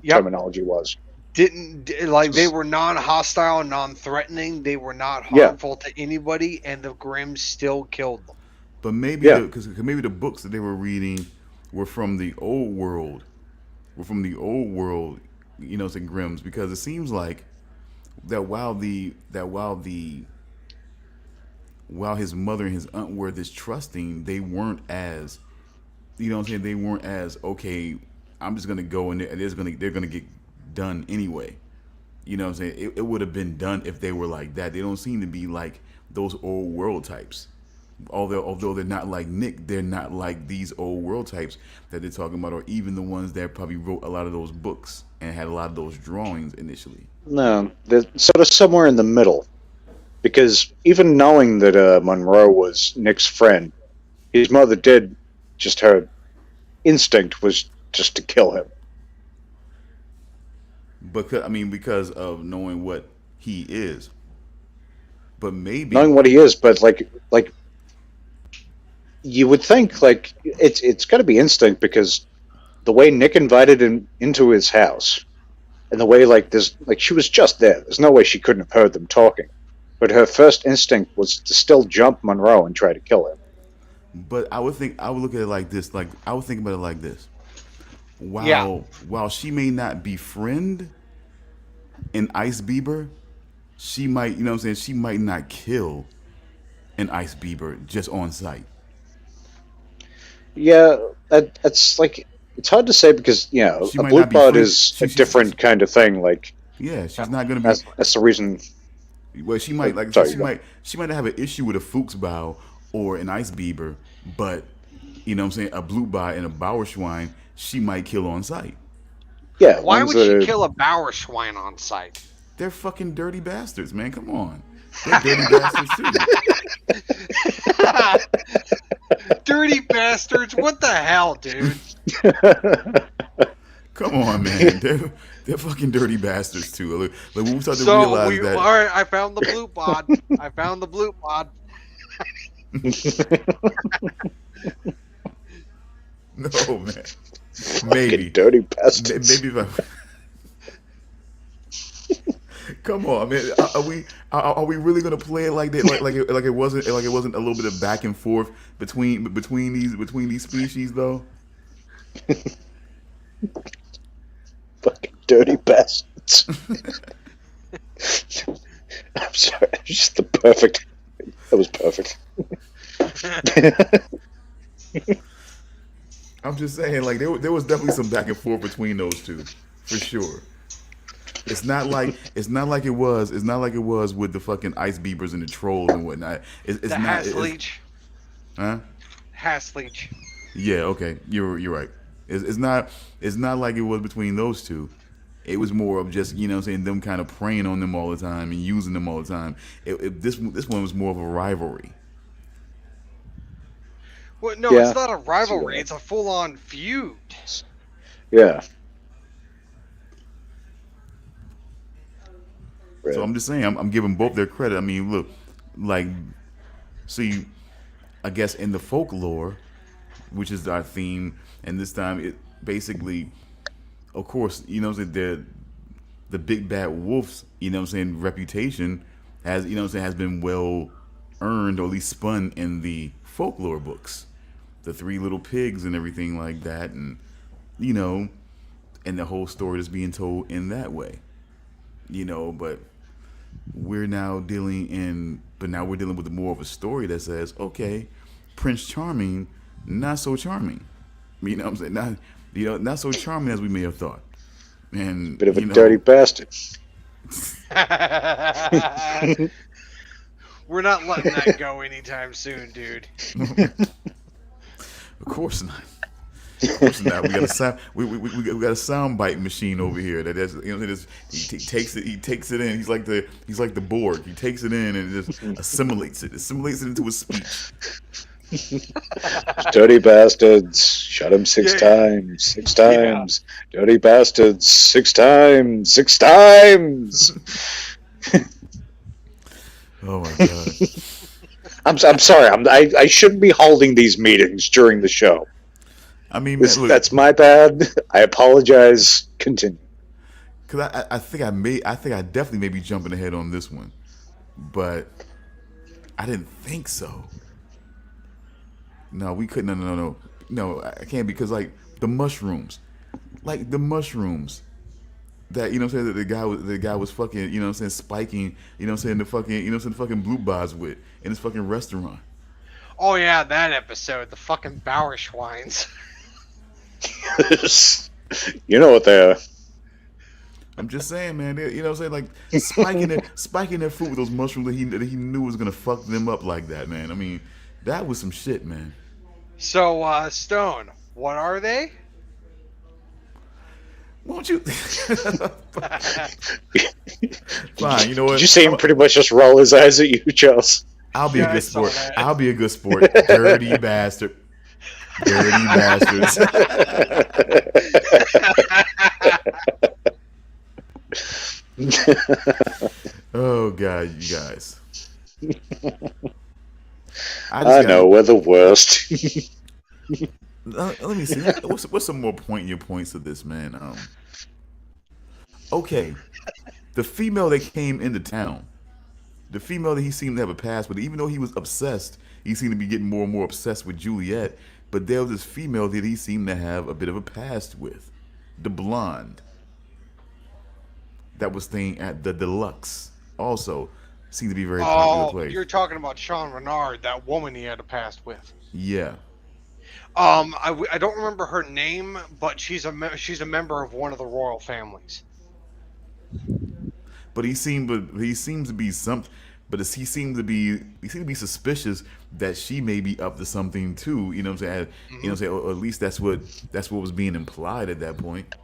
terminology was. They were non-hostile, non-threatening. They were not harmful to anybody, and the Grimm still killed them. But maybe because maybe the books that they were reading were from the old world. You know, some Grimms, because it seems like that while his mother and his aunt were this trusting, they weren't as, you know what I'm saying, they weren't as, okay, I'm just gonna go and they're gonna get done anyway. You know what I'm saying? It would have been done if they were like that. They don't seem to be like those old world types. Although they're not like Nick, they're not like these old world types that they're talking about, or even the ones that probably wrote a lot of those books and had a lot of those drawings initially. No, they're sort of somewhere in the middle. Because even knowing that Monroe was Nick's friend, his mother did. Just her instinct was just to kill him. Because of knowing what he is. But maybe Knowing what he is, but like you would think like it's got to be instinct because the way Nick invited him into his house, and the way like this, like she was just there. There's no way she couldn't have heard them talking. But her first instinct was to still jump Monroe and try to kill him. But I would look at it like this. Like I would think about it like this. Yeah. While she may not befriend an Ice Beaver, she might, you know what I'm saying, she might not kill an Ice Beaver just on sight. Yeah, that's like it's hard to say because a She might blue not be pod friend- is a different kind of thing. Like Yeah, she's not gonna be. that's the reason. Well, she might Sorry, she might have an issue with a Fuchs bow or an Ice Beaver, but you know what I'm saying, a blue bow and a Bauerschwein, she might kill on sight. Yeah, Why ones would that she are- kill a Bauerschwein on sight? They're fucking dirty bastards, man. Come on. They're dirty bastards too. Dirty bastards! What the hell, dude? Come on, man. They're fucking dirty bastards too. Like when we start to So realize that. all right, I found the blue pod. I found the blue pod. No, man. Fucking Maybe. dirty bastards. Maybe if I. Come on, man. Are we really gonna play it like that? Like it wasn't a little bit of back and forth between these species though. Fucking dirty bastards. I'm sorry. It's just the perfect. That was perfect. I'm just saying, like there was definitely some back and forth between those two, for sure. It's not like it was with the fucking Ice Beavers and the trolls and whatnot. It's The not. Hasleech. Huh? Hasleech. Yeah. Okay. You're right. It's not like it was between those two. It was more of just, you know what I'm saying, them kind of preying on them all the time and using them all the time. This one was more of a rivalry. Well, no, Yeah. it's not a rivalry. It's a full-on feud. Yeah. So I'm just saying, I'm giving both their credit. I mean, look, like, see, I guess in the folklore, which is our theme, and this time it basically, of course, you know what I'm saying, the big bad wolf's, you know what I'm saying, reputation has, you know what I'm saying, has been well earned or at least spun in the folklore books. The three little pigs and everything like that, and you know, and the whole story is being told in that way. You know, but we're now dealing with more of a story that says, okay, Prince Charming, not so charming. You know what I'm saying? Not so charming as we may have thought. And Bit of a you know, dirty bastard. We're not letting that go anytime soon, dude. Of course not. Of course not. We got a sound. We got a sound bite machine over here. That's, you know, he takes it in. He's like the Borg. He takes it in and just assimilates it into his speech. Dirty bastards. Shot him six times. Six times. Yeah. Dirty bastards. 6 times. 6 times. Oh my god. I'm sorry. I shouldn't be holding these meetings during the show. I mean, man, look, that's my bad. I apologize. Continue. Because I think I definitely may be jumping ahead on this one, but I didn't think so. No, we couldn't. No, I can't, because like the mushrooms that, you know what I'm saying, that the guy was fucking, you know what I'm saying, spiking, you know what I'm saying, the fucking blue bars with in his fucking restaurant. Oh yeah, that episode, the fucking Bauerschweins. You know what they are. I'm just saying, man. You know what I'm saying? Like spiking their food with those mushrooms that he knew was gonna fuck them up like that, man. I mean, that was some shit, man. So, Stone, what are they? Won't you? Fine. You know what? Did you see him pretty much just roll his eyes at you, Charles? I'll be a Yeah, I good saw sport. that. I'll be a good sport. Dirty bastard. Dirty bastards. Oh God, you guys. I just I got. know we're the worst. Let me see. What's some more pointier points of this, man? Okay, the female that came into town, the female that he seemed to have a past with, even though he was obsessed, he seemed to be getting more and more obsessed with Juliet. But there was this female that he seemed to have a bit of a past with, the blonde that was staying at the Deluxe. Also, seemed to be a very popular Oh, place. you're talking about Sean Renard, that woman he had a past with. Yeah, I don't remember her name, but she's a member of one of the royal families. but he seems to be some. But he seemed to be suspicious that she may be up to something too. You know what I'm saying? You know what I'm saying? Or at least that's what was being implied at that point.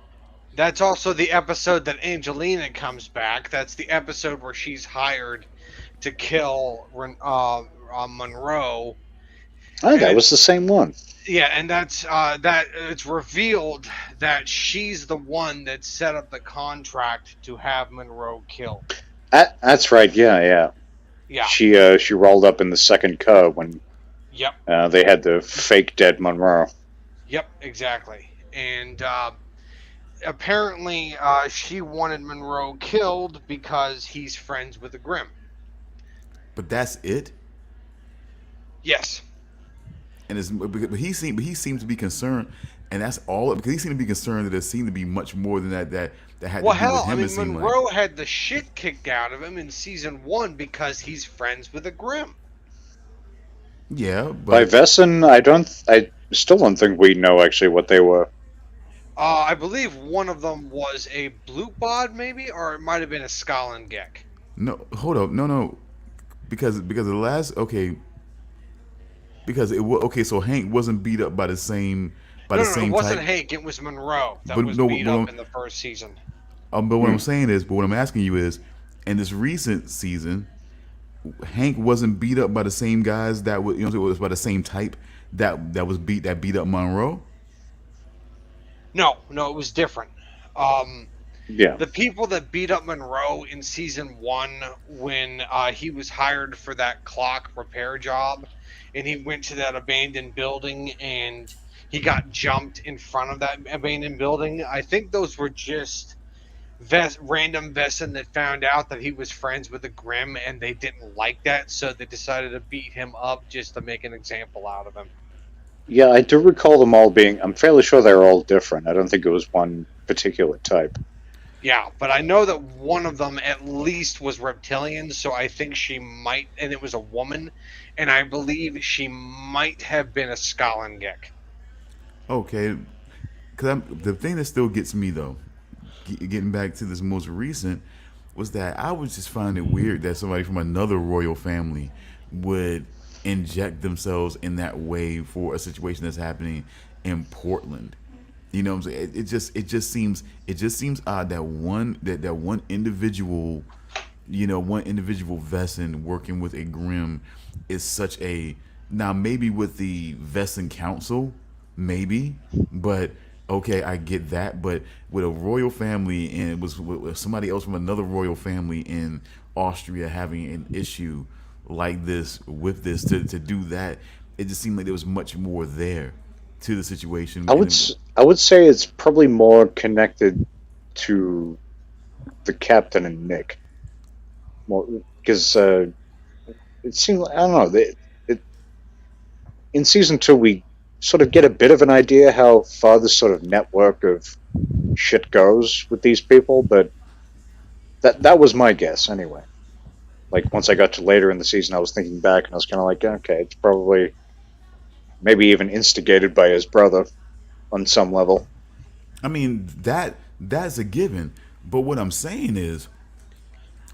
That's also the episode that Angelina comes back. That's the episode where she's hired to kill Monroe. Oh, that was the same one. Yeah, and that it's revealed that she's the one that set up the contract to have Monroe killed. That's right. Yeah, yeah. Yeah. She rolled up in the second Cub when Yep. they had the fake dead Monroe. Yep. Exactly. And apparently, she wanted Monroe killed because he's friends with the Grimm. But that's it. Yes. And but he seemed to be concerned, and that's all because he seemed to be concerned that there seemed to be much more than that had Well, to do hell, with him. I mean, It seemed Monroe like. had the shit kicked out of him in season 1 because he's friends with the Grimm. Yeah, By but Vesson, I still don't think we know actually what they were. I believe one of them was a blue bod, maybe, or it might have been a Skallengek. no, hold up, no, because the last because it was okay. So Hank wasn't beat up by the same No, it wasn't type. Hank. It was Monroe that But was no, beat but- up in the first season. But what I'm saying is, but what I'm asking you is, in this recent season, Hank wasn't beat up by the same guys that was, it was by the same type that beat up Monroe. No, it was different. Yeah. The people that beat up Monroe in season 1 when he was hired for that clock repair job, and he went to that abandoned building and he got jumped in front of that abandoned building. I think those were just random Vesson that found out that he was friends with the Grimm, and they didn't like that, so they decided to beat him up just to make an example out of him. Yeah, I do recall them all being. I'm fairly sure they were all different. I don't think it was one particular type. Yeah, but I know that one of them at least was reptilian, so I think she might, and it was a woman, and I believe she might have been a Skallengek. Okay, because the thing that still gets me though, getting back to this most recent, was that I was just finding it weird that somebody from another royal family would inject themselves in that way for a situation that's happening in Portland. You know what I'm saying? It just seems odd that one individual, one individual Vesson working with a Grimm is such a, now maybe with the Vesson Council, maybe, but okay, I get that, but with a royal family and it was with somebody else from another royal family in Austria having an issue like this with this to do that, it just seemed like there was much more there to the situation. I would say it's probably more connected to the captain and Nick, more because it seemed I don't know. In season 2 we sort of get a bit of an idea how far this sort of network of shit goes with these people, but that was my guess anyway. Like once I got to later in the season, I was thinking back and I was kind of like, okay, it's probably maybe even instigated by his brother on some level. I mean that's a given, but what I'm saying is,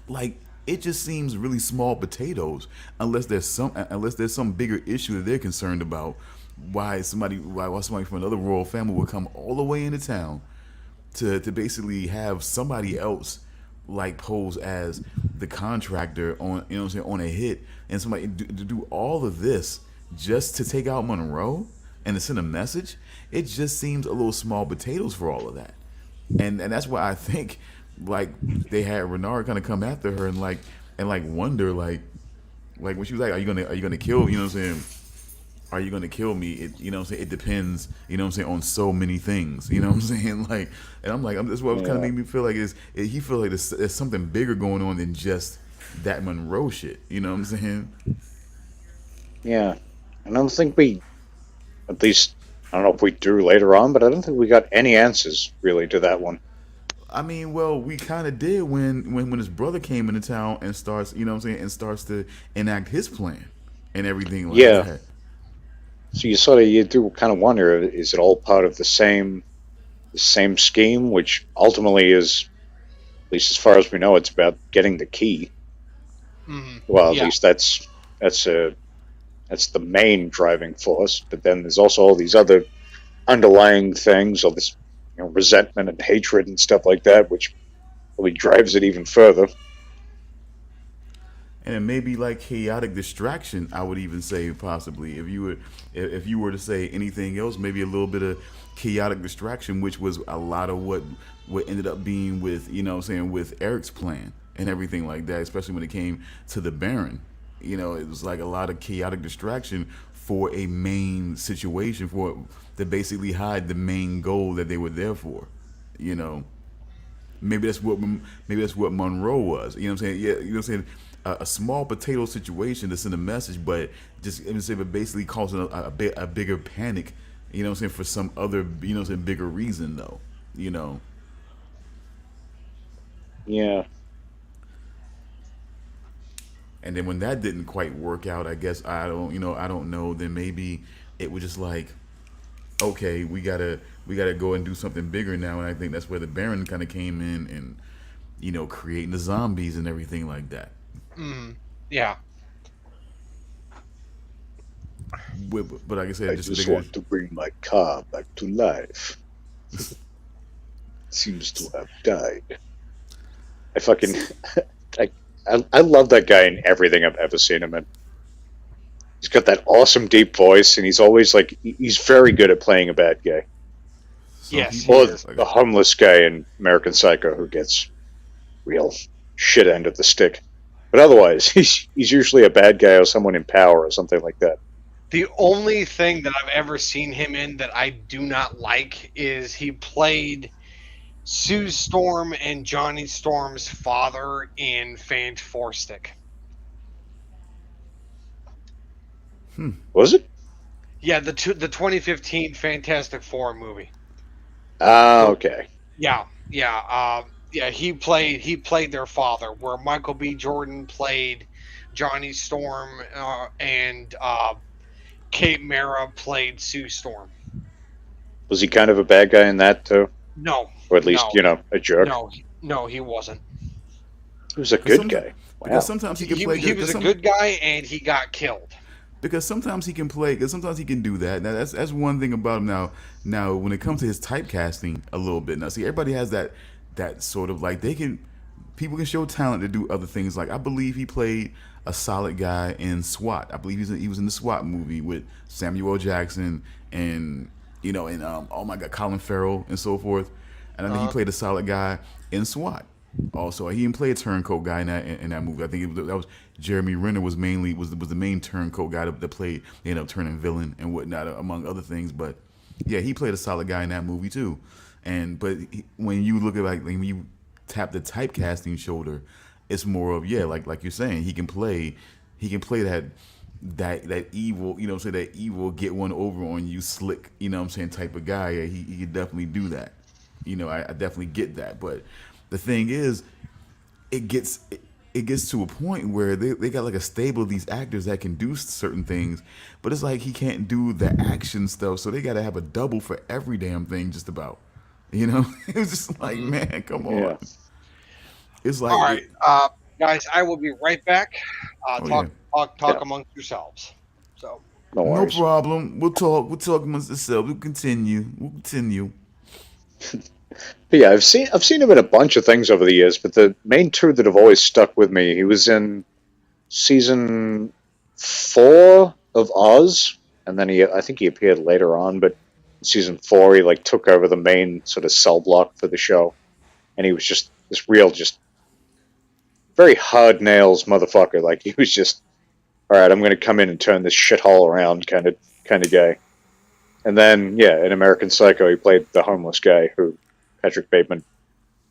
like, it just seems really small potatoes unless there's some bigger issue that they're concerned about. Why somebody from another royal family would come all the way into town to basically have somebody else like pose as the contractor on, you know what I'm saying, on a hit, and somebody to do all of this just to take out Monroe and to send a message. It just seems a little small potatoes for all of that, and that's why I think like they had Renard kind of come after her and like wonder like when she was like, are you gonna kill, you know what I'm saying, are you gonna kill me? It, you know what I'm saying, it depends, you know what I'm saying, on so many things, you know what I'm saying, like, and I'm like, that's what kind of Yeah. made me feel like he feel like there's something bigger going on than just that Monroe shit, you know what I'm saying? Yeah. I don't think we, at least, I don't know if we do later on, but I don't think we got any answers really to that one. I mean, well, we kind of did when his brother came into town and starts, you know what I'm saying, and starts to enact his plan and everything like Yeah. that. So you do kind of wonder, is it all part of the same scheme, which ultimately is, at least as far as we know, it's about getting the key. Hmm. Well, at Yeah. least that's a that's the main driving force. But then there's also all these other underlying things, all this resentment and hatred and stuff like that, which really drives it even further. And it may be like chaotic distraction. I would even say possibly if you were to say anything else, maybe a little bit of chaotic distraction, which was a lot of what ended up being with, you know what I'm saying, with Eric's plan and everything like that, especially when it came to the Baron. You know, it was like a lot of chaotic distraction for a main situation for to basically hide the main goal that they were there for. You know, maybe that's what Monroe was. You know what I'm saying? Yeah, you know what I'm saying. A small potato situation to send a message, but just but basically causing a bigger panic. You know what I'm saying, for some other, you know what I'm saying, bigger reason though. You know, Yeah, and then when that didn't quite work out, I guess I don't know. Then maybe it was just like, okay, we gotta go and do something bigger now, and I think that's where the Baron kind of came in and creating the zombies and everything like that. Hmm. Yeah. But like I said, I just just bigger. want to bring my car back to life. Seems to have died. I fucking I, I love that guy in everything I've ever seen him in. He's got that awesome deep voice, and he's always like he's very good at playing a bad guy, Some Yes, he people or is. like the homeless guy in American Psycho who gets real shit end of the stick. But otherwise, he's usually a bad guy or someone in power or something like that. The only thing that I've ever seen him in that I do not like is he played Sue Storm and Johnny Storm's father in Faint Four Stick. Was it? Yeah, the 2015 Fantastic Four movie. Ah, Where, okay. yeah. He played their father, where Michael B. Jordan played Johnny Storm, and Kate Mara played Sue Storm. Was he kind of a bad guy in that too, No, or at least no, a jerk? no, he wasn't. He was a because good some guy. because Wow. sometimes he can play He good. was a good guy, and he got killed. Because sometimes he can play. Because sometimes he can do that. Now that's one thing about him. Now when it comes to his typecasting, a little bit. Now see, everybody has that sort of like they can people can show talent to do other things. Like I believe he played a solid guy in SWAT. I believe he was in the SWAT movie with Samuel L. Jackson and and oh my God, Colin Farrell and so forth. And I think he Uh, played a solid guy in SWAT. Also, he didn't play a turncoat guy in that movie. I think that was Jeremy Renner was the main turncoat guy that played. They ended up turning villain and whatnot, among other things. But yeah, he played a solid guy in that movie too. And when you look at like when you tap the typecasting shoulder, it's more of like you're saying, he can play that evil, say that evil get one over on you slick, I'm saying, type of guy. Yeah, he could definitely do that. I definitely get that. But the thing is, it gets to a point where they got like a stable of these actors that can do certain things, but it's like he can't do the action stuff, so they got to have a double for every damn thing, just about. It's just like, mhm. man, come on. Yeah. It's All like, right, guys, I will be right back. oh yeah, Talk Yeah. amongst yourselves. So. No no worries. problem. We'll talk amongst ourselves. We'll continue. But yeah, I've seen him in a bunch of things over the years, but the main two that have always stuck with me, he was in season 4 of Oz, and then I think he appeared later on, but in season 4 he like took over the main sort of cell block for the show, and he was just this real, just very hard nails motherfucker. Like he was just, all right, I'm going to come in and turn this shithole around, kind of guy. And then yeah, in American Psycho, he played the homeless guy who Patrick Bateman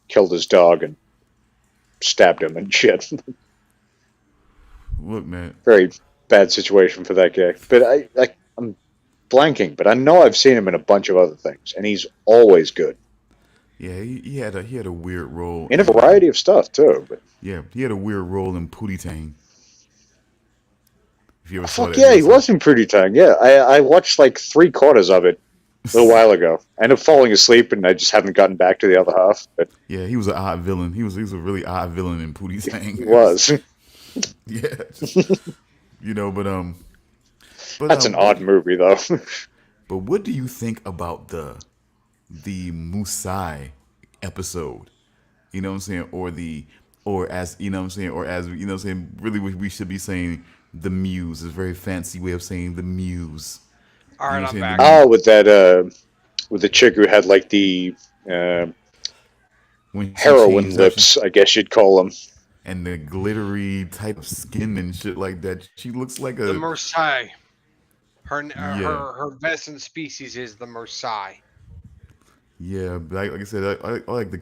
killed his dog and stabbed him and shit. Look, man. Very bad situation for that guy. But I'm blanking, but I know I've seen him in a bunch of other things, and he's always good Yeah, he had a weird role in a variety of stuff too. But yeah, he had a weird role in Pootie Tang. If you ever saw fuck that yeah, he episode. was in Pretty Tang. Yeah, I watched like 3/4 of it a little while ago. I ended up falling asleep, and I just haven't gotten back to the other half. But Yeah, he was an odd villain. He was a really odd villain in Pootie Tang. he was. Yeah, just, but That's an odd movie, though. But what do you think about the Musai episode? You know what I'm saying, or as you know what I'm saying, or as you know what I'm saying. Really, we should be saying the Muse. Is a very fancy way of saying the Muse. All You know right, what I'm saying? back. Oh, with the chick who had like the uh, When she heroin changed up, lips, I guess you'd call them. and the glittery type of skin and shit like that. She looks like The a Mersai. Yeah. Her best in species is the Mersai. yeah. Like I said, I like to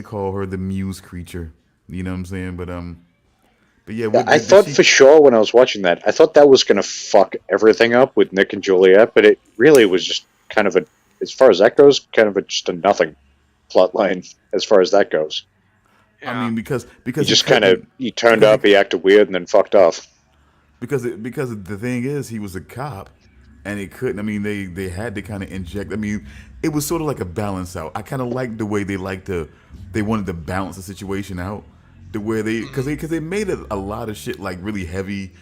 call her the Muse creature. You know what I'm saying? But yeah, I did thought she? for sure when I was watching that, I thought that was going to fuck everything up with Nick and Juliet, but it really was just kind of as far as that goes, kind of just a nothing plot line as far as that goes. Yeah. I mean, because He he just kind of couldn't- he turned because up, he acted weird, and then fucked off. because the thing is, he was a cop, and he couldn't. I mean, they had to kind of inject. I mean, it was sort of like a balance out. I kind of liked the way they wanted to balance the situation out, the way because they made a lot of shit like really heavy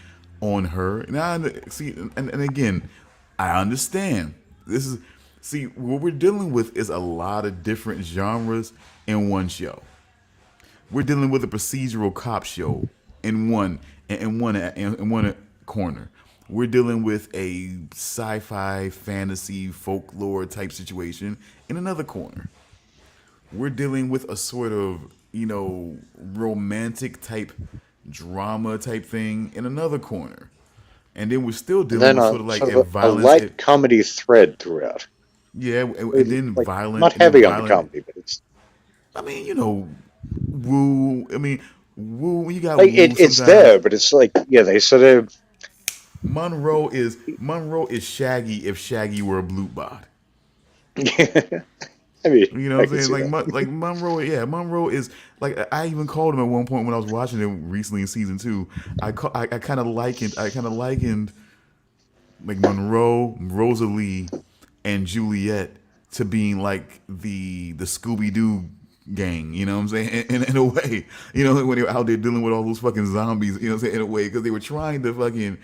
on her. And I see, and again, I understand this is see what we're dealing with is a lot of different genres in one show. We're dealing with a procedural cop show in one corner. We're dealing with a sci-fi, fantasy, folklore type situation in another corner. We're dealing with a sort of, romantic type drama type thing in another corner. And then we're still And dealing then with sort of like sort a of a violence. light comedy thread throughout. Yeah, and then Like, violent. not and then heavy on the violent- comedy, but it's I mean, woo. I mean, woo. You got like woo it's sometimes. there, but it's like yeah, they sort of Monroe is Shaggy if Shaggy were a blue bot. I mean, You know I what can I'm see saying? that. Like Monroe, yeah, Monroe is like I even called him at one point when I was watching it recently in season 2. I kind of likened like Monroe, Rosalie, and Juliet to being like the Scooby Doo gang. You know what I'm saying? In a way, when they were out there dealing with all those fucking zombies. You know what I'm saying? In a way, because they were trying to fucking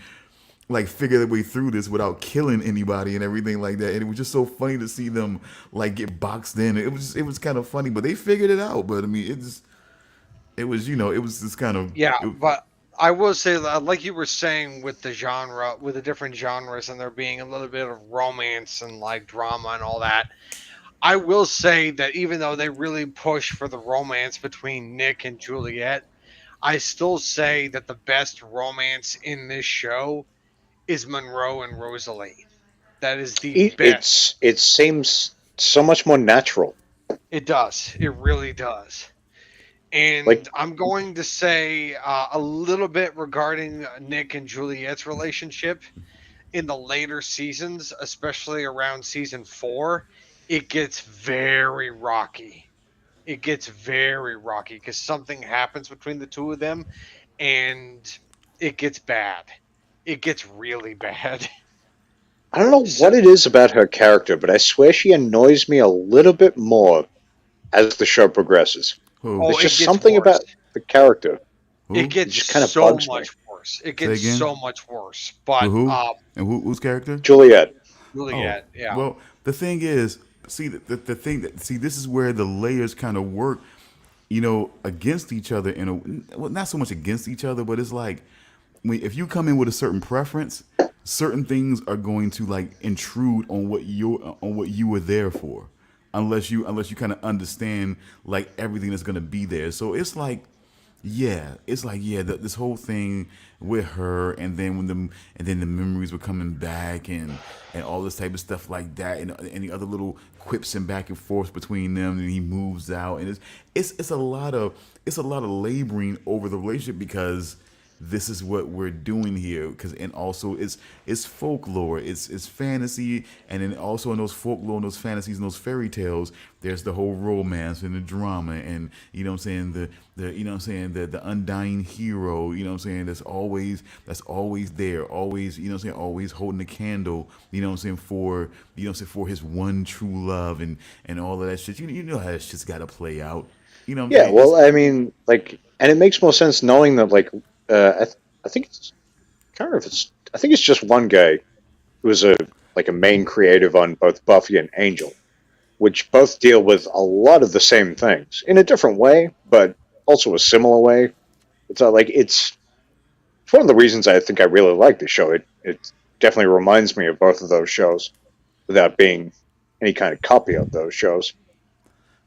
like figure their way through this without killing anybody and everything like that. And it was just so funny to see them like get boxed in. It was kind of funny, but they figured it out. But I mean, it was just kind of Yeah, but I will say that, like you were saying, with the different genres, and there being a little bit of romance and like drama and all that. I will say that even though they really push for the romance between Nick and Juliet, I still say that the best romance in this show is Monroe and Rosalie. That is the best. It seems so much more natural. It does. It really does. And Like- I'm going to say a little bit regarding Nick and Juliet's relationship in the later seasons, especially around season 4. It gets very rocky. It gets very rocky because something happens between the two of them, and it gets bad. It gets really bad. I don't know what it is about her character, but I swear she annoys me a little bit more as the show progresses. Who? Oh, There's it just gets something worse. about the character. Who? It gets just kinda so bugs me. much worse. It Say gets again? so much worse. But Who? And whose character? Juliet. Juliet, yeah. Well, the thing is, see the thing that see this is where the layers kind of work, against each other in a well, not so much against each other, but it's like if you come in with a certain preference, certain things are going to like intrude on what you were there for, unless you kind of understand like everything that's going to be there. So it's like this whole thing with her, and then the memories were coming back, and all this type of stuff like that, and the other little quips and back and forth between them, and he moves out, and it's a lot of laboring over the relationship because this is what we're doing here, and also it's folklore, it's fantasy, and then also in those folklore and those fantasies and those fairy tales, there's the whole romance and the drama, and what I'm saying, the undying hero, what I'm saying, that's always there, always, always holding the candle, for for his one true love, and all of that shit. You know how that shit's got to play out. What I'm Yeah, saying? well, I mean, like, and it makes more sense knowing that, like, I think it's can't remember if it's I think it's just one guy who was a main creative on both Buffy and Angel, which both deal with a lot of the same things in a different way, but also a similar way. It's not like it's one of the reasons I think I really like the show. It definitely reminds me of both of those shows without being any kind of copy of those shows.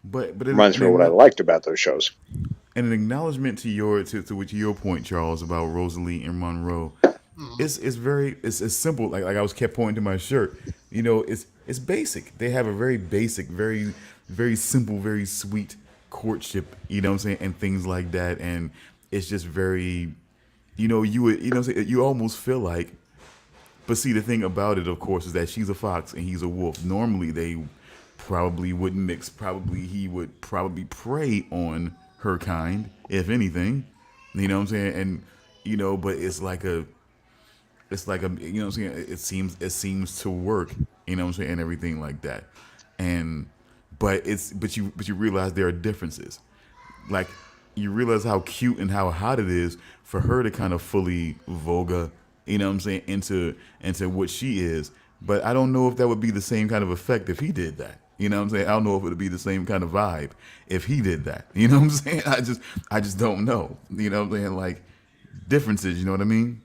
But Reminds me of what I liked about those shows. and an acknowledgement to your point, Charles, about Rosalie and Monroe. Mhm. It's simple. Like I was kept pointing to my shirt. It's basic. They have a very basic, very very simple, very sweet courtship. What I'm saying, and things like that. And it's just very, you would you almost feel like. But see, the thing about it, of course, is that she's a fox and he's a wolf. Normally, they probably wouldn't mix. Probably he would probably prey on her kind, if anything. What I'm saying? And but it's like a what I'm saying. It seems to work. What I'm saying, and everything like that. And but you realize there are differences. Like you realize how cute and how hot it is for her to kind of fully voga, what I'm saying, into what she is. But I don't know if that would be the same kind of effect if he did that. What I'm saying? I don't know if it would be the same kind of vibe if he did that. What I'm saying? I just don't know. What I'm saying? Like differences, you know what I mean?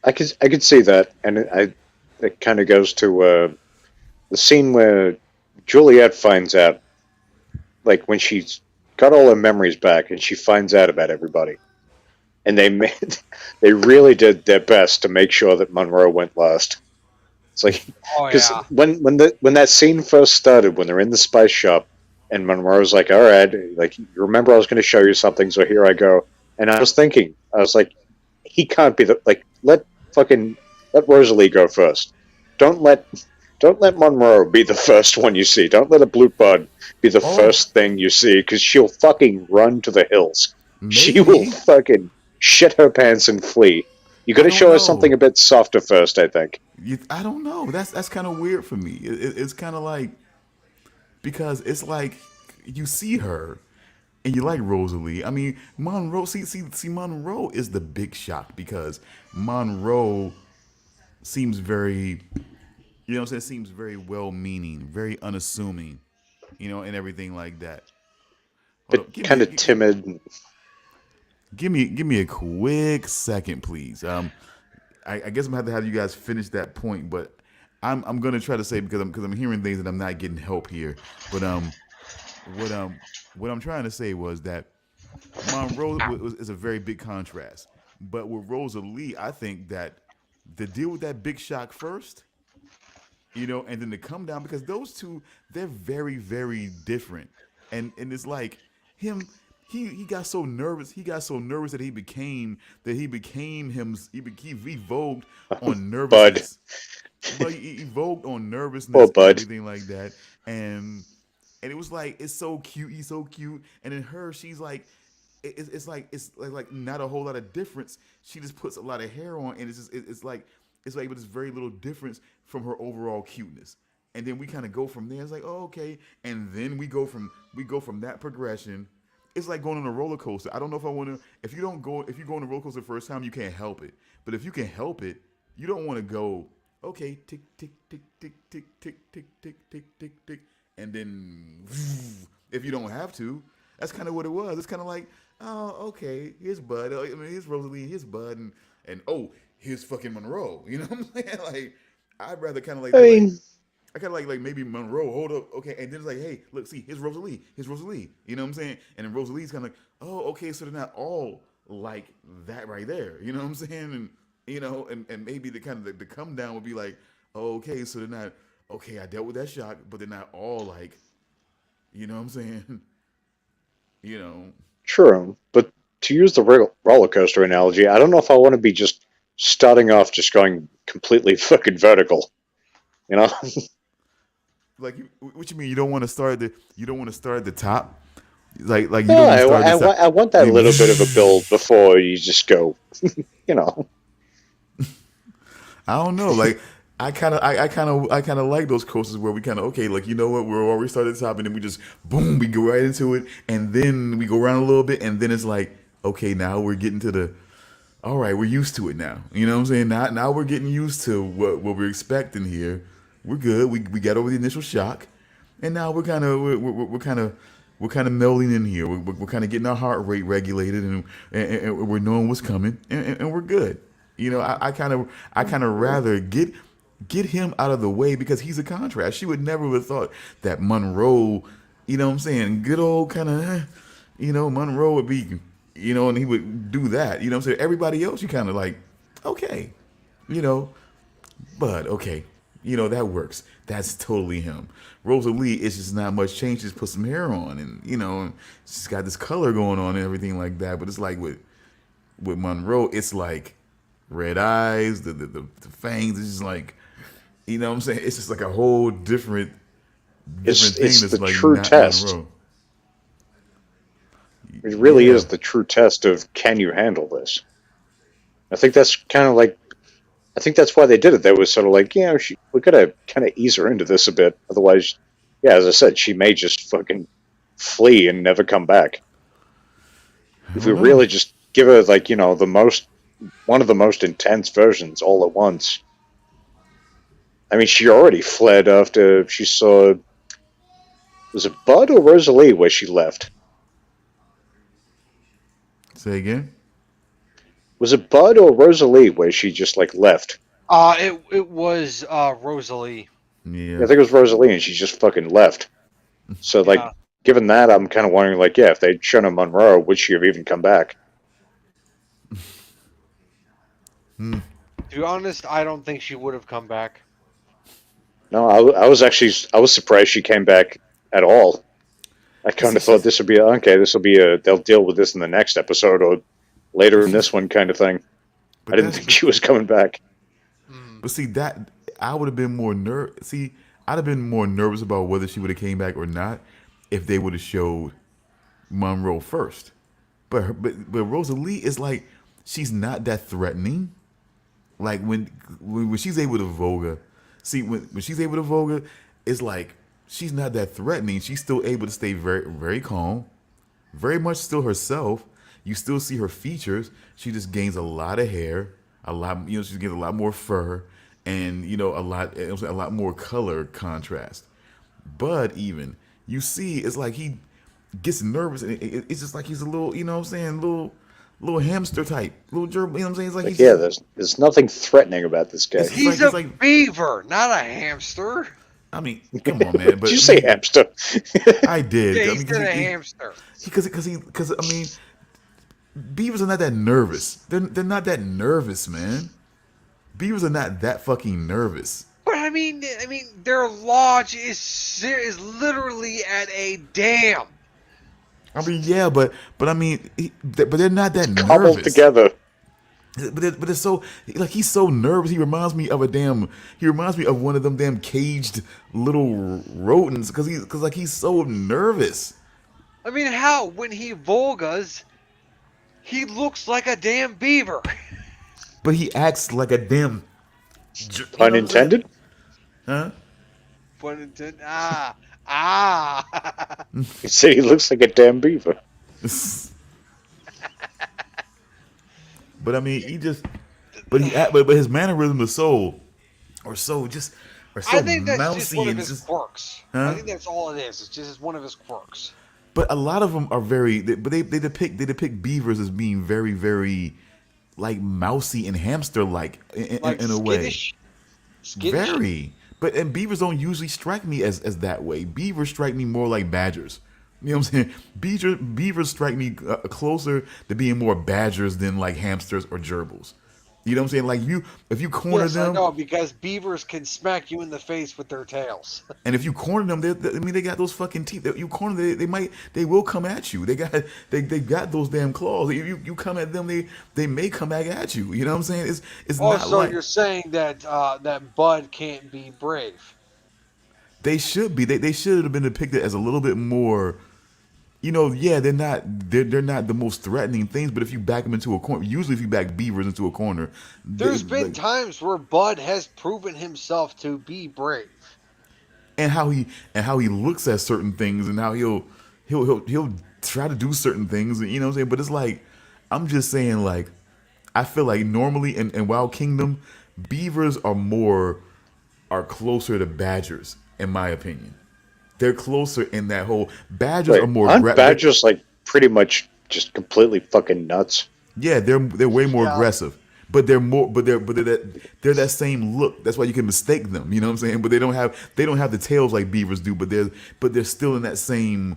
I could see that, and it kind of goes to the scene where Juliet finds out, like when she's got all her memories back, and she finds out about everybody, and they really did their best to make sure that Monroe went last. It's like Oh because yeah. when that scene first started, when they're in the spice shop, and Monroe's like, "All right, like you remember I was going to show you something, so here I go." And I was thinking, I was like, he can't be the like let Rosalie go first. Don't let don't let Monroe be the first one you see. Don't let a blue bud be the Oh, first thing you see, because she'll fucking run to the hills. She will maybe. fucking shit her pants and flee. You got I to don't show her something know. a bit softer first, I think. I don't know. That's kind of weird for me. It's kind of like because it's like you see her and you like Rosalie. I mean, Monroe. See, Monroe is the big shock because Monroe seems very, what I'm saying, seems very well-meaning, very unassuming, and everything like that. Hold But up, give kind me, of timid. give me a quick second, please. I guess I'm gonna have to have you guys finish that point, but I'm gonna try to say because I'm hearing things that I'm not getting help here. But what what I'm trying to say was that Monroe is a very big contrast. But with Rosalie, I think that to deal with that big shock first, and then to come down because those two they're very very different, and it's like him. He got so nervous. He got so nervous that he became him. He evoked on Bud. nervousness. But he evoked on Poor nervousness and Bud. everything like that. And it was like it's so cute. He's so cute. And then her, she's like, it's like not a whole lot of difference. She just puts a lot of hair on, and it's like but it's very little difference from her overall cuteness. And then we kind of go from there. It's like, oh, okay. And then we go from that progression. It's like going on a roller coaster. I don't know if I want to. If you go on a roller coaster the first time, you can't help it. But if you can help it, you don't want to go okay, tick tick tick tick tick tick tick tick tick tick tick, and then if you don't have to, that's kind of what it was. It's kind of like, oh, okay, here's Bud. I mean, here's Rosalie, here's Bud, and oh, here's fucking Monroe. You know what I'm saying? Like, I'd rather kind of like I be like. mean, I kind of like maybe Monroe, hold up, okay, and then it's like, hey, look, see, here's Rosalie, you know what I'm saying? And then Rosalie's kind of like, oh, okay, so they're not all like that right there, you know what I'm saying? And and maybe the kind of the come down would be like, oh, okay, so they're not, okay, I dealt with that shock, but they're not all like, you know what I'm saying? You know, true. But to use the roller coaster analogy, I don't know if I want to be just starting off just going completely fucking vertical. You know? like, what you mean? You don't want to start at the top, like you No, don't want to start at the top. I want that little bit of a build before you just go, you know. I don't know. Like I kind of like those coasters where we kind of okay, like you know what, we're already started at the top, and then we just boom, we go right into it, and then we go around a little bit, and then it's like okay, now we're getting to the all right, we're used to it now. You know what I'm saying? Now we're getting used to what we're expecting here. We're good. We got over the initial shock, and now we're kind of melding in here. We're kind of getting our heart rate regulated, and we're knowing what's coming, and we're good. You know, I kind of rather get him out of the way because he's a contrast. She would never have thought that Monroe, you know what I'm saying, good old kind of, Monroe would be, and he would do that. You know what I'm saying? Everybody else, you kind of like, okay, you know, but okay, that works. That's totally him. Rosalie, it's just not much change. Just put some hair on, and and she's got this color going on and everything like that. But it's like with Monroe, it's like red eyes, the fangs. It's just like, you know what I'm saying? It's just like a whole different It's thing that's the like true not test. Monroe. It really Yeah. is the true test of can you handle this? I think that's kind of like I think that's why they did it. They was sort of like, we gotta kind of ease her into this a bit. Otherwise, yeah, as I said, she may just fucking flee and never come back. I If we don't know. really just give her like one of the most intense versions all at once. I mean, she already fled after she saw was it Bud or Rosalie where she left? Say again. Was it Bud or Rosalie where she just like left? It was Rosalie. Yeah, Yeah. I think it was Rosalie, and she just fucking left. So, like, Yeah. given that, I'm kind of wondering, like, yeah, if they'd shown her Monroe, would she have even come back? To be honest, I don't think she would have come back. No, I was actually I was surprised she came back at all. I kind of thought this would be okay. This will be they'll deal with this in the next episode or later in this one, kind of thing. I But didn't that's think she was coming back. Mm. but see that I would have been more See, I'd have been more nervous about whether she would have came back or not if they would have showed Monroe first. But Rosalie is like she's not that threatening. Like when she's able to Voga, see when she's able to Voga, it's like she's not that threatening. She's still able to stay very very calm, very much still herself. You still see her features. She just gains a lot of hair, a lot. She gains a lot more fur, and a lot more color contrast. But even you see, it's like he gets nervous, and it's just like he's a little, you know what I'm saying, little hamster type, little germ. You know what I'm saying? It's like Like, he's yeah, just, there's nothing threatening about this guy. it's He's it's a like beaver, not a hamster. I mean, come on, man. Did But you I say mean, hamster? I did. Yeah, I he mean, said a hamster. because I mean, beavers are not that nervous. They're not that nervous, man. Beavers are not that fucking nervous. But I mean, their lodge is literally at a dam. I mean, yeah, but I mean, but they're not that Cobbled nervous. together. But it's so like he's so nervous. He reminds me of He reminds me of one of them damn caged little rodents because like he's so nervous. I mean, how when he Volgas, he looks like a damn beaver. But he acts like a damn. You know Pun what I'm saying? intended. Huh? Pun intended. Ah. You say he looks like a damn beaver. But I mean, but his mannerism is so or so just or I so think that's just one mousy of and his just quirks. I huh? think that's all it is. It's just one of his quirks. But a lot of them are but they depict beavers as being very very like mousy and hamster like Like in a way. skittish. Very. But and beavers don't usually strike me as that way. Beavers strike me more like badgers. You know what I'm saying? Beavers strike me closer to being more badgers than like hamsters or gerbils. You know what I'm saying? Like if you corner Yes, I them, know because beavers can smack you in the face with their tails. and if you corner them, I mean, they got those fucking teeth. You corner them, they will come at you. They got those damn claws. If you come at them, they may come back at you. You know what I'm saying? It's not Also, like you're saying that that Bud can't be brave. they should be. They should have been depicted as a little bit more. You know, yeah, they're not the most threatening things, but if you back them into a corner, usually if you back beavers into a corner, There's been like, times where Bud has proven himself to be brave. and how he looks at certain things and how he'll try to do certain things, you know what I'm saying? But it's like I'm just saying like I feel like normally in Wild Kingdom, beavers are closer to badgers, in my opinion. They're closer in that whole badgers Wait, are more aren't badgers like pretty much just completely fucking nuts? yeah, they're way more Yeah. aggressive. But they're that same look. That's why you can mistake them. You know what I'm saying? But they don't have the tails like beavers do. But they're still in that same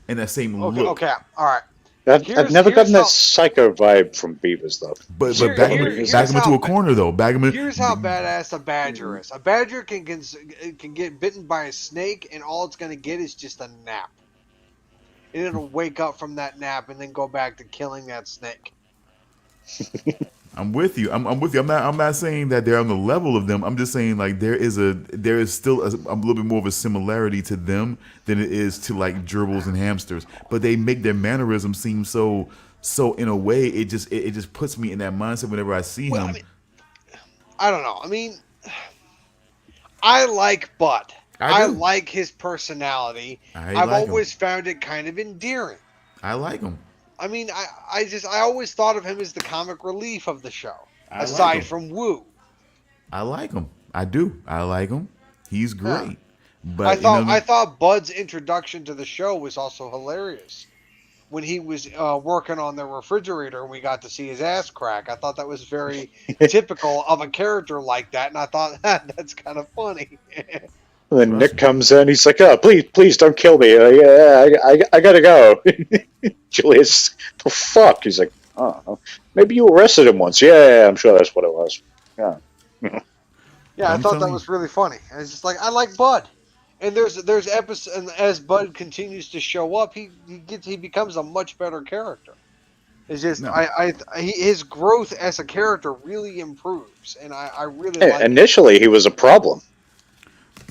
Okay, look. okay, all right. I've never Here's gotten how that psycho vibe from beavers though. But here, back here, them here's into how a corner though. Back them in. here's how badass a badger is. A badger can get bitten by a snake, and all it's gonna get is just a nap. And it'll wake up from that nap and then go back to killing that snake. I'm with you. I'm with you. I'm not saying that they're on the level of them. I'm just saying like there is still a little bit more of a similarity to them than it is to like gerbils and hamsters. But they make their mannerisms seem so in a way it just puts me in that mindset whenever I see Well, him. I mean, I don't know. I mean, I like Bud. I I do. like his personality. I I've like him. always found it kind of endearing. I like him. I mean, I always thought of him as the comic relief of the show, I like aside him. from Woo. I like him. I do. I like him. He's Yeah. great. But I thought Bud's introduction to the show was also hilarious. When he was working on the refrigerator and we got to see his ass crack, I thought that was very typical of a character like that, and I thought that's kind of funny. And then Trust Nick me. comes in, he's like, "Oh, please don't kill me. I gotta go." Julius, the fuck? He's like, "Oh, maybe you arrested him once." Yeah, I'm sure that's what it was. Yeah. Yeah, I I'm thought that telling was really funny. And it's just like I like Bud, and there's episodes, and as Bud continues to show up, he becomes a much better character. It's just No. his growth as a character really improves, and I really Hey, like it. initially, he was a problem.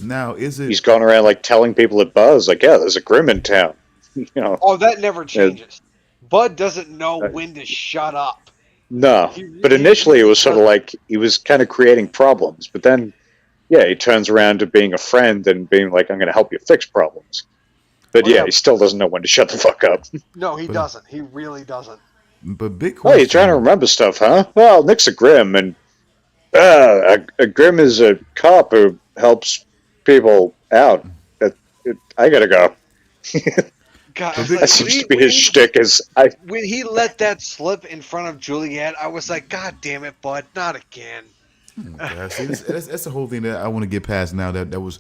Now is it He's going around like telling people at bars, like, "Yeah, there's a Grimm in town." You know, Oh, that never changes. Bud doesn't know when to shut up. no. He But really initially, it was sort of doesn't. like he was kind of creating problems. But then, yeah, he turns around to being a friend and being like, "I'm going to help you fix problems." But Oh, yeah, yeah. he still doesn't know when to shut the fuck up. No, he But- doesn't. He really doesn't. but big Oh, question. you're trying to remember stuff, huh? Well, Nick's a Grimm, and a Grimm is a cop who helps people out. I gotta go. God, But it's big- That like, seems to be his shtick. when he let that slip in front of Juliet, I was like, God damn it, Bud, not again. Yeah, see, that's the whole thing that I want to get past now. That was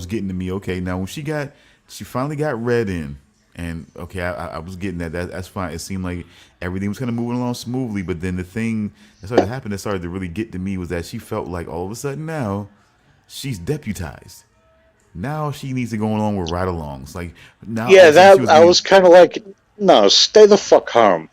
getting to me. Okay, now when she finally got read in, and okay, I was getting that's fine. It seemed like everything was kind of moving along smoothly, but then the thing that started to happen that started to really get to me was that she felt like all of a sudden now she's deputized. Now she needs to go along with ride-alongs. Like now, Yeah, all of a sudden that I was kind of like, no, stay the fuck home.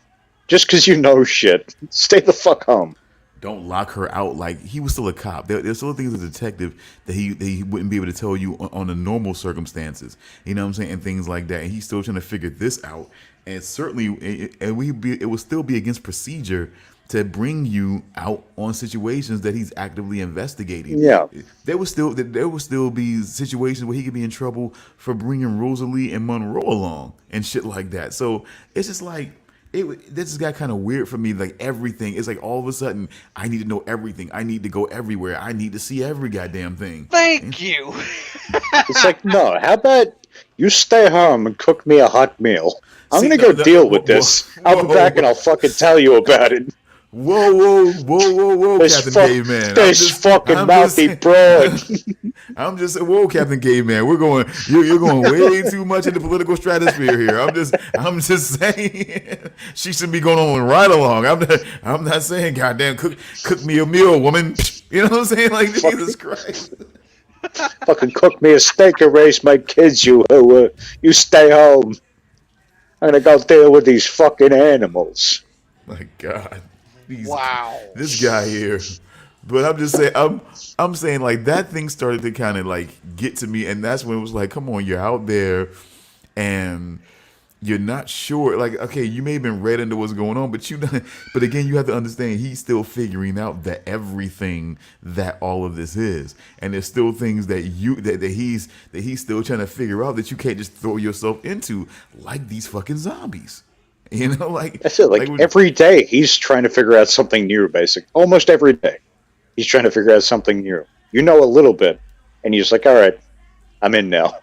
Just because you know shit, stay the fuck home. don't lock her out. Like he was still a cop. There's still things as a detective that he wouldn't be able to tell you on the normal circumstances. You know what I'm saying, and things like that. And he's still trying to figure this out. And certainly, it would still be against procedure to bring you out on situations that he's actively investigating. Yeah. There would still be situations where he could be in trouble for bringing Rosalie and Monroe along and shit like that. So it's just like this got kind of weird for me. Like everything, it's like all of a sudden I need to know everything. I need to go everywhere. I need to see every goddamn thing. Thank you. It's like, no, how about you stay home and cook me a hot meal? I'm See, gonna no, go no, deal whoa, with this. whoa, I'll be back and I'll fucking tell you about it. whoa, This, Captain fuck, Caveman. this fucking I'm just, mouthy broad. I'm just, whoa, Captain Caveman. You're going way too much in the political stratosphere here. I'm just saying, she should be going on right along. I'm not saying, goddamn, cook me a meal, woman. You know what I'm saying? Like, Jesus Christ. Fucking cook me a steak and raise my kids, you stay home. I'm gonna go deal with these fucking animals. My God, Wow. this guy here. But I'm just saying, I'm saying like that thing started to kind of like get to me, and that's when it was like, come on, you're out there, and you're not sure. Like, okay, you may have been read into what's going on, but again, you have to understand he's still figuring out that everything that all of this is, and there's still things that he's still trying to figure out that you can't just throw yourself into, like these fucking zombies. You know, like That's it. Like every day, he's trying to figure out something new. Almost every day, he's trying to figure out something new. You know a little bit, and you're just like, all right, I'm in now.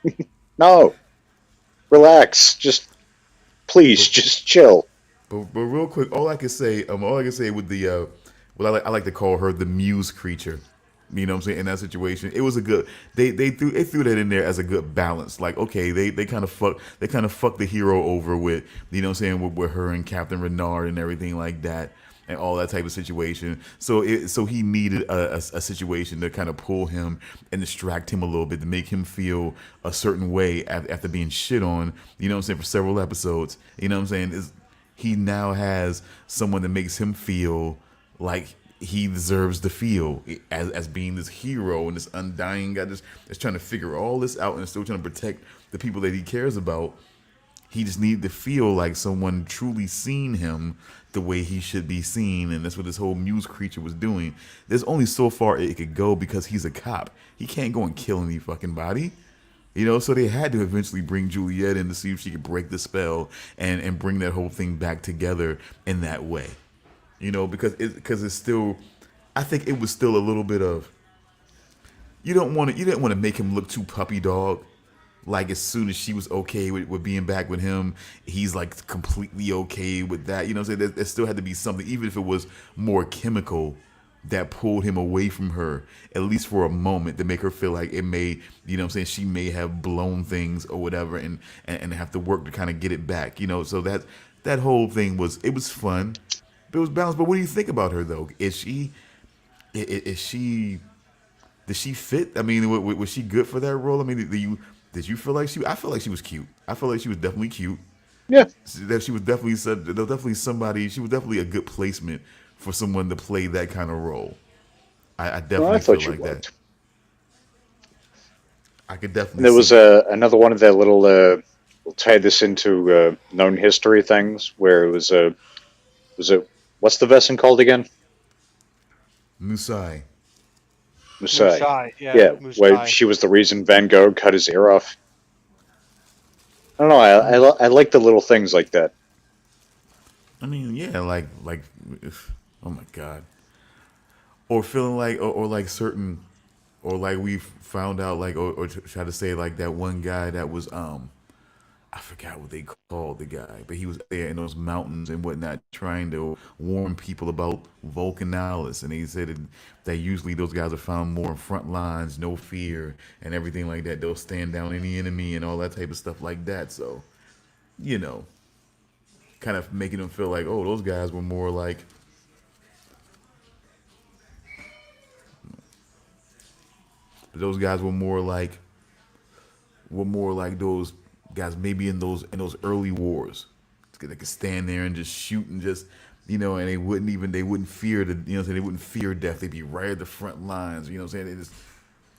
No, relax. Please, just chill. But real quick, all I can say with the I like to call her the muse creature. You know what I'm saying? In that situation, it was a good. They threw that in there as a good balance. Like, okay, they kind of fuck the hero over with, you know what I'm saying, with her and Captain Renard and everything like that, and all that type of situation. So he needed a situation to kind of pull him and distract him a little bit, to make him feel a certain way after being shit on, you know what I'm saying, for several episodes. You know what I'm saying? He now has someone that makes him feel like he deserves to feel as being this hero and this undying guy that's trying to figure all this out and still trying to protect the people that he cares about. He just needed to feel like someone truly seen him the way he should be seen, and that's what this whole muse creature was doing. There's only so far it could go because he's a cop. He can't go and kill any fucking body. You know, so they had to eventually bring Juliet in to see if she could break the spell and bring that whole thing back together in that way. You know, because it's still, I think it was still a little bit of, you didn't want to make him look too puppy dog. Like as soon as she was okay with being back with him, he's like completely okay with that. You know what I'm saying? There still had to be something, even if it was more chemical, that pulled him away from her, at least for a moment, to make her feel like it may, you know what I'm saying, she may have blown things or whatever and have to work to kind of get it back. You know, so that whole thing was fun. But it was balanced. But what do you think about her though? Does she fit? I mean, was she good for that role? I mean, did you feel like I felt like she was cute. I felt like she was definitely cute. Yeah. That she was definitely somebody. She was definitely a good placement for someone to play that kind of role. I definitely feel like that. I could definitely. There was another one of their little. We'll tie this into known history things where it was a. What's the vessel called again? Musai. Yeah, where she was the reason Van Gogh cut his ear off. I don't know. I like the little things like that. I mean, yeah, like, oh my God. Or feeling like, or like certain, or like we found out, like, or try to say like that one guy that was, I forgot what they called the guy, but he was there in those mountains and whatnot, trying to warn people about Vulcanalis, and he said that usually those guys are found more in front lines, no fear, and everything like that. They'll stand down any enemy and all that type of stuff like that. So, you know, kind of making them feel like, oh, those guys were more like. Those guys were more like those guys maybe in those early wars. They could stand there and just shoot and just, you know, and they wouldn't fear they wouldn't fear death. They'd be right at the front lines, you know what I'm saying? They just,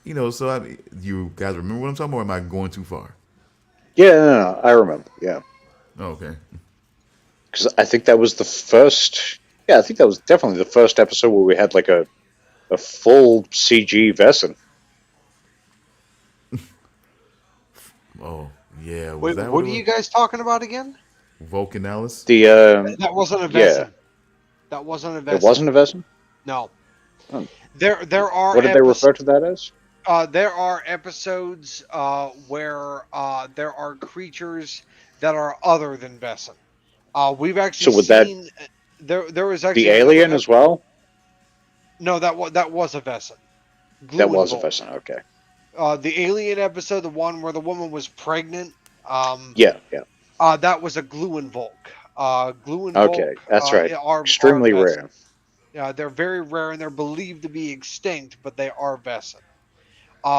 you know, so you guys remember what I'm talking about, or am I going too far? Yeah, no, I remember, yeah. Oh, okay. Because I think that was the first, I think that was definitely the first episode where we had like a full CG Vesson. Oh, yeah. Wait, what are you guys talking about again? Vulcanalis. The That wasn't a yeah, Vesson. That wasn't a it Vesson. wasn't a Vesson. No. Oh. There are What did they refer to that as? there are episodes where there are creatures that are other than Vesson. We've actually So would that seen there was the actually another alien as well? no that was a Vesson. That was a Gluenvolk. Vesson. Okay. The alien episode, the one where the woman was pregnant, Yeah, yeah. that was a Gluenvolk. Gluenvolk Okay, that's right. are Extremely Vesson. rare. They're very rare and they're believed to be extinct, but they are Vesson.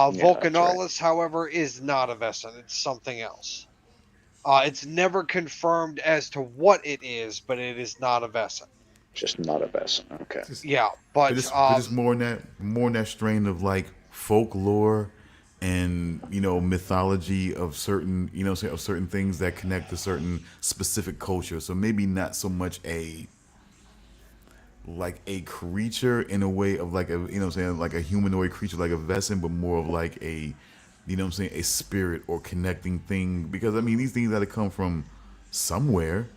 Yeah, that's right. Vulcanalis, however, is not a Vesson. It's something else. It's never confirmed as to what it is, but it is not a Vesson. Just not a Vesson. Okay. Just, Yeah, but but it's more in that strain of like folklore and mythology of certain of certain things that connect to certain specific culture. So maybe not so much a like a creature in a way of like a like a humanoid creature like a Vesson, but more of like a a spirit or connecting thing, because I mean these things got to come from somewhere,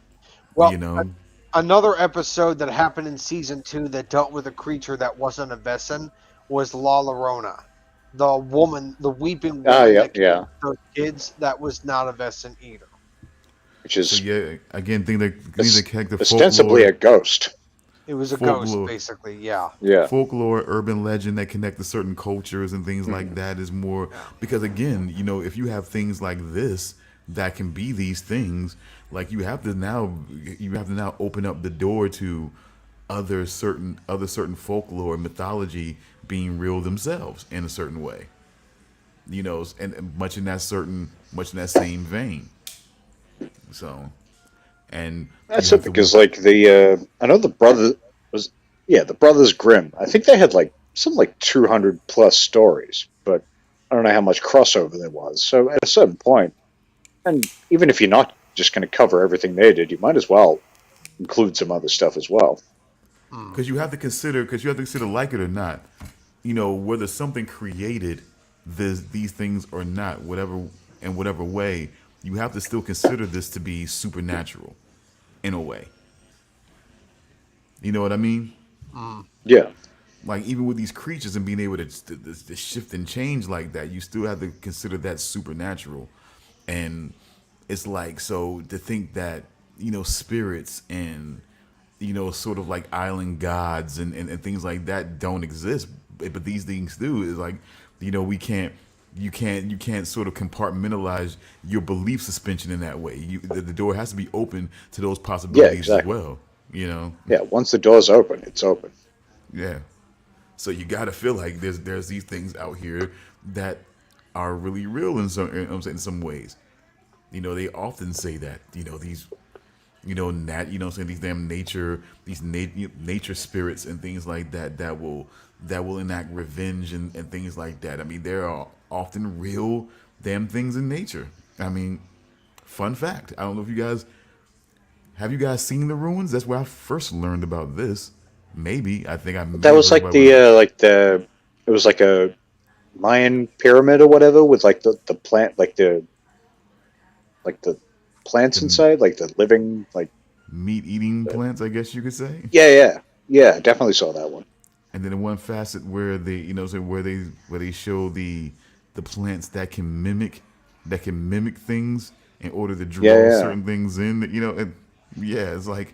well, you know. another episode that happened in season 2 that dealt with a creature that wasn't a Vesson was La Llorona. The woman, the weeping Ah, woman yeah, that yeah. killed those kids, that was not a Vesson either. Which So is yeah, again, things that connect to ostensibly folklore, a ghost. It was a ghost, folklore, basically, yeah. Yeah. folklore, urban legend that connect to certain cultures and things like that is more, because again, if you have things like this that can be these things, like you have to now open up the door to other certain folklore and mythology being real themselves in a certain way, and much in that same vein. So, and you That's it have to because like I know was the brothers Grimm. I think they had like something like 200 plus stories, but I don't know how much crossover there was. So at a certain point, and even if you're not just going to cover everything they did, you might as well include some other stuff as well. because you have to consider, like it or not, whether something created these things or not, whatever, in whatever way, you have to still consider this to be supernatural in a way. You know what I mean? Yeah. Like even with these creatures and being able to shift and change like that, you still have to consider that supernatural. And it's like, so to think that spirits and sort of like island gods and things like that don't exist, but these things do, is like, we can't you can't sort of compartmentalize your belief suspension in that way. The door has to be open to those possibilities exactly. as well. Yeah. Once the door's open, it's open. Yeah. So you got to feel like there's these things out here that are really real in some ways. They often say that these these damn nature spirits and things like that that will enact revenge and things like that. I mean, there are often real damn things in nature. I mean, fun fact. I don't know if you guys seen the ruins? That's where I first learned about this. Maybe I think I may That have was heard like about it. it was like a Mayan pyramid or whatever with like the plant like the plants The inside, like the living like meat eating plants, I guess you could say. yeah, definitely saw that one. And then the one facet where they show the plants that can mimic things in order to Yeah, draw yeah. certain things in. And yeah, it's like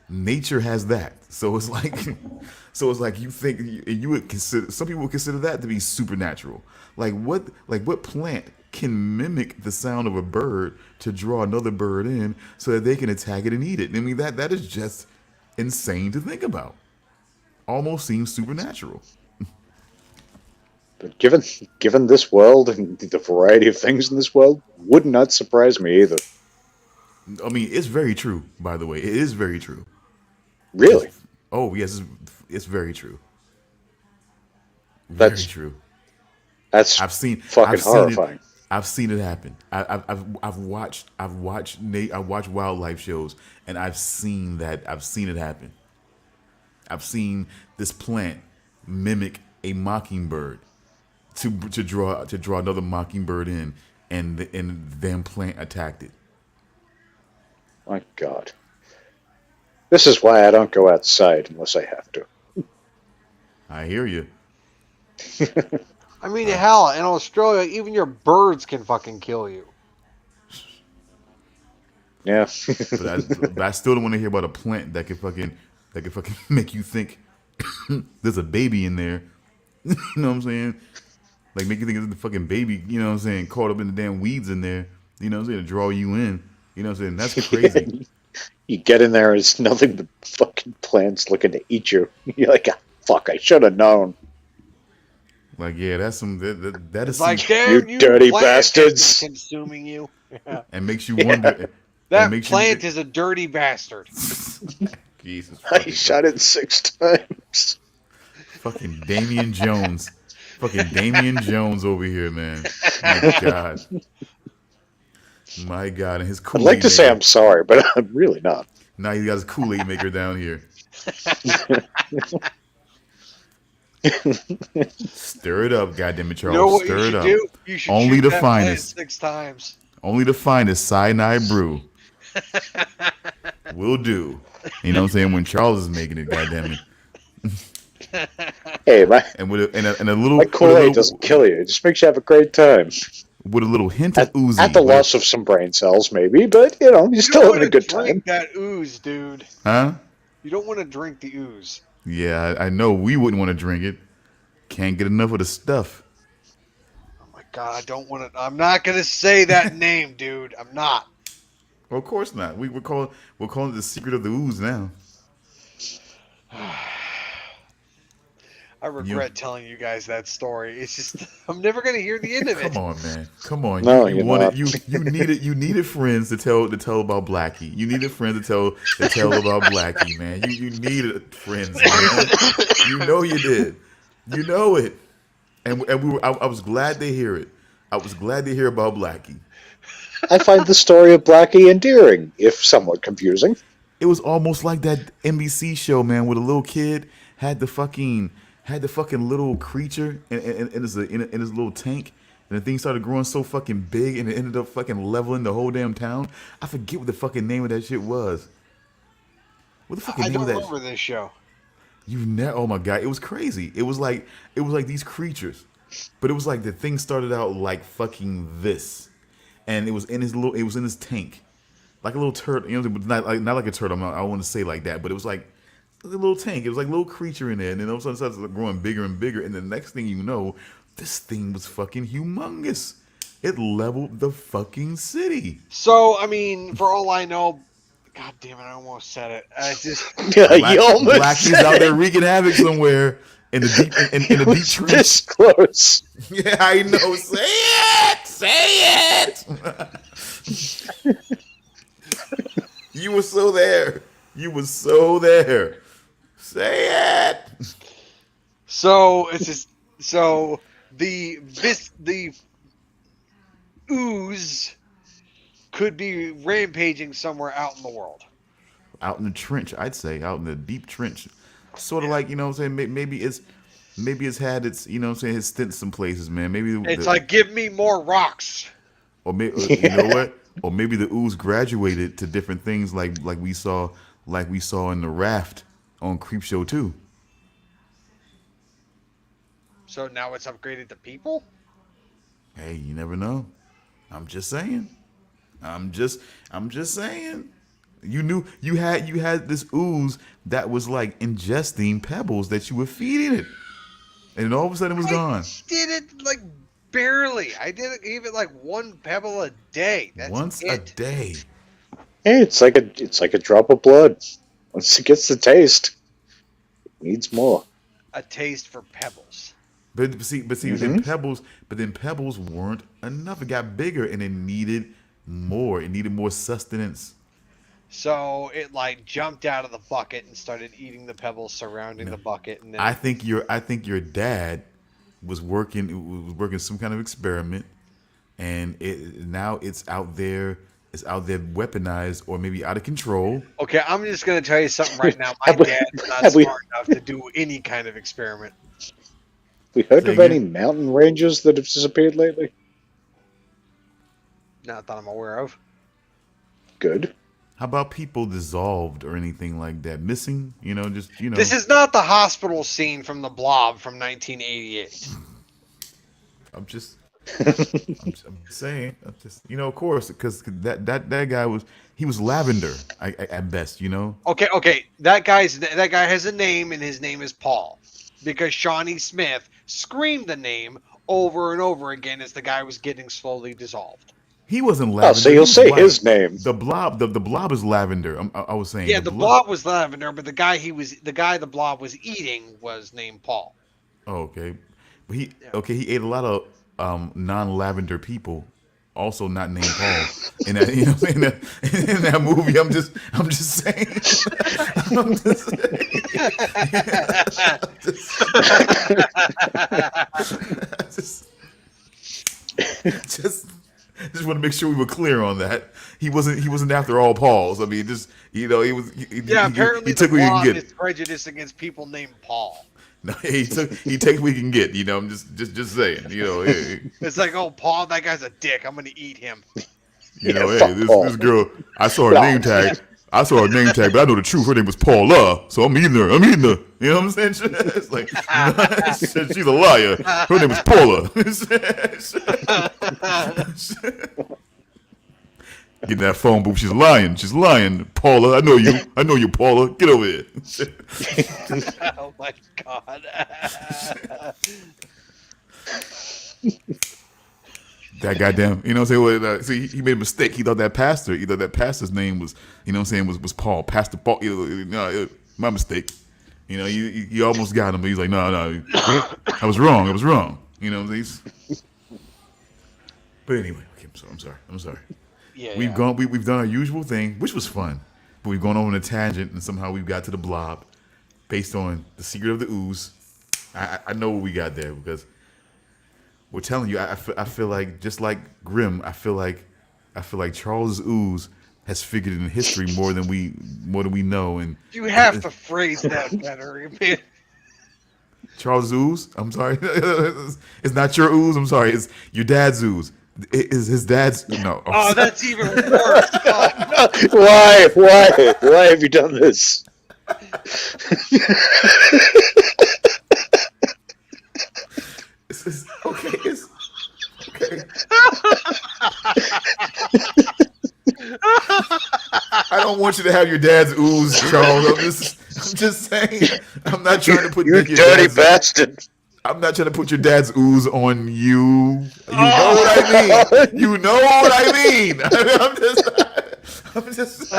nature has that. So it's like you think you would consider, some people would consider that to be supernatural. Like what plant can mimic the sound of a bird to draw another bird in so that they can attack it and eat it? I mean, that is just insane to think about. Almost seems supernatural. But given this world and the variety of things in this world, would not surprise me either. I mean, it's very true, by the way. It is very true. Really, Oh, yes, it's very true. Very that's true. that's I've seen fucking I've seen it horrifying. I've seen it happen. I've watched wildlife shows, and I've seen it happen. I've seen this plant mimic a mockingbird to draw another mockingbird in, and the damn plant attacked it. My God. This is why I don't go outside unless I have to. I hear you. I mean, hell, in Australia, even your birds can fucking kill you. Yeah. But I still don't want to hear about a plant that could fucking make you think there's a baby in there. You know what I'm saying? Like make you think it's the fucking baby, you know what I'm saying, caught up in the damn weeds in there. You know what I'm saying, to draw you in. You know what I'm saying? That's crazy. You get in there, it's nothing but fucking plants looking to eat you. You're like, ah, fuck, I should have known. Like, yeah, that's some that is It's some, like, damn You dirty plant is bastards. consuming you. Yeah. and makes you wonder. And That makes plant you, is a dirty bastard. Jesus I fucking shot it 6 times. fucking Damian Jones. Fucking Damian Jones over here, man. My God. My God. And his I'd Kool-Aid like to say maker. I'm sorry, but I'm really not. Now he's got his Kool-Aid maker down here. Stir it up, goddamn it, You Charles. know what Stir you it should up. do? You should Only shoot the that plant finest. 6 times. Only the finest cyanide brew. Will do. You know what I'm saying? When Charles is making it, goddamn it. Hey, my And with a little, my with a Kool-Aid little, doesn't kill you. It just makes you have a great time. with a little hint of oozy. At the with a- loss of some brain cells, maybe, but, you know, you're You still don't having a want to good drink time. that ooze, dude. Huh? You don't want to drink the ooze. Yeah, I know we wouldn't want to drink it. Can't get enough of the stuff. Oh my god, I don't want to. I'm not gonna say that name, dude. I'm not. Well, of course not. We're calling it the secret of the ooze now. I regret telling you guys that story. It's just I'm never gonna hear the end of it. Come on, man. Come on. No, you you're wanted not. you needed friends to tell about Blackie. You needed friends to tell about Blackie, man. You needed friends, man. You know you did. You know it. And we were I was glad to hear it. I was glad to hear about Blackie. I find the story of Blackie endearing, if somewhat confusing. It was almost like that NBC show, man, where the little kid had the fucking little creature in his little tank, and the thing started growing so fucking big, and it ended up fucking leveling the whole damn town. I forget what the fucking name of that shit was. What the fucking I name don't of that? remember this show. You never. Oh my god, it was crazy. It was like these creatures, but it was like the thing started out like fucking this, and it was in his tank, like a little turtle. You know, but not like a turtle. I don't want to say like that, but it was like a little tank. It was like a little creature in there, and then all of a sudden it started growing bigger and bigger, and the next thing you know, this thing was fucking humongous. It leveled the fucking city. So I mean, for all I know, god damn it, I almost said it. I just You almost Blackie's said out there it. wreaking havoc somewhere in the deep in It the deep was trench. this close. Yeah, I know. Say it. Say it. You were so there. You were so there. Say it. so it's just the ooze could be rampaging somewhere out in the world. Out in the trench, I'd say, out in the deep trench. Sort of like, you know what I'm saying, maybe it's had its, you know what I'm saying, his stints some places, man. Maybe It's like, give me more rocks. or maybe you know what? Or maybe the ooze graduated to different things like we saw in the raft on Creepshow 2. So now it's upgraded to people? Hey, you never know. I'm just saying. I'm just saying. You knew you had this ooze that was like ingesting pebbles that you were feeding it, and then all of a sudden it was gone. Did it like barely. I didn't give it like one pebble a day. That's Once it. a day. Hey, it's like a drop of blood. Once it gets the taste, it needs more. A taste for pebbles. But see, then pebbles weren't enough. It got bigger and it needed more. It needed more sustenance. So it like jumped out of the bucket and started eating the pebbles surrounding the bucket, and then I think your dad was working some kind of experiment, and now it's out there weaponized or maybe out of control. okay, I'm just gonna tell you something right now. My Have we- dad's not have we- smart enough to do any kind of experiment. We heard Say of any again? mountain ranges that have disappeared lately? Not that I'm aware of. Good. How about people dissolved or anything like that? Missing? Just This is not the hospital scene from The Blob from 1988. I'm just, I'm just saying. I'm just, of course, because that guy was lavender, at best. Okay. That guy has a name, and his name is Paul, because Shawnee Smith screamed the name over and over again as the guy was getting slowly dissolved. He wasn't lavender. Oh, so you'll say his name. The blob, the blob is lavender. I was saying. Yeah, the blob was lavender, but the guy the blob was eating was named Paul. Oh, okay. But he ate a lot of non-lavender people, also not named Paul. In that, in that movie, I'm just saying. Just want to make sure we were clear on that. He wasn't after all Pauls. I mean, just he was. Apparently he took the what he blob can get. is prejudiced against people named Paul. No, he takes what he can get. I'm just saying. It's like, oh, Paul, that guy's a dick. I'm gonna eat him. This girl. I saw her name tag. But I know the truth. Her name was Paula, so I'm eating her. You know what I'm saying? It's like she's a liar. Her name is Paula. Getting that phone booth. She's lying. Paula, I know you, Paula. Get over here. Oh my god. That goddamn, see, he made a mistake. He thought that pastor's name was, was Paul, Pastor Paul. My mistake. You almost got him, but he's like, no, I was wrong. But anyway, okay, I'm sorry. Yeah, We've done our usual thing, which was fun, but we've gone over on a tangent, and somehow we've got to the blob, based on the secret of the ooze. I know what we got there because we're telling you. I feel like, just like Grimm, I feel like Charles Ooze has figured in history more than we know. And you have to phrase that better. Charles Ooze. I'm sorry, it's not your ooze. I'm sorry, it's your dad's ooze. Is his dad's no? Oh, that's even worse. Oh. Why have you done this? It's okay. It's okay. I don't want you to have your dad's ooze, Charles. I'm just saying. I'm not trying to put you dirty bastard. I'm not trying to put your dad's ooze on you. You know what I mean. You know what I mean. I'm just.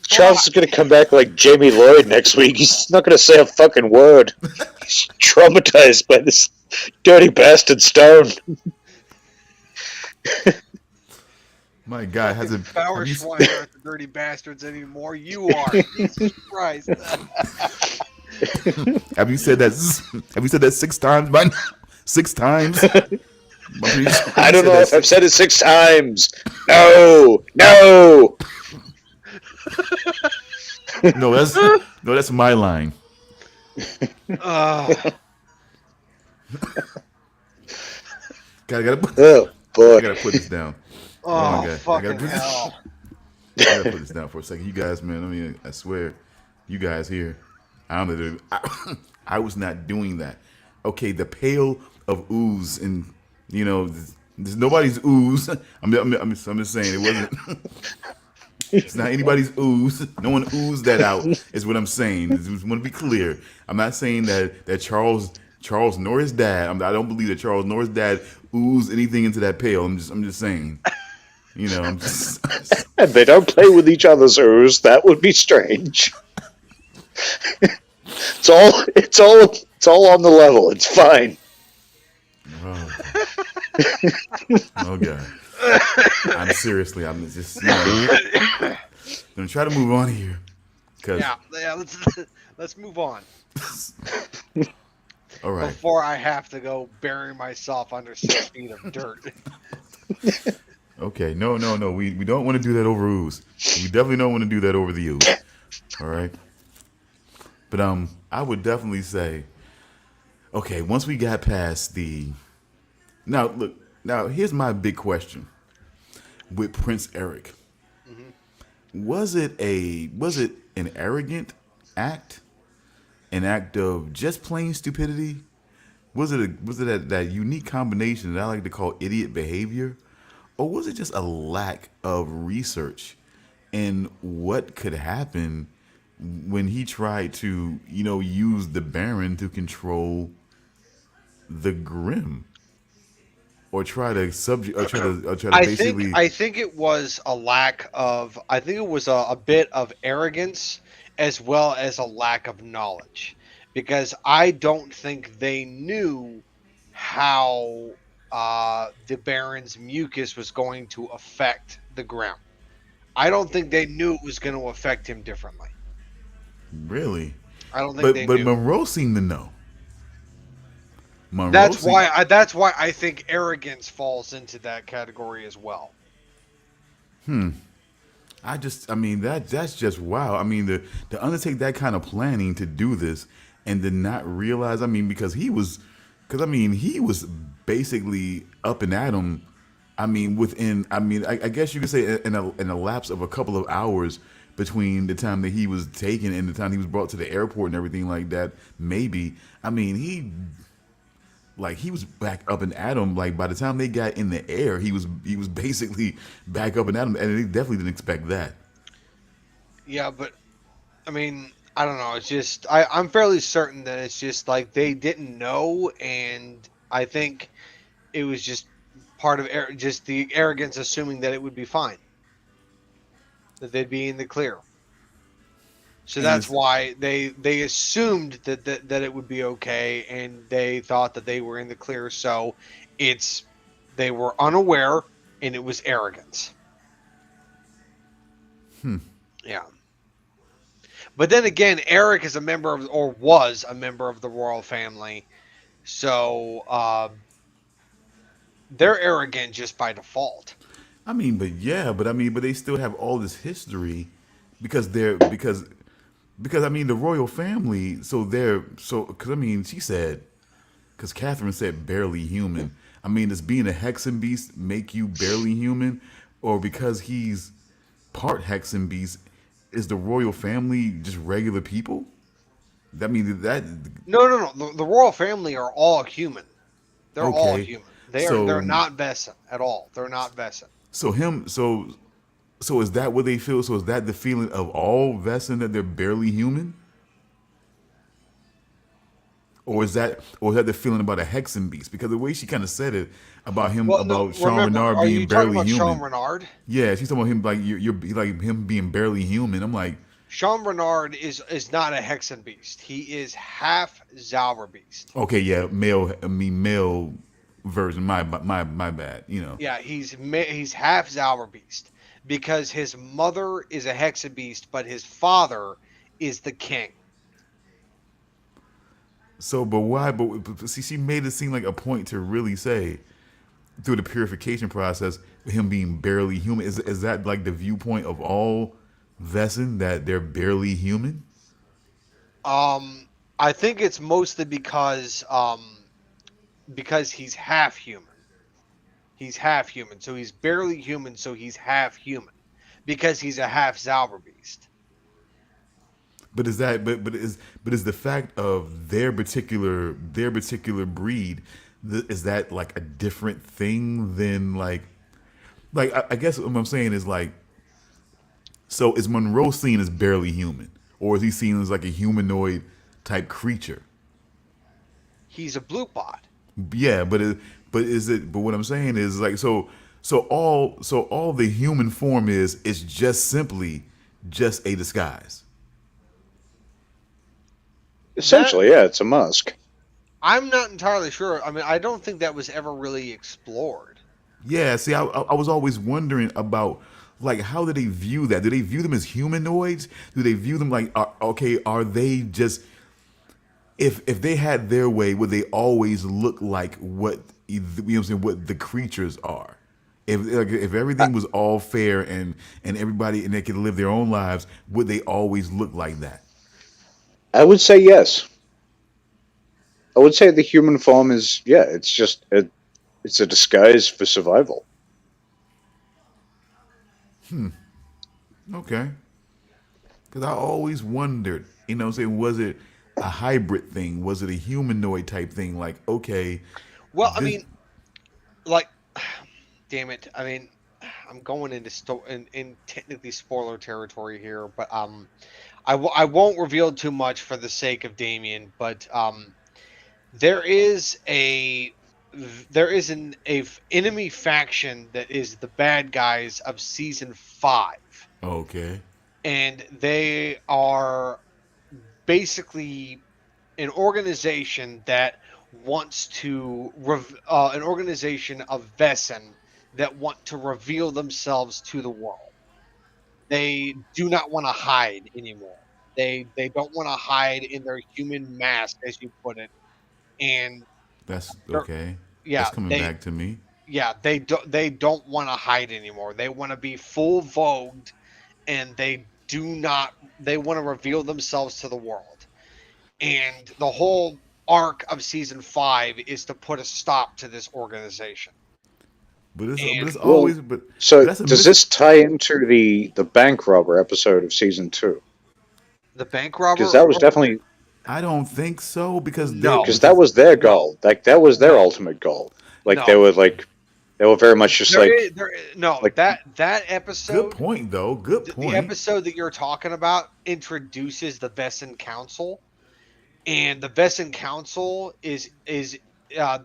Charles is going to come back like Jamie Lloyd next week. He's not going to say a fucking word. He's traumatized by this dirty bastard Stone. My God, has it? Bauerschwein aren't the dirty bastards anymore. You are. Jesus Christ. Have you said that? Have you said that 6 times by now? 6 times? I don't know if I've said it 6 times. No. No, that's my line. Gotta put this down. Oh, my God. fucking hell. I gotta put this down for a second. You guys, man, I mean, I swear, you guys here, I was not doing that. Okay, the pail of ooze, and there's nobody's ooze. I'm just saying it wasn't. It's not anybody's ooze. No one oozed that out. Is what I'm saying. I just want to be clear. I'm not saying that Charles nor his dad. I don't believe that Charles nor his dad oozed anything into that pail. I'm just saying. I'm just. And they don't play with each other's ooze. That would be strange. It's all on the level. It's fine. Oh God. I'm just gonna try to move on here. Yeah. Let's move on. All right. Before I have to go bury myself under 6 feet of dirt. Okay. No. We don't want to do that over ooze. We definitely don't want to do that over the ooze. All right. But I would definitely say, okay, once we got past the now look now here's my big question with Prince Eric. Hmm. Was it an arrogant act, an act of just plain stupidity? Was it that unique combination that I like to call idiot behavior, or was it just a lack of research in what could happen when he tried to use the Baron to control the Grimm, or try to subject or try to basically. I think it was a lack of I think it was a bit of arrogance as well as a lack of knowledge because I don't think they knew how the Baron's mucus was going to affect the Grim. I don't think they knew it was going to affect him differently. Really, I don't think but they but knew. Monroe seemed to know. Monroe seemed. That's why I think arrogance falls into that category as well. I mean, that's just wow. I mean, to undertake that kind of planning to do this and to not realize, I mean, because I mean, he was basically up and at him. I mean, I guess you could say in a lapse of a couple of hours between the time that he was taken and the time he was brought to the airport and everything like that. Maybe, I mean, he was back up and at him. Like by the time they got in the air, he was basically back up and at him, and they definitely didn't expect that. Yeah, but I mean, I don't know. It's just I'm fairly certain that it's just like they didn't know, and I think it was just part of just the arrogance, assuming that it would be fine, that they'd be in the clear. So And that's it's why they assumed that it would be okay, and they thought that they were in the clear. So it's they were unaware, and it was arrogance. Yeah. But then again, Eric is a member of, or was a member of the royal family, so they're arrogant just by default. I mean, but yeah, but I mean, but they still have all this history because I mean the royal family. So because I mean she said because Catherine said barely human. I mean, does being a hexen beast make you barely human, or because he's part hexen beast, is the royal family just regular people? That means that No, no, no. The royal family are all human. They're all okay. human. They're So not Vesson at all. They're not Vesson. so him so is that what they feel? So is that the feeling of all Vesson that they're barely human? Or is that the feeling about a hexen beast? Because the way she kind of said it about him Well, no. about Sean Remember, Renard are being you talking barely about Sean human. Renard? Yeah, she's talking about him like you're like him being barely human. I'm like, Sean Renard is not a Hexen beast. He is half Zauber beast. okay, yeah, male version. My bad. You know. Yeah, he's half Zauber beast because his mother is a Hexen beast, but his father is the king. So, but why? But see, she made it seem like a point to really say through the purification process, him being barely human. Is that like the viewpoint of all Vesson that they're barely human? I think it's mostly because he's half human. He's half human, so he's barely human, so he's half human because he's a half Zauber beast. But is that but is the fact of their particular breed, is that like a different thing than I guess what I'm saying is like, so is Monroe seen as barely human, or is he seen as like a humanoid type creature? He's a blue bot. Yeah, but what I'm saying is like, so all the human form is just simply just a disguise. That Essentially, yeah, it's a musk. I'm not entirely sure. I mean, I don't think that was ever really explored. Yeah, see, I was always wondering about like how do they view that? Do they view them as humanoids? Do they view them like okay? Are they just, if they had their way, would they always look like what what the creatures are? If everything was all fair and everybody and they could live their own lives, would they always look like that? I would say yes. I would say the human form is, yeah, it's a disguise for survival. Okay. Because I always wondered, what I'm saying, was it a hybrid thing? Was it a humanoid type thing? Like, okay, Well, I this. mean, like, damn it. I mean, I'm going into in technically spoiler territory here, but I won't reveal too much for the sake of Damian, but there is a enemy faction that is the bad guys of season 5, Okay. and they are basically an organization that wants to an organization of Vessen that want to reveal themselves to the world. They do not want to hide anymore. They don't want to hide in their human mask, as you put it, and That's they're okay. yeah That's coming they back to me. yeah they don't want to hide anymore. They want to be full vogued, and they want to reveal themselves to the world. And the whole arc of season 5 is to put a stop to this organization. But it's And Well, always but so that's a does miss. this tie into the bank robber episode of season 2? the bank Because robber, that was definitely I don't think so no, because that was their no, goal. Like that was their no, ultimate goal. Like no. they were very much just No, like that Good episode, point though. Good the point. episode that you're talking about introduces the Vessen Council, and the Vessen Council is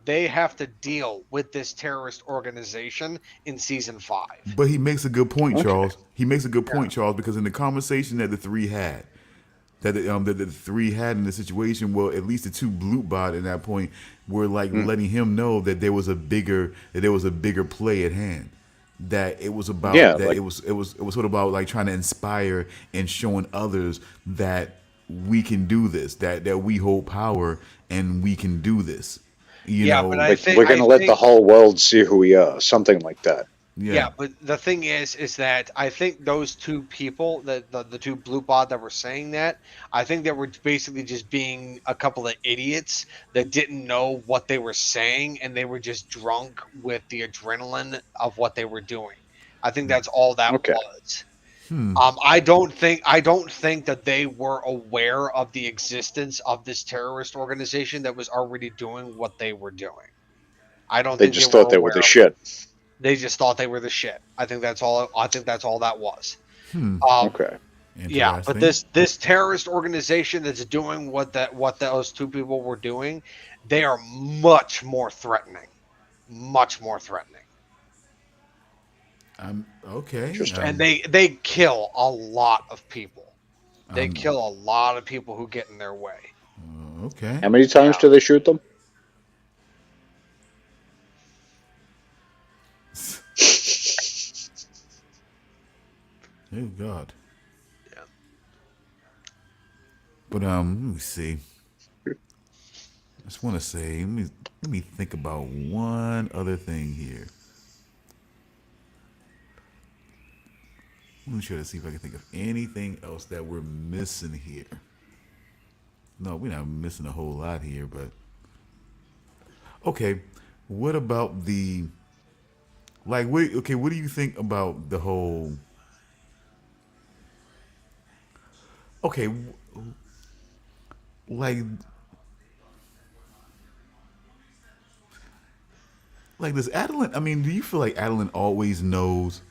they have to deal with this terrorist organization in season 5. But he makes a good point, okay. Charles. He makes a good point, Charles, because in the conversation that the three had, that the three had in the situation, well, at least the two blue bot at that point were like Mm, letting him know that there was a bigger play at hand. That it was yeah, about that like it was sort of about like trying to inspire and showing others that we can do this, that we hold power and we can do this. You Yeah, but know, I like think we're I gonna let the think whole world see who we are, something like that. yeah. Yeah, but the thing is that I think those two people, the two blue bod that were saying that, I think they were basically just being a couple of idiots that didn't know what they were saying, and they were just drunk with the adrenaline of what they were doing. I think that's all that Okay. was. I don't think that they were aware of the existence of this terrorist organization that was already doing what they were doing. I don't They think they just were thought they were the aware of it. shit. They just thought they were the shit. I think that's all. I think that's all that was. Um, Okay. yeah, but Interesting. this terrorist organization that's doing what those two people were doing, they are much more threatening, much more threatening, Okay. Interesting. and they kill a lot of people. They kill a lot of people who get in their way. Okay. How many times Yeah. do they shoot them? Oh God. Yeah. But let me see. I just want to say, let me think about one other thing here. Let me try to see if I can think of anything else that we're missing here. No, we're not missing a whole lot here, but okay. What about the like? What okay? What do you think about the whole? Okay, like does Adeline? I mean, do you feel like Adeline always knows?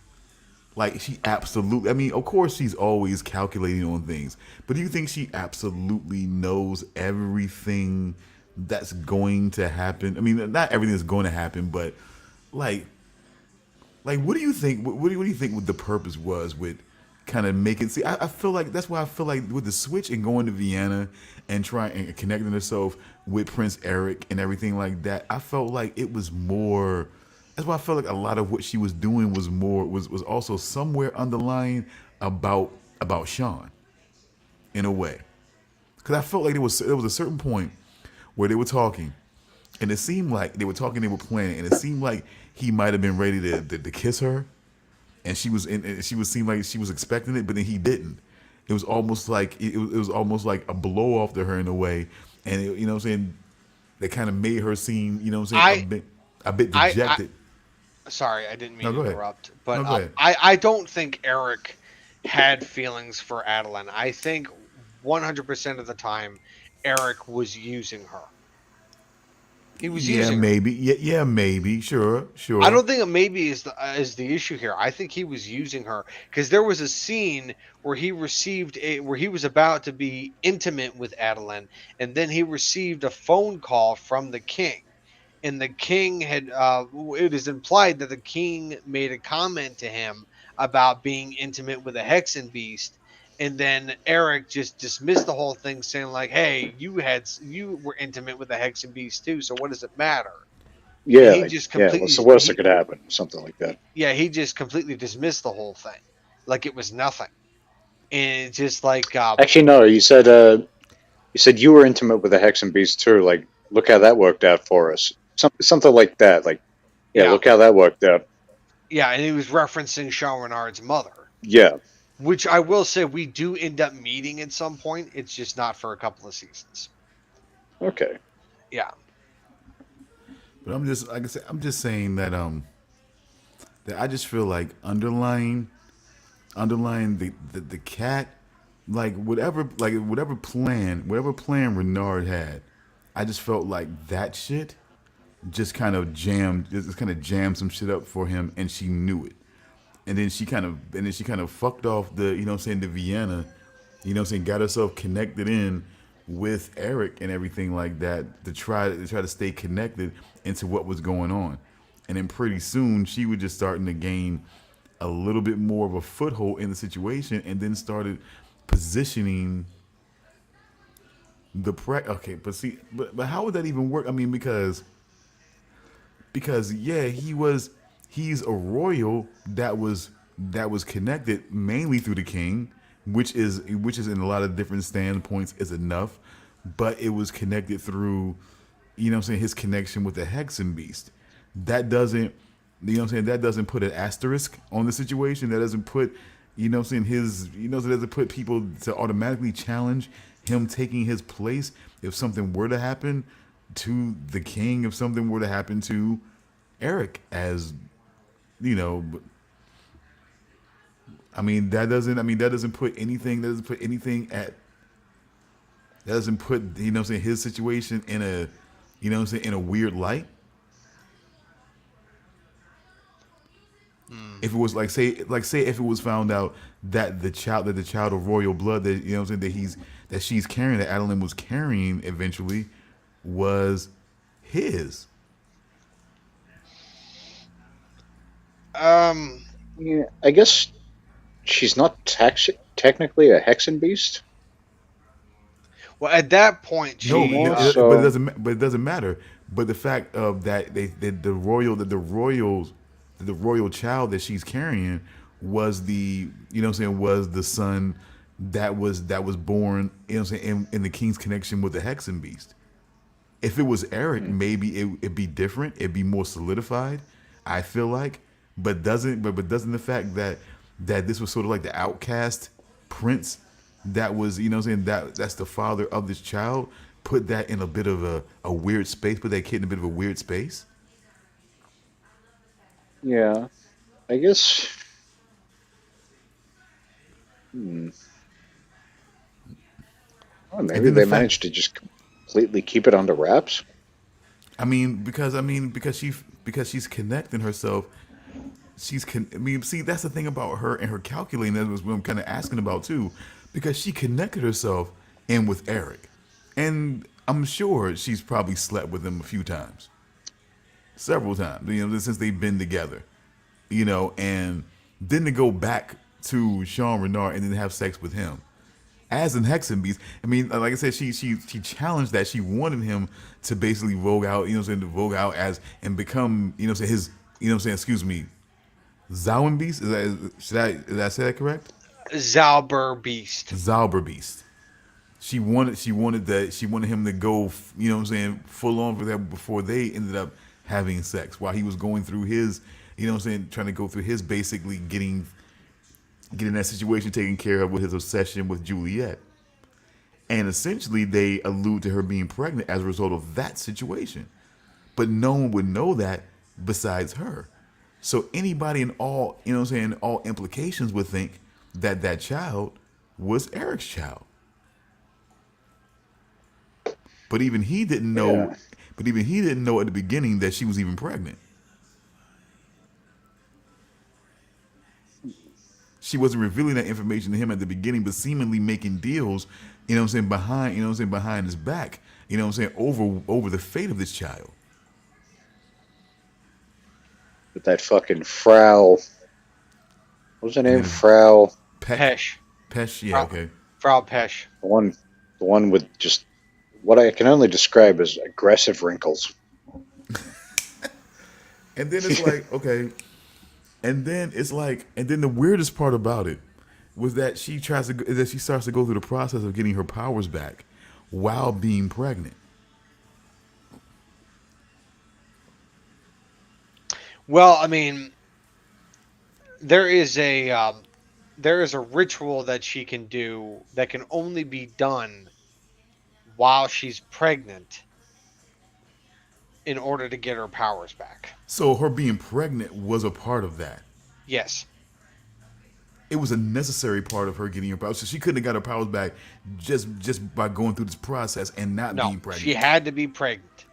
Like she absolutely. I mean, of course she's always calculating on things, but do you think she absolutely knows everything that's going to happen? I mean, not everything that's going to happen, but like, what do you think? What do you think? What the purpose was with kind of making? See, I feel like that's why I feel like with the switch and going to Vienna and trying and connecting herself with Prince Eric and everything like that. I felt like it was more. That's why I felt like a lot of what she was doing was more was also somewhere underlying about Sean in a way. Because I felt like there was a certain point where they were talking, and it seemed like they were talking, they were planning, and it seemed like he might have been ready to kiss her, and she was seemed like she was expecting it, but then he didn't. It was almost like it was almost like a blow off to her in a way, and you know what I'm saying, that kind of made her seem, you know what I'm saying, I a bit I dejected. sorry, I didn't mean No, to go ahead. interrupt, but No, go ahead. I don't think Eric had feelings for Adeline. I think 100% of the time Eric was using her. He was Yeah, using her. maybe. Yeah, maybe. Sure, I sure. don't think a maybe is the issue here. I think he was using her because there was a scene where where he was about to be intimate with Adeline, and then he received a phone call from the king, and the king had it is implied that the king made a comment to him about being intimate with a hexen beast, and then Eric just dismissed the whole thing, saying like, "Hey, you were intimate with a hexen beast too, so what does it matter?" And he Yeah, just yeah. What's the completely worst that he could happen? Something like that. yeah, he just completely dismissed the whole thing like it was nothing. And it's just like Actually, no. You said you were intimate with the Hexen Beast too. Like, look how that worked out for us. Something like that. Like, yeah, yeah, look how that worked out. yeah, and he was referencing Sean Renard's mother, Yeah. which I will say we do end up meeting at some point. It's just not for a couple of seasons. Okay. Yeah. But I'm just, like I said, I'm just saying that I just feel like underlying the cat, whatever plan Renard had, I just felt like that shit just kind of jammed some shit up for him, and she knew it. And then she kind of fucked off the, you know what I'm saying, the Vienna, you know what I'm saying, got herself connected in with Eric and everything like that to try to stay connected into what was going on. And then pretty soon she was just starting to gain a little bit more of a foothold in the situation, and then started positioning okay, but see, but how would that even work? I mean, because yeah, he's a royal that was connected mainly through the king, which is in a lot of different standpoints is enough, but it was connected through, you know what I'm saying, his connection with the Hexen beast. That doesn't, you know what I'm saying, that doesn't put an asterisk on the situation. That doesn't put, you know what I'm saying, that doesn't put people to automatically challenge him taking his place if something were to happen to the king, if something were to happen to Eric, as you know. That doesn't put anything, that doesn't put, you know what I'm saying, his situation in a, you know what I'm saying, in a weird light. Hmm. If it was like say if it was found out that the child of royal blood, that, you know what I'm saying, that she's carrying, that Adeline was carrying eventually, was his. Um. Yeah. I guess she's not technically a Hexen Beast. Well, at that point, No, Anymore. but it So doesn't. But it doesn't matter. But the fact of that, the royal child that she's carrying was the, you know what I'm saying, was the son that was born, you know what I'm saying, in the king's connection with the Hexen beast. If it was Eric, maybe it'd be different. It'd be more solidified, I feel like. But doesn't the fact that this was sort of like the outcast prince that was, you know what I'm saying, that's the father of this child, put that in a bit of a weird space, put that kid in a bit of a weird space. yeah, I guess. Hmm, oh, And maybe then the they fact, managed to just completely keep it under wraps. because she's connecting herself. See, that's the thing about her and her calculating. That was what I'm kind of asking about too, because she connected herself in with Eric, and I'm sure she's probably slept with him a few times, several times. You know, since they've been together. You know, and then to go back to Sean Renard and then have sex with him as an Hexen beast. I mean, like I said, she challenged that. She wanted him to basically vogue out, you know what I'm saying, to vogue out as and become, you know what I'm saying, his, you know what I'm saying, excuse me, Zowan Beast? Did I say that correct? Zauber Beast. Zauber Beast. She wanted him to go, you know what I'm saying, full on for that before they ended up having sex while he was going through his, you know what I'm saying, trying to go through his basically getting that situation taken care of with his obsession with Juliet. And essentially they allude to her being pregnant as a result of that situation. But no one would know that besides her. So anybody in all, you know what I'm saying, all implications would think that that child was Eric's child. But even he didn't know. Yeah. But even he didn't know at the beginning that she was even pregnant. She wasn't revealing that information to him at the beginning, but seemingly making deals, you know what I'm saying, behind, you know what I'm saying, behind his back, you know what I'm saying, over the fate of this child. With that fucking Frau. What was her And name? then Frau. Peck, Pesh. Pesh, yeah, Frau, okay. Frau Pesh. The one with just what I can only describe as aggressive wrinkles. And then it's like, okay, and then it's like, and then the weirdest part about it was that she starts to go through the process of getting her powers back while being pregnant. Well, I mean, there is a ritual that she can do that can only be done while she's pregnant in order to get her powers back. So her being pregnant was a part of that. Yes. It was a necessary part of her getting her powers. So she couldn't have got her powers back just by going through this process and not No, being pregnant. she had to be pregnant.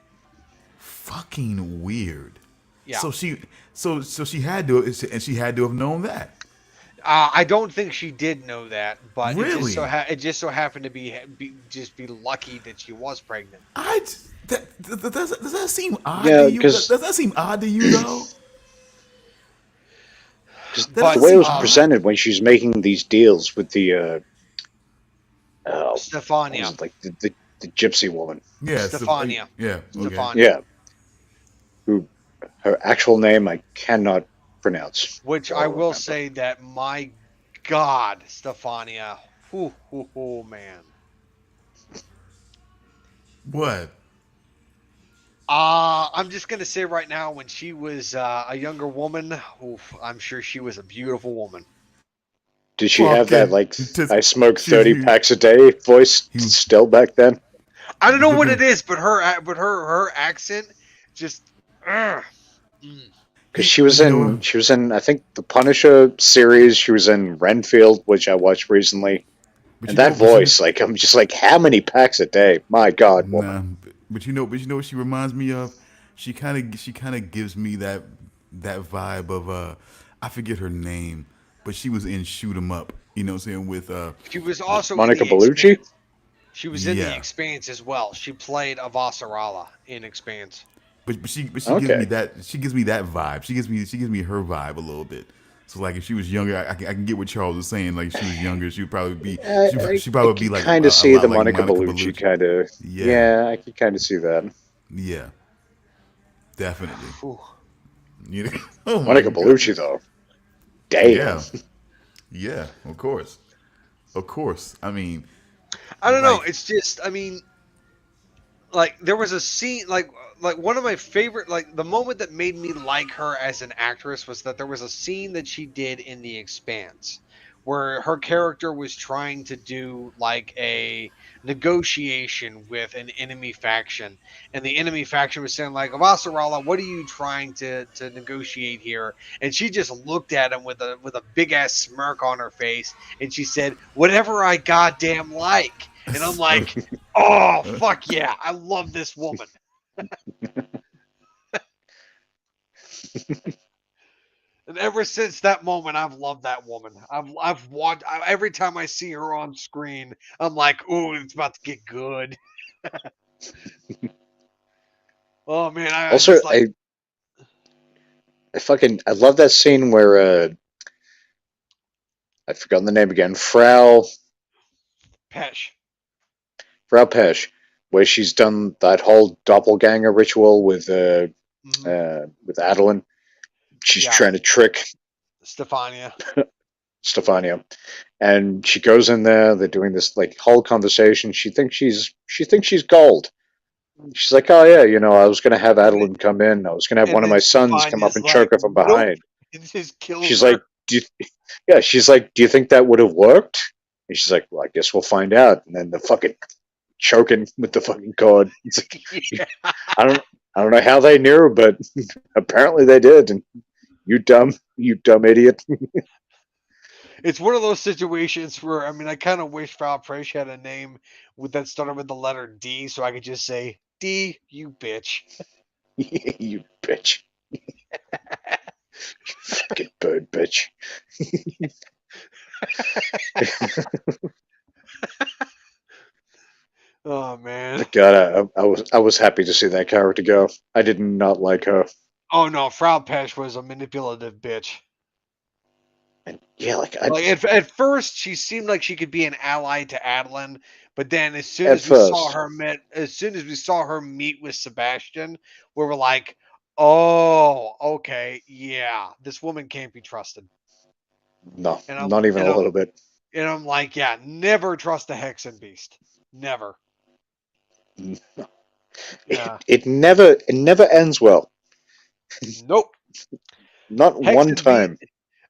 Fucking weird. Yeah. So she had to, and she had to have known that. I don't think she did know that, but Really? it just so happened to be lucky that she was pregnant. Does that seem odd Yeah, to you? 'cause- Does that seem odd to you though? Just That the way it was seems odd. presented when she's making these deals with the what Stefania. was it, like the gypsy woman. Yeah, Stefania. Yeah, okay. Stefania. Yeah. Who her actual name I cannot pronounce. Which or I will remember. say that, my God, Stefania. Ooh, man. What? I'm just going to say right now, when she was a younger woman, I'm sure she was a beautiful woman. Did she have that like Just- I smoke she's 30 huge. packs a day voice He was- still back then? I don't know what it is, but her accent just... mm. Because she was in I think the Punisher series. She was in Renfield, which I watched recently. But And you that know- but you- voice, like I'm just like, how many packs a day? My God, woman. Nah, but you know what she reminds me of? She kind of gives me that vibe of I forget her name, but she was in Shoot 'Em Up. You know what I'm saying, with She was also Monica in The Bellucci? Expanse. She was in Yeah. The Expanse as well. She played Avasarala in Expanse. but she Okay. gives me that vibe. She gives me her vibe a little bit. So like if she was younger, I can get what Charles was saying. Like if she was younger, she would probably be she'd probably be like kind a of see lot the like Monica Bellucci kind of. Yeah. Yeah, I could kind of see that. Yeah, definitely. Whew. You know? Oh my Monica God. Bellucci, though. Damn. Yeah, yeah, of course. I mean, I don't know. Like- It's just, I mean, like there was a scene, like one of my favorite, like the moment that made me like her as an actress was that there was a scene that she did in The Expanse where her character was trying to do like a negotiation with an enemy faction, and the enemy faction was saying like, Avasarala, what are you trying to negotiate here? And she just looked at him with a big ass smirk on her face, and she said, whatever I goddamn like. And I'm like, oh fuck yeah, I love this woman. And ever since that moment, I've loved that woman. I've watched every time I see her on screen. I'm like, ooh, it's about to get good. Oh man, I Also, just like, I love that scene where I've forgotten the name again. Frau Pesh. Pesh, where she's done that whole doppelganger ritual with Adeline. She's Yeah. trying to trick Stefania. Stefania, and she goes in there. They're doing this like whole conversation. She thinks she's gold, She's like, oh yeah, I was gonna have Adeline come in. I was gonna have And one of then my sons come up Vanya's and choke like, her from nope. behind. It just kills She's her. like, yeah, she's like, do you think that would have worked? And she's like, well, I guess we'll find out. And then the fucking choking with the fucking cord. It's like, Yeah. I don't, I don't know how they knew, but apparently they did. And you dumb idiot. It's one of those situations where I kind of wish Val Price had a name that started with the letter D, so I could just say D, you bitch. You bitch. Fucking bird bitch. Oh man. God, I was happy to see that character go. I did not like her. Oh no, Frau Pesch was a manipulative bitch. And yeah, like Like at first, she seemed like she could be an ally to Adeline, but then at first, as soon as we saw her meet with Sebastian, we were like, "Oh, okay, yeah, this woman can't be trusted." no, And I'm not even and a I'm little bit. and I'm like, "Yeah, never trust a Hexen Beast, never." Yeah, It never ends well. nope. Not one Hexen Beast. time.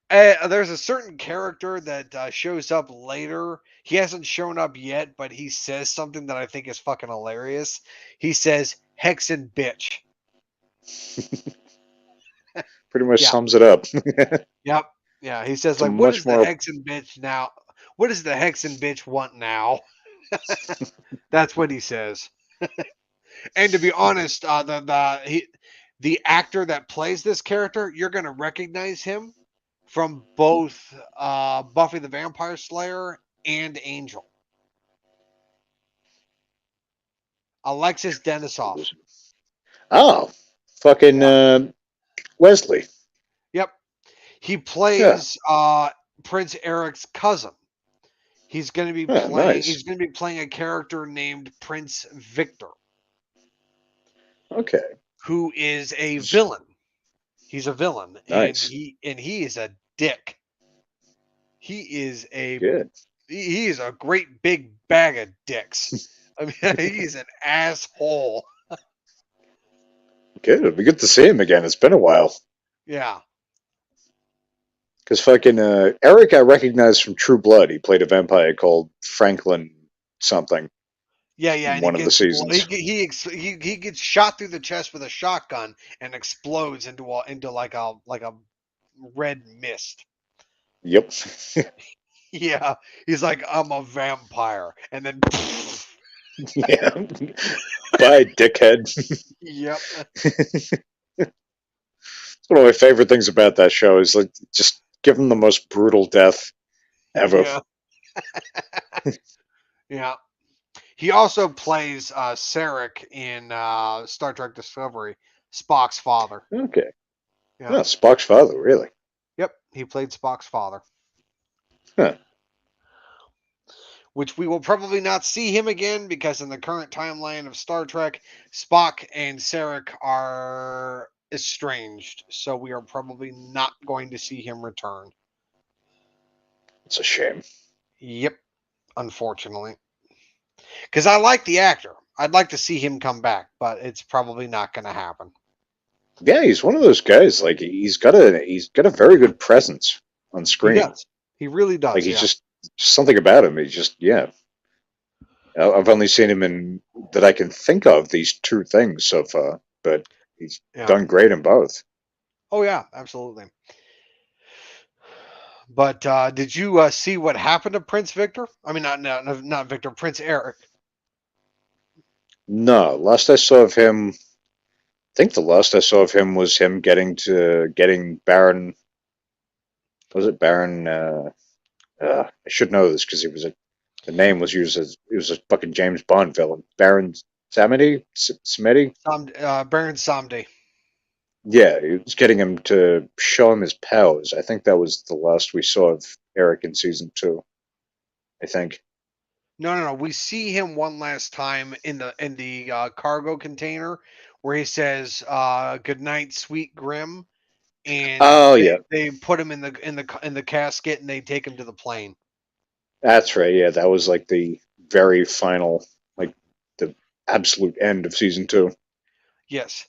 There's a certain character that shows up later. He hasn't shown up yet, but he says something that I think is fucking hilarious. He says, Hexen bitch. Pretty much Yeah. sums it up. Yep. Yeah. He says, It's a like, what much is the more. Hexen bitch now? What does the Hexen bitch want now? That's what he says. And to be honest, the actor that plays this character, you're gonna recognize him from both Buffy the Vampire Slayer and Angel. Alexis Denisov. Oh, fucking Yeah. Wesley. Yep. He Yeah. plays Prince Eric's cousin. Yeah, He's nice. gonna be playing a character named Prince Victor, Okay. who is a villain. He's a villain, and Nice. he is a dick. He is a Good. he is a great big bag of dicks. I mean, he's an asshole. Good. It'll be good to see him again. It's been a while. Yeah. Because fucking Eric, I recognized from True Blood. He played a vampire called Franklin something Yeah, yeah, in and he one of the gets seasons. he gets shot through the chest with a shotgun and explodes into like a red mist. Yep. Yeah, he's like, I'm a vampire, and then Yeah. Bye, dickhead. yep, One of my favorite things about that show is like just give him the most brutal death ever. yeah, yeah. He also plays Sarek in Star Trek Discovery, Spock's father. Okay. Yeah, Oh, Spock's father, really? yep, he played Spock's father, Huh. which we will probably not see him again because in the current timeline of Star Trek, Spock and Sarek are estranged, so we are probably not going to see him return. It's a shame. Yep, unfortunately. Because I like the actor. I'd like to see him come back, but it's probably not going to happen. Yeah, he's one of those guys. Like he's got a very good presence on He screen. does. He really Like does. he's Yeah. just something about him. He's just yeah. I've only seen him in that I can think of these two things so far, but he's Yeah. done great in both. Oh yeah, absolutely. But did you see what happened to Prince Victor? I mean, not Victor. Prince Eric. No, last I saw of him, I think the last I saw of him was him getting Baron. Was it Baron? I should know this because the name was used as it was a fucking James Bond villain. Baron Samedi. Baron Samedi. Yeah, he was getting him to show him his powers. I think that was the last we saw of Eric in season 2. I think. No. We see him one last time in the cargo container where he says, "Good night, sweet Grimm," and Oh yeah, they put him in the casket and they take him to the plane. that's right. Yeah, that was like the very final, like the absolute end of season 2. Yes.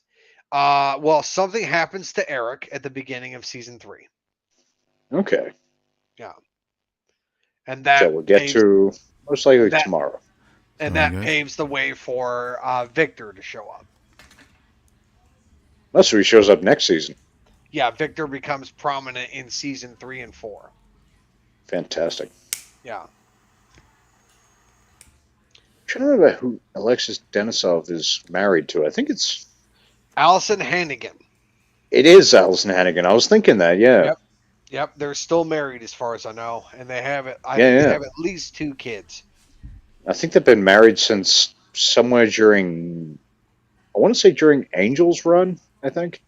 Well, something happens to Eric at the beginning of season 3. Okay. Yeah, and So that we'll get paves to most likely that tomorrow. and Sorry, that guys. paves the way for Victor to show up. Unless he shows up next season. Yeah, Victor becomes prominent in season 3 and 4. Fantastic. Yeah. I'm trying to remember who Alexis Denisov is married to. I think Allison Hannigan. it is Alison Hannigan. I was thinking that, yeah. Yep. Yep, they're still married as far as I know, and they have it. I Yeah, think they yeah. have at least 2 kids. I think they've been married since somewhere during, I want to say during Angel's run, I think.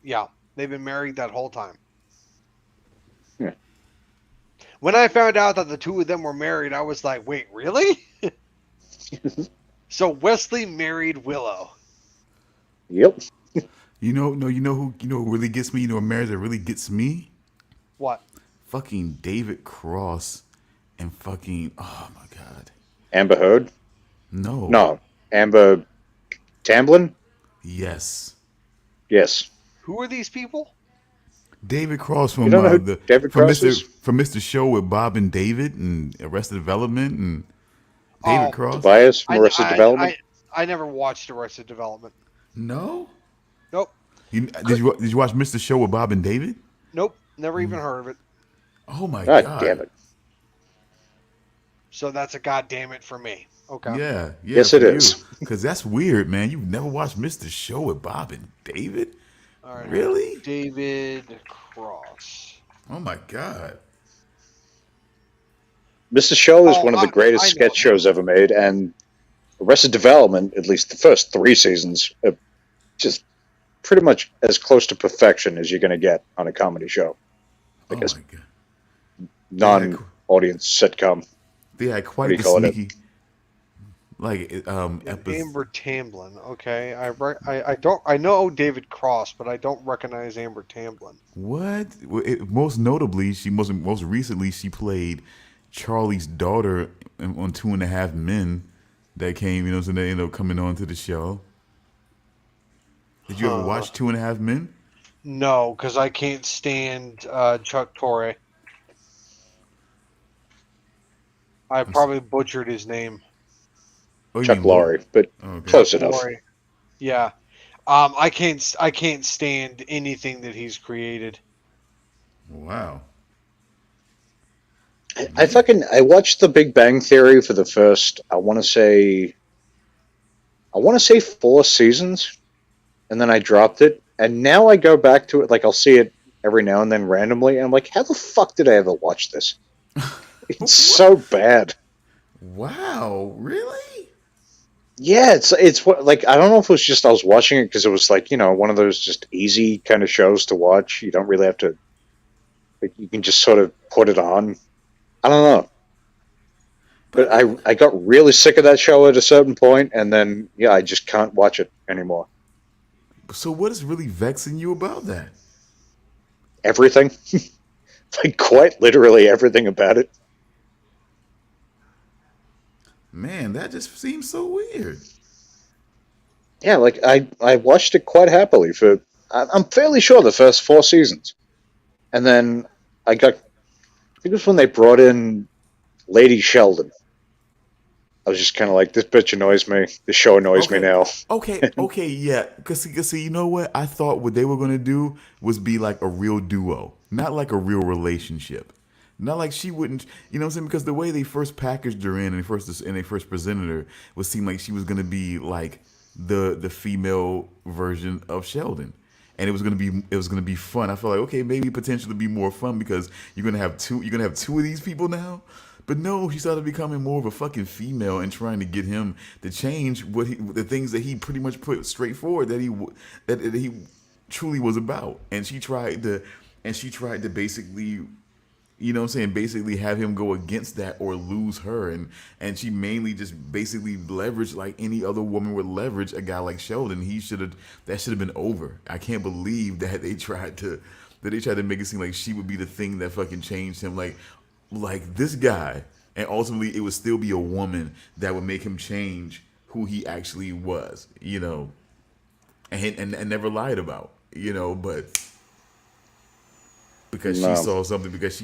Yeah, they've been married that whole time. Yeah. When I found out that the 2 of them were married, I was like, "Wait, really?" So Wesley married Willow. Yep. You know who really gets me? You know a marriage that really gets me? What? Fucking David Cross and fucking, oh my god. Amber Heard? No. No. Amber Tamblyn? Yes. Yes. Who are these people? David Cross You from don't know who the David from Cross Mr. is? from Mr. Show with Bob and David and Arrested Development and David Oh, Cross. Tobias from I, Arrested I, Development? I never watched Arrested Development. No. Nope. Did you watch Mr. Show with Bob and David? Nope. Never even heard of it. Oh my God god. damn it. So that's a goddamn it for me. Okay. Yeah. Yes, it is. Because that's weird, man. You've never watched Mr. Show with Bob and David? All right. Really? David Cross. Oh my god. Mr. Show is Oh, one of the greatest I know sketch him. shows ever made, and Arrested Development, at least the first 3 seasons, are just pretty much as close to perfection as you're going to get on a comedy show. Oh Like a my god. non-audience sitcom. They had What do quite you the call it? sneaky episode. Amber Tamblyn. Okay. I know David Cross, but I don't recognize Amber Tamblyn. What? Most notably, most recently she played Charlie's daughter on 2.5 Men. That came, you know, so they ended up coming on to the show. Did you ever watch 2.5 Men? No, because I can't stand Chuck Torre. I probably butchered his name. Oh, you Chuck mean Lorre, but Okay. close enough. Torre. Yeah. I can't stand anything that he's created. Wow. I watched The Big Bang Theory for the first, I want to say 4 seasons, and then I dropped it, and now I go back to it, like I'll see it every now and then randomly, and I'm like, how the fuck did I ever watch this? It's so bad. Wow. Really? Yeah, it's what, like, I don't know if it was just I was watching it because it was like, you know, one of those just easy kind of shows to watch. You don't really have to, like, you can just sort of put it on. I don't know. But I got really sick of that show at a certain point, and then, yeah, I just can't watch it anymore. So what is really vexing you about that? Everything. Like, quite literally everything about it. Man, that just seems so weird. Yeah, like, I watched it quite happily for, I'm fairly sure, the first 4 seasons. And then I think it was when they brought in Lady Sheldon. I was just kind of like, this bitch annoys me. This show annoys me now. Okay, yeah. Cause see, you know what? I thought what they were gonna do was be like a real duo, not like a real relationship. Not like she wouldn't, you know what I'm saying? Because the way they first packaged her in and they first presented her would seem like she was gonna be like the female version of Sheldon. And it was gonna be fun. I felt like, okay, maybe potentially be more fun because you're gonna have two of these people now. But no, she started becoming more of a fucking female and trying to get him to change the things that he pretty much put straight forward that he truly was about. And she tried to basically, you know what I'm saying, basically have him go against that or lose her. And she mainly just basically leveraged like any other woman would leverage a guy like Sheldon. That should have been over. I can't believe that they tried to make it seem like she would be the thing that fucking changed him. Like this guy, and ultimately it would still be a woman that would make him change who he actually was, and never lied about, but because she No. saw something, because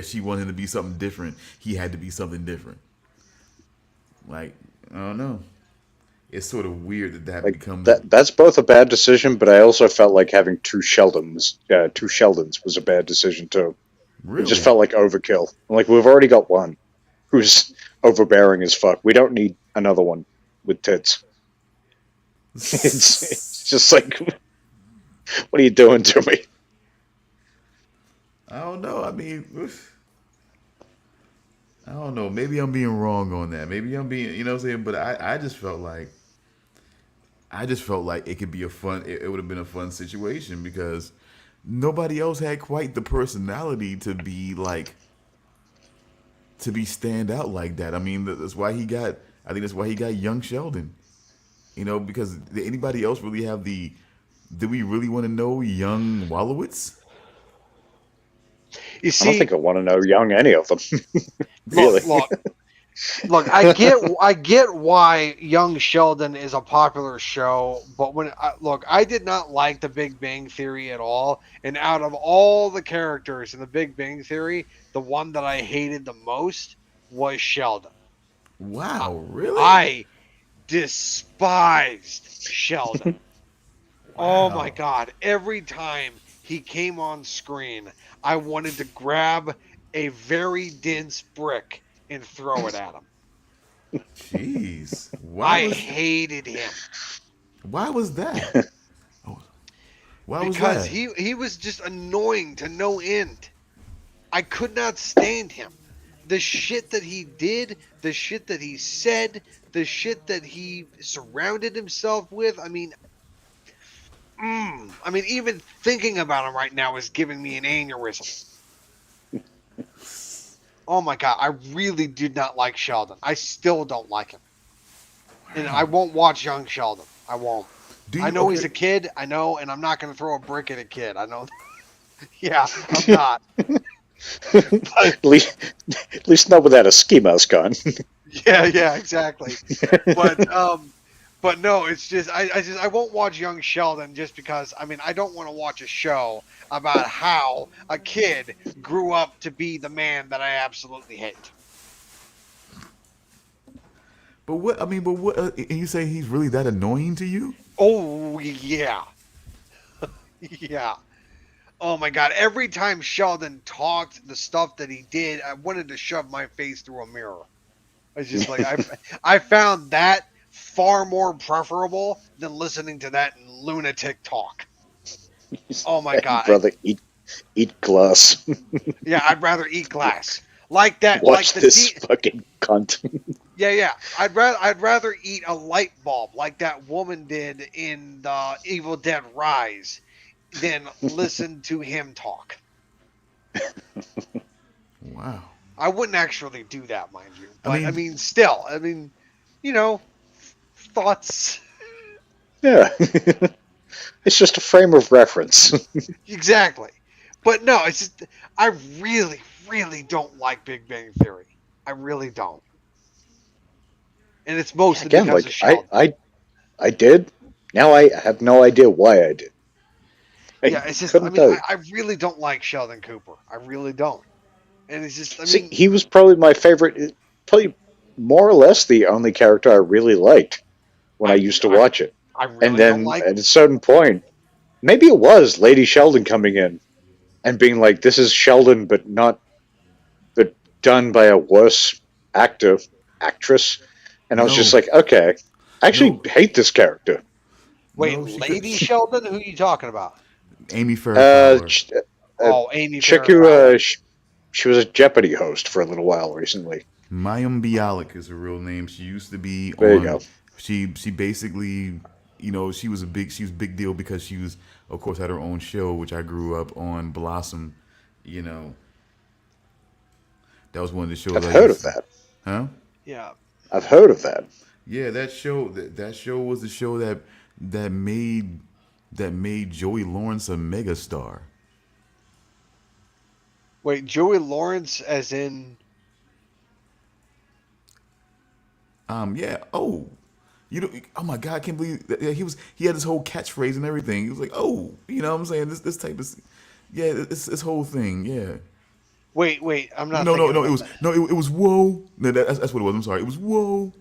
she wanted him to be something different, he had to be something different. Like, I don't know. It's sort of weird that Like becomes that's both a bad decision, but I also felt like having two Sheldons was a bad decision too. It just really. felt like overkill. Like we've already got one who's overbearing as fuck. We don't need another one with tits. It's just like, what are you doing to me? I don't know. I mean, I don't know. Maybe I'm being wrong on that. Maybe I'm being, what I'm saying. But I just felt like it could be a fun. It would have been a fun situation because nobody else had quite the personality to be like to be stand out like that. I mean, that's why he got. I think that's why he got young Sheldon. Because did anybody else really have the? Did we really want to know young Wallowitz? You I don't see, think I want to know young any of them. look, Really. look. I get why Young Sheldon is a popular show, but I did not like The Big Bang Theory at all. And out of all the characters in The Big Bang Theory, the one that I hated the most was Sheldon. I, Wow, really? I despised Sheldon. Oh my Wow. god! Every time he came on screen, I wanted to grab a very dense brick and throw it at him. Jeez. I hated him Why was that? Oh, why was because that? he was just annoying to no end. I could not stand him. The shit that he did, the shit that he said, the shit that he surrounded himself with. Even thinking about him right now is giving me an aneurysm. Oh my god, I really did not like Sheldon. I still don't like him. And I Wow. won't watch Young Sheldon. I won't. Do I you know he's okay? a kid. I know, and I'm not going to throw a brick at a kid. I know. Yeah, I'm not. But At least not without a ski mask on. yeah, exactly. But but no, it's just I won't watch Young Sheldon just because I don't want to watch a show about how a kid grew up to be the man that I absolutely hate. But what? I mean, but what? And you say he's really that annoying to you? Oh yeah, yeah. Oh my god! Every time Sheldon talked, the stuff that he did, I wanted to shove my face through a mirror. I was just like, I found that far more preferable than listening to that lunatic talk. Oh my Hey, god! brother, eat glass. Yeah, I'd rather eat glass like that, like Watch the this D. fucking cunt. Yeah. I'd rather eat a light bulb like that woman did in the Evil Dead Rise than listen to him talk. Wow. I wouldn't actually do that, mind you, I but mean, still, you know, thoughts. Yeah. It's just a frame of reference. Exactly. But no, it's just I really, really don't like Big Bang Theory. I really don't, and it's mostly Again, because of like I, Sheldon. I, I did. Now I have no idea why I did. I Yeah, it's just couldn't tell you. I really don't like Sheldon Cooper. I really don't, and it's just See, he was probably my favorite. Probably more or less the only character I really liked when I I used to I, watch it. I And really don't then like. at a certain point, maybe it was Lady Sheldon coming in and being like, "This is Sheldon, but done by a worse actor, actress." And I was just no, like, "Okay, I actually no, hate this character." Wait, no. She could. Lady Sheldon? Who are you talking about? Amy Farrah Uh, Fowler. ch- uh, Oh, Amy Chick Farrah who Fowler. she was a Jeopardy host for a little while recently. Mayim Bialik is her real name. She used to be There you on. go. She basically, she was a big deal because she was, of course, had her own show, which I grew up on, Blossom. You know, that was one of the shows I've I heard of used to. that. Huh? Yeah. I've heard of that. Yeah, that show was the show that made Joey Lawrence a megastar. Wait, Joey Lawrence, as in? Yeah. Oh, You know, oh my God, I can't believe that he had this whole catchphrase and everything. He was like, oh, you know what I'm saying? This type of, yeah, this whole thing, yeah. Wait, I'm not No, no, thinking no, about that. it was whoa. No, that's what it was. I'm sorry. It was whoa.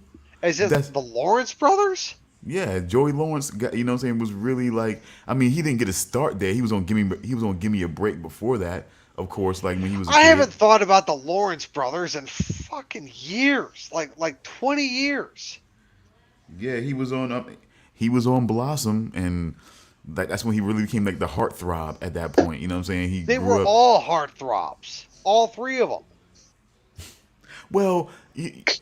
Is it That's the Lawrence brothers? yeah, Joey Lawrence got, you know what I'm saying, was really like, I mean, he didn't get a start there. He was on Give Me a Break before that, of course, like when he was a I haven't kid. thought about the Lawrence brothers in fucking years, like 20 years. Yeah, he was on Blossom, and like that's when he really became like the heartthrob at that point. You know what I'm saying? He They were grew up. all heartthrobs, all three of them. Well,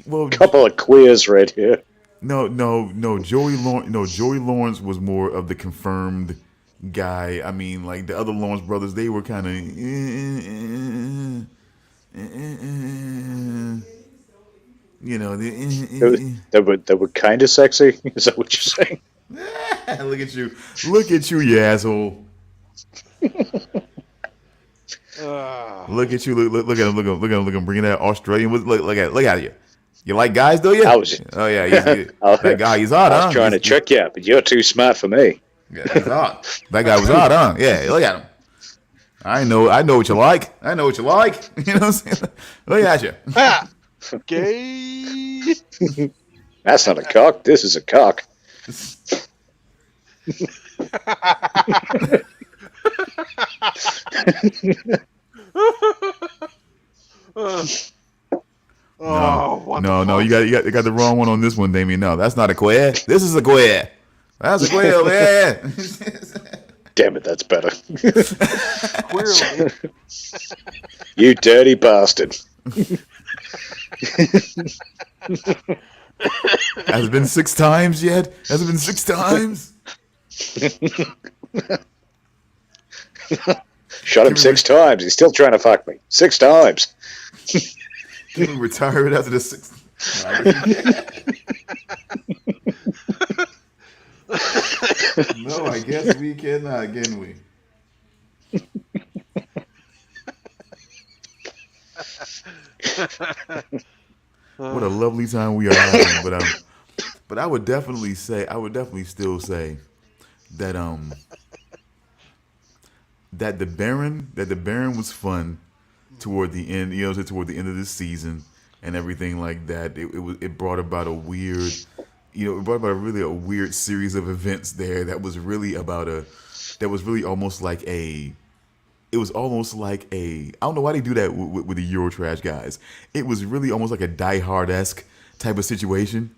well, Couple of queers right here. no. Joey Lawrence was more of the confirmed guy. I mean, like the other Lawrence brothers, they were kind of, you know, They were kind of sexy. Is that what you're saying? look at you asshole. Ugh. Look at you, look at him, look at him, bringing that Australian. Look at you. You like guys, do you? I was, Oh yeah, I that guy. He's hot, was huh? trying to trick you, but you're too smart for me. Yeah, he's hot. That guy was hot, huh? Yeah, look at him. I know what you like. I know what you like. You know what I'm saying? Look at you. Ah, gay. That's not a cock. This is a cock. Oh, No, you got the wrong one on this one, Damian. No, that's not a queer. This is a queer. That's a queer, man. Damn it, that's better. Clearly. You dirty bastard. Has it been 6 times yet? Has it been 6 times? Shot him 6 times. He's still trying to fuck me. 6 times. Can we retire it after the 6th? No, I guess we cannot, can we? What a lovely time we are having, but I would definitely still say that that the Baron was fun toward the end, you know, toward the end of the season and everything like that. It brought about a weird, you know, it brought about a weird series of events there that was really almost like a. It was almost like a. I don't know why they do that with the Eurotrash guys. It was really almost like a Die Hard-esque type of situation.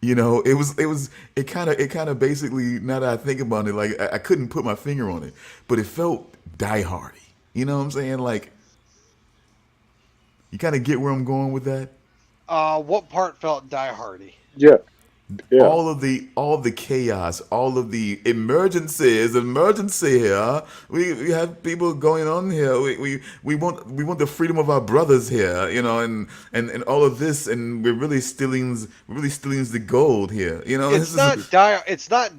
You know, it kind of basically. Now that I think about it, like I couldn't put my finger on it, but it felt Die Hardy. You know what I'm saying? Like, you kind of get where I'm going with that. What part felt die-hardy? Yeah. Yeah. All of the chaos, all of the emergency here. We have people going on here. We want the freedom of our brothers here, you know, and all of this, and we're really stealing the gold here, you know. It's not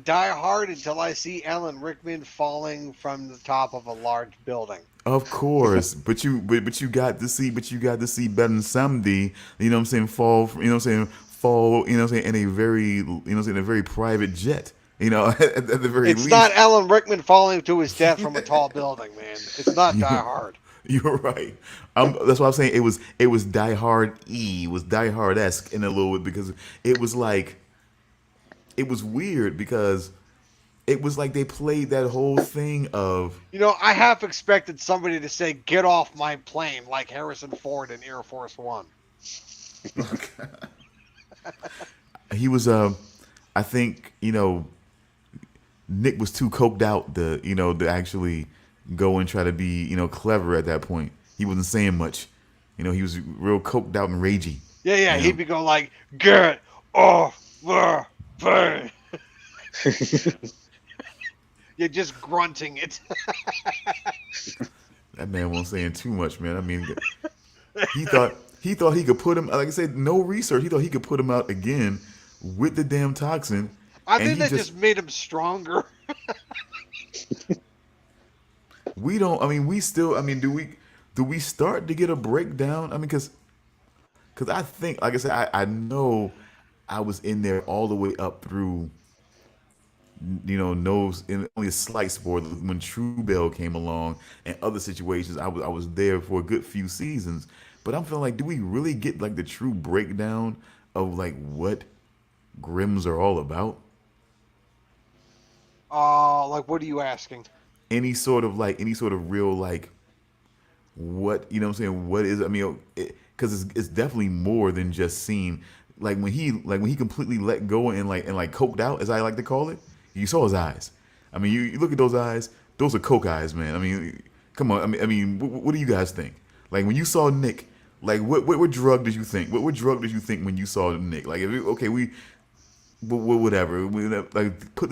die hard until I see Alan Rickman falling from the top of a large building. Of course, but you got to see Ben Samdi, you know what I'm saying, fall, you know what I'm saying, you know what I'm saying, in a very, you know what I'm saying, a very private jet, you know, at the very It's least. not Alan Rickman falling to his death from a tall building, man. It's not Die Hard. You're right. That's why I'm saying it was Die Hard it was Die Hard-esque in a little bit, because it was like, it was weird because it was like they played that whole thing of, You know, I half expected somebody to say, "Get off my plane," like Harrison Ford in Air Force One. he was I think, you know, Nick was too coked out to actually go and try to be, you know, clever at that point. He wasn't saying much. You know, he was real coked out and ragey. Yeah, You know? he'd be going like, "Get off the plane." You're just grunting it. That man wasn't saying too much, man. I mean, he thought he could put him, like I said, no research. He thought he could put him out again with the damn toxin. I and think he that just made him stronger. We don't. I mean, we still. I mean, do we start to get a breakdown? I mean, because I think, like I said, I know I was in there all the way up through, nose in only a slight spoiler when True Bell came along and other situations. I was there for a good few seasons, but I'm feeling like, do we really get like the true breakdown of like what Grimms are all about? Like, what are you asking? Any sort of real like what what I'm saying? What is I mean? Because it's definitely more than just seeing like when he completely let go and coked out, as I like to call it. You saw his eyes. I mean, you look at those eyes; those are coke eyes, man. I mean, come on. I mean, what do you guys think? Like when you saw Nick, like what drug did you think? What drug did you think when you saw Nick? Like okay, whatever. Like put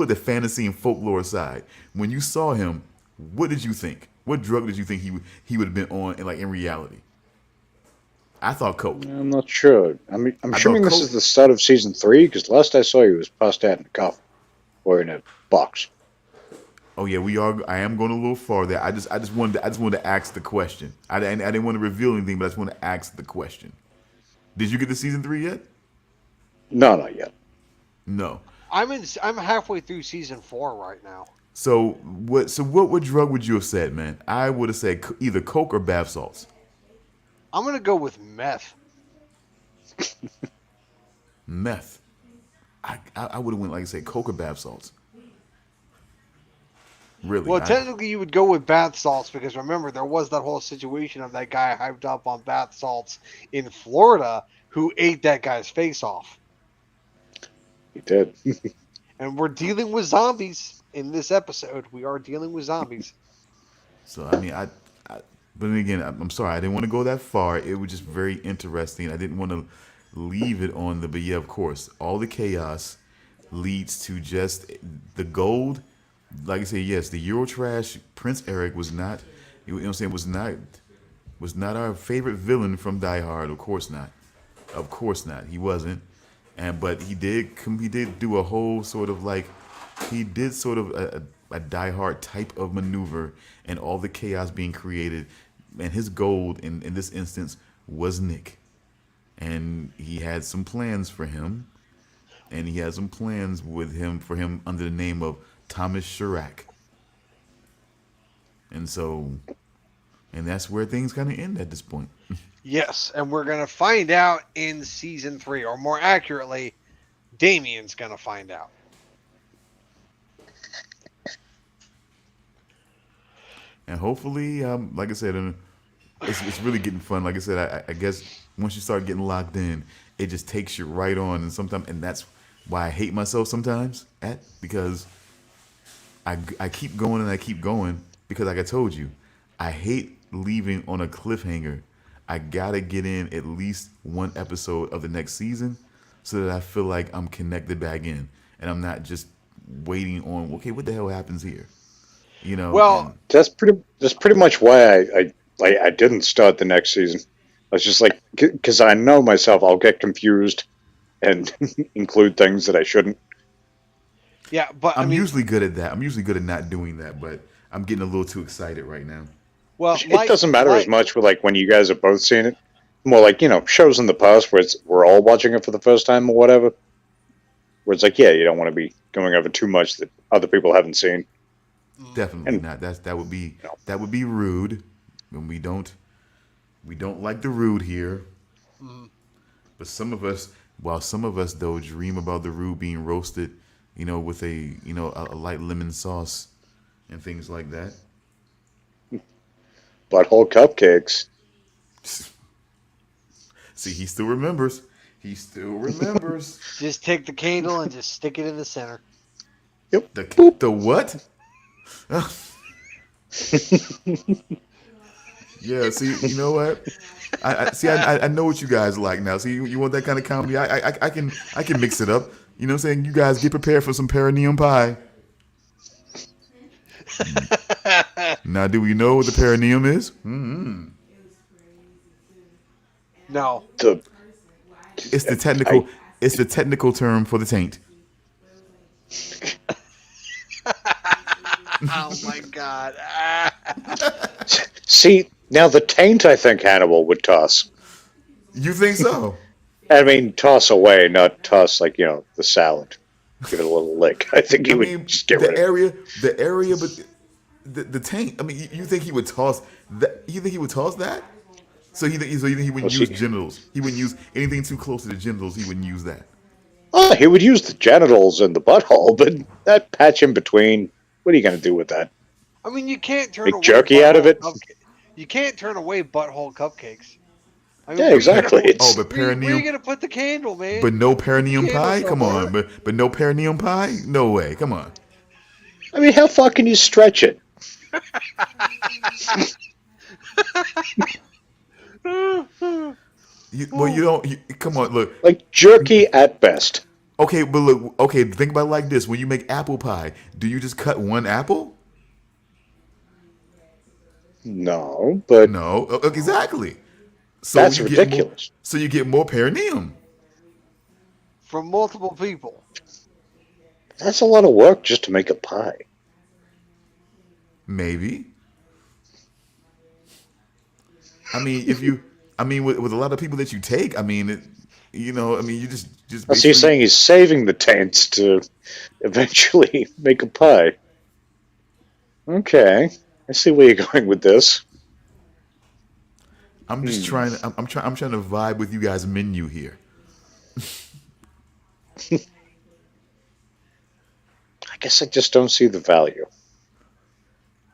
the fantasy and folklore aside. When you saw him, what did you think? What drug did you think he would have been on in reality? I thought coke. I'm not sure. I mean, I'm I assuming thought this Coke. is the start of season 3 because last I saw he was passed out in a coffin or in a box. Oh yeah, we are. I am going a little far there. I just wanted to ask the question. I didn't want to reveal anything, but I just want to ask the question. Did you get to season 3 yet? No, not yet. No. I'm halfway through season 4 right now. So what drug would you have said, man? I would have said either coke or bath salts. I'm gonna go with meth. Meth. I would have went like I said coke or bath salts. Really? Well, technically, you would go with bath salts because remember there was that whole situation of that guy hyped up on bath salts in Florida who ate that guy's face off. He did. And we're dealing with zombies in this episode. We are dealing with zombies. So I mean, but then again, I'm sorry, I didn't want to go that far. It was just very interesting. I didn't want to leave it on but yeah, of course, all the chaos leads to just the gold. Like I said, yes, the Eurotrash Prince Eric was not, you know what I'm saying, was not our favorite villain from Die Hard. Of course not. Of course not. He wasn't. But he did do a whole sort of like, he did sort of a Die Hard type of maneuver and all the chaos being created. And his gold in this instance was Nick. And he had some plans for him. And he had some plans for him under the name of Thomas Chirac. And that's where things kind of end at this point. Yes, and we're going to find out in season 3, or more accurately, Damian's going to find out. And hopefully, like I said, it's really getting fun. Like I said, I guess once you start getting locked in, it just takes you right on. And that's why I hate myself sometimes, because I keep going and I keep going because, like I told you, I hate leaving on a cliffhanger. I gotta get in at least one episode of the next season so that I feel like I'm connected back in, and I'm not just waiting on, okay, what the hell happens here? Well, That's pretty much why I didn't start the next season. I was just like, because I know myself, I'll get confused and include things that I shouldn't. yeah, but I'm usually good at that. I'm usually good at not doing that, but I'm getting a little too excited right now. well, It doesn't matter as much with like when you guys are both seeing it. More like, shows in the past where we're all watching it for the first time or whatever. Where it's like, yeah, you don't want to be going over too much that other people haven't seen. Definitely not. That would be rude, and we don't like the rude here. But some of us though dream about the rude being roasted, with a light lemon sauce and things like that. Butthole cupcakes. See, he still remembers. just take the candle and just stick it in the center. The what? Yeah, see, you know what? I know what you guys like now. See, you want that kind of comedy? I can mix it up. You know what I'm saying? You guys get prepared for some perineum pie. Now, do we know what the perineum is? Mm-hmm. No. It's the technical term for the taint. Oh my god. See, now the taint I think Hannibal would toss. You think so? I mean, toss away, not toss like the salad. Give it a little lick. I think he I would mean, just get rid of it. the area, but the tank. I mean, you think he would toss that? You think he would toss that? So you think he Well, wouldn't use genitals? He wouldn't use anything too close to the genitals. He wouldn't use that. Oh, he would use the genitals and the butthole, but that patch in between. What are you going to do with that? I mean, you can't turn Make away jerky out of butthole it? You can't turn away butthole cupcakes. I mean, Yeah, where you exactly. gonna- Oh, but where you perineum, gonna put the candle, man? but no perineum Candle pie. Come on, somewhere. but no perineum pie. No way. Come on. I mean, how far can you stretch it? You don't. Come on, look. Like jerky at best. Okay, but look. Okay, think about it like this: when you make apple pie, do you just cut one apple? No, but No, exactly. So that's you get more. ridiculous. So you get more perineum. From multiple people. That's a lot of work just to make a pie. Maybe. I mean, with a lot of people that you take, I mean, I mean, you just So you're basically. saying he's saving the taints to eventually make a pie. Okay. I see where you're going with this. I'm just trying. I'm trying. I'm trying to vibe with you guys' menu here. I guess I just don't see the value.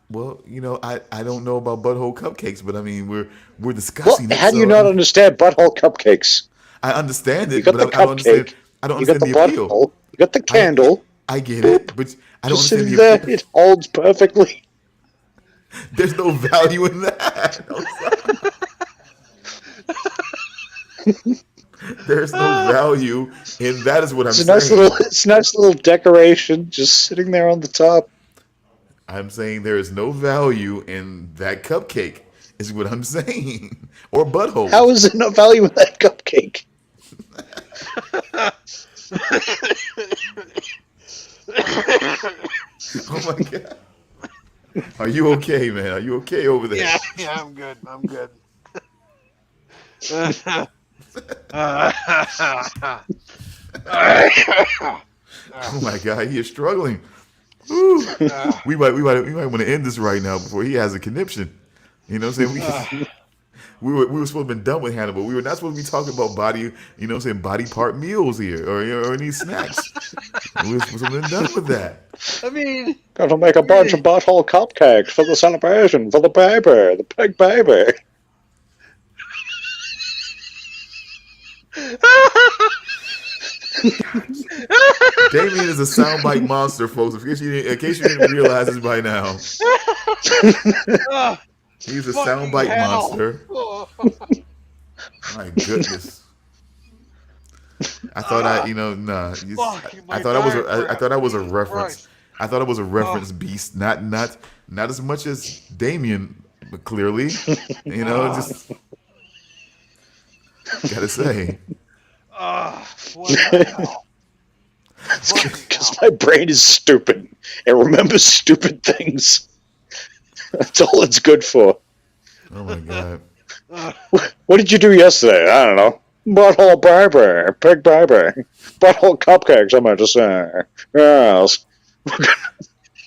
Well, I don't know about butthole cupcakes, but I mean, we're Well, discussing it. how do you So not understand butthole cupcakes? I understand You it, got but the I don't understand. cupcake, I don't you got understand the the appeal. butthole, you got the I candle, I get it, but I don't just understand sitting the there, appeal. it holds perfectly. There's no value in that. There's no value in that. Is what I'm saying. It's a nice little decoration just sitting there on the top. I'm saying there is no value in that cupcake. Is what I'm saying. Or butthole. How is there no value in that cupcake? Oh my god. Are you okay, man? Are you okay over there? Yeah, I'm good. I'm good. Oh my god, he is struggling. Woo. We might want to end this right now before he has a conniption. You know what I'm saying? We were supposed to be done with Hannibal. We were not supposed to be talking about body, body part meals here or any snacks. We were supposed to be done with that. I mean, Got to make a bunch of butthole cupcakes for the celebration, for the baby, the pig baby. Damian is a soundbite monster, folks. In case you didn't realize this by now, he's a fucking soundbite hell. monster. My goodness. I thought I thought I was a reference. Christ. I thought it was a reference beast, not as much as Damian, but clearly, just gotta say. What the hell? Because my brain is stupid. It remembers stupid things. That's all it's good for. Oh my god. What did you do yesterday? I don't know. Butthole baby, pig baby, butthole cupcakes. I meant to say. Yes.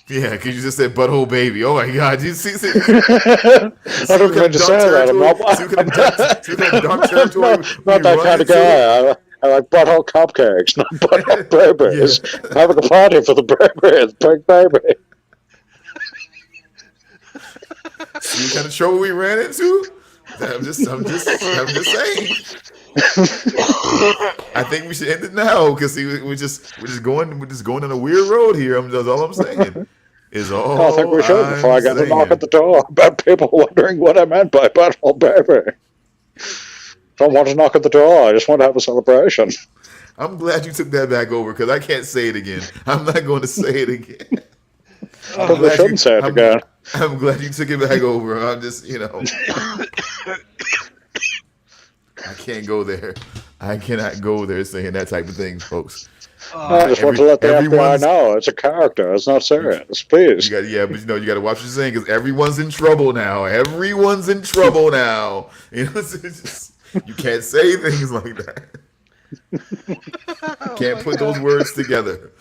Yeah, because you just said butthole baby. Oh my god, you see? I don't mean to say that. I'm not, dark territory. not that kind of guy. I like butthole cupcakes, not butthole babies. Yeah. Having a party for the baby, the pig baby. See what kind of trouble we ran into? I'm just saying. I think we should end it now because we're just going on a weird road here. That's all I'm saying. Is all I think we should before I get to knock at the door about people wondering what I meant by butthole baby. Don't want to knock at the door. I just want to have a celebration. I'm glad you took that back over because I can't say it again. I'm not going to say it again. I probably shouldn't say it again. I'm glad you took it back over. I'm just, I can't go there. I cannot go there saying that type of thing, folks. I just want to let the FBI know it's a character. It's not serious. Please. But you got to watch what you're saying because everyone's in trouble now. Everyone's in trouble now. It's just, you can't say things like that. Can't put those words together.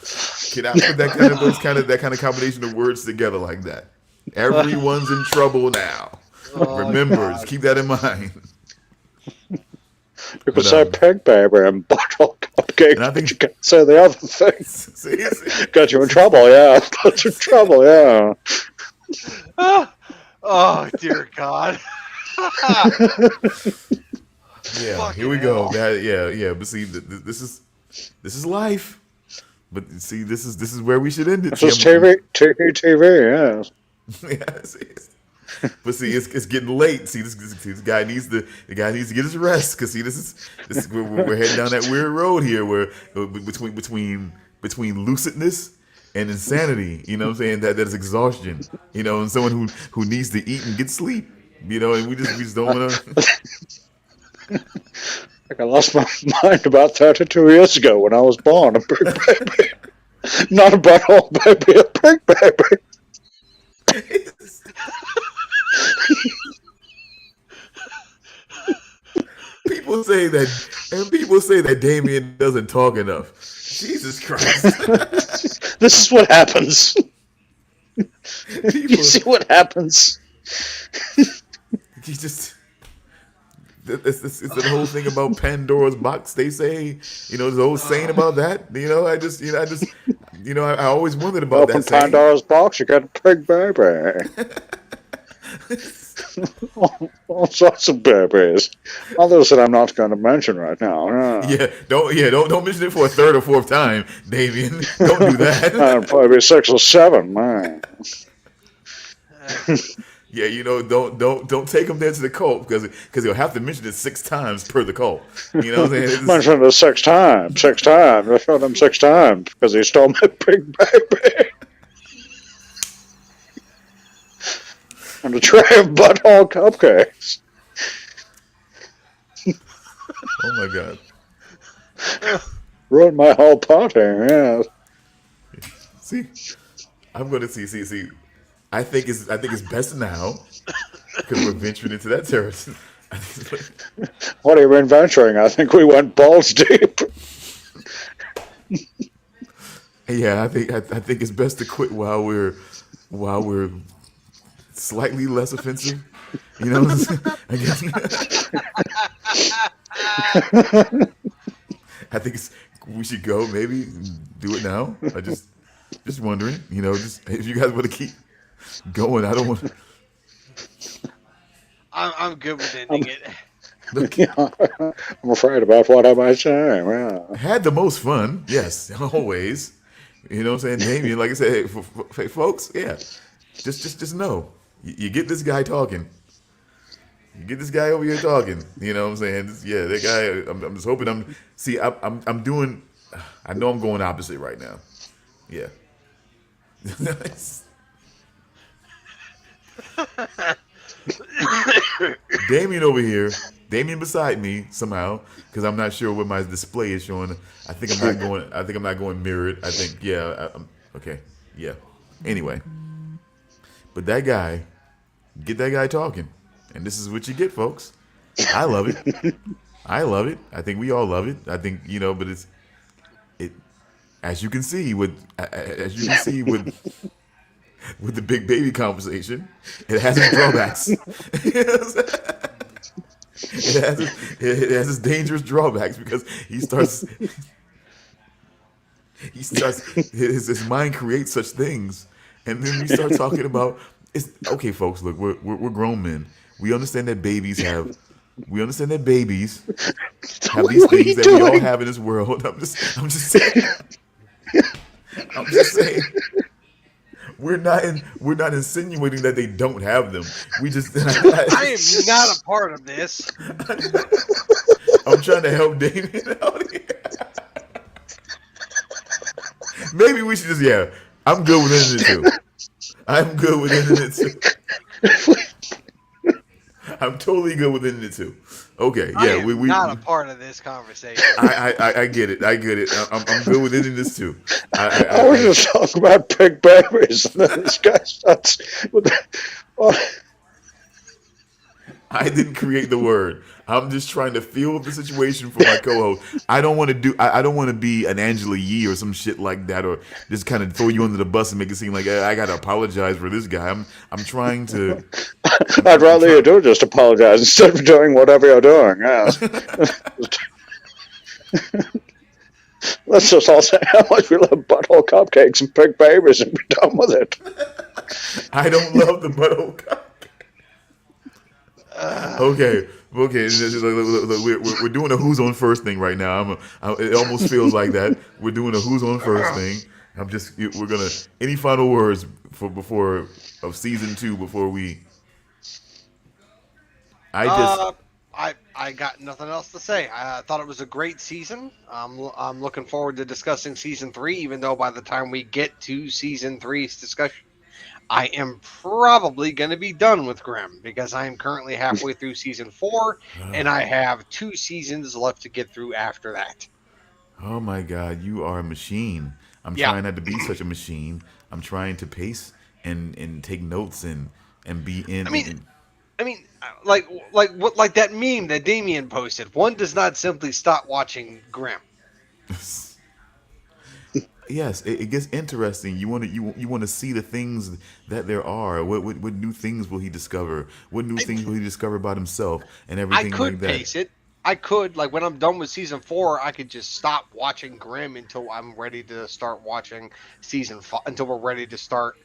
Cannot put that kind of combination of words together like that. Everyone's in trouble now. Oh, Remember, God. just keep that in mind. You But, could say pig baby and bottle cupcake, And I but think- you can't say the other thing. see, Got you in trouble, yeah. Got you in trouble, yeah. Oh, dear God. yeah, Fucking here we go. hell. Yeah. But see, this is life. But see, this is where we should end it. This is TV, yeah. Yeah, see, but see, it's getting late. See, this guy needs to get his rest because see, this is we're heading down that weird road here where between lucidness and insanity. You know what I'm saying? That is exhaustion. You know, and someone who needs to eat and get sleep. You know, and we just don't want to. Like I lost my mind about 32 years ago when I was born. A pig baby. Not a butthole baby, a pig baby. People say that Damian doesn't talk enough. Jesus Christ! This is what happens. People, You see what happens. he just. It's the whole thing about Pandora's box. They say, you know, the whole saying about that. You know, I always wondered about Open that saying. Pandora's box, you got a pig baby. all sorts of babies. Others that I'm not going to mention right now. Don't mention it for a third or fourth time, Damian. Don't do that. Probably 6 or 7, man. Yeah, you know, don't take him there to the cult because he'll have to mention it 6 times per the cult. You know what I'm saying? Mentioned it 6 times. 6 times. I showed him 6 times because he stole my pig baby. And a tray of butthole cupcakes. Oh my God. Ruined my whole party, yeah. See, I'm gonna see. I think it's best now because we're venturing into that territory. What have you been venturing? I think we went balls deep. Yeah, I think it's best to quit while we're slightly less offensive. You know what I'm saying? I guess. I think we should go. Maybe do it now. I just wondering. You know, just if you guys want to keep going, I don't want. I'm good with ending it. Look, I'm afraid about what I might say. Yeah. had the most fun. Yes, always. You know what I'm saying, Damian? Like I said, hey, folks, yeah. Just know, you get this guy talking. You get this guy over here talking. You know what I'm saying? Yeah, that guy. I'm just hoping. I'm doing. I know I'm going opposite right now. Yeah. Damian over here. Damian beside me somehow because I'm not sure what my display is showing. I think I'm not going mirrored. I think I'm okay. Yeah. Anyway, but that guy, get that guy talking, and this is what you get, folks. I love it. I love it. I think we all love it. I think but it. As you can see with the big baby conversation, it has its drawbacks. It has its dangerous drawbacks because his mind creates such things, and then we start talking about it's okay, folks. Look, we're grown men. We understand that babies have these things that we all have in this world. I'm just saying. I'm just saying. We're not insinuating that they don't have them. We just I am not a part of this. I'm trying to help Damian out here. Maybe we should just I'm good with ending it too. I'm good with ending it too. I'm totally good with ending it too. Okay, I yeah, am we not a part of this conversation. I get it. I'm good with ending this too. I was just talking about pig babies, and then this guy starts with. I didn't create the word. I'm just trying to feel the situation for my co-host. I don't want to do. I don't want to be an Angela Yee or some shit like that, or just kind of throw you under the bus and make it seem like I got to apologize for this guy. I'm trying to. I'd I'm rather you trying. do just apologize instead of doing whatever you're doing. Yes. Let's just all say how much we love butthole cupcakes and pig babies and be done with it. I don't love the butthole. Okay, okay. We're doing a who's on first thing right now. It almost feels like that. We're doing a who's on first thing. We're gonna. Any final words for before of season 2 before we? I just Uh, I got nothing else to say. I thought it was a great season. I'm looking forward to discussing season 3. Even though by the time we get to season three's discussion, I am probably going to be done with Grimm because I am currently halfway through season 4, and I have 2 seasons left to get through after that. Oh my God, you are a machine. I'm Yeah, trying not to be such a machine. I'm trying to pace and take notes and be I in. mean, like that meme that Damian posted. One does not simply stop watching Grimm. Yes, it gets interesting. You want to see the things that there are. What new things will he discover? What new I, things will he discover about himself and I everything like could that? pace it. I could, like, when I'm done with season 4, I could just stop watching Grimm until I'm ready to start watching season 5, until we're ready to start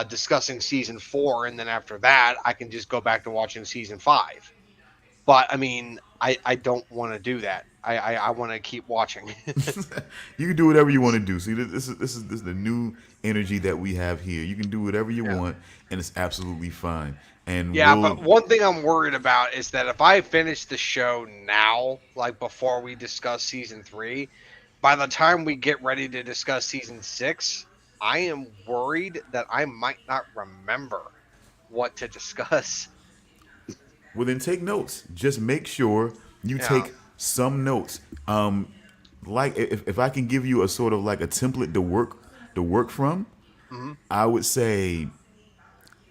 discussing season 4, and then after that, I can just go back to watching season 5. But I mean, I don't want to do that. I want to keep watching. You can do whatever you want to do. See, this is the new energy that we have here. You can do whatever you Yeah. want, and it's absolutely fine. And Yeah, but we'll one thing I'm worried about is that if I finish the show now, like before we discuss season 3, by the time we get ready to discuss season 6, I am worried that I might not remember what to discuss. well then take notes. Just make sure you Yeah. take some notes. Like if I can give you a sort of like a template to work from, Hmm. I would say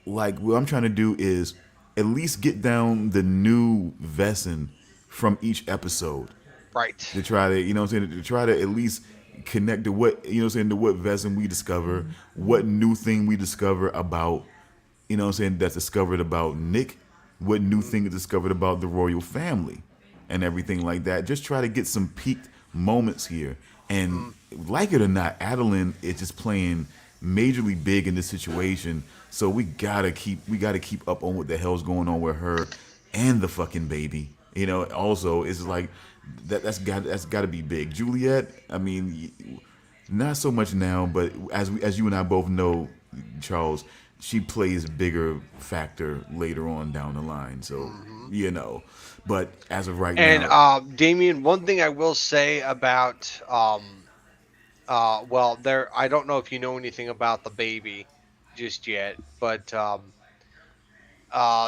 like what I'm trying to do is at least get down the new Vesson from each episode Right. to try to what I'm saying to try to at least connect to what what I'm saying to what Vesson we discover, what new thing we discover about what I'm saying that's discovered about Nick, what new Mm, thing is discovered about the royal family and everything like that. Just try to get some peaked moments here. And mm. like it or not, Adeline is just playing majorly big in this situation. So we gotta keep up on what the hell's going on with her and the fucking baby. Also it's like that's gotta be big. Juliet, I mean, not so much now, but as you and I both know, Charles, she plays bigger factor later on down the line. So Hmm. but as of right And now, Damien, one thing I will say about well, there I don't know if you know anything about the baby just yet, but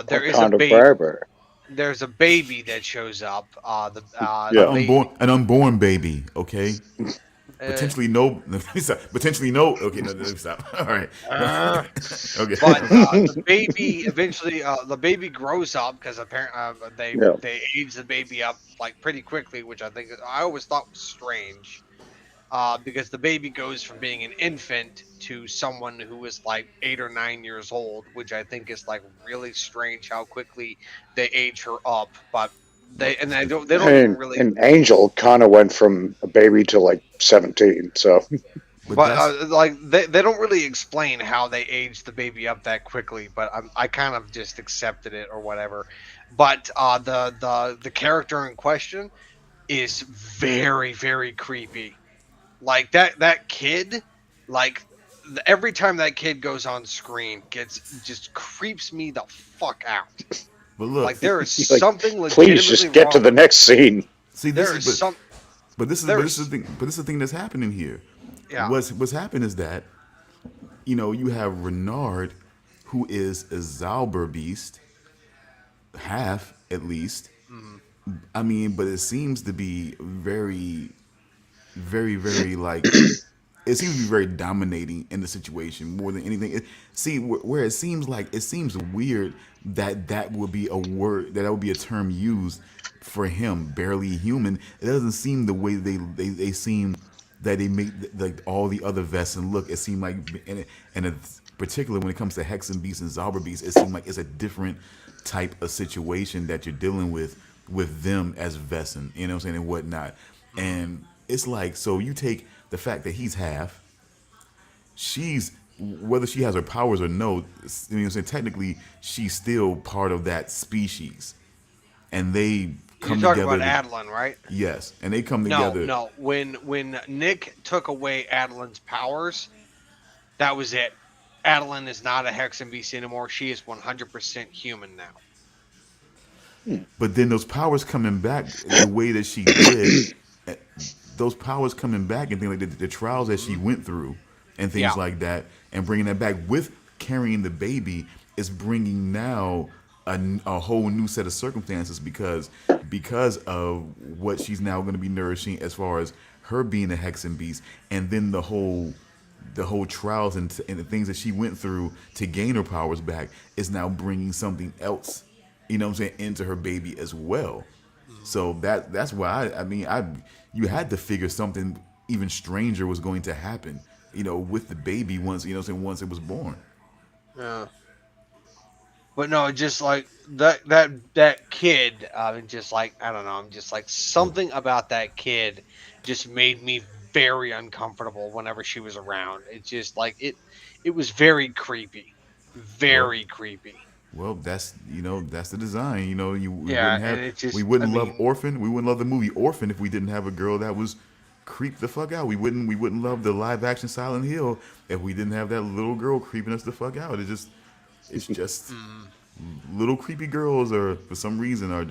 there What is a kind of baby. baby? There's a baby that shows up. The an Yeah. unborn baby. an unborn baby, okay, Uh, potentially no, potentially no. Okay, no, stop. All right, uh, okay, but okay. the baby eventually, the baby grows up because apparently Yeah. they age the baby up like pretty quickly, which I always thought was strange. Because the baby goes from being an infant to someone who is like 8 or 9 years old, which I think is like really strange how quickly they age her up. But Well, they I don't even mean, really. an angel kind of went from a baby to like 17. So but But that's like they don't really explain how they age the baby up that quickly. But I kind of just accepted it or whatever. But the character in question is very creepy. Like that kid, like every time that kid goes on screen, gets just creeps me the fuck out. but look. Like there is like, something please legitimately just get to wrong the with next scene. See, this there is is some but there this is is the thing. But this is the thing that's happening here. yeah. What's happened is that you have Renard, who is a Zauber half at least. Mm, I mean, but it seems to be very, very, very like it seems to be very dominating in the situation more than anything. Where it seems weird that that would be a word that would be a term used for him, barely human. It doesn't seem the way they seem that they make like all the other Vesson look. It seemed like, and it's particularly when it comes to Hexen Beast and Zauber Beast, it seemed like it's a different type of situation that you're dealing with them as Vesson, you know what I'm saying, and whatnot. And it's like, so you take the fact that he's half, she's, whether she has her powers or no, you know what I'm saying, technically she's still part of that species, and they You're come talking together. about Adeline, right? Yes, and they come No, together. no. When Nick took away Adeline's powers, that was it. Adeline is not a Hexen Beast anymore. She is 100% human now. But then those powers coming back the way that she did, eh, those powers coming back and things like the trials that she went through and things Yeah. like that, and bringing that back with carrying the baby is bringing now a whole new set of circumstances because of what she's now going to be nourishing as far as her being a Hexen Beast, and then the whole trials and the things that she went through to gain her powers back is now bringing something else, you know what I'm saying, into her baby as well. So that's why you had to figure something even stranger was going to happen, you know, with the baby once, you know what I'm saying, once it was born. Yeah. But no, just like that kid, just like, I don't know, I'm just like, something about that kid just made me very uncomfortable whenever she was around. It's just like it was very creepy, very creepy. Well, that's, you know, that's the design. You know, we Yeah, wouldn't have, and it just, we I wouldn't love mean, Orphan. We wouldn't love the movie Orphan if we didn't have a girl that was creeped the fuck out. We wouldn't love the live action Silent Hill if we didn't have that little girl creeping us the fuck out. It's just little creepy girls are, for some reason, are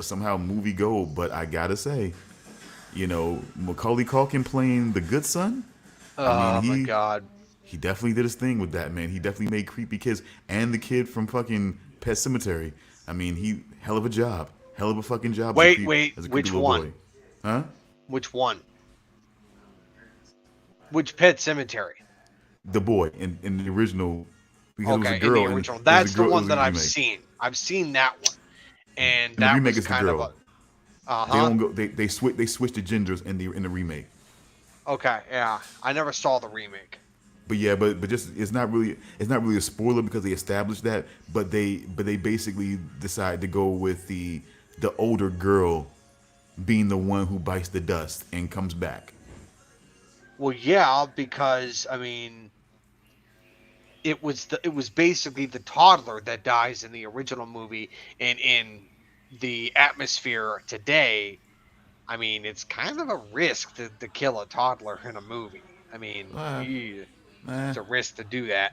somehow movie gold. But I gotta say, you know, Macaulay Culkin playing the good son. I oh mean, my he god. he definitely did his thing with that, man. He definitely made creepy kids, and the kid from fucking Pet Cemetery. I mean, he hell of a job, hell of a fucking job Wait, as a creepy which little one? boy, huh? Which one? Which Pet Cemetery? The boy in the original, because it was a Okay, in the girl, and original. it was That's a the girl. It one was a that I've remake. seen. I've seen that one, and In the that remake, was it's the kind of girl. a. Uh They huh. don't go. They switch the genders in the remake. Okay, yeah. I never saw the remake. But yeah, but just it's not really a spoiler because they established that. But they basically decide to go with the older girl being the one who bites the dust and comes back. Well, yeah, because I mean, it was basically the toddler that dies in the original movie, and in the atmosphere today, I mean, it's kind of a risk to kill a toddler in a movie. I mean, Uh, eh, it's a risk to do that.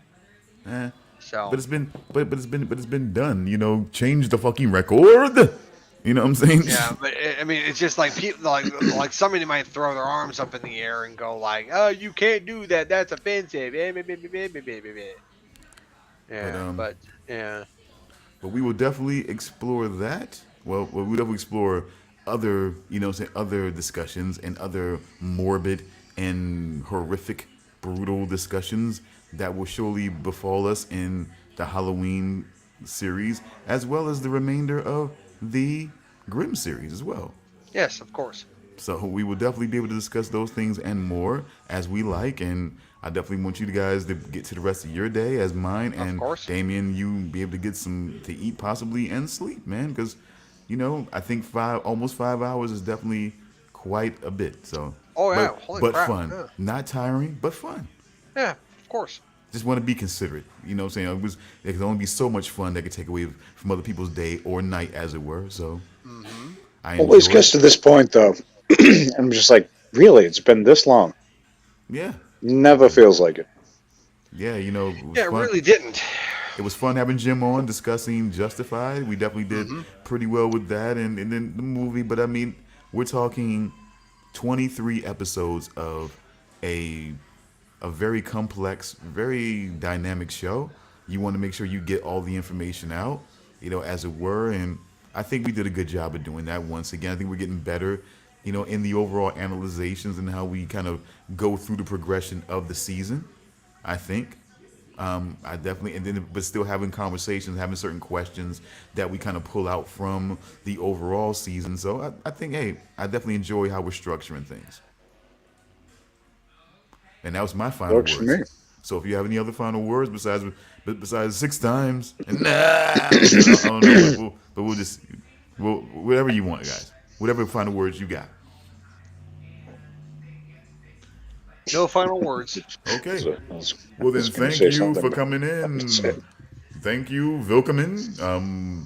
eh. So, But it's been done. You know, change the fucking record. You know what I'm saying? yeah, but I mean, it's just like people like somebody might throw their arms up in the air and go like, "Oh, you can't do that. That's offensive." but Yeah, um, but yeah, but we will definitely explore that. Well, we definitely explore other, you know, say other discussions and other morbid and horrific, brutal discussions that will surely befall us in the Halloween series, as well as the remainder of the Grimm series as well. yes, of course, So we will definitely be able to discuss those things and more as we like. And I definitely want you guys to get to the rest of your day as mine. of And course. Damien, you be able to get some to eat possibly and sleep, man. Because, you know, I think almost 5 hours is definitely quite a bit. So, Oh yeah, but holy but crap! fun, Yeah, not tiring, but fun. yeah, of course. Just want to be considerate. You know what I'm saying? It can only be so much fun that could take away from other people's day or night, as it were. So Hmm. I Always enjoy gets it. to this point, though. I'm just like, really? It's been this long. Yeah. Never feels like it. Yeah, you know, it was Yeah, it fun. really didn't. It was fun having Jim on discussing Justified. We definitely did Hmm. pretty well with that, and then the movie. But I mean, we're talking 23 episodes of a a very complex, very dynamic show. You want to make sure you get all the information out, you know, as it were. And I think we did a good job of doing that once again. I think we're getting better in the overall analyzations and how we kind of go through the progression of the season. I think. I definitely, and then, but still having conversations, having certain questions that we kind of pull out from the overall season. So I think, hey, I definitely enjoy how we're structuring things. And that was my final Works for words. me. So if you have any other final words besides 6 times, and I don't know, but we'll whatever you want, guys. Whatever final words you got. No final words. Okay. So, I was Well then, gonna thank say you something, for but coming I in. didn't say it. Thank you, Vilkeman.